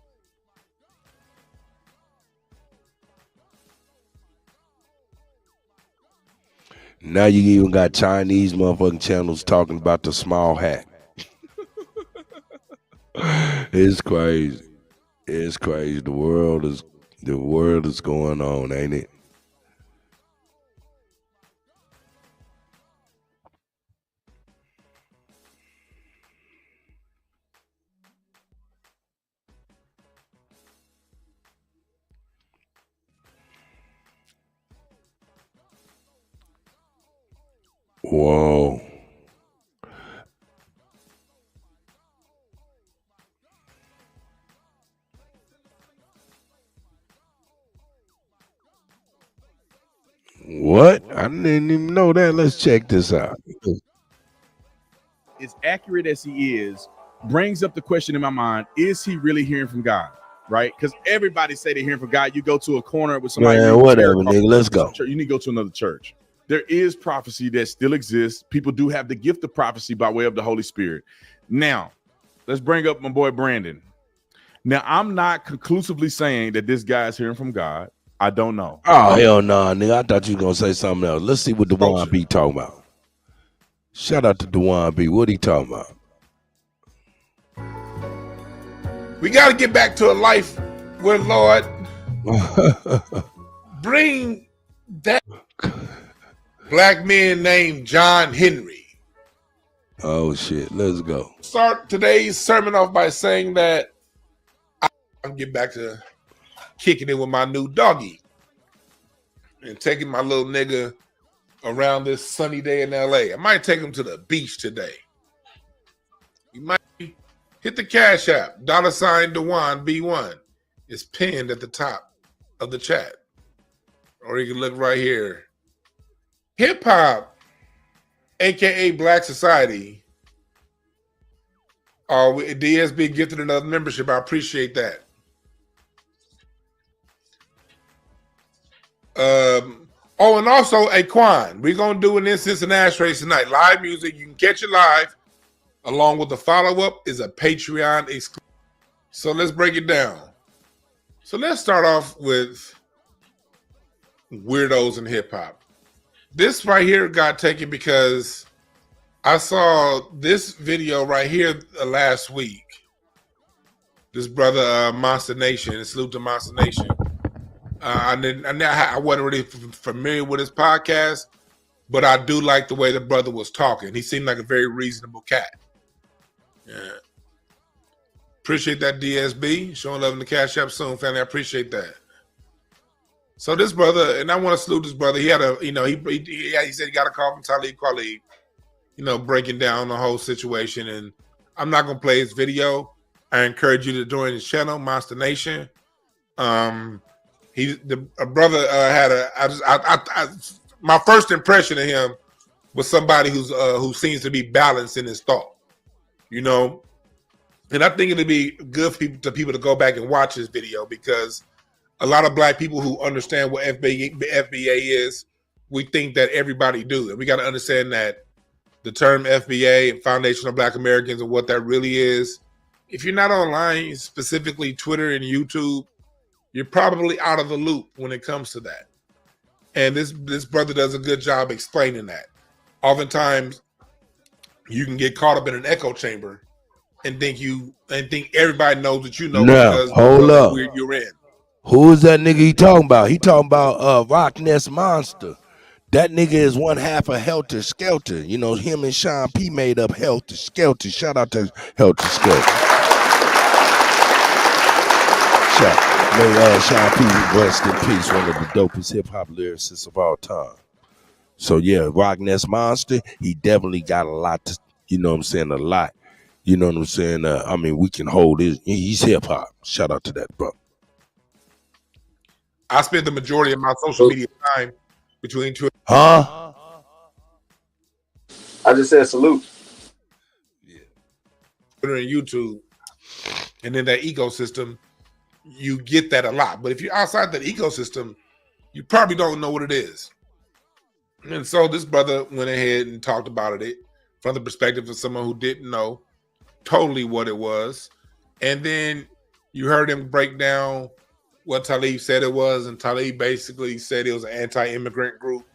Now you even got Chinese motherfucking channels talking about the small hat. It's crazy. It's crazy. The world is going on, ain't it? Whoa. What? I didn't even know that. Let's check this out. As accurate as he is, brings up the question in my mind, is he really hearing from God? Right? Because everybody say they're hearing from God. You go to a corner with somebody. Man, whatever, nigga. Let's go. You need to go to another church. There is prophecy that still exists. People do have the gift of prophecy by way of the Holy Spirit. Now, let's bring up my boy Brandon. Now, I'm not conclusively saying that this guy is hearing from God. I don't know. Oh, hell no, nigga. I thought you were going to say something else. Let's see what DeJuan B talking about. Shout out to DeJuan B. What he talking about? We got to get back to a life where, Lord, bring that black man named John Henry. Oh, shit. Let's go. Start today's sermon off by saying that I'm getting back to kicking it with my new doggy and taking my little nigga around this sunny day in LA. I might take him to the beach today. You might hit the Cash App, $ DeJuan B1. It's pinned at the top of the chat. Or you can look right here. Hip hop, aka Black Society. DSB gifted another membership. I appreciate that. And also Quan, we're gonna do an Incense and Ashtrays tonight. Live music, you can catch it live. Along with the follow-up is a Patreon exclusive. So let's break it down. So let's start off with weirdos in hip-hop. This right here got taken because I saw this video right here last week. This brother Monster Nation, and salute to Monster Nation. I wasn't really familiar with his podcast, but I do like the way the brother was talking. He seemed like a very reasonable cat. Yeah. Appreciate that, DSB. Showing love in the Cash App soon, family. I appreciate that. So this brother, and I want to salute this brother. He had a, he said he got a call from Talib Kweli, breaking down the whole situation. And I'm not gonna play his video. I encourage you to join his channel, Monster Nation. A brother had my first impression of him was somebody who seems to be balanced in his thought, and I think it'd be good for people to go back and watch this video, because a lot of black people who understand what FBA is, we think that everybody do, and we got to understand that the term FBA and Foundation of Black Americans and what that really is. If you're not online, specifically Twitter and YouTube, you're probably out of the loop when it comes to that. And this brother does a good job explaining that. Oftentimes, you can get caught up in an echo chamber and think everybody knows that you know because hold up. You're in. Who is that nigga he talking about? He talking about Rock Ness Monster. That nigga is one half of Helter Skelter. Him and Sean P made up Helter Skelter. Shout out to Helter Skelter. May Sean P rest in peace, one of the dopest hip-hop lyricists of all time. So yeah, Rock Ness Monster, he definitely got a lot to, a lot. You know what I'm saying? We can hold his, he's hip-hop. Shout out to that, bro. I spent the majority of my social media time between Twitter. Huh? I just said salute. Yeah. Twitter and YouTube. And in that ecosystem, you get that a lot. But if you're outside that ecosystem, you probably don't know what it is. And so this brother went ahead and talked about it from the perspective of someone who didn't know totally what it was. And then you heard him break down what Talib said it was. And Talib basically said it was an anti-immigrant group.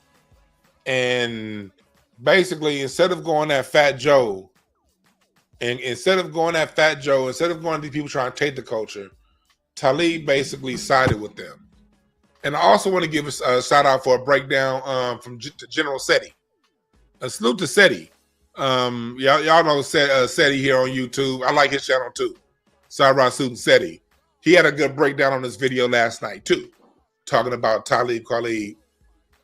And basically, instead of going at Fat Joe, instead of going to these people trying to take the culture, Talib basically sided with them. And I also want to give a shout out for a breakdown from General Seti. A salute to Seti. Y'all know Seti here on YouTube. I like his channel too. Sarah Suit Seti. He had a good breakdown on this video last night too, talking about Talib Kweli.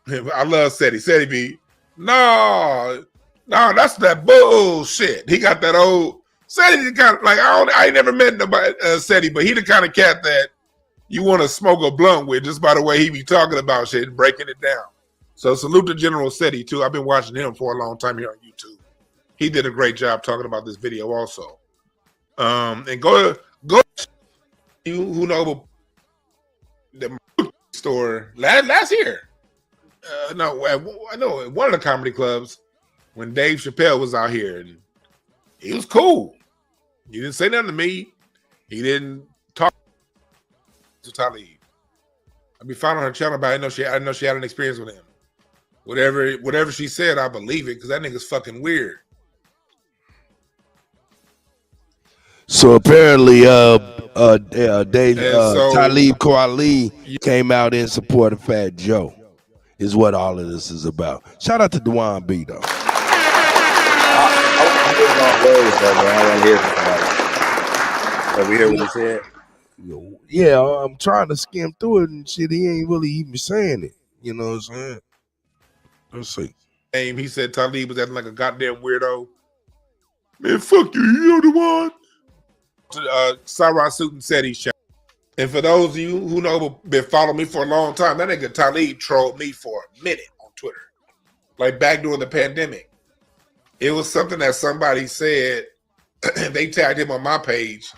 I love Seti. Seti be, no, that's that bullshit. He got that old Seti kind of like I ain't never met nobody Seti, but he the kind of cat that you want to smoke a blunt with just by the way he be talking about shit and breaking it down. So salute to General Seti too. I've been watching him for a long time here on YouTube. He did a great job talking about this video also. And go you who know the store last year. I know at one of the comedy clubs when Dave Chappelle was out here, and he was cool. He didn't say nothing to me. He didn't talk to Talib. I be following her channel, but I didn't know she had an experience with him. Whatever she said, I believe it because that nigga's fucking weird. So apparently, Talib Kweli came out in support of Fat Joe. Is what all of this is about. Shout out to Dwan B though. I'm just on words though, man. I want to hear from somebody. Have we heard what he said? Yeah, I'm trying to skim through it and shit. He ain't really even saying it. You know what I'm saying? Let's see. He said Talib was acting like a goddamn weirdo. Man, fuck you. You know the one. Sarah Suit said he shot. And for those of you who know been following me for a long time, that nigga Talib trolled me for a minute on Twitter. Like back during the pandemic. It was something that somebody said, they tagged him on my page,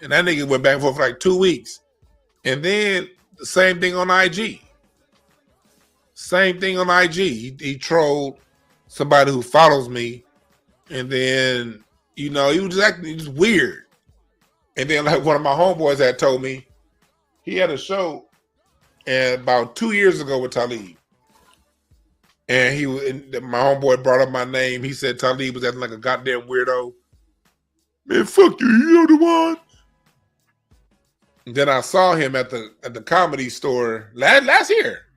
and that nigga went back and forth for like 2 weeks. And then the same thing on IG. Same thing on IG. He trolled somebody who follows me, and then, he was just acting just weird. And then like one of my homeboys had told me, he had a show about 2 years ago with Talib. And my homeboy brought up my name. He said Talib was acting like a goddamn weirdo. Man, fuck you. You know the one. And then I saw him at the comedy store last year.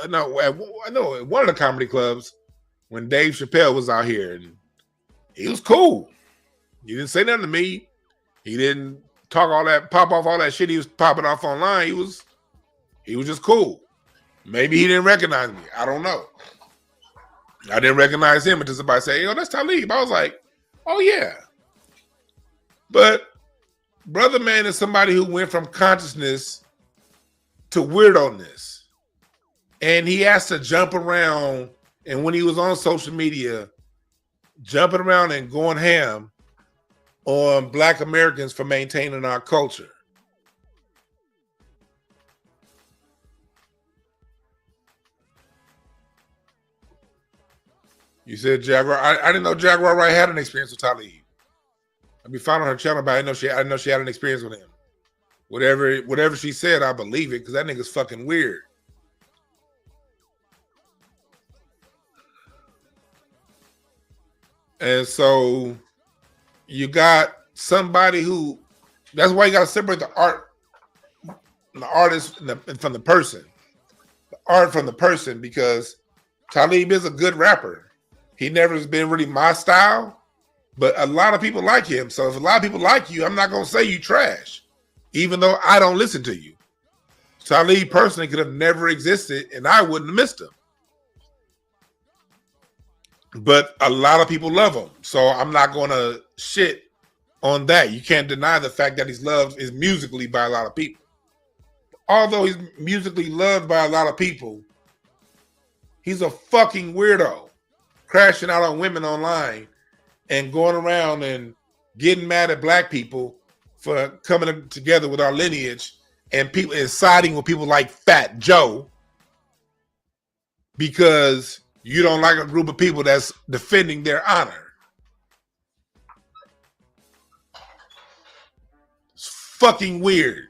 I know at one of the comedy clubs when Dave Chappelle was out here, and he was cool. He didn't say nothing to me. He didn't pop off all that shit he was popping off online. He was just cool. Maybe he didn't recognize me. I don't know. I didn't recognize him until somebody said, that's Talib. I was like, oh yeah. But Brother Man is somebody who went from consciousness to weirdo-ness. And he has to jump around. And when he was on social media, jumping around and going ham on Black Americans for maintaining our culture. You said Jaguar. I didn't know Jaguar Wright had an experience with Talib. I be following her channel, but I didn't know she had an experience with him. Whatever she said, I believe it because that nigga's fucking weird. And so you got somebody who, that's why you got to separate the artist from the person. The art from the person, because Talib is a good rapper. He never has been really my style, but a lot of people like him. So if a lot of people like you, I'm not going to say you trash, even though I don't listen to you. Talib personally could have never existed and I wouldn't have missed him. But a lot of people love him. So I'm not going to shit on that. You can't deny the fact that he's loved is musically by a lot of people. Although he's musically loved by a lot of people, he's a fucking weirdo, crashing out on women online and going around and getting mad at Black people for coming together with our lineage and people and siding with people like Fat Joe because you don't like a group of people that's defending their honor. It's fucking weird.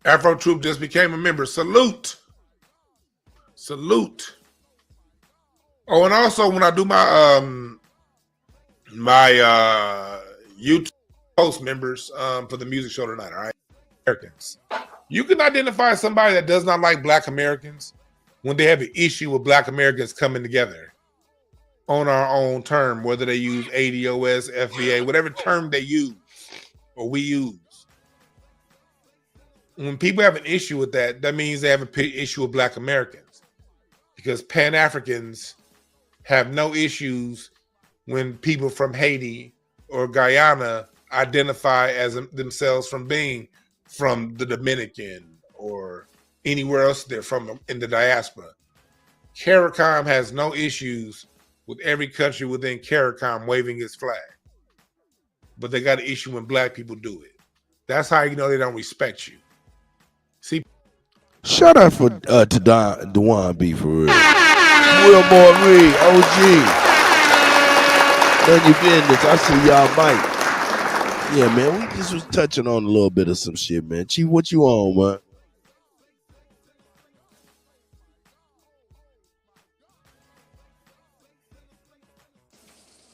Afro Troop just became a member. Salute Salute. Oh, and also when I do my YouTube host members for the music show tonight, all right, Americans, you can identify somebody that does not like Black Americans when they have an issue with Black Americans coming together on our own term, whether they use ADOS, FBA, whatever term they use or we use. When people have an issue with that, that means they have an issue with Black Americans, because Pan-Africans have no issues when people from Haiti or Guyana identify as themselves from being from the Dominican or anywhere else they're from in the diaspora. CARICOM has no issues with every country within CARICOM waving its flag, but they got an issue when Black people do it. That's how you know they don't respect you. See, shout out for to Dewan B for real. Wilmore Reed, OG. None your business. I see y'all Mike. Yeah, man, we just was touching on a little bit of some shit, man. Chief, what you on, man?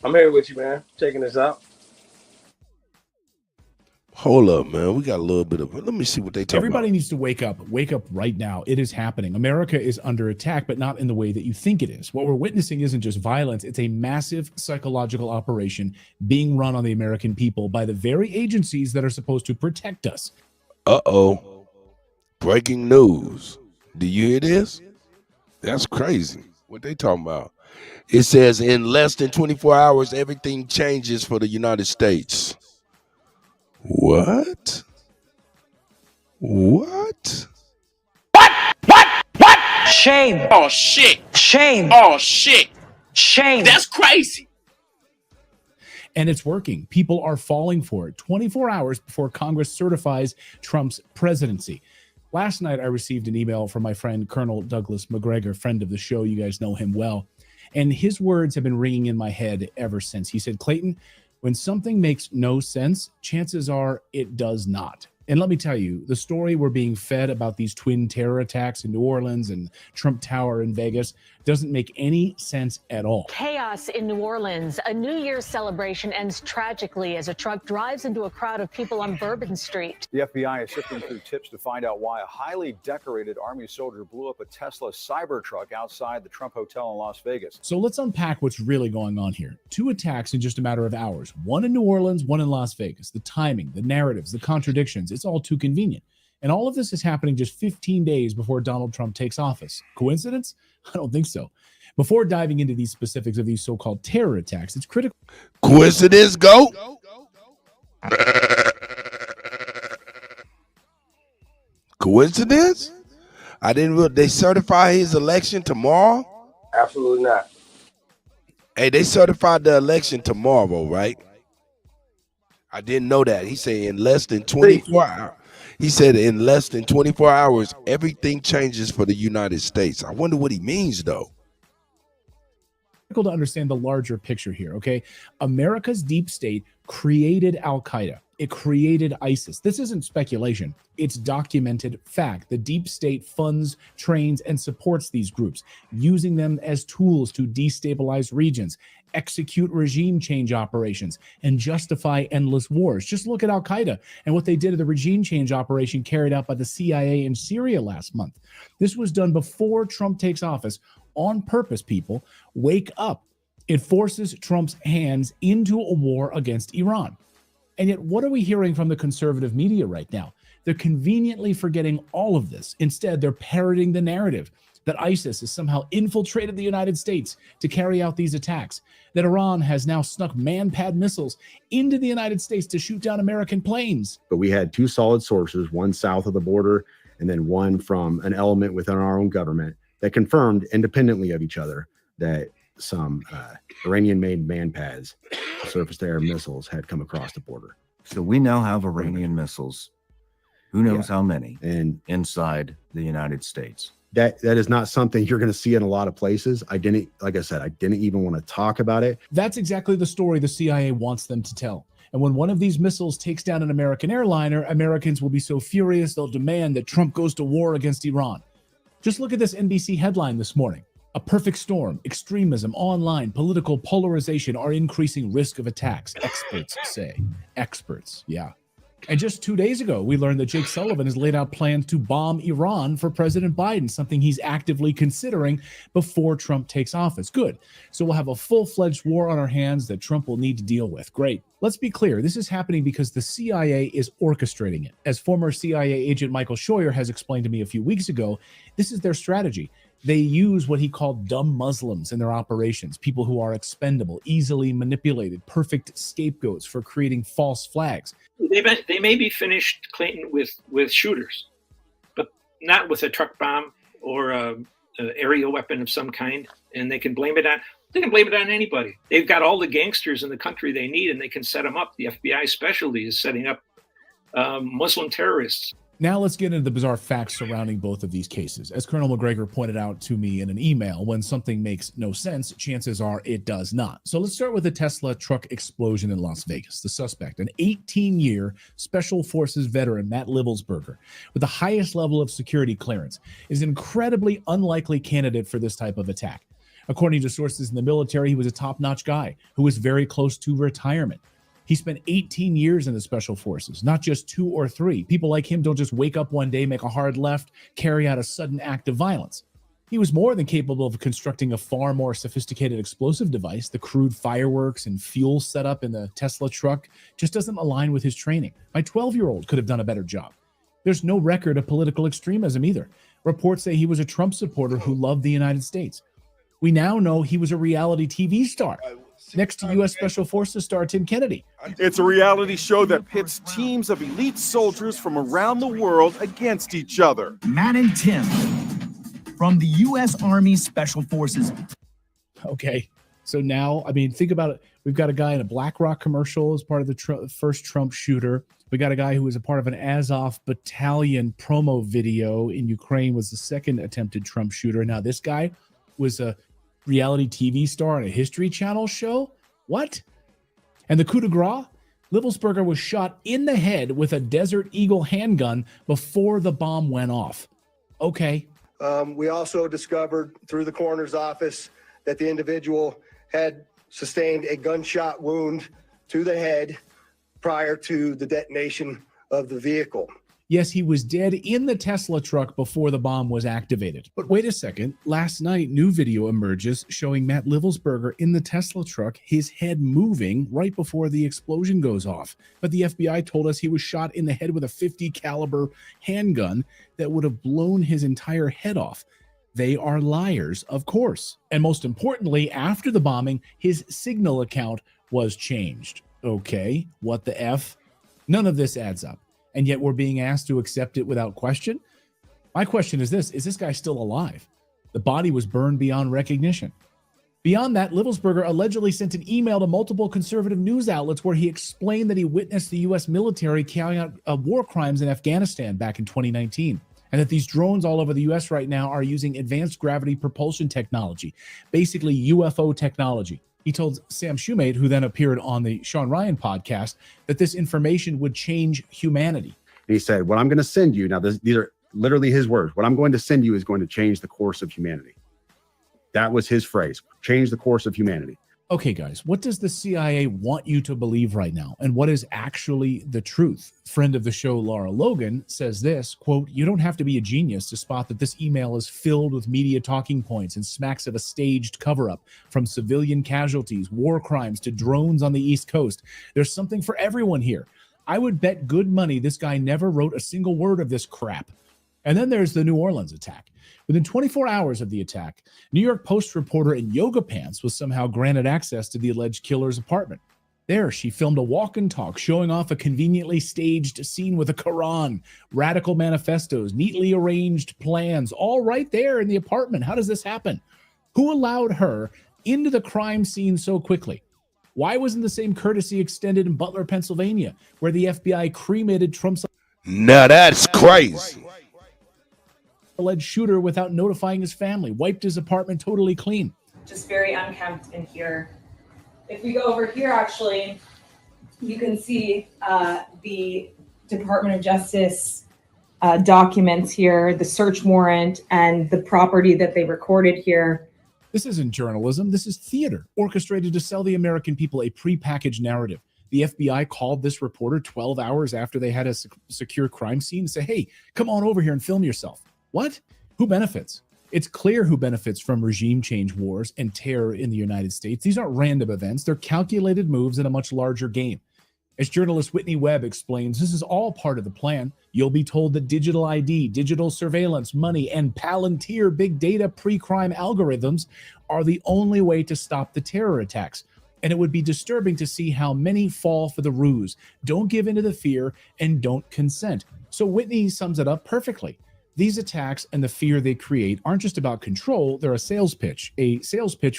I'm here with you, man. Checking this out. Hold up, man. We got a little bit of. Let me see what they talk Everybody about. needs to wake up. Wake up right now. It is happening. America is under attack, but not in the way that you think it is. What we're witnessing isn't just violence. It's a massive psychological operation being run on the American people by the very agencies that are supposed to protect us. Uh-oh. Breaking news. Do you hear this? That's crazy. What they talking about? It says in less than 24 hours, everything changes for the United States. What? What? Shame. Oh shit. Shame. Oh shit. Shame. That's crazy. And it's working. People are falling for it. 24 hours before Congress certifies Trump's presidency. Last night, I received an email from my friend, Colonel Douglas McGregor, friend of the show. You guys know him well. And his words have been ringing in my head ever since. He said, Clayton, when something makes no sense, chances are it does not. And let me tell you, the story we're being fed about these twin terror attacks in New Orleans and Trump Tower in Vegas doesn't make any sense at all. Chaos in New Orleans. A New Year's celebration ends tragically as a truck drives into a crowd of people on Bourbon Street. The FBI is sifting through tips to find out why a highly decorated Army soldier blew up a Tesla Cybertruck outside the Trump Hotel in Las Vegas. So let's unpack what's really going on here. 2 attacks in just a matter of hours. One in New Orleans, one in Las Vegas. The timing, the narratives, the contradictions, it's all too convenient. And all of this is happening just 15 days before Donald Trump takes office. Coincidence? I don't think so. Before diving into these specifics of these so-called terror attacks, it's critical. Coincidence, go. Coincidence? I didn't. They certify his election tomorrow? Absolutely not. Hey, they certified the election tomorrow, right? I didn't know that. He said in less than 24 hours. He said in less than 24 hours, everything changes for the United States. I wonder what he means, though. To understand the larger picture here, okay? America's deep state created Al-Qaeda. It created ISIS. This isn't speculation. It's documented fact. The deep state funds, trains, and supports these groups, using them as tools to destabilize regions, execute regime change operations, and justify endless wars. Just look at Al-Qaeda and what they did at the regime change operation carried out by the CIA in Syria last month. This was done before Trump takes office on purpose, people. Wake up. It forces Trump's hands into a war against Iran. And yet, what are we hearing from the conservative media right now? They're conveniently forgetting all of this. Instead, they're parroting the narrative that ISIS has somehow infiltrated the United States to carry out these attacks, that Iran has now snuck man-pad missiles into the United States to shoot down American planes. But we had 2 solid sources, one south of the border and then one from an element within our own government that confirmed independently of each other that some Iranian-made man-pads, surface-to-air missiles, had come across the border. So we now have Iranian missiles. Who knows how many inside the United States? That is not something you're going to see in a lot of places. Like I said, I didn't even want to talk about it. That's exactly the story the CIA wants them to tell. And when one of these missiles takes down an American airliner, Americans will be so furious they'll demand that Trump goes to war against Iran. Just look at this NBC headline this morning. A perfect storm, extremism, online, political polarization are increasing risk of attacks, experts say. Experts, yeah. And just 2 days ago, we learned that Jake Sullivan has laid out plans to bomb Iran for President Biden, something he's actively considering before Trump takes office. Good. So we'll have a full-fledged war on our hands that Trump will need to deal with. Great. Let's be clear. This is happening because the CIA is orchestrating it. As former CIA agent Michael Scheuer has explained to me a few weeks ago, this is their strategy. They use what he called dumb Muslims in their operations, people who are expendable, easily manipulated, perfect scapegoats for creating false flags. They may be finished, Clayton, with shooters, but not with a truck bomb or an aerial weapon of some kind. And they can blame it on anybody. They've got all the gangsters in the country they need, and they can set them up. The FBI specialty is setting up Muslim terrorists. Now let's get into the bizarre facts surrounding both of these cases. As Colonel McGregor pointed out to me in an email, when something makes no sense, chances are it does not. So let's start with the Tesla truck explosion in Las Vegas. The suspect, an 18-year Special Forces veteran, Matt Livelsberger, with the highest level of security clearance, is an incredibly unlikely candidate for this type of attack. According to sources in the military, he was a top-notch guy who was very close to retirement. He spent 18 years in the Special Forces, not just 2 or 3. People like him don't just wake up one day, make a hard left, carry out a sudden act of violence. He was more than capable of constructing a far more sophisticated explosive device. The crude fireworks and fuel setup in the Tesla truck just doesn't align with his training. My 12-year-old could have done a better job. There's no record of political extremism either. Reports say he was a Trump supporter who loved the United States. We now know he was a reality TV star, next to U.S. Special Forces star Tim Kennedy. It's a reality show that pits teams of elite soldiers from around the world against each other. Matt and Tim from the U.S. Army Special Forces. Okay, so now, I mean, think about it. We've got a guy in a BlackRock commercial as part of the first Trump shooter. We got a guy who was a part of an Azov battalion promo video in Ukraine, was the second attempted Trump shooter. Now this guy was a reality TV star on a History Channel show? What? And the coup de grace? Livelsberger was shot in the head with a Desert Eagle handgun before the bomb went off. Okay. We also discovered through the coroner's office that the individual had sustained a gunshot wound to the head prior to the detonation of the vehicle. Yes, he was dead in the Tesla truck before the bomb was activated. But wait a second. Last night, new video emerges showing Matt Livelsberger in the Tesla truck, his head moving right before the explosion goes off. But the FBI told us he was shot in the head with a .50 caliber handgun that would have blown his entire head off. They are liars, of course. And most importantly, after the bombing, his Signal account was changed. Okay, what the F? None of this adds up. And yet we're being asked to accept it without question? My question is this guy still alive? The body was burned beyond recognition. Beyond that, Livelsberger allegedly sent an email to multiple conservative news outlets where he explained that he witnessed the U.S. military carrying out war crimes in Afghanistan back in 2019, and that these drones all over the U.S. right now are using advanced gravity propulsion technology, basically UFO technology. He told Sam Shumate, who then appeared on the Sean Ryan podcast, that this information would change humanity. And he said, what I'm going to send you, now these are literally his words, what I'm going to send you is going to change the course of humanity. That was his phrase, change the course of humanity. Okay, guys, what does the CIA want you to believe right now? And what is actually the truth? Friend of the show, Laura Logan, says this, quote, you don't have to be a genius to spot that this email is filled with media talking points and smacks of a staged cover-up, from civilian casualties, war crimes, to drones on the East Coast. There's something for everyone here. I would bet good money this guy never wrote a single word of this crap. And then there's the New Orleans attack. Within 24 hours of the attack, New York Post reporter in yoga pants was somehow granted access to the alleged killer's apartment. There, she filmed a walk and talk showing off a conveniently staged scene with a Quran, radical manifestos, neatly arranged plans, all right there in the apartment. How does this happen? Who allowed her into the crime scene so quickly? Why wasn't the same courtesy extended in Butler, Pennsylvania, where the FBI cremated Trump's... Now that's crazy. ...alleged shooter without notifying his family, wiped his apartment totally clean? Just very unkempt in here. If we go over here, actually, you can see the Department of Justice documents here, the search warrant, and the property that they recorded here. This isn't journalism. This is theater orchestrated to sell the American people a prepackaged narrative. The FBI called this reporter 12 hours after they had a secure crime scene and say, hey, come on over here and film yourself. What? Who benefits? It's clear who benefits from regime change wars and terror in the United States. These aren't random events. They're calculated moves in a much larger game. As journalist Whitney Webb explains, this is all part of the plan. You'll be told that digital ID, digital surveillance, money, and Palantir big data pre-crime algorithms are the only way to stop the terror attacks. And it would be disturbing to see how many fall for the ruse, don't give in to the fear, and don't consent. So Whitney sums it up perfectly. These attacks and the fear they create aren't just about control, they're a sales pitch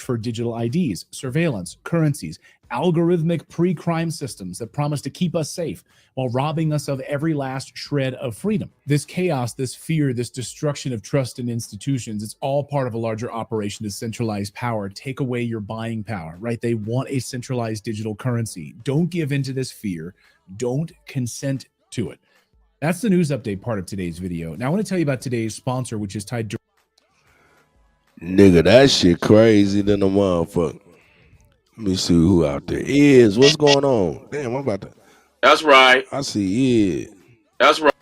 for digital IDs, surveillance, currencies, algorithmic pre-crime systems that promise to keep us safe while robbing us of every last shred of freedom. This chaos, this fear, this destruction of trust in institutions, it's all part of a larger operation to centralize power, take away your buying power, right? They want a centralized digital currency. Don't give in to this fear. Don't consent to it. That's the news update part of today's video. Now I want to tell you about today's sponsor, which is tied to... Nigga, that shit crazy than a motherfucker. Let me see who out there is. What's going on? Damn, I'm about to... That's right. I see it. That's right.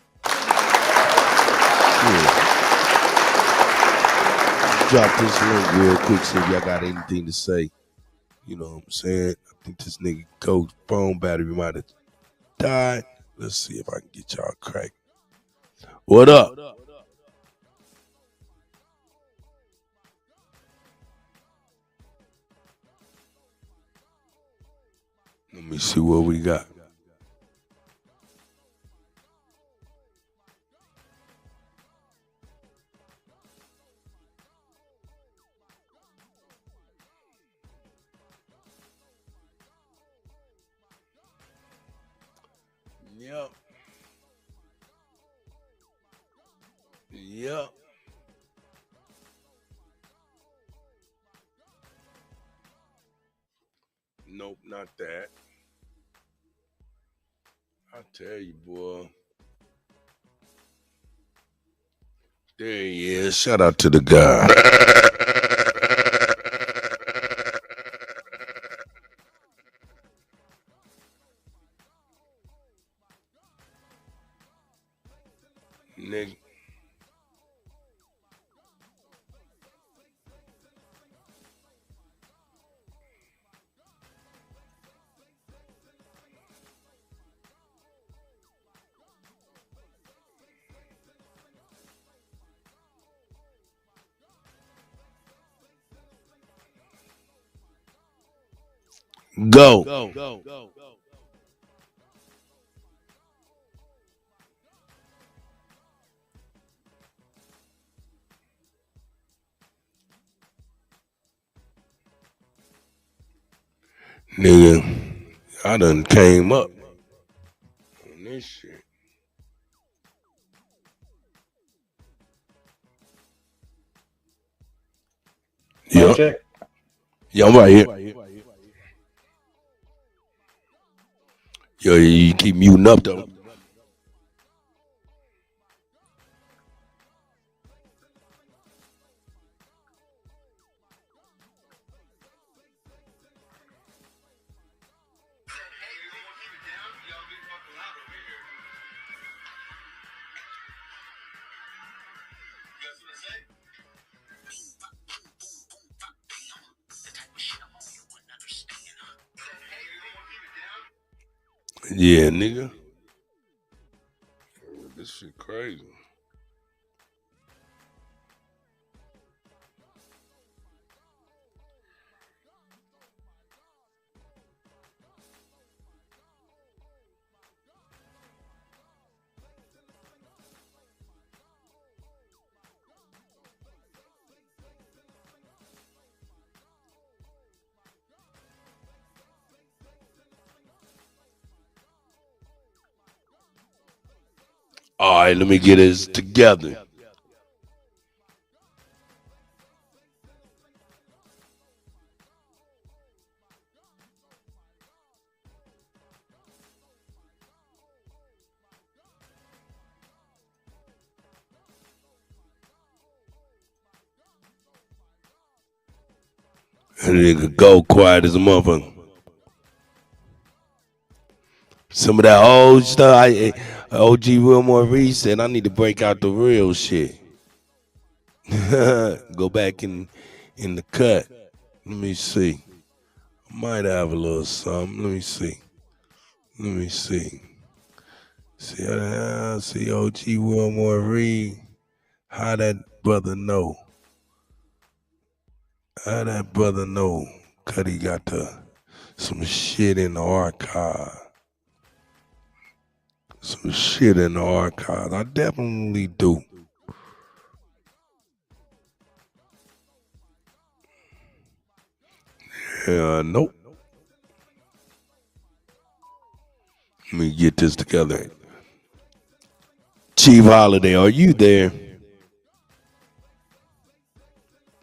Drop this link real quick so if y'all got anything to say. You know what I'm saying? I think this nigga Coach phone battery might have died. Let's see if I can get y'all cracked. What up? Let me see what we got. Yep. Yep. Nope, not that. I tell you, boy. There he is. Shout out to the guy. Nigga. Go. Nigga, I done came up on this shit. Yeah. Yeah, I'm right here. Yo, you keep muting up though. Yeah, nigga. This shit crazy. All right, let me get this together. And nigga go quiet as a motherfucker. Some of that old stuff, OG Wilmore Reed said, I need to break out the real shit. Go back in the cut. Let me see. I might have a little something. Let me see. See OG Wilmore Reed. How that brother know? Cause he got some shit in the archive. I definitely do. Nope. Let me get this together. Chief Holiday, are you there?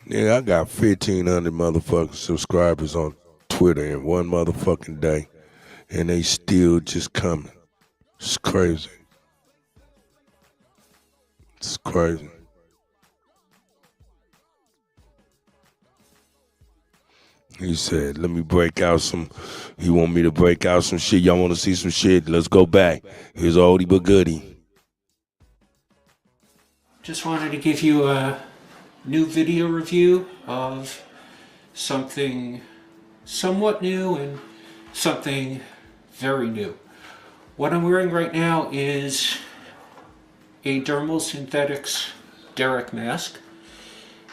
Yeah, I got 1,500 motherfucking subscribers on Twitter in one motherfucking day, and they still just coming. It's crazy. It's crazy. He said, let me break out some. He want me to break out some shit. Y'all want to see some shit? Let's go back. Here's oldie but goodie. Just wanted to give you a new video review of something somewhat new and something very new. What I'm wearing right now is a Dermal Synthetics Derrick mask,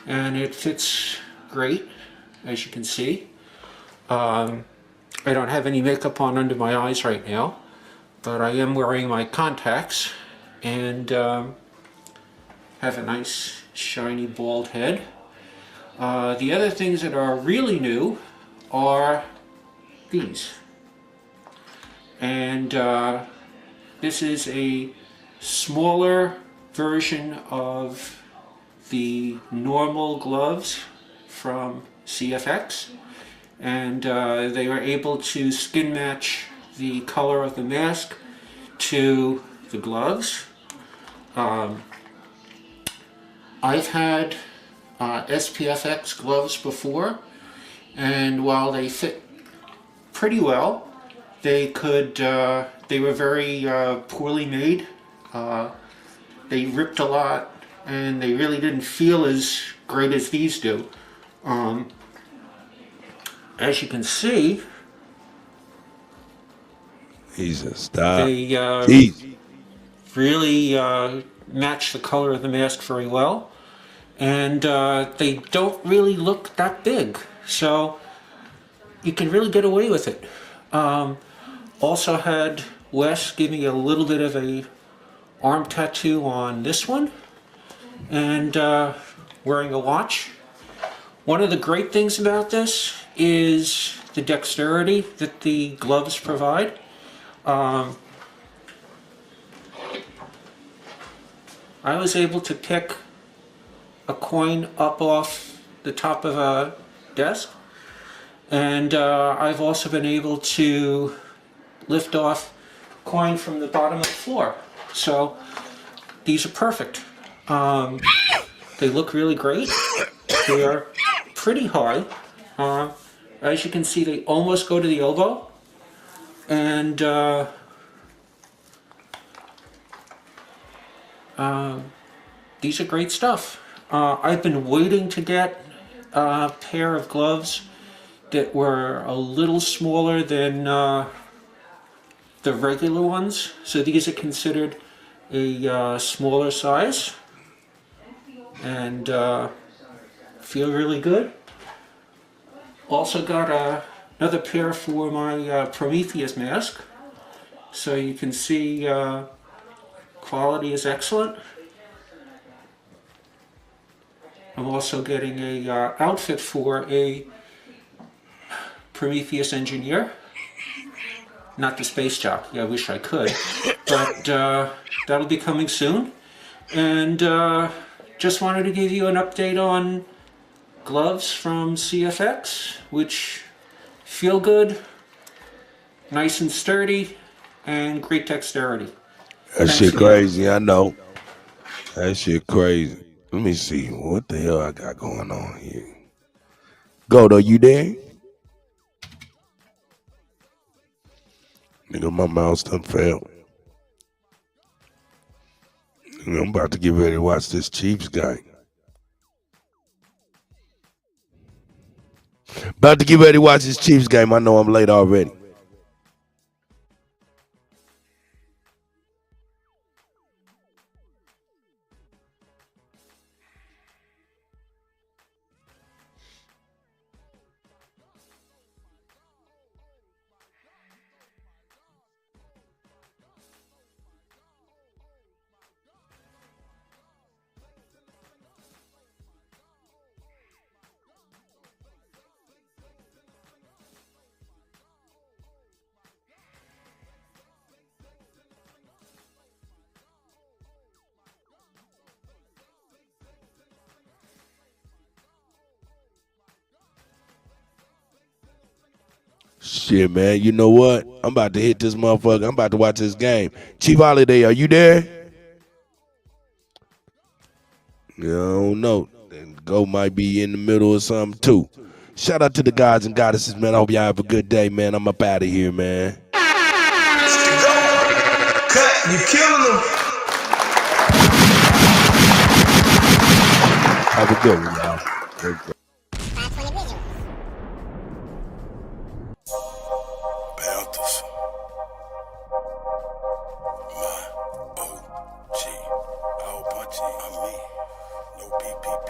and it fits great, as you can see. I don't have any makeup on under my eyes right now, but I am wearing my contacts and have a nice shiny bald head. The other things that are really new are these. And this is a smaller version of the normal gloves from CFX, and they were able to skin match the color of the mask to the gloves. I've had SPFX gloves before, and while they fit pretty well, they were very poorly made. They ripped a lot, and they really didn't feel as great as these do. As you can see, they really match the color of the mask very well, and they don't really look that big, so you can really get away with it. Also had Wes give me a little bit of a arm tattoo on this one, and wearing a watch. One of the great things about this is the dexterity that the gloves provide. I was able to pick a coin up off the top of a desk, and I've also been able to lift off a coin from the bottom of the floor. So these are perfect. They look really great. They are pretty high. As you can see, they almost go to the elbow, and these are great stuff. I've been waiting to get a pair of gloves that were a little smaller than the regular ones, so these are considered a smaller size, and feel really good. Also got another pair for my Prometheus mask, so you can see quality is excellent. I'm also getting a outfit for a Prometheus engineer. Not the space jockey, I wish I could, but that'll be coming soon. And just wanted to give you an update on gloves from CFX, which feel good, nice and sturdy, and great dexterity. That shit crazy, I know. That shit crazy. Let me see what the hell I got going on here. Gold, are you there? Nigga, my mouse done failed. I'm about to get ready to watch this Chiefs game. About to get ready to watch this Chiefs game. I know I'm late already. Shit, man. You know what? I'm about to hit this motherfucker. I'm about to watch this game. Chief Holiday, are you there? Yeah, I don't know. Go might be in the middle of something too. Shout out to the gods and goddesses, man. I hope y'all have a good day, man. I'm up out of here, man. Cut, you killing them. Have a good one, y'all. Very good. Panthers. My OG. All punchy on me. No PPP.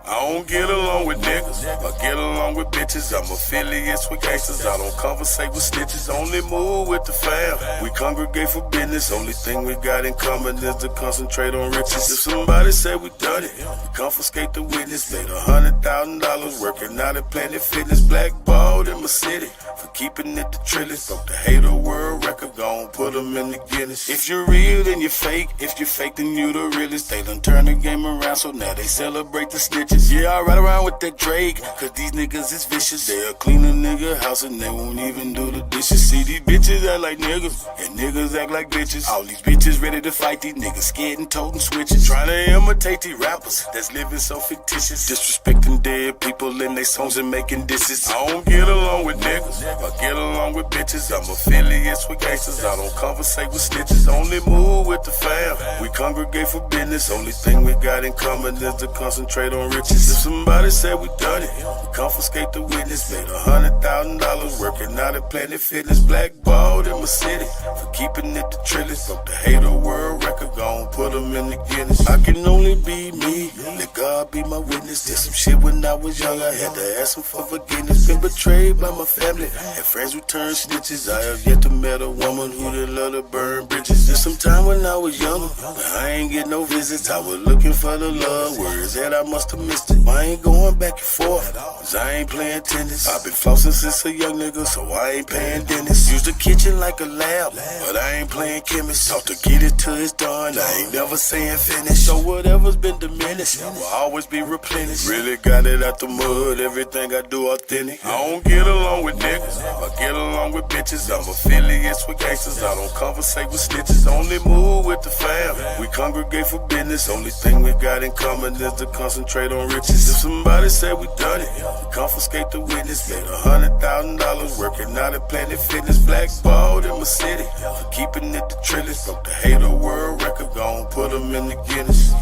I don't get along with niggas, I get along with bitches. I'm affiliates with gangsters, I don't conversate with snitches. Only move with the fam, we congregate for business. Only thing we got in common is to concentrate on riches. If somebody said we done it, we confiscate the witness. Made $100,000 working out at Planet Fitness. Blackballed in my city for keeping it the trillest. Broke the hater world record, gon' put them in the Guinness. If you're real, then you're fake. If you're fake, then you the realest. They done turn the game around, so now they celebrate the snitches. Yeah, I ride around with that Drake, cause these niggas is vicious. They'll clean a nigga house and they won't even do the dishes. See, these bitches act like niggas, and niggas act like bitches. All these bitches ready to fight, these niggas scared and toting switches. Trying to imitate these rappers that's living so fictitious. Disrespecting dead people in their songs and making disses. I don't get along with niggas, I get along with bitches. I'm affiliates with gangsters, I don't conversate with snitches. Only move with the fam, we congregate for business. Only thing we got in common is to concentrate on riches. If somebody said we done it, we confiscate the witness. Made $100,000 working out at Planet Fitness. Blackballed in my city for keeping it the trillest. Broke the hater world record, gon' put them in the Guinness. I can only be me, let God be my witness. Did some shit when I was young, I had to ask him for forgiveness. Been betrayed by my family, had friends who turned snitches. I have yet to met a woman who didn't love to burn bridges. There's some time when I was younger, but I ain't get no visits. I was looking for the love, words that I must have missed it. I ain't going back and forth, cause I ain't playing tennis. I've been flossing since a young nigga, so I ain't paying dentist. Use the kitchen like a lab, but I ain't playing chemist. Taught to get it till it's done, I ain't never saying finish. So whatever's been diminished will always be replenished. Really got it out the mud, everything I do authentic. I don't get along with niggas, I get along with bitches. I'm affiliates with gangsters, I don't conversate with snitches. Only move with the fam, we congregate for business. Only thing we got in common is to concentrate on riches. If somebody said we done it, we confiscate the witness. Made $100,000 working out at Planet Fitness. Blackballed in my city for keeping it the trillest. Broke the hater world record, gon' put them in the Guinness.